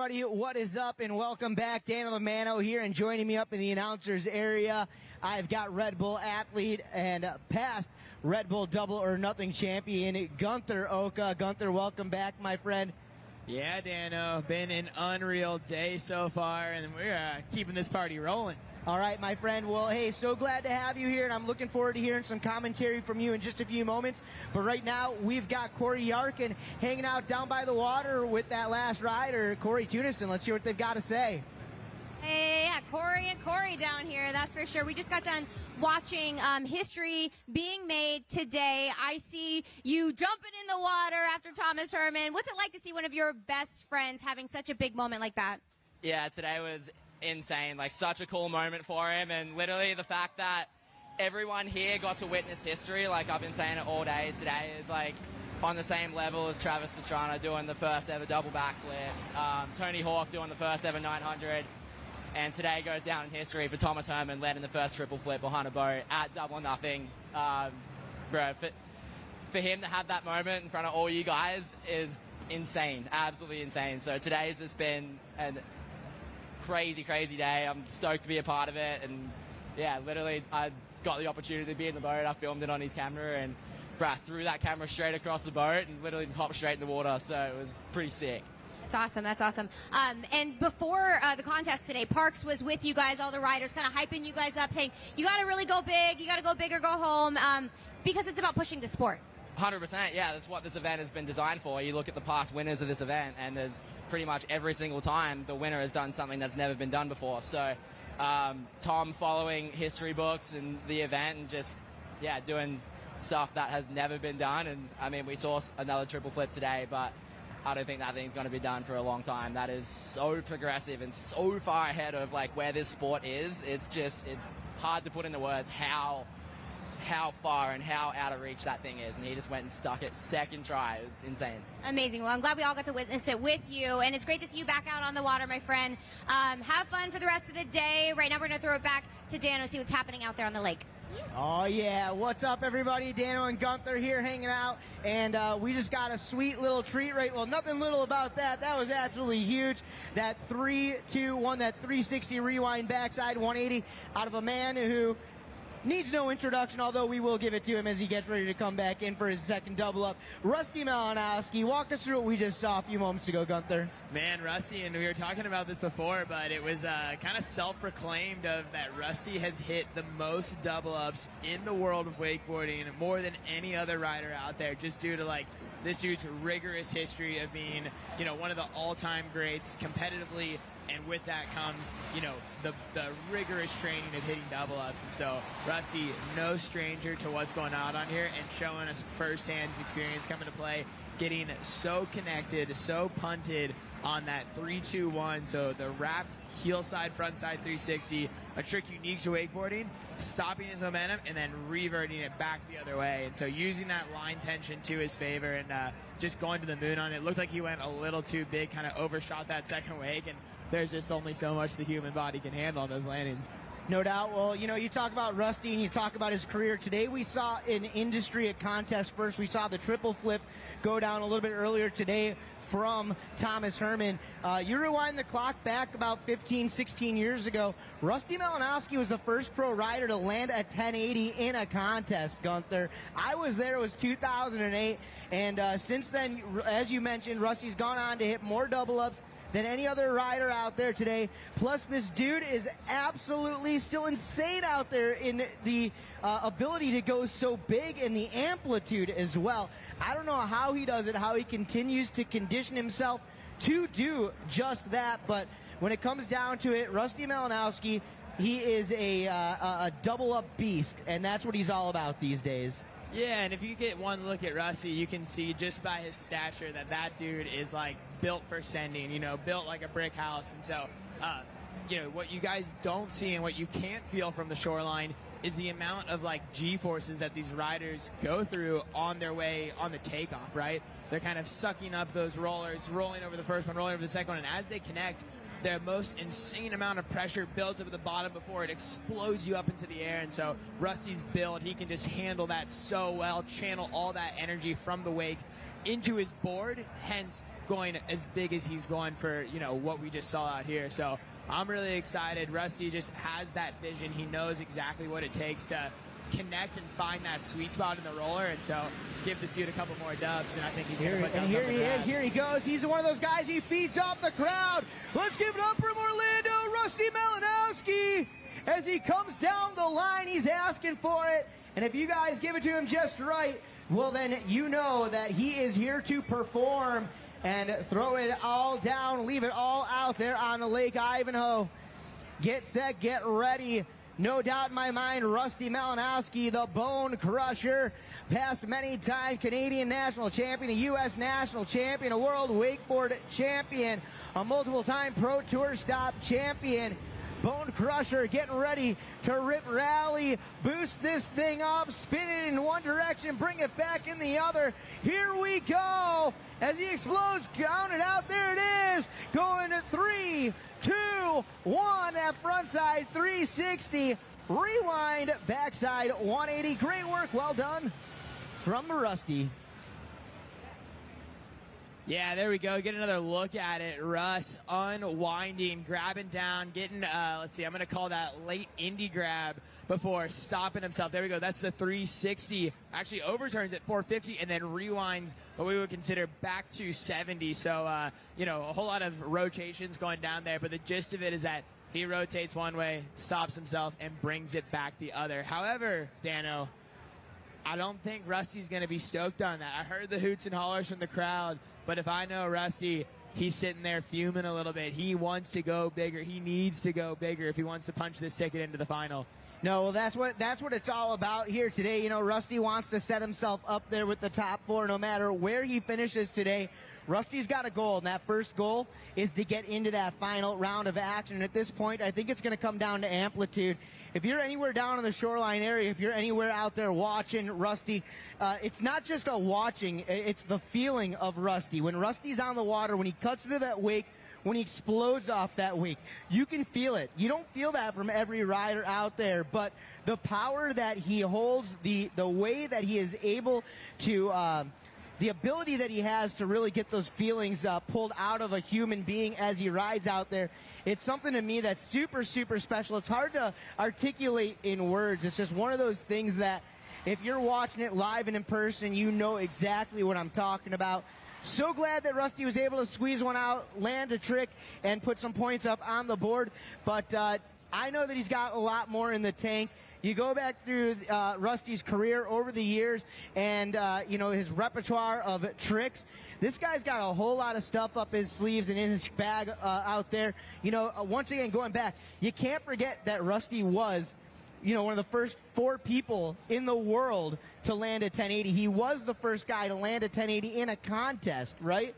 everybody, what is up, and welcome back. Dan Lamano here, and joining me up in the announcers area, I've got Red Bull athlete and past Red Bull Double or Nothing champion, Gunther Oka. Gunther, welcome back, my friend. Yeah, Dano, been an unreal day so far, and we're keeping this party rolling. All right, my friend. Well, hey, so glad to have you here, and I'm looking forward to hearing some commentary from you in just a few moments. But right now, we've got Corey Yarkin hanging out down by the water with that last rider, Corey Teunissen. Let's hear what they've got to say. Hey, yeah, Corey and Corey down here, that's for sure. We just got done watching history being made today. I see you jumping in the water after Thomas Herman. What's it like to see one of your best friends having such a big moment like that? Yeah, today was insane. Like, such a cool moment for him, and literally the fact that everyone here got to witness history, like I've been saying it all day today, is like on the same level as Travis Pastrana doing the first ever double backflip, Tony Hawk doing the first ever 900, and today goes down in history for Thomas Herman landing the first triple flip behind a boat at Double or Nothing. Bro, for him to have that moment in front of all you guys is insane, absolutely insane. So today's just been a crazy day. I'm stoked to be a part of it, and yeah, literally I got the opportunity to be in the boat. I filmed it on his camera, and bruh, threw that camera straight across the boat and literally just hopped straight in the water, so it was pretty sick. That's awesome. That's awesome. And before the contest today, Parks was with you guys, all the riders, kind of hyping you guys up, saying, you got to really go big, you got to go big or go home, because it's about pushing the sport. 100%, yeah, that's what this event has been designed for. You look at the past winners of this event, and there's pretty much every single time the winner has done something that's never been done before. So Tom following history books and the event and just, yeah, doing stuff that has never been done. And, I mean, we saw another triple flip today, but I don't think that thing's going to be done for a long time. That is so progressive and so far ahead of, like, where this sport is. It's hard to put into words how far and how out of reach that thing is, and he just went and stuck it second try. It's insane. Amazing. Well, I'm glad we all got to witness it with you, and it's great to see you back out on the water, my friend. Have fun for the rest of the day. Right now we're going to throw it back to Dano, see what's happening out there on the lake. Oh, yeah. What's up, everybody? Dano and Gunther here hanging out, and we just got a sweet little treat, right? Well, nothing little about that. That was absolutely huge. That 3-2-1, that 360 rewind backside 180 out of a man who needs no introduction, although we will give it to him as he gets ready to come back in for his second double up. Rusty Malinowski, walk us through what we just saw a few moments ago, Gunther. Man, Rusty, and we were talking about this before, but it was kind of self-proclaimed of that Rusty has hit the most double ups in the world of wakeboarding, more than any other rider out there, just due to like this dude's rigorous history of being, you know, one of the all-time greats competitively. And with that comes, you know, the rigorous training of hitting double ups. And so Rusty, no stranger to what's going on here, and showing us firsthand his experience coming to play, getting so connected, so punted on that 3-2-1. So the wrapped heel side, front side 360, a trick unique to wakeboarding, stopping his momentum and then reverting it back the other way. And so using that line tension to his favor and just going to the moon on it. Looked like he went a little too big, kind of overshot that second wake, and there's just only so much the human body can handle on those landings. No doubt. Well, you know, you talk about Rusty and you talk about his career. Today we saw an industry at contest first. We saw the triple flip go down a little bit earlier today from Thomas Herman. You rewind the clock back about 15, 16 years ago. Rusty Malinowski was the first pro rider to land a 1080 in a contest, Gunther. I was there. It was 2008. And since then, as you mentioned, Rusty's gone on to hit more double ups than any other rider out there today. Plus, this dude is absolutely still insane out there in the ability to go so big and the amplitude as well. I don't know how he does it, how he continues to condition himself to do just that. But when it comes down to it, Rusty Malinowski, he is a double-up beast, and that's what he's all about these days. Yeah, and if you get one look at Rusty, you can see just by his stature that dude is like built for sending, you know, built like a brick house. And so, you know, what you guys don't see and what you can't feel from the shoreline is the amount of like G-forces that these riders go through on their way on the takeoff, right? They're kind of sucking up those rollers, rolling over the first one, rolling over the second one, and as they connect, the most insane amount of pressure builds up at the bottom before it explodes you up into the air. And so Rusty's build, he can just handle that so well, channel all that energy from the wake into his board, hence going as big as he's going for, what we just saw out here. So I'm really excited. Rusty just has that vision. He knows exactly what it takes to connect and find that sweet spot in the roller. And so give this dude a couple more dubs, and I think he's going to put down here something he rad. is. Here he goes. He's one of those guys. He feeds off the crowd. Let's give it up from Orlando, Rusty Malinowski. As he comes down the line, he's asking for it. And if you guys give it to him just right, well, then you know that he is here to perform and throw it all down, leave it all out there on the Lake Ivanhoe. Get set, get ready. No doubt in my mind, Rusty Malinowski, the Bone Crusher, past many times Canadian national champion, a U.S. national champion, a world wakeboard champion, a multiple-time Pro Tour stop champion. Bone Crusher getting ready to rip rally, boost this thing up, spin it in one direction, bring it back in the other. Here we go as he explodes. Count it out. There it is. Going to 3, 2, 1. That front side 360. Rewind. Backside 180. Great work. Well done from Rusty. Yeah, there we go. Get another look at it. Russ unwinding, grabbing down, getting, let's see, I'm going to call that late indie grab before stopping himself. There we go. That's the 360. Actually overturns at 450 and then rewinds what we would consider back to 70. So, a whole lot of rotations going down there. But the gist of it is that he rotates one way, stops himself, and brings it back the other. However, Dano, I don't think Rusty's going to be stoked on that. I heard the hoots and hollers from the crowd, but if I know Rusty, he's sitting there fuming a little bit. He wants to go bigger. He needs to go bigger if he wants to punch this ticket into the final. No, well, that's what it's all about here today. Rusty wants to set himself up there with the top four no matter where he finishes today. Rusty's got a goal, and that first goal is to get into that final round of action. And at this point, I think it's going to come down to amplitude. If you're anywhere down in the shoreline area, if you're anywhere out there watching Rusty, it's not just a watching, it's the feeling of Rusty. When Rusty's on the water, when he cuts into that wake, when he explodes off that wake, you can feel it. You don't feel that from every rider out there, but the power that he holds, the way that he is able to, the ability that he has to really get those feelings pulled out of a human being as he rides out there, it's something to me that's super, super special. It's hard to articulate in words. It's just one of those things that if you're watching it live and in person, you know exactly what I'm talking about. So glad that Rusty was able to squeeze one out, land a trick, and put some points up on the board. But I know that he's got a lot more in the tank. You go back through Rusty's career over the years and, his repertoire of tricks. This guy's got a whole lot of stuff up his sleeves and in his bag out there. Once again, going back, you can't forget that Rusty was, one of the first 4 people in the world to land a 1080. He was the first guy to land a 1080 in a contest, right?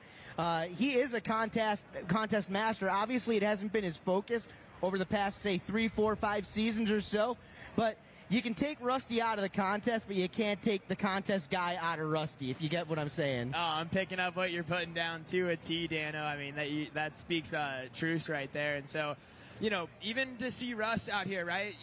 He is a contest master. Obviously, it hasn't been his focus over the past, say, 3, 4, 5 seasons or so. But you can take Rusty out of the contest, but you can't take the contest guy out of Rusty, if you get what I'm saying. Oh, I'm picking up what you're putting down to a T, Dano. I mean, that speaks truth right there. And so, even to see Russ out here, right?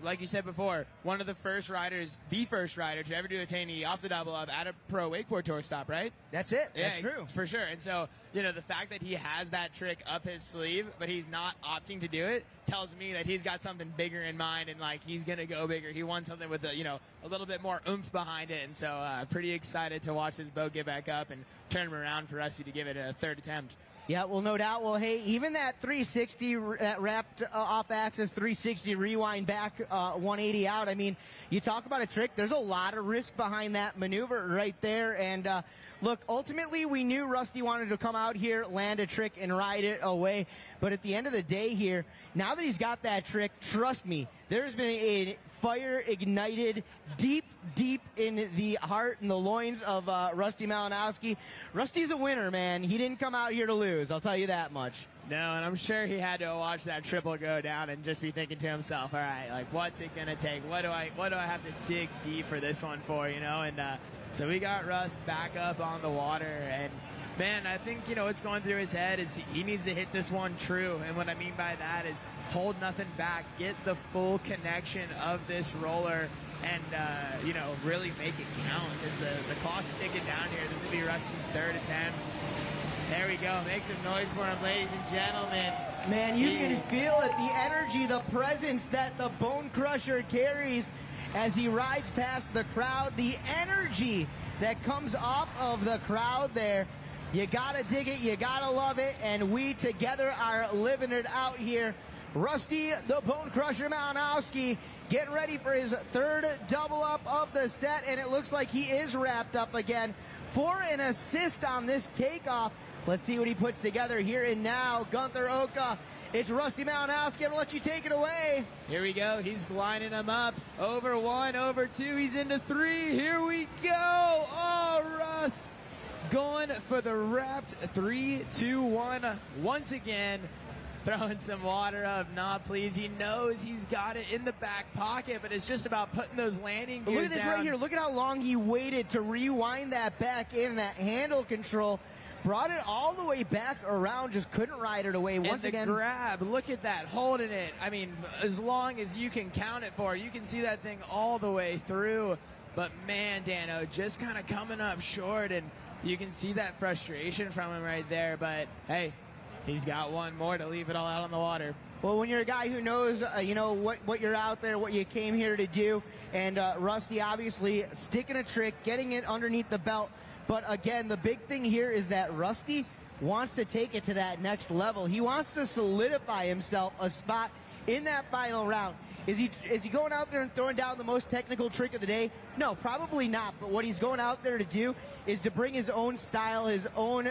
Like you said before, one of the first riders to ever do a 1080 off the double up at a pro wakeboard tour stop, right? That's it. Yeah, That's true. For sure. And so, the fact that he has that trick up his sleeve, but he's not opting to do it, tells me that he's got something bigger in mind and, he's going to go bigger. He wants something with, a little bit more oomph behind it. And so, pretty excited to watch this boat get back up and turn him around for Rusty to give it a third attempt. Yeah, well, no doubt. Well, hey, even that 360, that wrapped off-axis 360 rewind back 180 out, I mean, you talk about a trick, there's a lot of risk behind that maneuver right there. And, look, ultimately, we knew Rusty wanted to come out here, land a trick, and ride it away. But at the end of the day here, now that he's got that trick, trust me, there's been a fire ignited deep, deep in the heart and the loins of Rusty Malinowski. Rusty's a winner, man. He didn't come out here to lose, I'll tell you that much. No, and I'm sure he had to watch that triple go down and just be thinking to himself, all right, what's it going to take? What do I have to dig deep for this one for, And so we got Russ back up on the water, and man, I think, what's going through his head is he needs to hit this one true. And what I mean by that is hold nothing back, get the full connection of this roller and, really make it count. Because the clock's ticking down here. This will be Rusty's third attempt. There we go. Make some noise for him, ladies and gentlemen. Man, you can feel it, the energy, the presence that the Bone Crusher carries as he rides past the crowd, the energy that comes off of the crowd there. You gotta dig it, you gotta love it, and we together are living it out here. Rusty, the Bone Crusher Malinowski, getting ready for his third double up of the set, and it looks like he is wrapped up again for an assist on this takeoff. Let's see what he puts together here and now. Gunther Oka, it's Rusty Malinowski. I'm going to let you take it away. Here we go. He's lining them up. Over 1, over 2. He's into 3. Here we go. Oh, Russ going for the wrapped 3, 2, 1. Once again, throwing some water up. Not pleased. He knows he's got it in the back pocket, but it's just about putting those landing gears Look at this down. right here. Look at how long he waited to rewind that back in, that handle control. Brought it all the way back around, just couldn't ride it away. Once and the again, grab, look at that, holding it. I mean, as long as you can count it for, you can see that thing all the way through. But man, Dano, just kind of coming up short, and you can see that frustration from him right there. But hey, he's got one more to leave it all out on the water. well, when you're a guy who knows, you know, what you're out there, what you came here to do, and Rusty obviously sticking a trick, getting it underneath the belt. But again, the big thing here is that Rusty wants to take it to that next level. He wants to solidify himself a spot in that final round. Is he going out there and throwing down the most technical trick of the day? No, probably not. But what he's going out there to do is to bring his own style, his own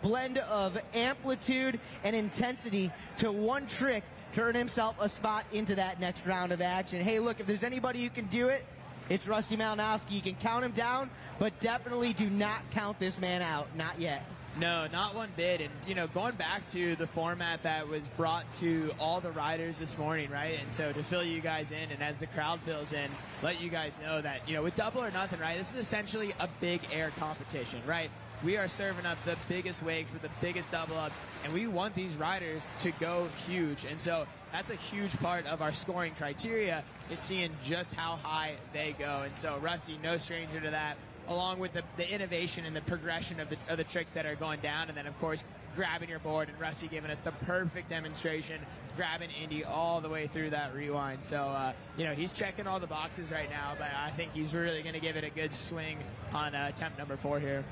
blend of amplitude and intensity to one trick to earn himself a spot into that next round of action. Hey, look, if there's anybody who can do it, it's Rusty Malinowski. You can count him down, but definitely do not count this man out. Not yet. No, not one bit. And, you know, going back to the format that was brought to all the riders this morning, right? And so to fill you guys in, and as the crowd fills in, let you guys know that, you know, with double or nothing, right, this is essentially a big air competition, right? We are serving up the biggest wakes with the biggest double ups, and we want these riders to go huge. And so that's a huge part of our scoring criteria, is seeing just how high they go. And so Rusty, no stranger to that, along with the innovation and the progression of the tricks that are going down, and then of course grabbing your board, and Rusty giving us the perfect demonstration, grabbing Indy all the way through that rewind. So you know, he's checking all the boxes right now, but I think he's really going to give it a good swing on attempt number 4 here.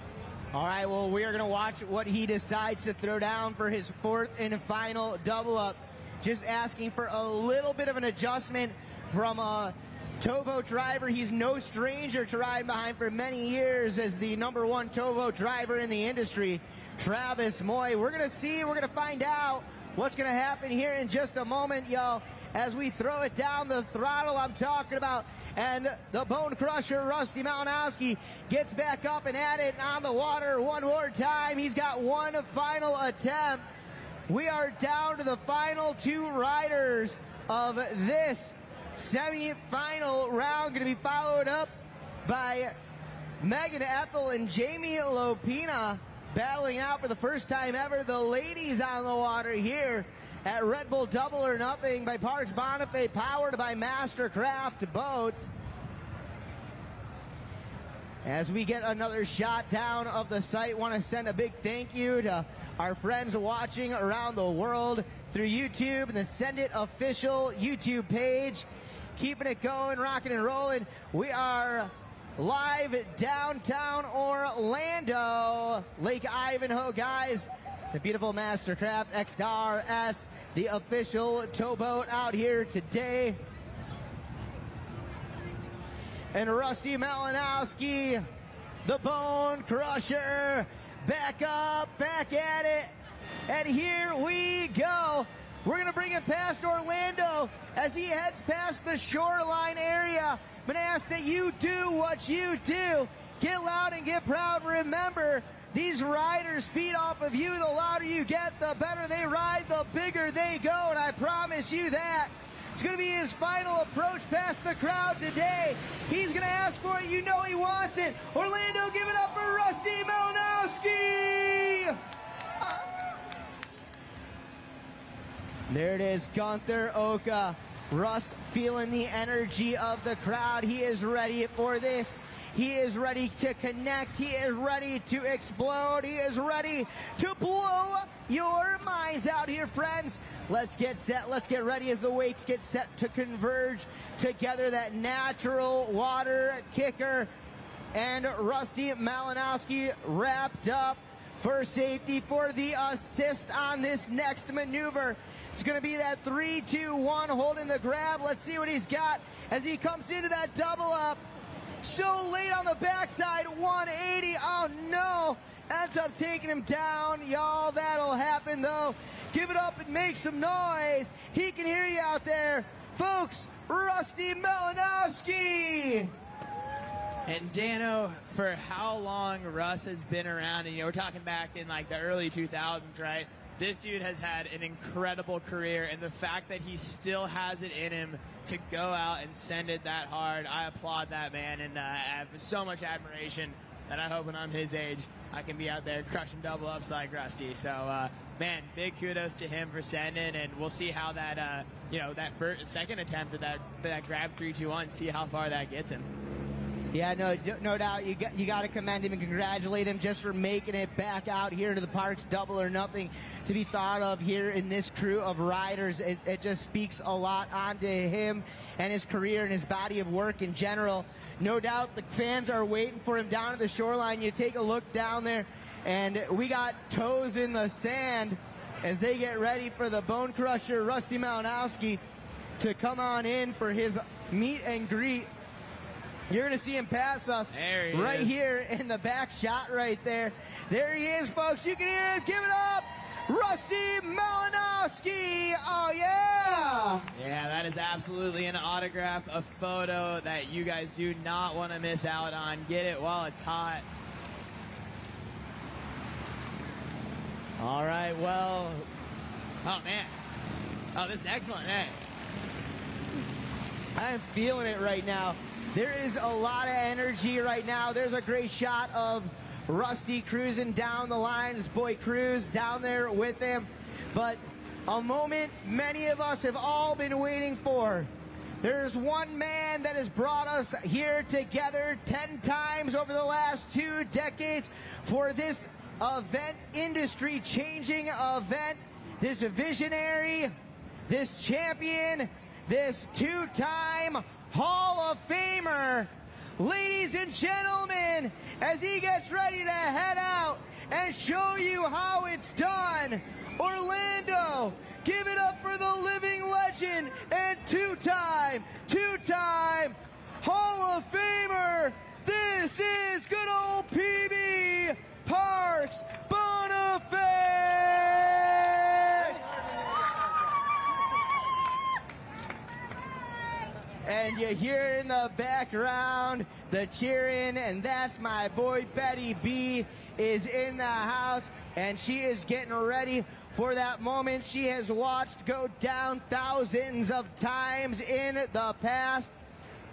All right, well, we are going to watch what he decides to throw down for his 4th and final double up. Just asking for a little bit of an adjustment from a towboat driver. He's no stranger to riding behind for many years as the #1 towboat driver in the industry, Travis Moy. We're going to see, we're going to find out what's going to happen here in just a moment, y'all, as we throw it down the throttle I'm talking about. And the Bone Crusher, Rusty Malinowski, gets back up and at it on the water one more time. He's got one final attempt. We are down to the final 2 riders of this semi-final round, going to be followed up by Megan Ethel and Jamie Lopina, battling out for the first time ever. The ladies on the water here at Red Bull Double or Nothing by Parks Bonifay, powered by Mastercraft Boats. As we get another shot down of the site, want to send a big thank you to our friends watching around the world through YouTube and the Send It official YouTube page. Keeping it going, rocking and rolling. We are live at downtown Orlando, Lake Ivanhoe, guys. The beautiful Mastercraft XRS, the official towboat out here today. And Rusty Malinowski, the Bone Crusher, back up, back at it. And here we go. We're going to bring him past Orlando as he heads past the shoreline area. I'm going to ask that you do what you do. Get loud and get proud. Remember, these riders feed off of you. The louder you get, the better they ride, the bigger they go. And I promise you that. It's going to be his final approach past the crowd today. He's going to ask for it. You know he wants it. Orlando, give it up for Rusty Malinowski. There it is, Gunther Oka. Russ feeling the energy of the crowd. He is ready for this. He is ready to connect. He is ready to explode. He is ready to blow your minds out here, friends. Let's get set. Let's get ready as the weights get set to converge together. That natural water kicker and Rusty Malinowski wrapped up for safety for the assist on this next maneuver. It's going to be that 3-2-1 holding the grab. Let's see what he's got as he comes into that double up. So late on the backside, 180. Oh no, ends up taking him down. Y'all, that'll happen though. Give it up and make some noise. He can hear you out there. Folks, Rusty Malinowski. And Dano, for how long Russ has been around, and we're talking back in like the early 2000s, right? This dude has had an incredible career, and the fact that he still has it in him to go out and send it that hard, I applaud that man, and I have so much admiration that I hope when I'm his age, I can be out there crushing double ups like Rusty. So, man, big kudos to him for sending, and we'll see how that, that second attempt at that grab 3-2-1, see how far that gets him. Yeah, no doubt. You got to commend him and congratulate him just for making it back out here into the Parks double or nothing to be thought of here in this crew of riders. It just speaks a lot onto him and his career and his body of work in general. No doubt the fans are waiting for him down at the shoreline. You take a look down there, and we got toes in the sand as they get ready for the bone crusher, Rusty Malinowski, to come on in for his meet and greet. You're going to see him pass us right here in the back shot right there. There he is, folks. You can hear him. Give it up. Rusty Malinowski. Oh, yeah. Yeah, that is absolutely an autograph, a photo that you guys do not want to miss out on. Get it while it's hot. All right, well. Oh, man. Oh, this next one, hey. I'm feeling it right now. There is a lot of energy right now. There's a great shot of Rusty cruising down the line. His boy Cruz down there with him. But a moment many of us have all been waiting for. There's one man that has brought us here together 10 times over the last 2 decades for this event, industry-changing event, this visionary, this champion, this 2-time Hall of Famer. Ladies and gentlemen, as he gets ready to head out and show you how it's done, Orlando, give it up for the living legend and two-time Hall of Famer. This is good old PB Parks Bonifay. And you hear in the background the cheering, and that's my boy Betty B is in the house, and she is getting ready for that moment she has watched go down thousands of times in the past.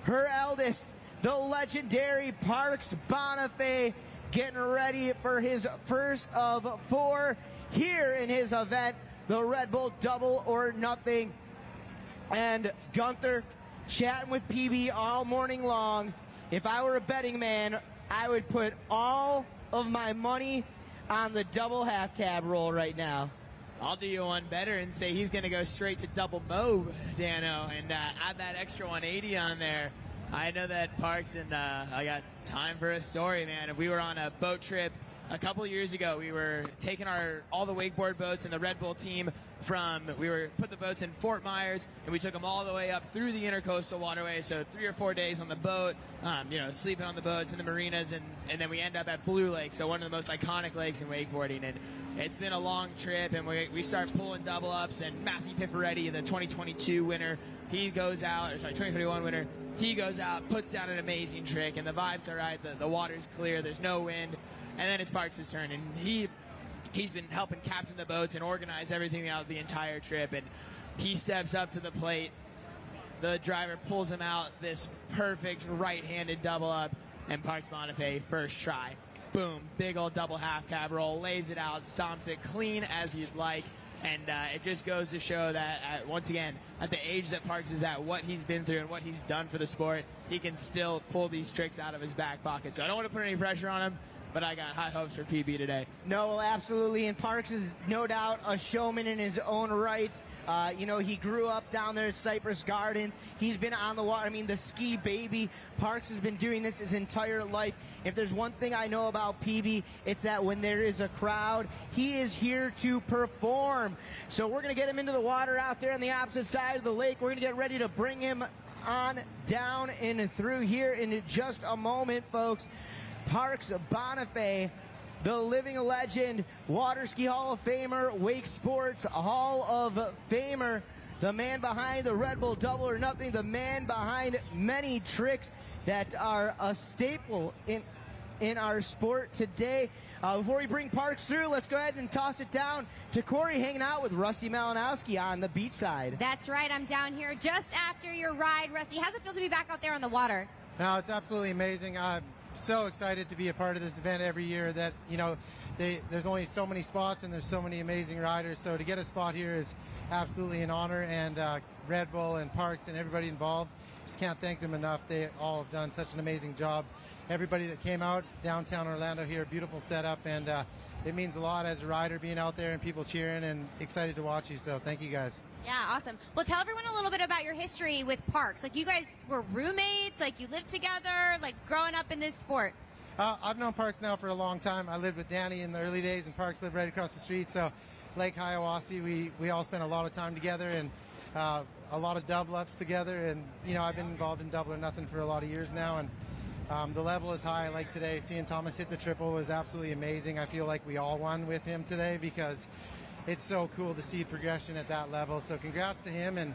Her eldest, the legendary Parks Bonifay, getting ready for his first of 4 here in his event, the Red Bull Double or Nothing. And Gunther chatting with PB all morning long. If I were a betting man, I would put all of my money on the double half cab roll right now. I'll do you one better and say he's going to go straight to double mob, Dano, and add that extra 180 on there. I know that Parks, and I got time for a story, man. We were on a boat trip a couple years ago. We were taking all the wakeboard boats and the Red Bull team put the boats in Fort Myers, and we took them all the way up through the intercoastal waterway. So 3 or 4 days on the boat, sleeping on the boats in the marinas, and then we end up at Blue Lake, so one of the most iconic lakes in wakeboarding. And it's been a long trip, and we start pulling double ups, and Massey Pifferetti, the 2022 winner, he goes out, 2021 winner, he goes out, puts down an amazing trick, and the vibes are right, the water's clear, there's no wind, and then it's Parks' turn, and he's been helping captain the boats and organize everything out the entire trip, and he steps up to the plate. The driver pulls him out this perfect right-handed double up, and Parks Bonifay first try. Boom, big old double half cab roll, lays it out, stomps it clean as you'd like. And it just goes to show that, once again, at the age that Parks is at, what he's been through and what he's done for the sport, he can still pull these tricks out of his back pocket. So I don't want to put any pressure on him, but I got high hopes for PB today. No, absolutely. And Parks is no doubt a showman in his own right. You know, he grew up down there at Cypress Gardens. He's been on the water. I mean, the ski baby. Parks has been doing this his entire life. If there's one thing I know about PB, it's that when there is a crowd, he is here to perform. So we're going to get him into the water out there on the opposite side of the lake. We're going to get ready to bring him on down and through here in just a moment, folks. Parks Bonifay, the living legend, Water Ski Hall of Famer, Wake Sports Hall of Famer, the man behind the Red Bull Double or Nothing, the man behind many tricks that are a staple in our sport today. Before we bring Parks through, let's go ahead and toss it down to Corey hanging out with Rusty Malinowski on the beach side. That's right. I'm down here just after your ride, Rusty. How's it feel to be back out there on the water? No, it's absolutely amazing. I'm so excited to be a part of this event every year that, you know, there's only so many spots and there's so many amazing riders. So to get a spot here is absolutely an honor, and Red Bull and Parks and everybody involved, just can't thank them enough. They all have done such an amazing job. Everybody that came out downtown Orlando here, beautiful setup, and it means a lot as a rider being out there and people cheering and excited to watch you. So thank you guys. Yeah, awesome. Well, tell everyone a little bit about your history with Parks. Like, you guys were roommates, like you lived together, like growing up in this sport. I've known Parks now for a long time. I lived with Danny in the early days, and Parks lived right across the street. So Lake Hiawassee, we all spent a lot of time together, and a lot of double ups together. And, you know, I've been involved in Double or Nothing for a lot of years now, and the level is high. Like today, seeing Thomas hit the triple was absolutely amazing. I feel like we all won with him today because it's so cool to see progression at that level. So congrats to him and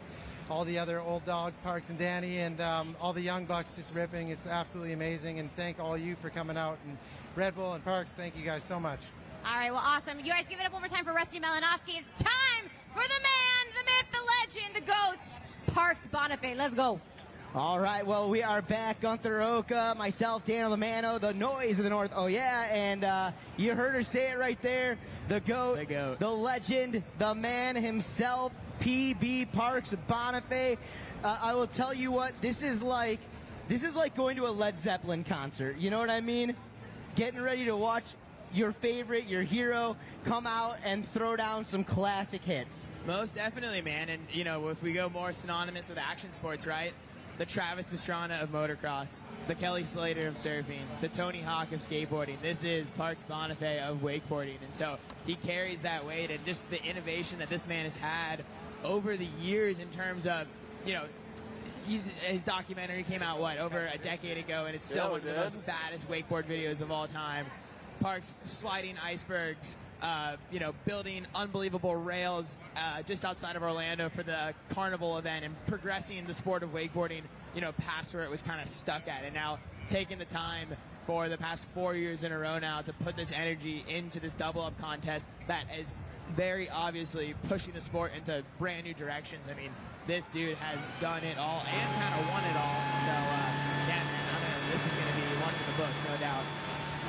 all the other old dogs, Parks and Danny, and all the young bucks just ripping. It's absolutely amazing, and thank all you for coming out. And Red Bull and Parks, thank you guys so much. All right, well, awesome. You guys give it up one more time for Rusty Malinowski. It's time for the man, the myth, the legend, the GOAT, Parks Bonifay. Let's go. All right, well, we are back. Gunther Oka, myself, Daniel Lamano, the noise of the North. Oh, yeah, and you heard her say it right there. The GOAT, the legend, the man himself, PB Parks Bonifay. I will tell you what, this is like going to a Led Zeppelin concert. You know what I mean? Getting ready to watch your favorite, your hero, come out and throw down some classic hits. Most definitely, man. And, you know, if we go more synonymous with action sports, right? The Travis Pastrana of motocross, the Kelly Slater of surfing, the Tony Hawk of skateboarding. This is Parks Bonifay of wakeboarding. And so he carries that weight, and just the innovation that this man has had over the years in terms of, you know, his documentary came out, over a decade ago, and it's still one of the most baddest wakeboard videos of all time. Parks sliding icebergs, you know, building unbelievable rails just outside of Orlando for the carnival event, and progressing the sport of wakeboarding, you know, past where it was kind of stuck at, and now taking the time for the past 4 years in a row now to put this energy into this double up contest that is very obviously pushing the sport into brand new directions. I mean, this dude has done it all and kind of won it all. So, yeah, man, this is going to be one for the books, no doubt.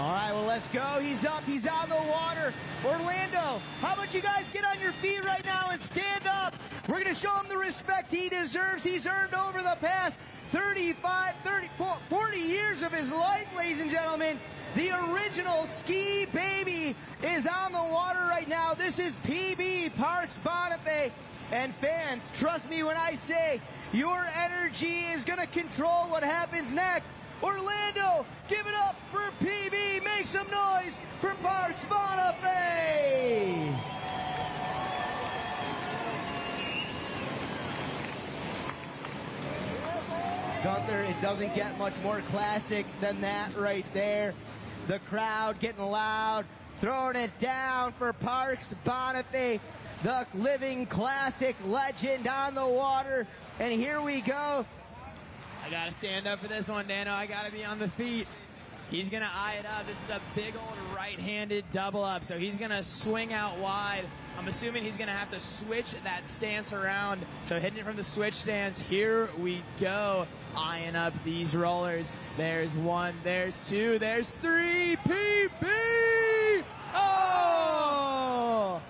All right, well, let's go. He's up. He's out in the water. Orlando, how about you guys get on your feet right now and stand up? We're going to show him the respect he deserves. He's earned over the past 40 years of his life, ladies and gentlemen. The original ski baby is on the water right now. This is PB Parks Bonifay. And fans, trust me when I say your energy is going to control what happens next. Orlando, give it up for PB. Make some noise for Parks Bonifay. Gunther, it doesn't get much more classic than that right there. The crowd getting loud, throwing it down for Parks Bonifay, the living classic legend on the water. And here we go. I got to stand up for this one, Dano. I got to be on the feet. He's going to eye it up. This is a big old right-handed double up, so he's going to swing out wide. I'm assuming he's going to have to switch that stance around. So hitting it from the switch stance, here we go. Eyeing up these rollers. There's one, there's two, there's three. PB! Oh!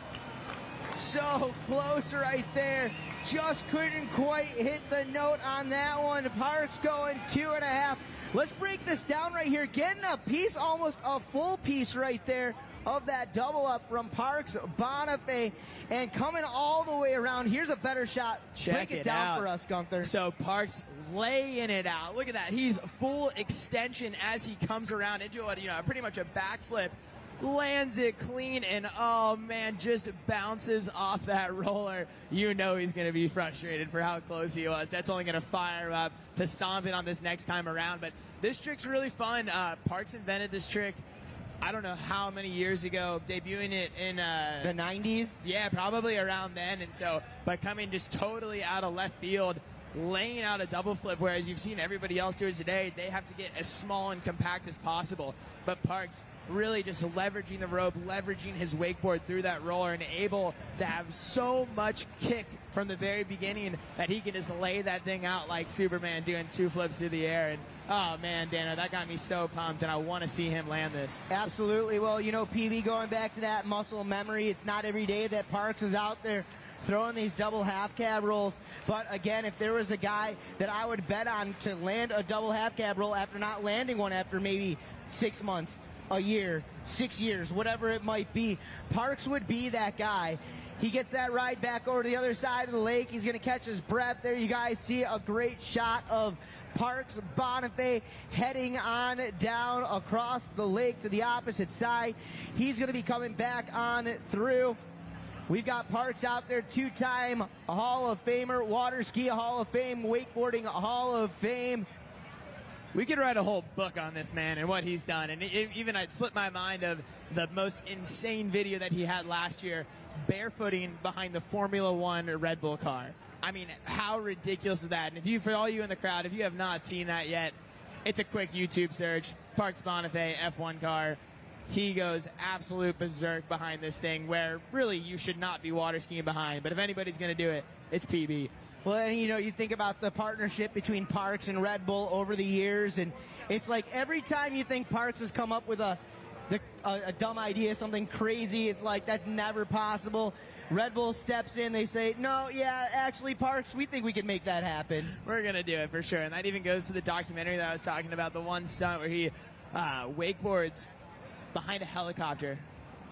so close right there. Just couldn't quite hit the note on that one. Parks going 2.5. Let's break this down right here. Getting a piece, almost a full piece right there of that double up from Parks Bonifay, and coming all the way around. Here's a better shot. Check Break it down out for us, Gunther. So Parks laying it out. Look at that. He's full extension as he comes around into a, pretty much a backflip. Lands it clean, and oh man, just bounces off that roller. You know he's going to be frustrated for how close he was. That's only going to fire up to stomp it on this next time around. But this trick's really fun. Parks invented this trick, I don't know how many years ago, debuting it in the 90s. Yeah, probably around then. And so, but coming just totally out of left field, laying out a double flip, whereas you've seen everybody else do it today, they have to get as small and compact as possible. But Parks really just leveraging the rope, leveraging his wakeboard through that roller, and able to have so much kick from the very beginning that he can just lay that thing out like Superman, doing 2 flips through the air. And oh man, Dano, that got me so pumped, and I want to see him land this. Absolutely. Well, PB, going back to that muscle memory, it's not every day that Parks is out there throwing these double half cab rolls. But again, if there was a guy that I would bet on to land a double half cab roll after not landing one after maybe 6 months, a year, 6 years, whatever it might be, Parks would be that guy. He gets that ride back over to the other side of the lake. He's going to catch his breath. There you guys see a great shot of Parks Bonifay heading on down across the lake to the opposite side. He's going to be coming back on through. We've got Parks out there, 2-time Hall of Famer, water ski Hall of Fame, wakeboarding Hall of Fame. We could write a whole book on this man and what he's done. And even it slipped my mind of the most insane video that he had last year, barefooting behind the Formula One Red Bull car. I mean, how ridiculous is that? And for all you in the crowd, if you have not seen that yet, it's a quick YouTube search. Parks Bonifay, F1 car. He goes absolute berserk behind this thing, where really you should not be water skiing behind. But if anybody's going to do it, it's PB. Well, and you think about the partnership between Parks and Red Bull over the years, and it's like every time you think Parks has come up with a dumb idea, something crazy, it's like that's never possible. Red Bull steps in, they say, no, yeah, actually, Parks, we think we can make that happen. We're going to do it for sure. And that even goes to the documentary that I was talking about, the one stunt where he wakeboards behind a helicopter.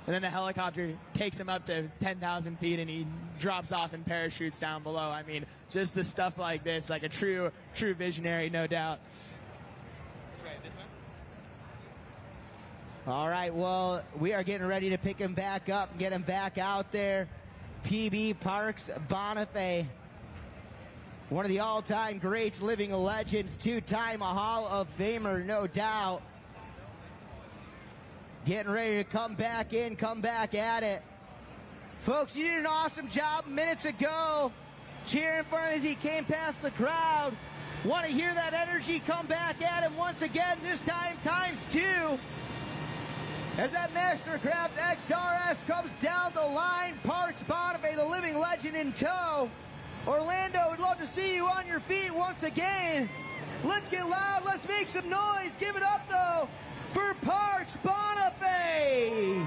And then the helicopter takes him up to 10,000 feet, and he drops off and parachutes down below. I mean, just the stuff like this, like a true visionary, no doubt. Try this one. All right, well, we are getting ready to pick him back up and get him back out there. PB Parks Bonifay, one of the all-time greats, living legends, 2-time Hall of Famer, no doubt. Getting ready to come back in, come back at it. Folks, you did an awesome job minutes ago, cheering for him as he came past the crowd. Want to hear that energy come back at him once again, this time times 2. As that Mastercraft X-Star S comes down the line, Parks Bonifay, the living legend, in tow. Orlando, would love to see you on your feet once again. Let's get loud, let's make some noise. Give it up, though, for Parks Bonifay.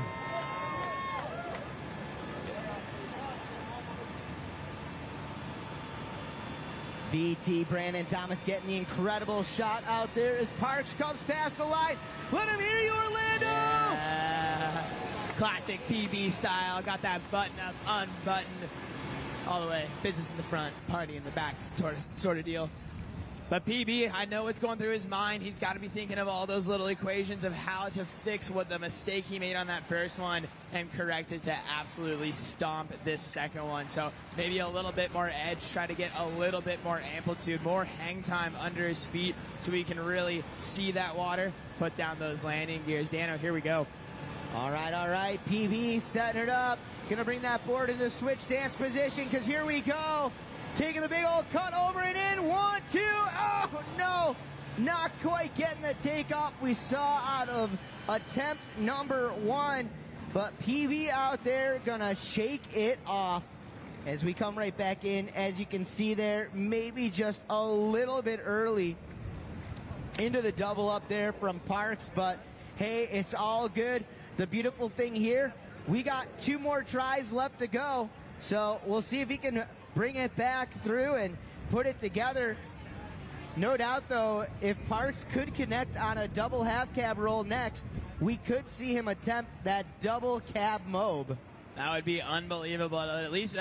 BT Brandon Thomas getting the incredible shot out there as Parks comes past the line. Let him hear you, Orlando! Yeah. Classic PB style. Got that button up, unbuttoned, all the way. Business in the front, party in the back, sort of deal. But PB, I know what's going through his mind. He's got to be thinking of all those little equations of how to fix what the mistake he made on that first one and correct it to absolutely stomp this second one. So maybe a little bit more edge, try to get a little bit more amplitude, more hang time under his feet so he can really see that water, put down those landing gears. Dano, here we go. All right. PB setting it up. Going to bring that board into switch dance position because here we go. Taking the big old cut over and in. 1, 2. Oh, no. Not quite getting the takeoff we saw out of attempt number 1. But PB out there going to shake it off as we come right back in. As you can see there, maybe just a little bit early into the double up there from Parks. But, hey, it's all good. The beautiful thing here, we got 2 more tries left to go. So we'll see if he can bring it back through and put it together. No doubt, though, if Parks could connect on a double half cab roll next, we could see him attempt that double cab mob. That would be unbelievable. At least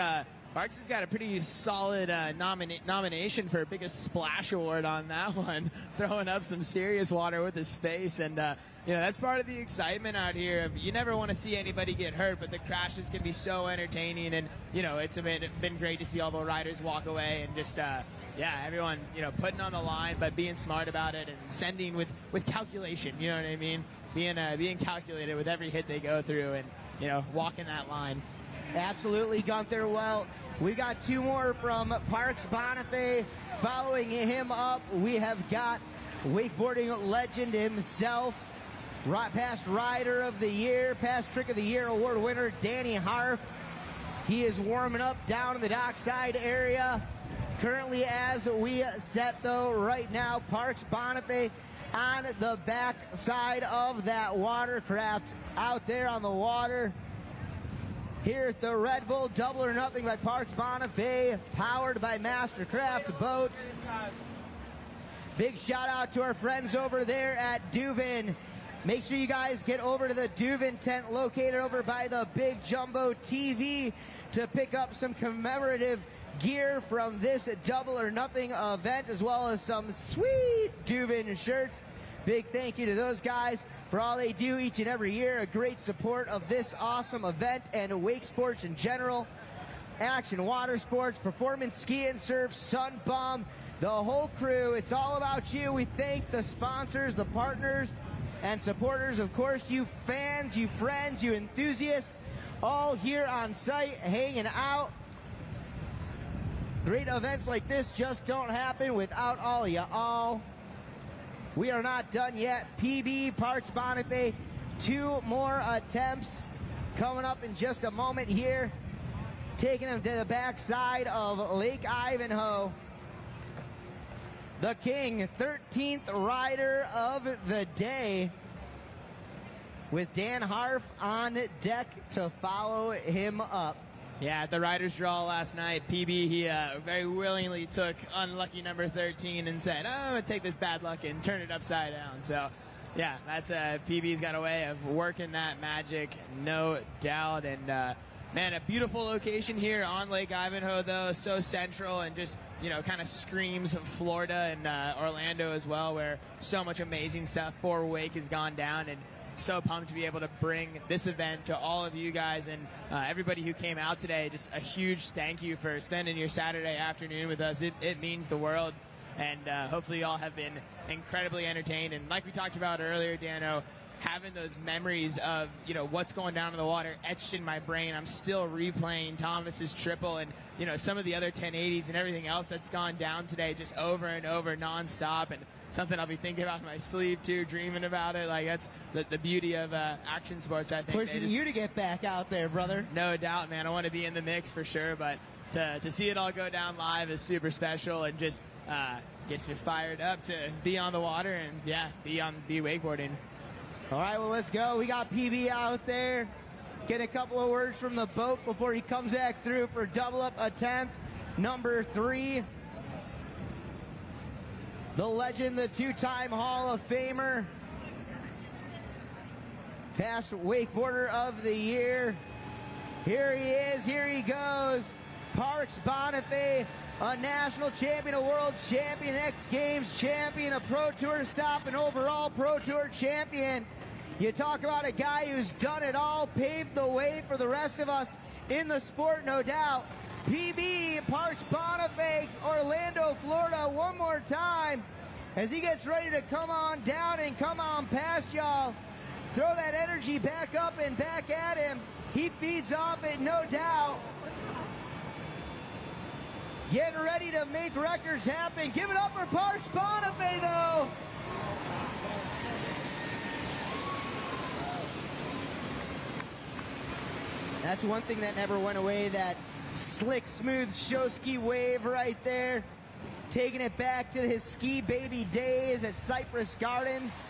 Parks has got a pretty solid nomination for biggest splash award on that one, throwing up some serious water with his face. And, that's part of the excitement out here. You never want to see anybody get hurt, but the crashes can be so entertaining. And, it's been great to see all the riders walk away and just, everyone, putting on the line, but being smart about it and sending with calculation, you know what I mean? Being calculated with every hit they go through and, walking that line. Absolutely, Gunther. Well, we got two more from Parks Bonifay. Following him up, we have got wakeboarding legend himself, past Rider of the Year, past Trick of the Year award winner, Danny Harf. He is warming up down in the dockside area. Currently, as we set, though, right now, Parks Bonifay on the back side of that watercraft out there on the water. Here at the Red Bull Double or Nothing by Parks Bonifay, powered by Mastercraft Boats. Big shout out to our friends over there at Duvin. Make sure you guys get over to the Duvin tent located over by the Big Jumbo TV to pick up some commemorative gear from this Double or Nothing event, as well as some sweet Duvin shirts. Big thank you to those guys for all they do each and every year. A great support of this awesome event and wake sports in general. Action water sports, performance ski and surf, Sun Bum, the whole crew. It's all about you. We thank the sponsors, the partners, and supporters. Of course, you fans, you friends, you enthusiasts, all here on site hanging out. Great events like this just don't happen without all of you all. We are not done yet. PB, Parks Bonifay, two more attempts coming up in just a moment here. Taking them to the backside of Lake Ivanhoe. The King, 13th rider of the day, with Dan Harf on deck to follow him up. Yeah, at the rider's draw last night, PB, he very willingly took unlucky number 13 and said, I'm going to take this bad luck and turn it upside down. So, yeah, that's PB's got a way of working that magic, no doubt. And, man, a beautiful location here on Lake Ivanhoe, though, so central and just, kind of screams Florida and Orlando as well, where so much amazing stuff for Wake has gone down. And so pumped to be able to bring this event to all of you guys and everybody who came out today. Just a huge thank you for spending your Saturday afternoon with us. It means the world, and hopefully you all have been incredibly entertained. And like we talked about earlier, Dano, having those memories of what's going down in the water etched in my brain. I'm still replaying Thomas's triple and some of the other 1080s and everything else that's gone down today, just over and over nonstop. And something I'll be thinking about in my sleep too, dreaming about it. Like, that's the beauty of action sports, I think. Pushing you to get back out there, brother. No doubt, man. I want to be in the mix for sure, but to see it all go down live is super special and just gets me fired up to be on the water and, be wakeboarding. All right, well, let's go. We got PB out there. Get a couple of words from the boat before he comes back through for double-up attempt number 3. The legend, the two-time Hall of Famer, past wakeboarder of the year. Here he is, here he goes. Parks Bonifay, a national champion, a world champion, X Games champion, a Pro Tour stop, and overall Pro Tour champion. You talk about a guy who's done it all, paved the way for the rest of us in the sport, no doubt. PB, Parks Bonifay, Orlando, Florida, one more time as he gets ready to come on down and come on past y'all. Throw that energy back up and back at him. He feeds off it, no doubt. Getting ready to make records happen. Give it up for Parks Bonifay, though. That's one thing that never went away, that slick, smooth show ski wave right there. Taking it back to his ski baby days at Cypress Gardens.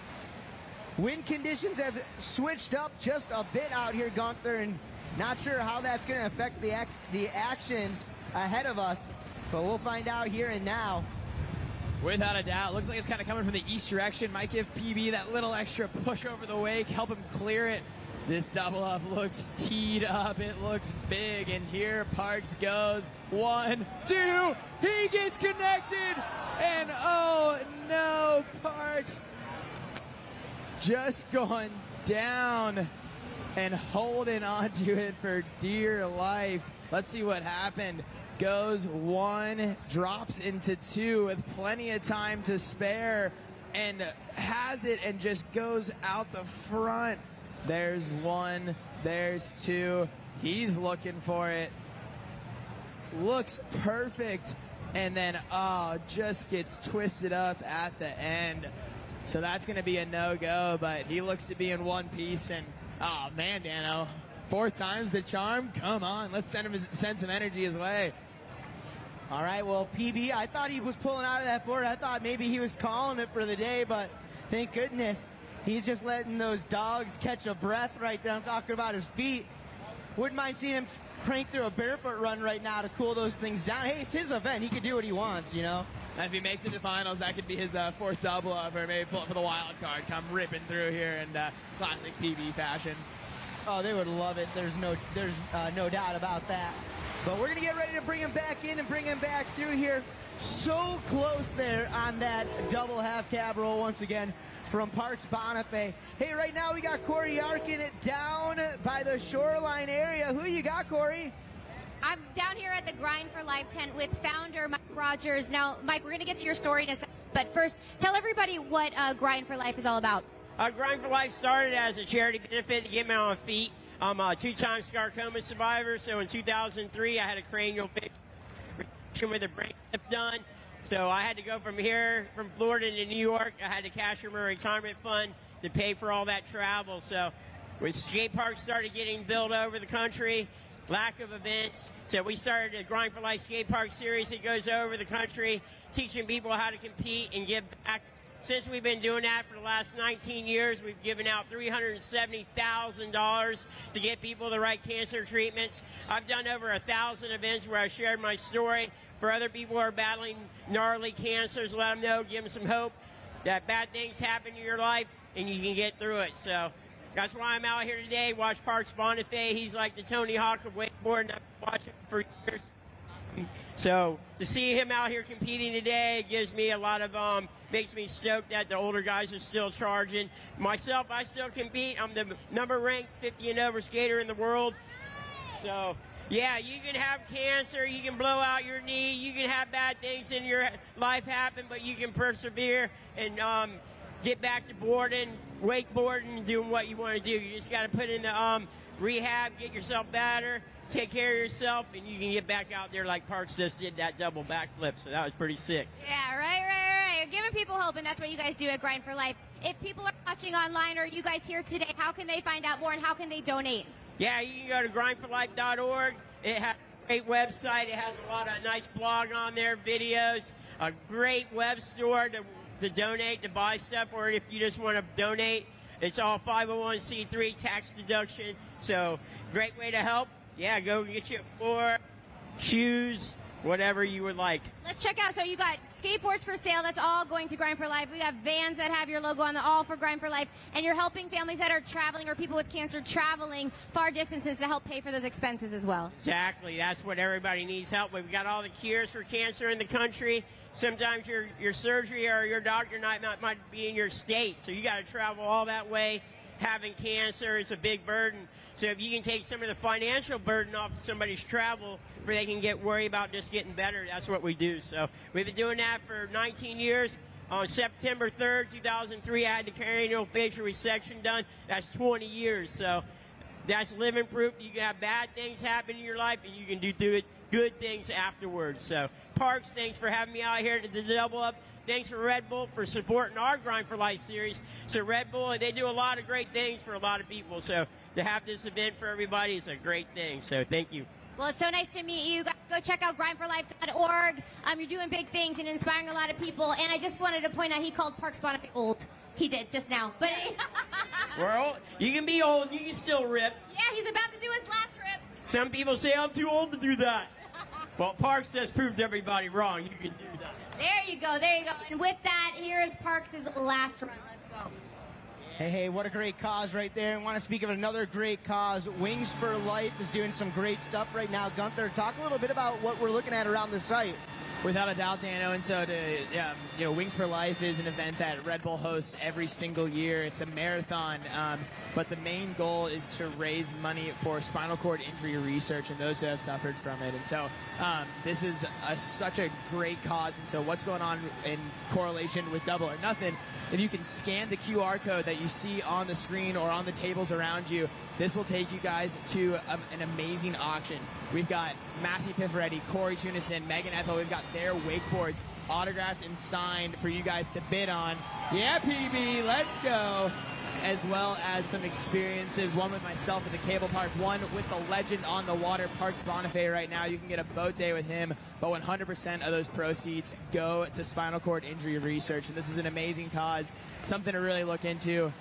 Wind conditions have switched up just a bit out here, Gunther, and Not sure how that's going to affect the action ahead of us, but we'll find out here and now. Without a doubt. Looks like it's kind of coming from the east direction. Might give PB that little extra push over the wake, help him clear it. This double up looks teed up. It looks big. And here Parks goes. 1, 2. He gets connected. And oh no, Parks just going down and holding onto it for dear life. Let's see what happened. Goes 1, drops into 2 with plenty of time to spare, and has it and just goes out the front. There's 1, there's 2. He's looking for it. Looks perfect, and then just gets twisted up at the end. So that's going to be a no-go, but he looks to be in one piece, and oh man, Dano, 4th time's the charm. Come on, let's send some energy his way. All right, well, PB, I thought he was pulling out of that board. I thought maybe he was calling it for the day, but thank goodness he's just letting those dogs catch a breath right there. I'm talking about his feet. Wouldn't mind seeing him crank through a barefoot run right now to cool those things down. Hey, it's his event. He can do what he wants, you know. And if he makes it to finals, that could be his 4th double up, or maybe pull up for the wild card, come ripping through here in classic PB fashion. Oh, they would love it. There's no doubt about that. But we're going to get ready to bring him back in and bring him back through here. So close there on that double half cab roll once again from Parks Bonifay. Hey, right now we got Corey Yarkin down by the shoreline area. Who you got, Corey? I'm down here at the Grind for Life tent with founder Mike Rogers. Now, Mike, we're going to get to your story in a second, but first, tell everybody what Grind for Life is all about. Grind for Life started as a charity benefit to get me on my feet. I'm a 2-time sarcoma survivor, so in 2003 I had a cranial fixation with a brain lift done. So I had to go from here, from Florida to New York. I had to cash from a retirement fund to pay for all that travel. So when skate parks started getting built over the country, lack of events, so we started a Grind for Life skate park series that goes over the country, teaching people how to compete and give back. Since we've been doing that for the last 19 years, we've given out $370,000 to get people the right cancer treatments. I've done over 1,000 events where I shared my story for other people who are battling gnarly cancers. Let them know, give them some hope that bad things happen in your life and you can get through it. So that's why I'm out here today. Watch Parks Bonifay. He's like the Tony Hawk of wakeboarding. I've been watching him for years. So to see him out here competing today gives me a lot of makes me stoked that the older guys are still charging. Myself, I still compete. I'm the number ranked 50 and over skater in the world. So yeah, you can have cancer, you can blow out your knee, you can have bad things in your life happen, but you can persevere and get back to boarding, wakeboarding, doing what you want to do. You just got to put in the rehab, get yourself better, take care of yourself, and you can get back out there like Parks just did that double backflip. So that was pretty sick. Yeah, right. Giving people hope, and that's what you guys do at Grind for Life. If people are watching online or you guys here today, how can they find out more and how can they donate? Yeah, you can go to grindforlife.org. It has a great website. It has a lot of nice blog on there, videos, a great web store to donate, to buy stuff, or if you just want to donate, it's all 501c3 tax deduction. So great way to help. Yeah, go get you a floor, shoes, whatever you would like. Let's check out. So you got skateboards for sale. That's all going to Grind for Life. We have vans that have your logo on them, all for Grind for Life. And you're helping families that are traveling or people with cancer traveling far distances to help pay for those expenses as well. Exactly. That's what everybody needs help with. We've got all the cures for cancer in the country. Sometimes your surgery or your doctor might be in your state. So you got to travel all that way. Having cancer is a big burden. So if you can take some of the financial burden off of somebody's travel where they can get worried about just getting better, that's what we do. So we've been doing that for 19 years. On September 3rd, 2003, I had the cranial facial resection done. That's 20 years. So that's living proof. You can have bad things happen in your life, and you can do good things afterwards. So Parks, thanks for having me out here to double up. Thanks for Red Bull for supporting our Grind for Life series. So Red Bull, they do a lot of great things for a lot of people. So to have this event for everybody is a great thing. So thank you. Well, it's so nice to meet you. Go check out grindforlife.org. You're doing big things and inspiring a lot of people. And I just wanted to point out he called Parks Bonifay old. He did just now. But we're old. You can be old. You can still rip. Yeah, he's about to do his last rip. Some people say I'm too old to do that. Well, Parks just proved everybody wrong. You can do that. There you go, there you go. And with that, here is Parks' last run. Let's go. Hey, what a great cause right there. And want to speak of another great cause. Wings for Life is doing some great stuff right now. Gunther, talk a little bit about what we're looking at around the site. Without a doubt, Dano. And so, Wings for Life is an event that Red Bull hosts every single year. It's a marathon, but the main goal is to raise money for spinal cord injury research and those who have suffered from it. And so, this is such a great cause. And so, what's going on in correlation with Double or Nothing? If you can scan the QR code that you see on the screen or on the tables around you, this will take you guys to an amazing auction. We've got Massey Pivaretti, Corey Teunissen, Megan Ethel. We've got their wakeboards autographed and signed for you guys to bid on. Yeah, PB, let's go. As well as some experiences, one with myself at the cable park, one with the legend on the water, Parks Bonifay right now. You can get a boat day with him, but 100% of those proceeds go to spinal cord injury research. And this is an amazing cause, something to really look into.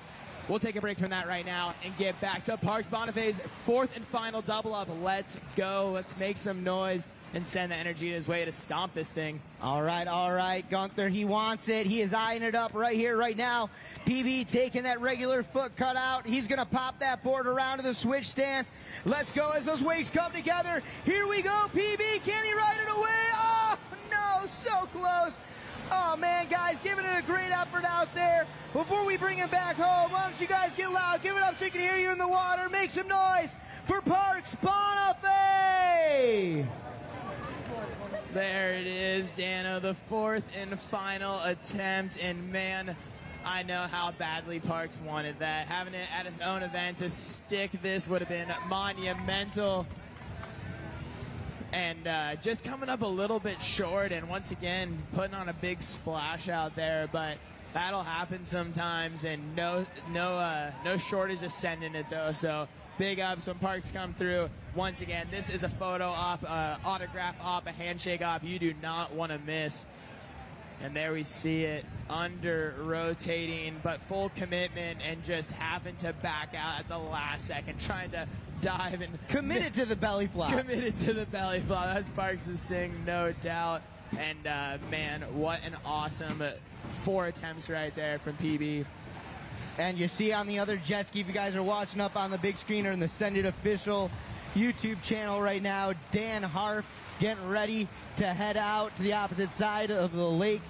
We'll take a break from that right now and get back to Parks Bonifay's fourth and final double up. Let's go. Let's make some noise and send the energy his way to stomp this thing. All right, Gunther, he wants it. He is eyeing it up right here, right now. PB taking that regular foot cut out. He's going to pop that board around to the switch stance. Let's go as those wakes come together. Here we go, PB. Can he ride it away? Oh, no, so close. Oh, man, guys, giving it a great effort out there. Before we bring him back home, why don't you guys get loud? Give it up so we can hear you in the water. Make some noise for Parks Bonifay. There it is, Dano, the fourth and final attempt. And, man, I know how badly Parks wanted that. Having it at his own event to stick this would have been monumental. And just coming up a little bit short, and once again putting on a big splash out there, but that'll happen sometimes, and no shortage of sending it though. So big ups when Parks come through. Once again, this is a photo op, autograph op, a handshake op you do not want to miss. And there we see it, under rotating, but full commitment, and just having to back out at the last second, trying to dive and committed to the belly flop. Committed to the belly flop. That's Parks' thing, no doubt. And man, what an awesome 4 attempts right there from PB. And you see on the other jet ski, if you guys are watching up on the big screen or in the Send It official YouTube channel right now, Dan Harf getting ready to head out to the opposite side of the lake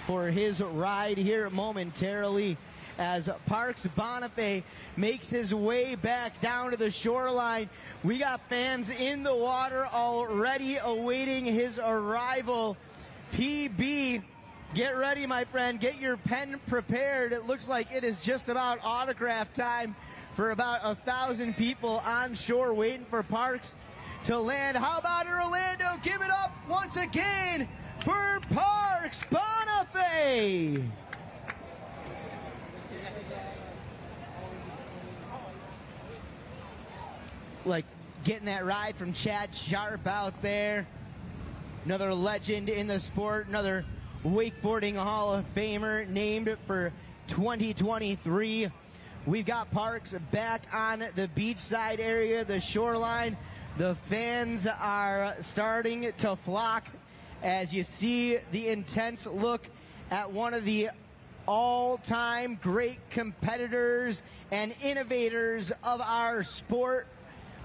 for his ride here momentarily, as Parks Bonifay makes his way back down to the shoreline. We got fans in the water already awaiting his arrival. PB, get ready, my friend. Get your pen prepared. It looks like it is just about autograph time for about 1,000 people on shore waiting for Parks to land. How about Orlando? Give it up once again for Parks Bonifay. Like getting that ride from Chad Sharp out there. Another legend in the sport, another Wakeboarding Hall of Famer named for 2023. We've got Parks back on the beachside area, the shoreline. The fans are starting to flock as you see the intense look at one of the all-time great competitors and innovators of our sport.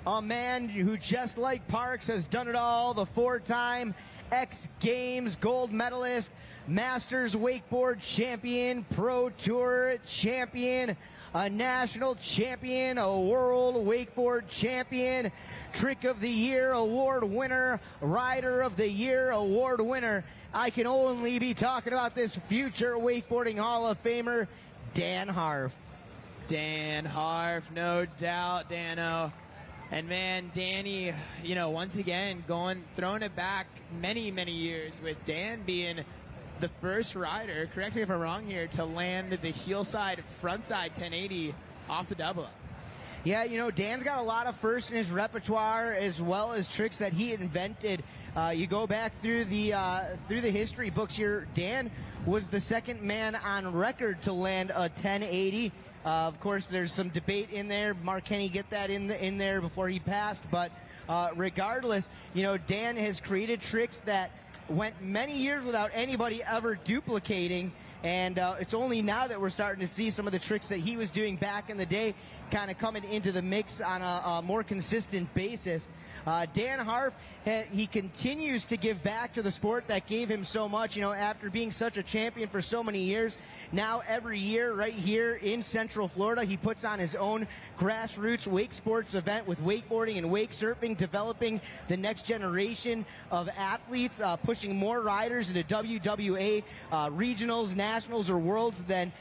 A man who, just like Parks, has done it all. The 4-time X Games gold medalist, Masters Wakeboard champion, Pro Tour champion, a national champion, a world wakeboard champion, Trick of the Year award winner, Rider of the Year award winner. I can only be talking about this future Wakeboarding Hall of Famer, Dan Harf. Dan Harf, no doubt, Dano. And man, Danny, you know, once again, throwing it back many, many years, with Dan being the first rider, correct me if I'm wrong here, to land the heel side, front side 1080 off the double up. Yeah, you know, Dan's got a lot of firsts in his repertoire, as well as tricks that he invented. You go back through the history books here, Dan was the second man on record to land a 1080. Of course, there's some debate in there. Mark Kenny get that in there before he passed, but regardless, Dan has created tricks that went many years without anybody ever duplicating. And it's only now that we're starting to see some of the tricks that he was doing back in the day kind of coming into the mix on a more consistent basis. Dan Harf, he continues to give back to the sport that gave him so much, after being such a champion for so many years. Now every year right here in Central Florida, he puts on his own grassroots wake sports event with wakeboarding and wake surfing, developing the next generation of athletes, pushing more riders into WWA regionals, nationals, or worlds than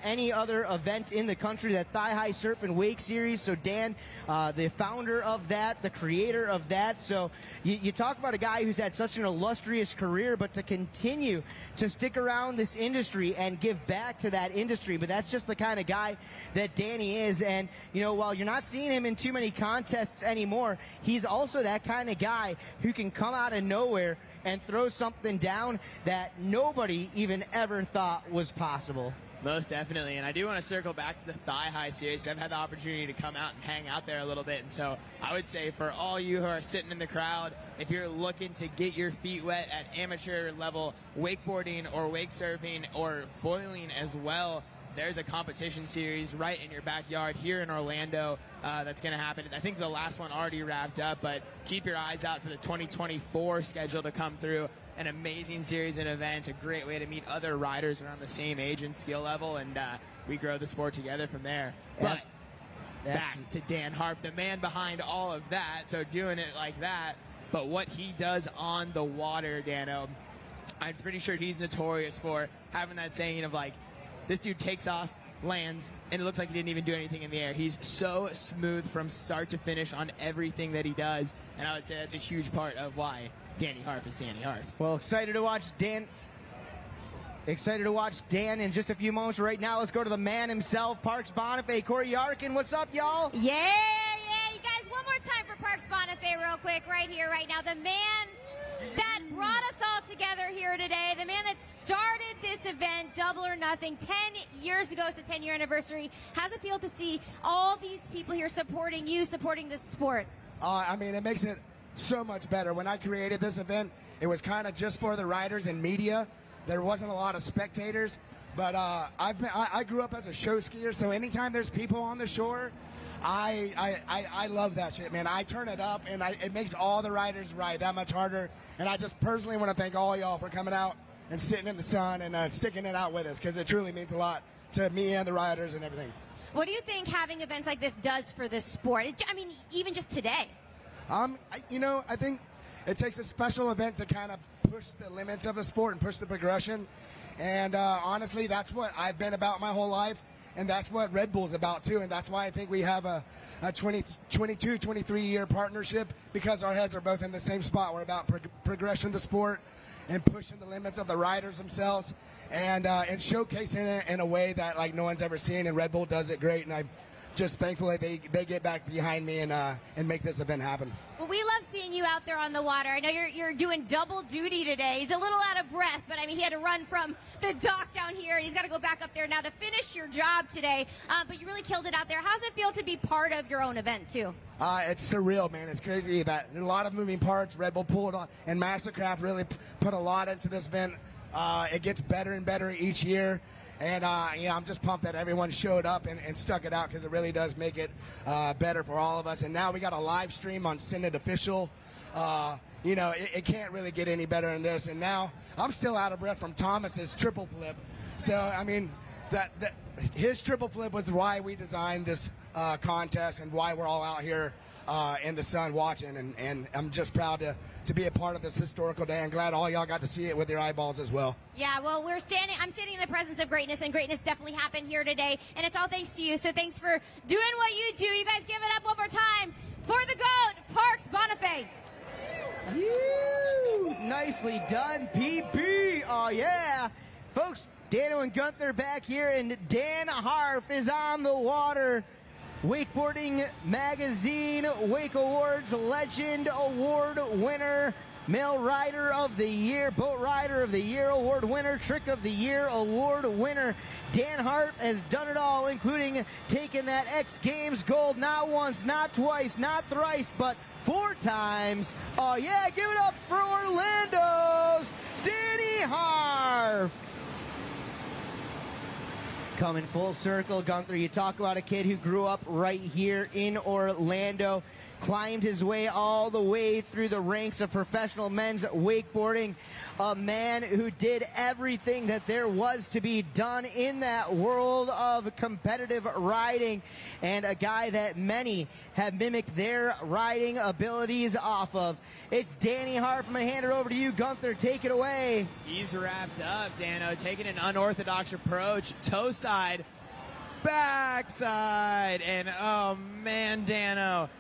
any other event in the country, that Thigh High Surf and Wake Series. So Dan, the founder of that, the creator of that. So you talk about a guy who's had such an illustrious career, but to continue to stick around this industry and give back to that industry. But that's just the kind of guy that Danny is. And, while you're not seeing him in too many contests anymore, he's also that kind of guy who can come out of nowhere and throw something down that nobody even ever thought was possible. Most definitely, and I do want to circle back to the Thigh High series. I've had the opportunity to come out and hang out there a little bit, and so I would say for all you who are sitting in the crowd, if you're looking to get your feet wet at amateur level wakeboarding or wake surfing or foiling as well, there's a competition series right in your backyard here in Orlando that's going to happen. I think the last one already wrapped up, but keep your eyes out for the 2024 schedule to come through. An amazing series and event, a great way to meet other riders around the same age and skill level, and we grow the sport together from there. Yeah. But back to Dan Harf, the man behind all of that, so doing it like that, but what he does on the water, Dano, I'm pretty sure he's notorious for having that saying of like, this dude takes off, lands, and it looks like he didn't even do anything in the air. He's so smooth from start to finish on everything that he does, and I would say that's a huge part of why Danny Harf is Danny Harf. Well, excited to watch Dan in just a few moments. Right now, let's go to the man himself, Parks Bonifay. Corey Yarkin, what's up, y'all? Yeah. You guys, one more time for Parks Bonifay real quick, right here, right now. The man that brought us all together here today, the man that started this event, Double or Nothing, 10 years ago. It's the 10-year anniversary. How's it feel to see all these people here supporting you, supporting this sport? It makes it so much better. When I created this event, it was kind of just for the riders and media. There wasn't a lot of spectators, but I grew up as a show skier, so anytime there's people on the shore, I love that shit, man. I turn it up, and it makes all the riders ride that much harder. And I just personally want to thank all y'all for coming out and sitting in the sun and sticking it out with us, because it truly means a lot to me and the riders and everything. What do you think having events like this does for this sport? Even just today. I think it takes a special event to kind of push the limits of the sport and push the progression. And honestly, that's what I've been about my whole life. And that's what Red Bull's about, too. And that's why I think we have a 22, 23-year partnership, because our heads are both in the same spot. We're about progression of the sport and pushing the limits of the riders themselves and showcasing it in a way that, like, no one's ever seen. And Red Bull does it great. And I'm just thankful that they get back behind me and make this event happen. Well, we love seeing you out there on the water. I know you're doing double duty today. He's a little out of breath, but he had to run from the dock down here, and he's got to go back up there now to finish your job today. But you really killed it out there. How's it feel to be part of your own event, too? It's surreal, man. It's crazy that there are a lot of moving parts. Red Bull pulled on, and Mastercraft really put a lot into this event. It gets better and better each year. And, I'm just pumped that everyone showed up and stuck it out, because it really does make it better for all of us. And now we got a live stream on Send It Official. It can't really get any better than this. And now I'm still out of breath from Thomas's triple flip. So, his triple flip was why we designed this contest and why we're all out here in the sun watching. And I'm just proud to be a part of this historical day. I'm glad all y'all got to see it with your eyeballs as well. Yeah, well, I'm standing in the presence of greatness, and greatness definitely happened here today, and it's all thanks to you. So thanks for doing what you do. You guys give it up one more time for the GOAT, Parks Bonifay. Nicely done, PB. Oh, yeah. Folks, Dano and Gunther back here, and Dan Harf is on the water. Wakeboarding Magazine Wake Awards Legend Award winner. Male Rider of the Year, Boat Rider of the Year award winner, Trick of the Year award winner. Dan Harf has done it all, including taking that X Games gold not once, not twice, not thrice, but 4 times. Oh yeah, give it up for Orlando's Danny Harf. Coming full circle, Gunther, you talk about a kid who grew up right here in Orlando, climbed his way all the way through the ranks of professional men's wakeboarding, a man who did everything that there was to be done in that world of competitive riding, and a guy that many have mimicked their riding abilities off of. It's Danny Harf. I'm going to hand it over to you, Gunther. Take it away. He's wrapped up, Dano, taking an unorthodox approach, toe side, backside, and oh man, Dano,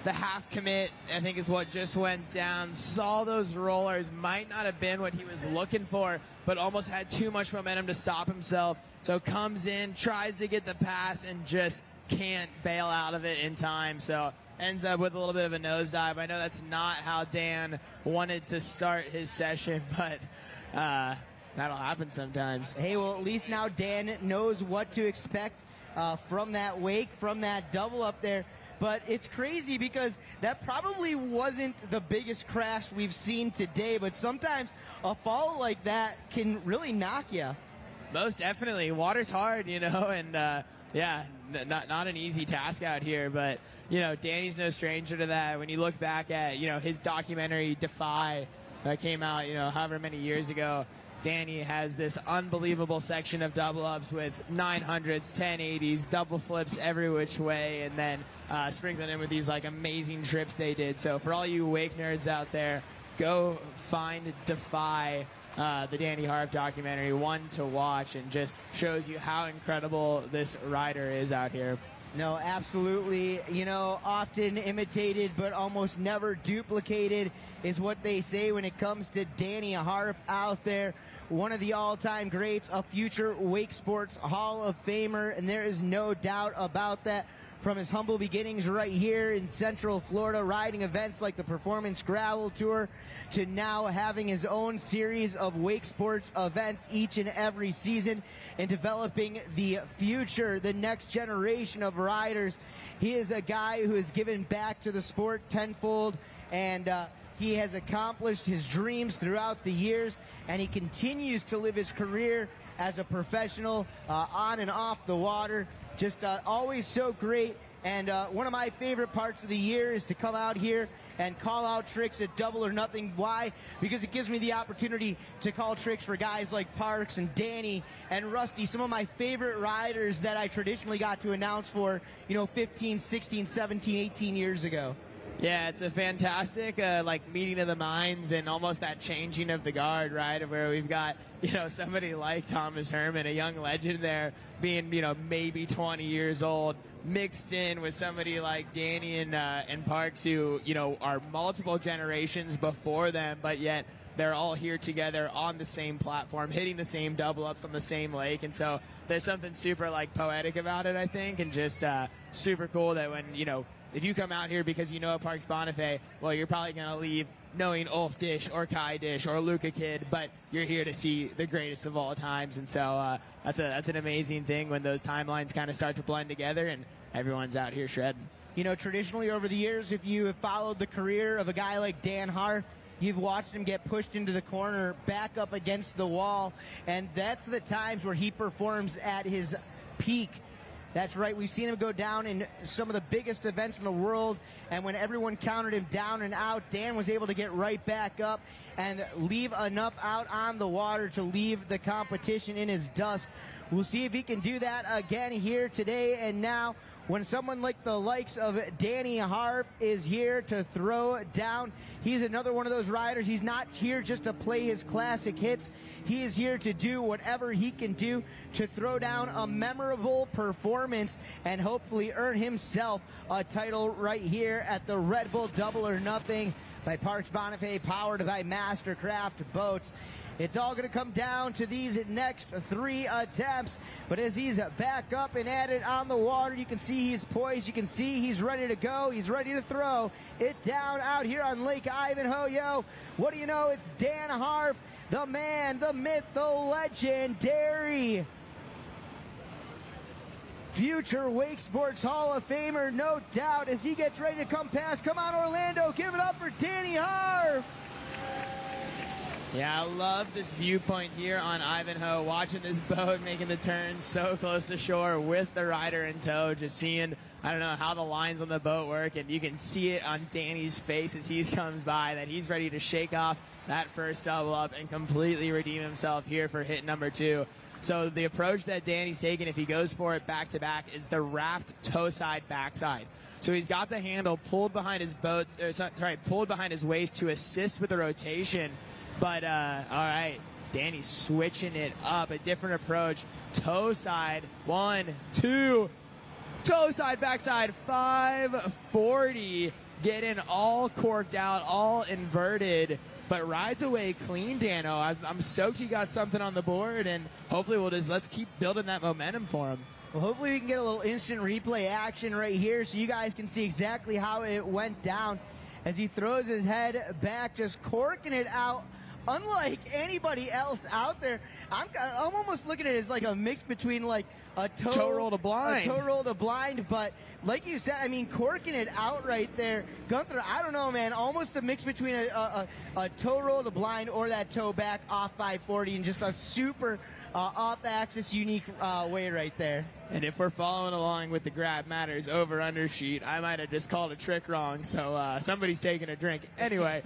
the half commit, I think, is what just went down. Saw those rollers, might not have been what he was looking for, but almost had too much momentum to stop himself. So comes in, tries to get the pass, and just can't bail out of it in time. So ends up with a little bit of a nosedive. I know that's not how Dan wanted to start his session, but that'll happen sometimes. Hey, well, at least now Dan knows what to expect from that wake, from that double up there. But it's crazy because that probably wasn't the biggest crash we've seen today, but sometimes a fall like that can really knock you. Most definitely. Water's hard, you know, and yeah, not an easy task out here, but you know, Danny's no stranger to that. When you look back at, you know, his documentary Defy that came out, you know, however many years ago, Danny has this unbelievable section of double ups with 900s, 1080s, double flips every which way, and then sprinkling in with these like amazing trips they did. So for all you wake nerds out there, go find Defy, the Danny Harf documentary, one to watch, and just shows you how incredible this rider is out here. No, absolutely. You know, often imitated but almost never duplicated is what they say when it comes to Danny Harf out there. One of the all-time greats, a future Wake Sports Hall of Famer, and there is no doubt about that. From his humble beginnings right here in Central Florida, riding events like the Performance Gravel Tour, to now having his own series of Wake Sports events each and every season, and developing the future, the next generation of riders. He is a guy who has given back to the sport tenfold, and he has accomplished his dreams throughout the years, and he continues to live his career as a professional on and off the water. Just always so great. And one of my favorite parts of the year is to come out here and call out tricks at Double or Nothing. Why? Because it gives me the opportunity to call tricks for guys like Parks and Danny and Rusty, some of my favorite riders that I traditionally got to announce for, you know, 15, 16, 17, 18 years ago. Yeah, it's a fantastic like meeting of the minds and almost that changing of the guard, right? Where we've got, you know, somebody like Thomas Herman, a young legend there, being, you know, maybe 20 years old, mixed in with somebody like Danny and Parks, who, you know, are multiple generations before them, but yet they're all here together on the same platform, hitting the same double ups on the same lake. And so there's something super like poetic about it, I think, and just super cool that when, you know, if you come out here because you know a Parks Bonifay, well, you're probably going to leave knowing Ulf Dish or Kai Dish or Luca Kid, but you're here to see the greatest of all times. And so that's an amazing thing when those timelines kind of start to blend together and everyone's out here shredding. You know, traditionally over the years, if you have followed the career of a guy like Dan Harf, you've watched him get pushed into the corner, back up against the wall, and that's the times where he performs at his peak. That's right, we've seen him go down in some of the biggest events in the world, and when everyone counted him down and out, Dan was able to get right back up and leave enough out on the water to leave the competition in his dust. We'll see if he can do that again here today and now. When someone like the likes of Danny Harf is here to throw down, he's another one of those riders. He's not here just to play his classic hits. He is here to do whatever he can do to throw down a memorable performance and hopefully earn himself a title right here at the Red Bull Double or Nothing by Parks Bonifay, powered by Mastercraft Boats. It's all going to come down to these next 3 attempts. But as he's back up and at it on the water, you can see he's poised. You can see he's ready to go. He's ready to throw it down out here on Lake Ivanhoe. Yo, what do you know? It's Dan Harf, the man, the myth, the legendary future Wakesports Hall of Famer, no doubt, as he gets ready to come past. Come on, Orlando, give it up for Danny Harf. Yeah, I love this viewpoint here on Ivanhoe, watching this boat making the turn so close to shore with the rider in tow, just seeing, I don't know, how the lines on the boat work, and you can see it on Danny's face as he comes by that he's ready to shake off that first double up and completely redeem himself here for hit number 2. So the approach that Danny's taking, if he goes for it back-to-back, is the raft toe side backside. So he's got the handle pulled behind his boat, pulled behind his waist to assist with the rotation. But, all right, Danny's switching it up, a different approach. Toe side, 1, 2, toe side, backside, 540. Getting all corked out, all inverted, but rides away clean, Dano. I'm stoked he got something on the board, and hopefully let's keep building that momentum for him. Well, hopefully we can get a little instant replay action right here so you guys can see exactly how it went down as he throws his head back, just corking it out. Unlike anybody else out there, I'm almost looking at it as like a mix between like a toe roll to blind. A toe roll to blind, but like you said, I mean, corking it out right there. Gunther, I don't know, man, almost a mix between a toe roll to blind or that toe back off 540 and just a super off-axis unique way right there. And if we're following along with the Grab Matters over-under sheet, I might have just called a trick wrong, so somebody's taking a drink. Anyway.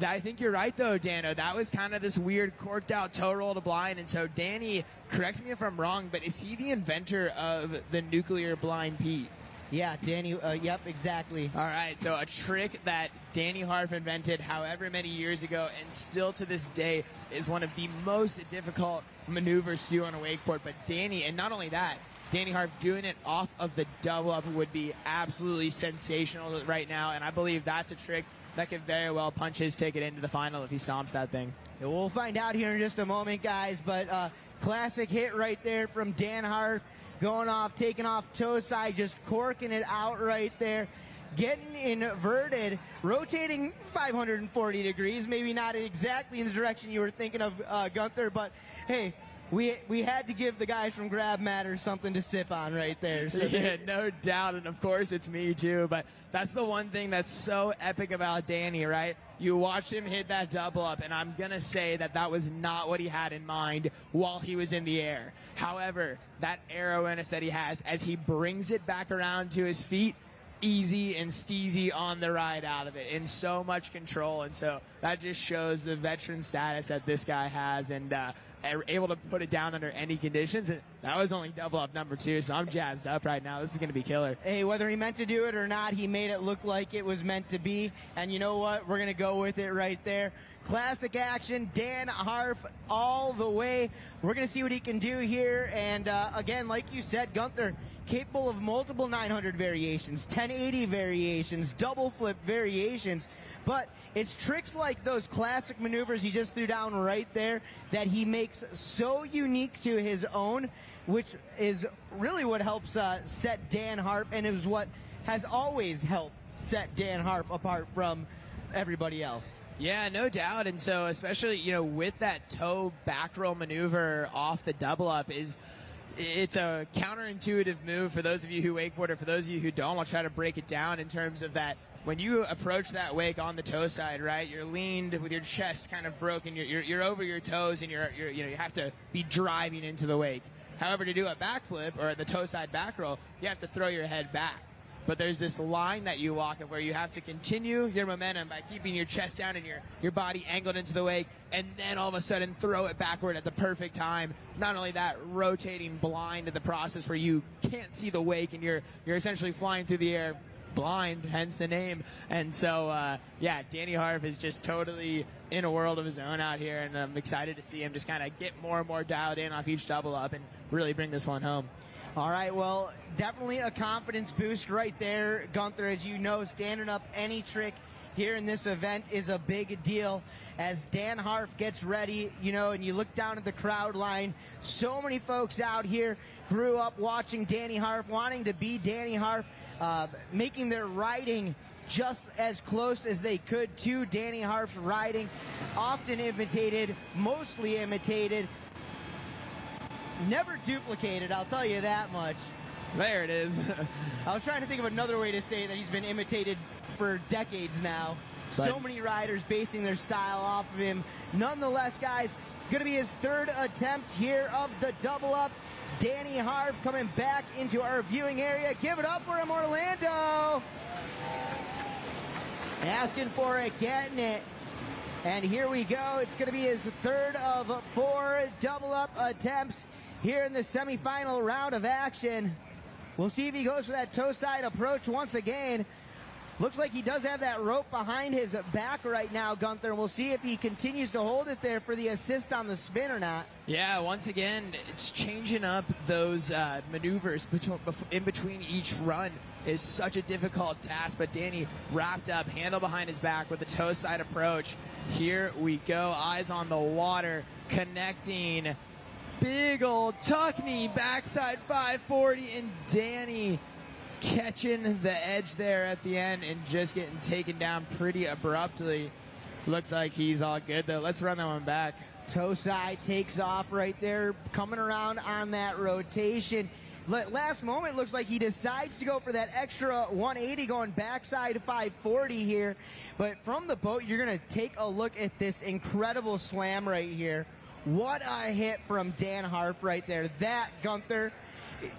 I think you're right, though, Dano. That was kind of this weird corked-out toe roll to blind. And so, Danny, correct me if I'm wrong, but is he the inventor of the nuclear blind Pete? Yeah, Danny, yep, exactly. All right, so a trick that Danny Harf invented however many years ago and still to this day is one of the most difficult maneuvers to do on a wakeboard. But Danny, and not only that, Danny Harf doing it off of the double up would be absolutely sensational right now, and I believe that's a trick that could very well punch his ticket into the final if he stomps that thing. Yeah, we'll find out here in just a moment, guys, but classic hit right there from Dan Harf, going off, taking off toe side, just corking it out right there, getting inverted, rotating 540 degrees, maybe not exactly in the direction you were thinking of, Gunther, but hey, we had to give the guys from Grab Matters something to sip on right there. So yeah, no doubt, and of course it's me too, but that's the one thing that's so epic about Danny, right? You watch him hit that double up, and I'm going to say that was not what he had in mind while he was in the air. However, that air awareness that he has as he brings it back around to his feet, easy and steezy on the ride out of it, in so much control, and so that just shows the veteran status that this guy has, and able to put it down under any conditions. And that was only double up number 2, so I'm jazzed up right now. This is going to be killer. Hey, whether he meant to do it or not, he made it look like it was meant to be, and you know what? We're going to go with it right there. Classic action, Dan Harf all the way. We're going to see what he can do here, and again, like you said, Gunther, capable of multiple 900 variations, 1080 variations, double flip variations, but it's tricks like those classic maneuvers he just threw down right there that he makes so unique to his own, which is really what helps set Dan Harf, and is what has always helped set Dan Harf apart from everybody else. Yeah, no doubt. And so especially, with that toe back roll maneuver off the double up it's a counterintuitive move for those of you who wakeboard, or for those of you who don't. I'll try to break it down in terms of that. When you approach that wake on the toe side, right, you're leaned with your chest kind of broken. You're over your toes, and you have to be driving into the wake. However, to do a backflip or the toe side back roll, you have to throw your head back. But there's this line that you walk of where you have to continue your momentum by keeping your chest down and your body angled into the wake, and then all of a sudden throw it backward at the perfect time. Not only that, rotating blind in the process where you can't see the wake, and you're essentially flying through the air blind, hence the name. And so, Danny Harf is just totally in a world of his own out here, and I'm excited to see him just kind of get more and more dialed in off each double up and really bring this one home. All right, well, definitely a confidence boost right there, Gunther, as you know, standing up any trick here in this event is a big deal. As Dan Harf gets ready, you know, and you look down at the crowd line, so many folks out here grew up watching Danny Harf, wanting to be Danny Harf, making their riding just as close as they could to Danny Harf's riding. Often imitated, mostly imitated, never duplicated, I'll tell you that much. There it is. I was trying to think of another way to say that he's been imitated for decades now. So many riders basing their style off of him. Nonetheless, guys, going to be his third attempt here of the double up. Danny Harf coming back into our viewing area. Give it up for him, Orlando. Asking for it, getting it. And here we go. It's going to be his third of 4 double up attempts here in the semifinal round of action. We'll see if he goes for that toe side approach once again. Looks like he does have that rope behind his back right now, Gunther, and we'll see if he continues to hold it there for the assist on the spin or not. Yeah, once again, it's changing up those maneuvers in between each run is such a difficult task, but Danny wrapped up, handle behind his back with a toe side approach. Here we go, eyes on the water, connecting. Big old tuck knee, backside 540, and Danny catching the edge there at the end and just getting taken down pretty abruptly. Looks like he's all good though. Let's run that one back. Toe side takes off right there, coming around on that rotation. Last moment, looks like he decides to go for that extra 180 going backside 540 here. But from the boat, you're going to take a look at this incredible slam right here. What a hit from Dan Harf right there. That, Gunther,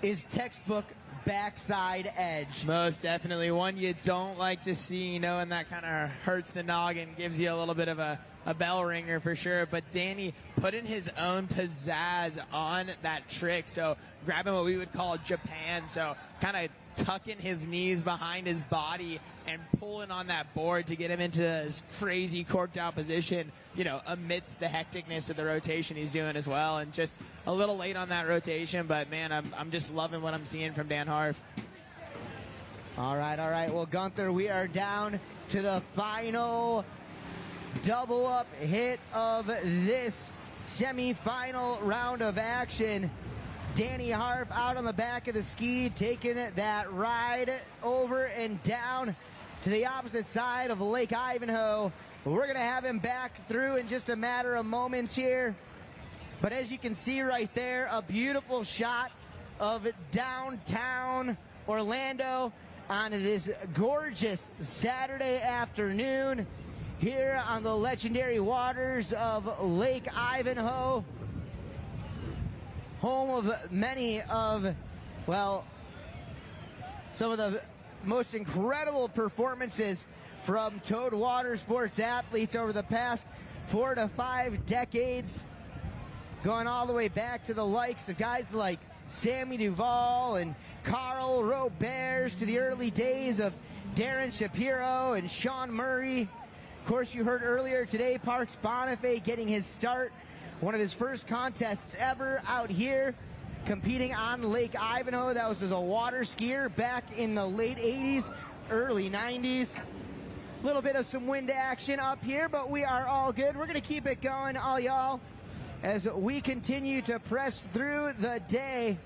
is textbook backside edge. Most definitely one you don't like to see, and that kind of hurts the noggin, gives you a little bit of a bell ringer for sure. But Danny putting his own pizzazz on that trick, so grabbing what we would call Japan, so kind of tucking his knees behind his body and pulling on that board to get him into this crazy corked out position, amidst the hecticness of the rotation he's doing as well. And just a little late on that rotation, but man, I'm just loving what I'm seeing from Dan Harf. All right. Well, Gunther, we are down to the final double up hit of this semifinal round of action. Danny Harf out on the back of the ski, taking that ride over and down to the opposite side of Lake Ivanhoe. We're going to have him back through in just a matter of moments here. But as you can see right there, a beautiful shot of downtown Orlando on this gorgeous Saturday afternoon here on the legendary waters of Lake Ivanhoe. Home of many of, some of the most incredible performances from Toad Water Sports athletes over the past 4 to 5 decades, going all the way back to the likes of guys like Sammy Duvall and Carl Roberts, to the early days of Darren Shapiro and Sean Murray. Of course, you heard earlier today, Parks Bonifay getting his start, one of his first contests ever out here, competing on Lake Ivanhoe. That was as a water skier back in the late 80s, early 90s. A little bit of some wind action up here, but we are all good. We're going to keep it going, all y'all, as we continue to press through the day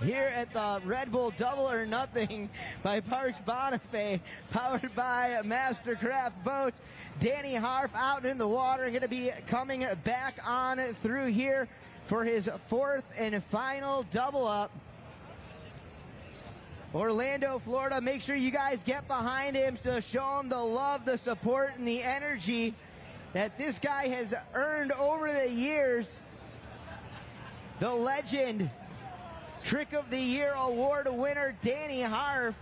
here at the Red Bull Double or Nothing by Parks Bonifay, powered by Mastercraft Boats. Danny Harf out in the water and going to be coming back on through here for his 4th and final double up. Orlando, Florida, make sure you guys get behind him to show him the love, the support, and the energy that this guy has earned over the years. The legend, Trick of the Year award winner, Danny Harf,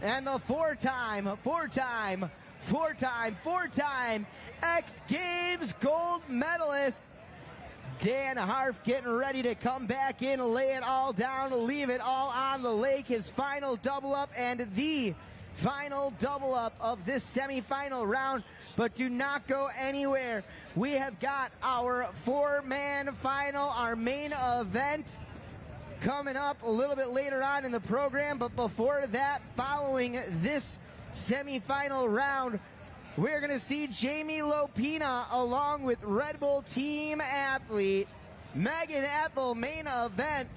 and the four-time X Games gold medalist, Dan Harf, getting ready to come back in, lay it all down, leave it all on the lake. His final double up and the final double up of this semifinal round. But do not go anywhere. We have got our 4-man final, our main event, coming up a little bit later on in the program. But before that, following this semifinal round. We're going to see Jamie Lopina along with Red Bull team athlete Megan Ethel main event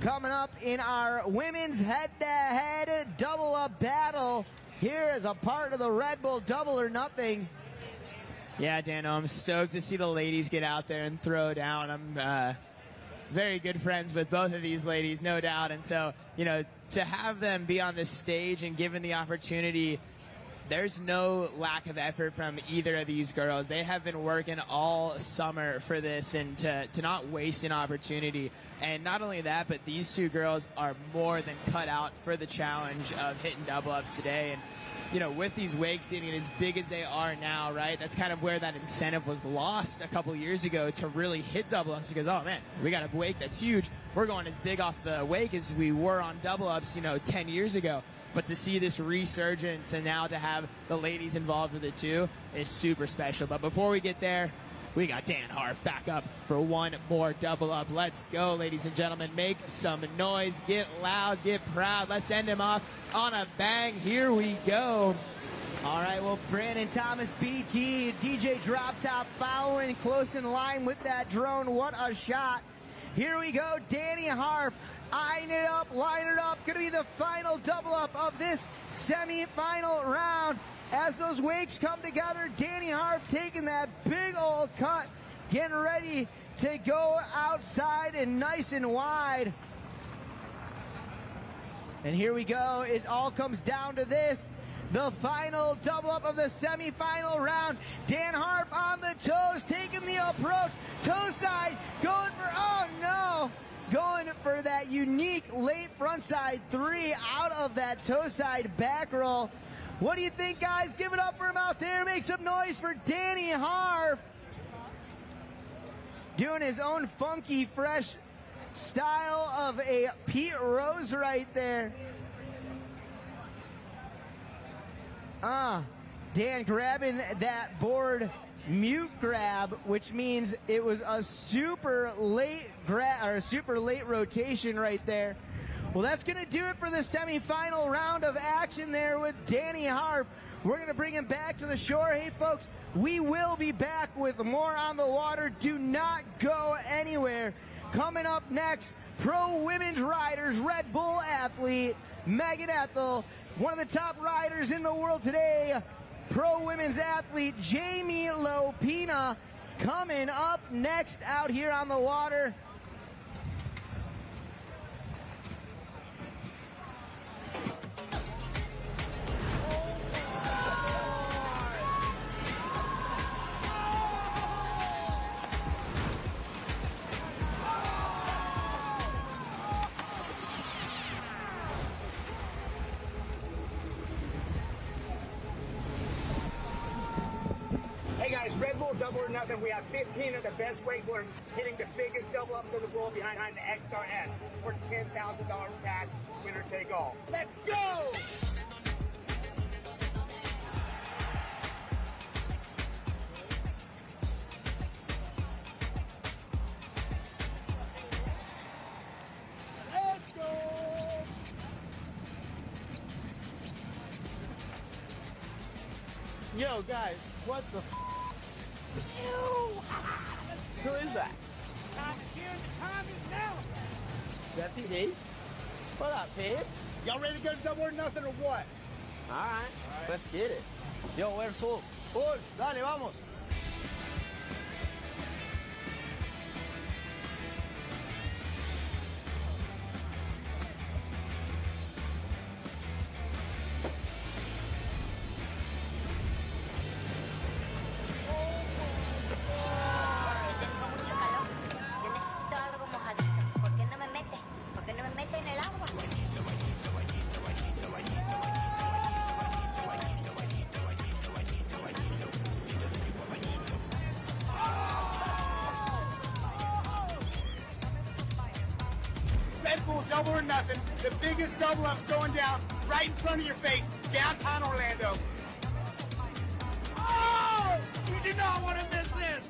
coming up in our women's head-to-head double-up battle here as a part of the Red Bull Double or Nothing. Yeah, Dano, I'm stoked to see the ladies get out there and throw down. I'm very good friends with both of these ladies, no doubt. And so, you know, to have them be on this stage and given the opportunity, there's no lack of effort from either of these girls. They have been working all summer for this, and to not waste an opportunity. And not only that, but these two girls are more than cut out for the challenge of hitting double ups today. And you know, with these wakes getting as big as they are now, right, that's kind of where that incentive was lost a couple years ago to really hit double ups because, oh, man, we got a wake that's huge. We're going as big off the wake as we were on double ups, 10 years ago. But to see this resurgence and now to have the ladies involved with it, too, is super special. But before we get there, we got Dan Harf back up for one more double up. Let's go, ladies and gentlemen. Make some noise. Get loud. Get proud. Let's end him off on a bang. Here we go. All right, well, Brandon Thomas, BT, DJ Drop Top following close in line with that drone. What a shot. Here we go. Danny Harf eyeing it up, lining it up. Going to be the final double up of this semi-final round. As those wakes come together, Danny Harf taking that big old cut, getting ready to go outside and nice and wide. And here we go. It all comes down to this. The final double up of the semifinal round. Dan Harf on the toes, taking the approach. Toe side, going for, oh no! Going for that unique late frontside 3 out of that toe side back roll. What do you think, guys? Give it up for him out there. Make some noise for Danny Harf. Doing his own funky, fresh style of a Pete Rose right there. Dan grabbing that board mute grab, which means it was a super late rotation right there. Well, that's going to do it for the semifinal round of action there with Danny Harf. We're going to bring him back to the shore. Hey, folks, we will be back with more on the water. Do not go anywhere. Coming up next, pro women's riders, Red Bull athlete Megan Ethel, one of the top riders in the world today, pro women's athlete Jamie Lopina, coming up next out here on the water. Hey guys, Red Bull Double or Nothing. We have 15 of the best wakeboarders hitting the biggest double ups in the world behind the X-Star S for $10,000 cash, winner take all. Let's go! Let's go! Yo, guys, what the Who is that? Time is here and the time is now. That PB? What up, Pibbs? Y'all ready to go to Double or Nothing or what? All right, let's get it. Yo, where's Hulk? Hulk, dale, vamos. Red Bull Double or Nothing, the biggest double ups going down right in front of your face, downtown Orlando. Oh! You do not want to miss this!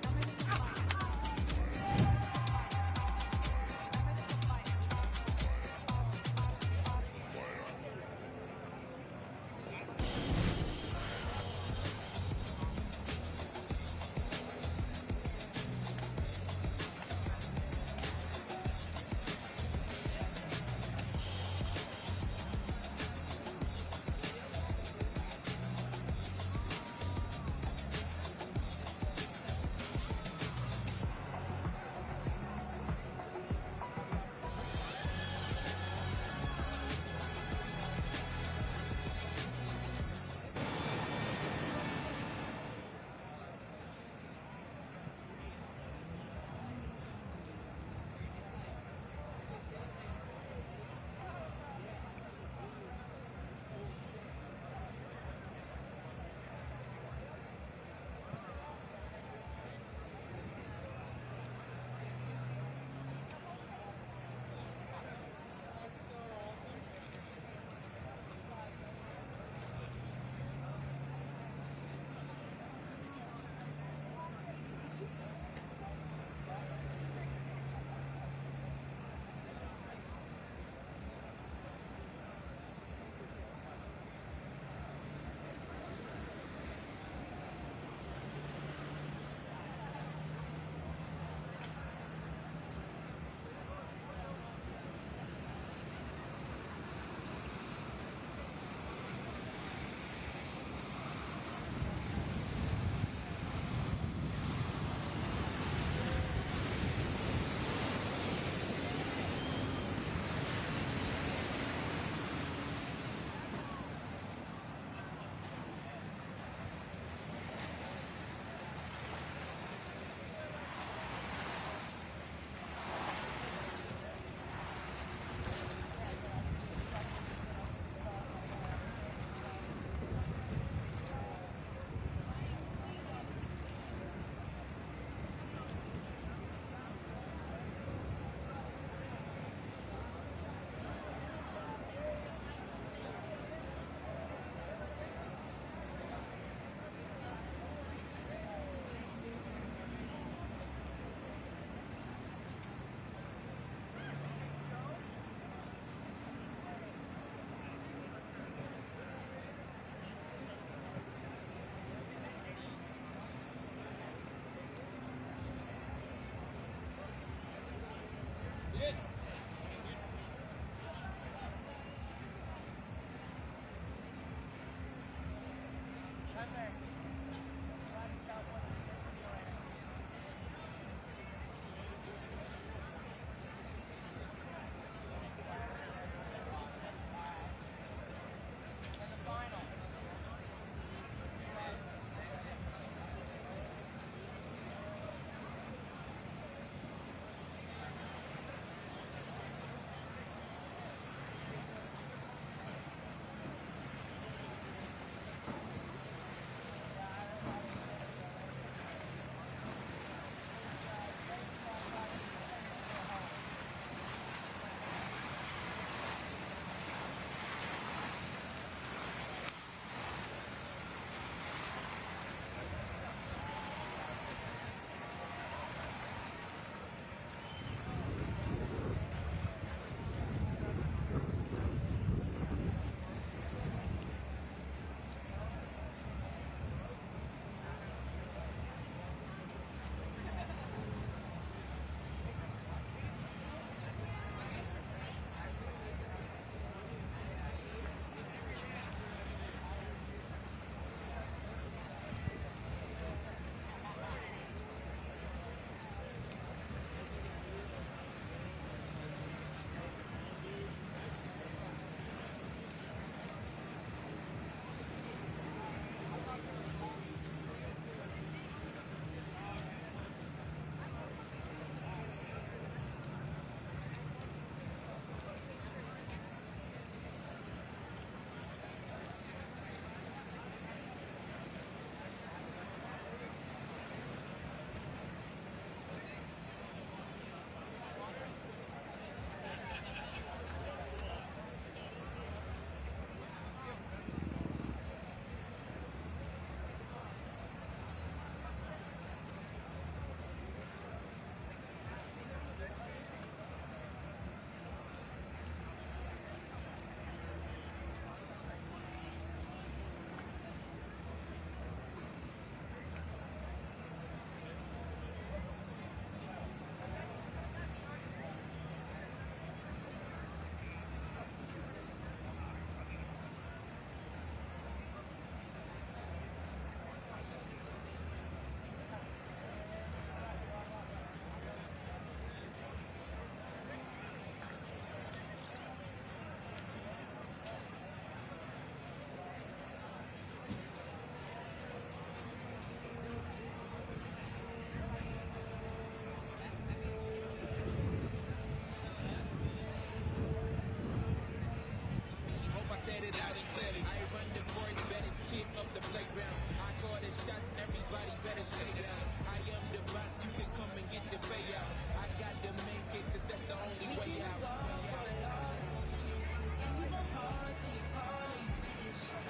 shots, everybody better stay down. I am the boss, you can come and get your payout. I got to make it, cause that's the only way out.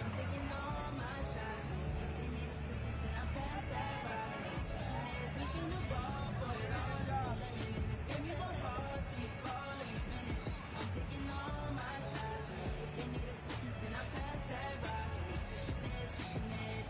I'm taking all my shots. If they need assistance, then I pass that right. Switching the ball for it all. There's no limit in this game. You go hard till you fall or you finish. I'm taking all my shots. If they need assistance, then I pass that right. Switching it.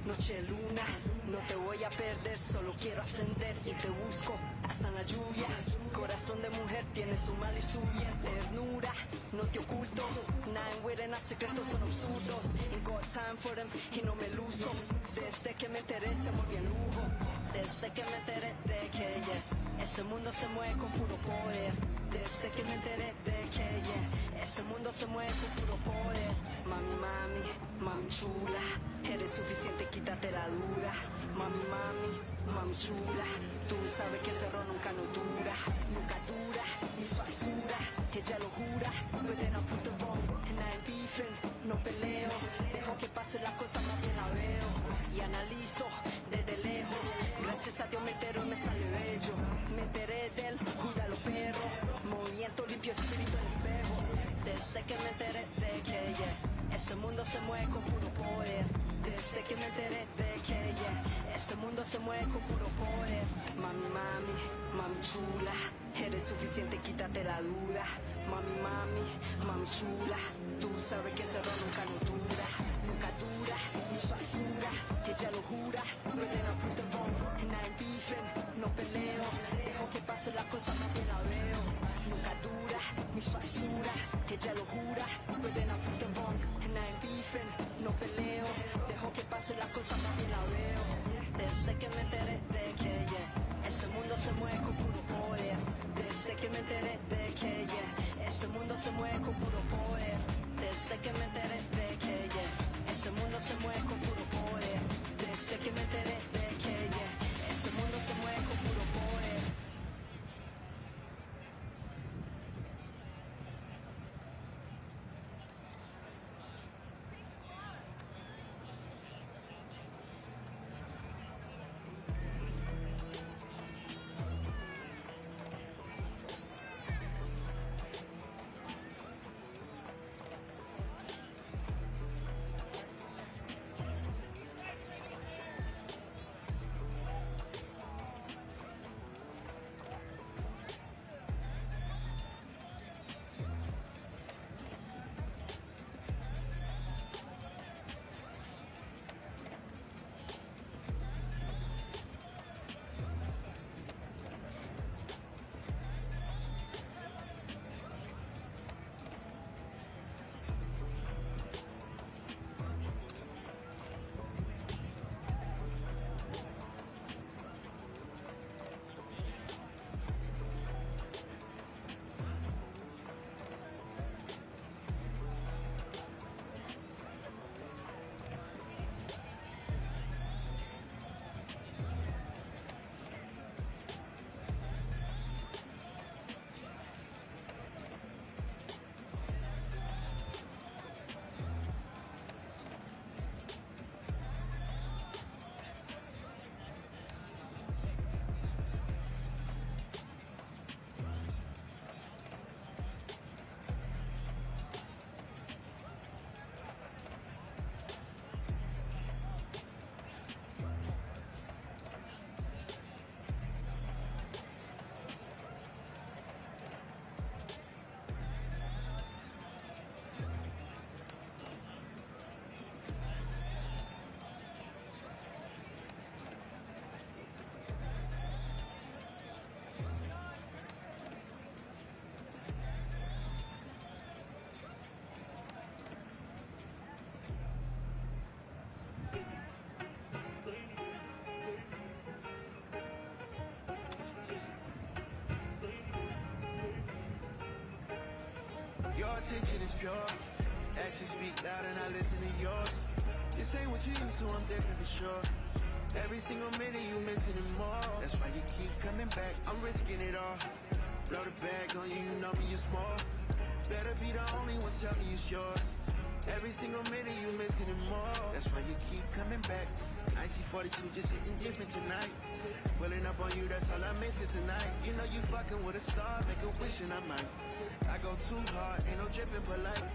Noche luna, no te voy a perder, solo quiero ascender y te busco hasta en la lluvia. Corazón de mujer tiene su mal y su bien, ternura, no te oculto. Nine written a secretos son absurdos. Ain't got time for them y no me luzo. Desde que me enteré se volvió en lujo. Desde que me enteré de que este mundo se mueve con puro poder. Desde que me enteré de que este mundo se mueve con puro poder. Mami, mami, mami chula, eres suficiente, quítate la duda. Mami, mami, mami chula, tú sabes que ese error nunca nos dura. Nunca dura, ni su basura, ella lo jura. But then I put the wrong, and I ain't beefing, no peleo. Dejo que pase las cosas, más bien la veo. Y analizo desde lejos. Gracias a Dios me entero y me sale bello. Me enteré del cuida los perros. Movimiento limpio, espíritu en espejo. Desde que me enteré de que este mundo se mueve con puro poder. Desde que me enteré de que este mundo se mueve con puro poder. Mami, mami, mami chula, eres suficiente, quítate la duda. Mami, mami, mami chula, tú sabes que ese error nunca nos dura. Nunca dura, ni su basura, ella lo jura. But then I put the wrong, and I ain't beefing, no peleo. Dejo que pase las cosas, más bien la veo. Nunca dura, mi basura, ella lo jura. But then I put the wrong, and I ain't beefing, no peleo. Dejo que pase las cosas, más bien la veo. Desde que me enteré de que este mundo se mueve con puro poder. Desde que me enteré de que este mundo se mueve con puro poder. Desde que me enteré de que este mundo se mueve con puro poder. Desde que me enteré de que este mundo se mueve con puro poder. intention is pure. Actions speak loud and I listen to yours. This ain't what you used to, I'm different for sure. Every single minute you missing and more. That's why you keep coming back, I'm risking it all. Blow the bag on you, you know me, you're small. Better be the only one, tell me it's yours. Every single minute you missing and more. That's why you keep coming back. 1942 just hitting different tonight. Pulling up on you, that's all I'm missing tonight. You know you fucking with a star, make a wish and I might. I go too hard, ain't no dripping polite.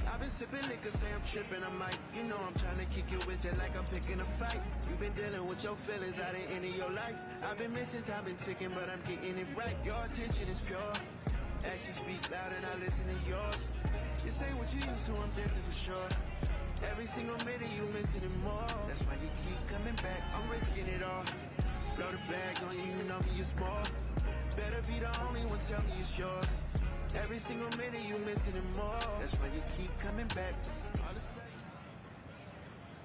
I've been sipping liquor, say I'm tripping, I might. You know I'm trying to kick it with you like I'm picking a fight. You've been dealing with your feelings out in any of your life. I've been missing time, been ticking, but I'm getting it right. Your attention is pure. Actions speak loud and I listen to yours. This ain't what you used to, I'm different for sure. Every single minute you missing and more. That's why you keep coming back, I'm risking it all. Blow the bag on you, you know me, you're small. Better be the only one, tell me it's yours. Every single minute you missing and more. That's why you keep coming back.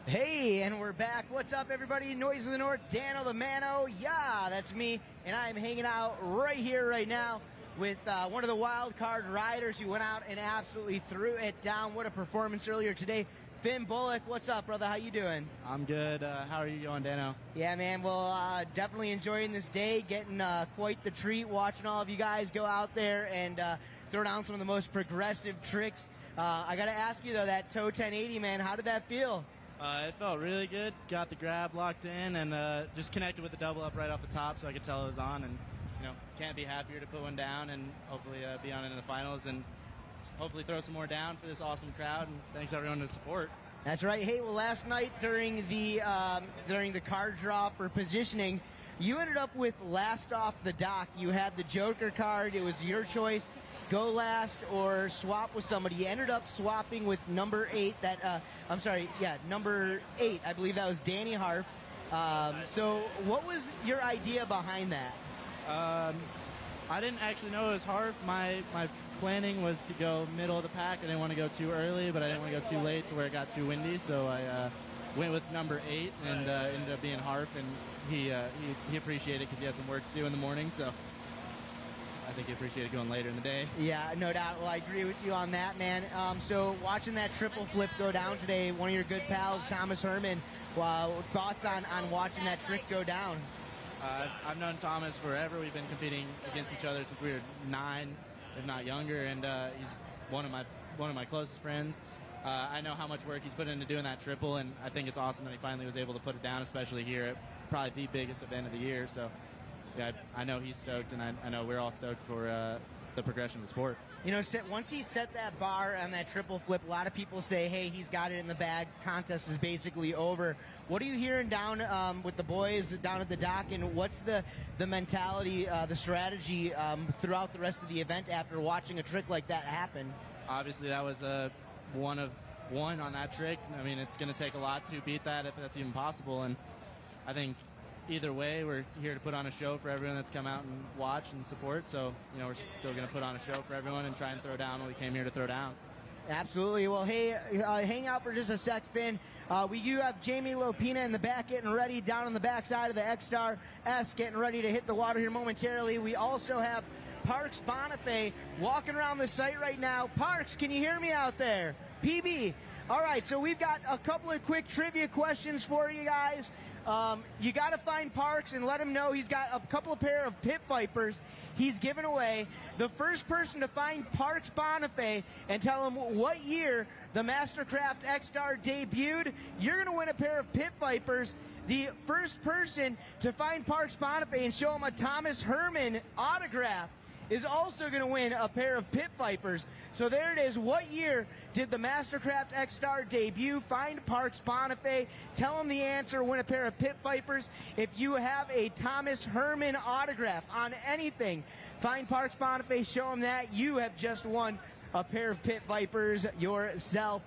Hey, and we're back. What's up, everybody? Noise of the North, Dano the Mano. Yeah, that's me. And I'm hanging out right here, right now, with one of the wild card riders who went out and absolutely threw it down. What a performance earlier today. Finn Bullock, what's up, brother? How you doing? I'm good. How are you going, Dano? Yeah, man. Well, definitely enjoying this day, getting quite the treat, watching all of you guys go out there and throw down some of the most progressive tricks. I got to ask you, though, that toe 1080, man, how did that feel? It felt really good. Got the grab locked in and just connected with the double up right off the top so I could tell it was on. And you know, can't be happier to put one down and hopefully be on into the finals and hopefully throw some more down for this awesome crowd. And thanks everyone to support. That's right. Hey, well, last night during the card draw for positioning, you ended up with last off the dock. You had the Joker card. It was your choice. Go last or swap with somebody. You ended up swapping with number 8. Number 8. I believe that was Danny Harf. So what was your idea behind that? I didn't actually know it was Harf. My planning was to go middle of the pack. I didn't want to go too early, but I didn't want to go too late to where it got too windy. So I went with number 8 and ended up being Harf. And he appreciated it because he had some work to do in the morning. So I think he appreciated going later in the day. Yeah, no doubt. Well, I agree with you on that, man. So watching that triple flip go down today, one of your good pals, Thomas Herman, thoughts on watching that trick go down? I've known Thomas forever. We've been competing against each other since we were 9, if not younger, and he's one of my closest friends. I know how much work he's put into doing that triple, and I think it's awesome that he finally was able to put it down, especially here at probably the biggest event of the year. So, yeah, I know he's stoked, and I know we're all stoked for the progression of the sport. You know, once he set that bar on that triple flip, a lot of people say, hey, he's got it in the bag. Contest is basically over. What are you hearing down with the boys down at the dock, and what's the mentality, the strategy throughout the rest of the event after watching a trick like that happen? Obviously, that was one of one on that trick. I mean, it's going to take a lot to beat that if that's even possible, and I think either way, we're here to put on a show for everyone that's come out and watch and support. So, you know, we're still going to put on a show for everyone and try and throw down what we came here to throw down. Absolutely. Well, hey, hang out for just a sec, Finn. We do have Jamie Lopina in the back getting ready down on the backside of the X-Star S, getting ready to hit the water here momentarily. We also have Parks Bonifay walking around the site right now. Parks, can you hear me out there? PB. All right, so we've got a couple of quick trivia questions for you guys. You got to find Parks and let him know he's got a couple of pair of Pit Vipers he's giving away. The first person to find Parks Bonifay and tell him what year the Mastercraft X-Star debuted, you're going to win a pair of Pit Vipers. The first person to find Parks Bonifay and show him a Thomas Herman autograph is also going to win a pair of Pit Vipers. So there it is. What year did the Mastercraft X-Star debut? Find Parks Bonifay, tell him the answer, win a pair of Pit Vipers. If you have a Thomas Herman autograph on anything, find Parks Bonifay, show him that. You have just won a pair of Pit Vipers yourself.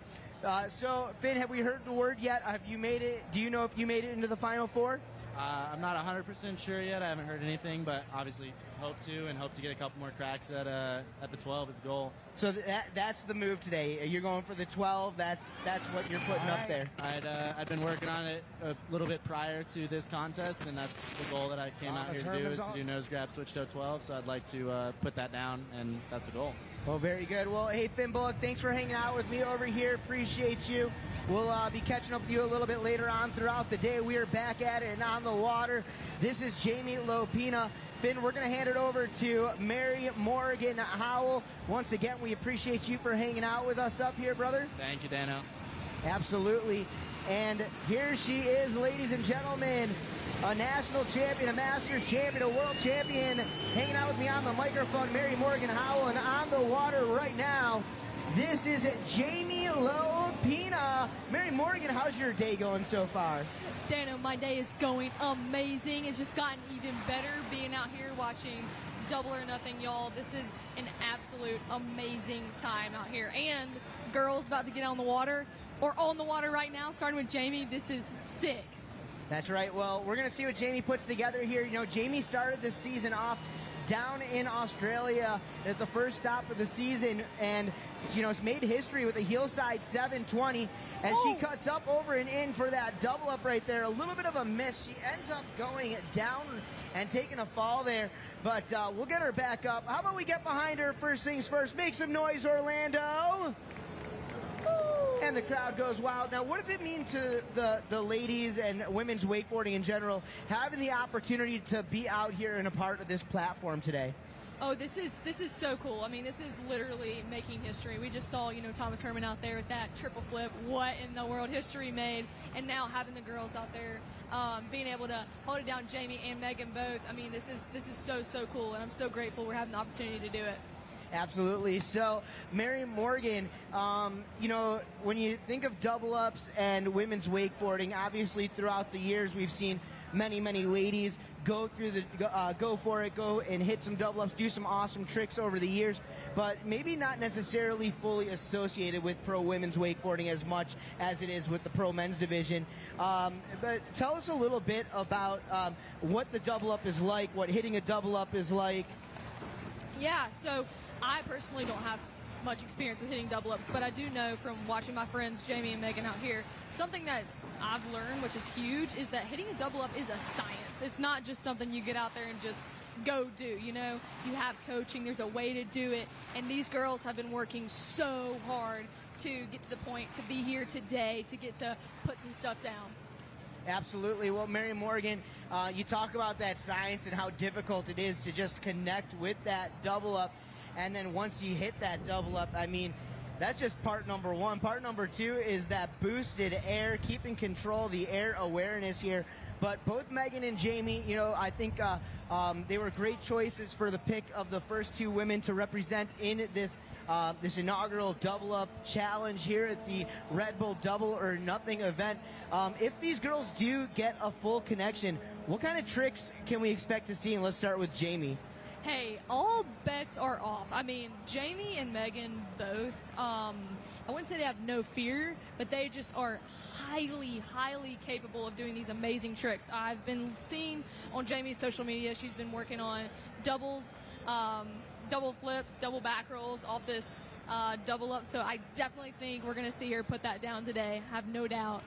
So, Finn, have we heard the word yet? Have you made it? Do you know if you made it into the Final Four? I'm not 100% sure yet. I haven't heard anything, but obviously hope to get a couple more cracks at the 12 is the goal. So that's the move today. You're going for the 12. That's what you're putting up there. I'd been working on it a little bit prior to this contest, and that's the goal that I came out here to do, is to do nose grab switch toe 12. So I'd like to put that down, and that's the goal. Well, very good. Well, hey, Finn Bullock, thanks for hanging out with me over here. Appreciate you. We'll be catching up with you a little bit later on throughout the day. We are back at it and on the water. This is Jamie Lopina. Finn, we're going to hand it over to Mary Morgan Howell. Once again, we appreciate you for hanging out with us up here, brother. Thank you, Dano. Absolutely. And here she is, ladies and gentlemen, a national champion, a Masters champion, a world champion, hanging out with me on the microphone, Mary Morgan Howell, and on the water right now, this is Jamie Lopina. Mary Morgan, how's your day going so far? Dano, my day is going amazing. It's just gotten even better being out here watching Double or Nothing, y'all. This is an absolute amazing time out here. And girls about to get on the water, or on the water right now, starting with Jamie. This is sick. That's right. Well, we're going to see what Jamie puts together here. You know, Jamie started this season off down in Australia at the first stop of the season, and you know, it's made history with a heelside 720, and she cuts up over and in for that double up right there. A little bit of a miss. She ends up going down and taking a fall there, but we'll get her back up. How about we get behind her? First things first, make some noise, Orlando. And the crowd goes wild. Now, what does it mean to the ladies and women's wakeboarding in general, having the opportunity to be out here and a part of this platform today? Oh, this is so cool. I mean, this is literally making history. We just saw, you know, Thomas Herman out there with that triple flip. What in the world history made? And now having the girls out there being able to hold it down, Jamie and Megan both. I mean, this is so cool, and I'm so grateful we're having the opportunity to do it. Absolutely. So, Mary Morgan, you know, when you think of double ups and women's wakeboarding, obviously throughout the years we've seen many ladies go through go for it, go and hit some double ups, do some awesome tricks over the years, but maybe not necessarily fully associated with pro women's wakeboarding as much as it is with the pro men's division. But tell us a little bit about what the double up is like, what hitting a double up is like. Yeah, so I personally don't have much experience with hitting double ups, but I do know from watching my friends Jamie and Megan out here, something that's I've learned, which is huge, is that hitting a double up is a science. It's not just something you get out there and just go do, you know. You have coaching, there's a way to do it, and these girls have been working so hard to get to the point to be here today, to get to put some stuff down. Absolutely. Well, Mary Morgan, you talk about that science and how difficult it is to just connect with that double up. And then once you hit that double up, I mean, that's just part number one. Part number two is that boosted air, keeping control, the air awareness here. But both Megan and Jamie, you know, I think they were great choices for the pick of the first two women to represent in this this inaugural double up challenge here at the Red Bull Double or Nothing event. If these girls do get a full connection, what kind of tricks can we expect to see? And let's start with Jamie. Hey, all bets are off. I mean, Jamie and Megan both, I wouldn't say they have no fear, but they just are highly capable of doing these amazing tricks. I've been seeing on Jamie's social media, she's been working on doubles, double flips, double back rolls off this double up. So I definitely think we're going to see her put that down today. I have no doubt.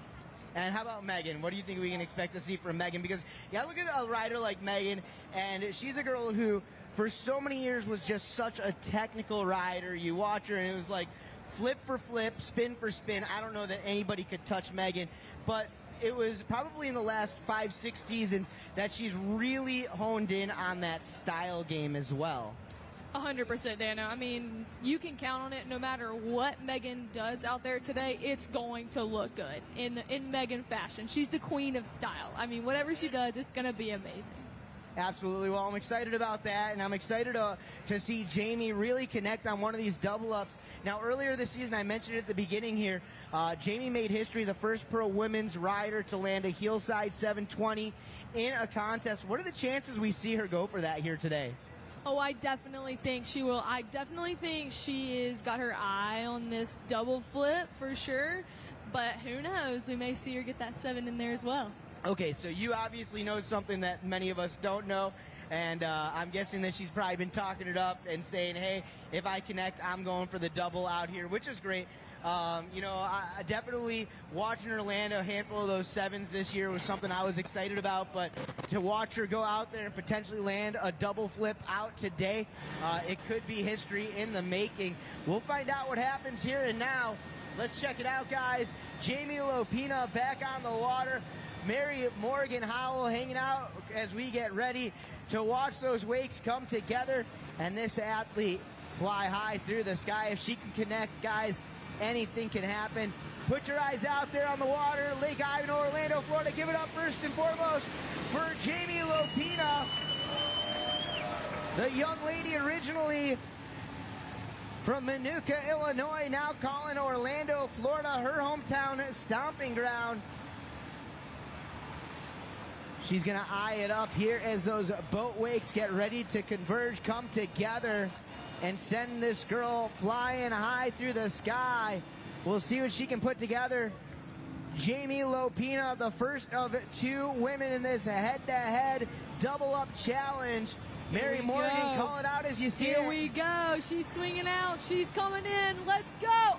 And how about Megan? What do you think we can expect to see from Megan? Because you gotta look at a rider like Megan, and she's a girl who, for so many years, was just such a technical rider. You watch her, and it was like flip for flip, spin for spin. I don't know that anybody could touch Megan, but it was probably in the last 5-6 seasons that she's really honed in on that style game as well. 100%, Dano. I mean, you can count on it. No matter what Megan does out there today, it's going to look good in Megan fashion. She's the queen of style. I mean, whatever she does, it's going to be amazing. Absolutely. Well, I'm excited about that, and I'm excited to see Jamie really connect on one of these double ups. Now, earlier this season, I mentioned at the beginning here, Jamie made history, the first pro women's rider to land a heelside 720 in a contest. What are the chances we see her go for that here today? Oh, I definitely think she will. I definitely think she has got her eye on this double flip for sure. But who knows? We may see her get that 7 in there as well. Okay, so you obviously know something that many of us don't know. And I'm guessing that she's probably been talking it up and saying, hey, if I connect, I'm going for the double out here, which is great. I definitely watching Orlando, a handful of those 7s this year was something I was excited about, but to watch her go out there and potentially land a double flip out today, it could be history in the making. We'll find out what happens here and now. Let's check it out, guys. Jamie Lopina back on the water. Mary Morgan Howell hanging out as we get ready to watch those wakes come together and this athlete fly high through the sky. If she can connect, guys, anything can happen. Put your eyes out there on the water. Lake Ivanhoe, Orlando, Florida. Give it up first and foremost for Jamie Lopina, the young lady originally from Manuka, Illinois, now calling Orlando, Florida, her hometown stomping ground. She's going to eye it up here as those boat wakes get ready to converge, come together, and send this girl flying high through the sky. We'll see what she can put together. Jamie Lopina, the first of 2 women in this head-to-head double-up challenge. Mary Morgan, call it out as you see it. Here we go. She's swinging out. She's coming in. Let's go.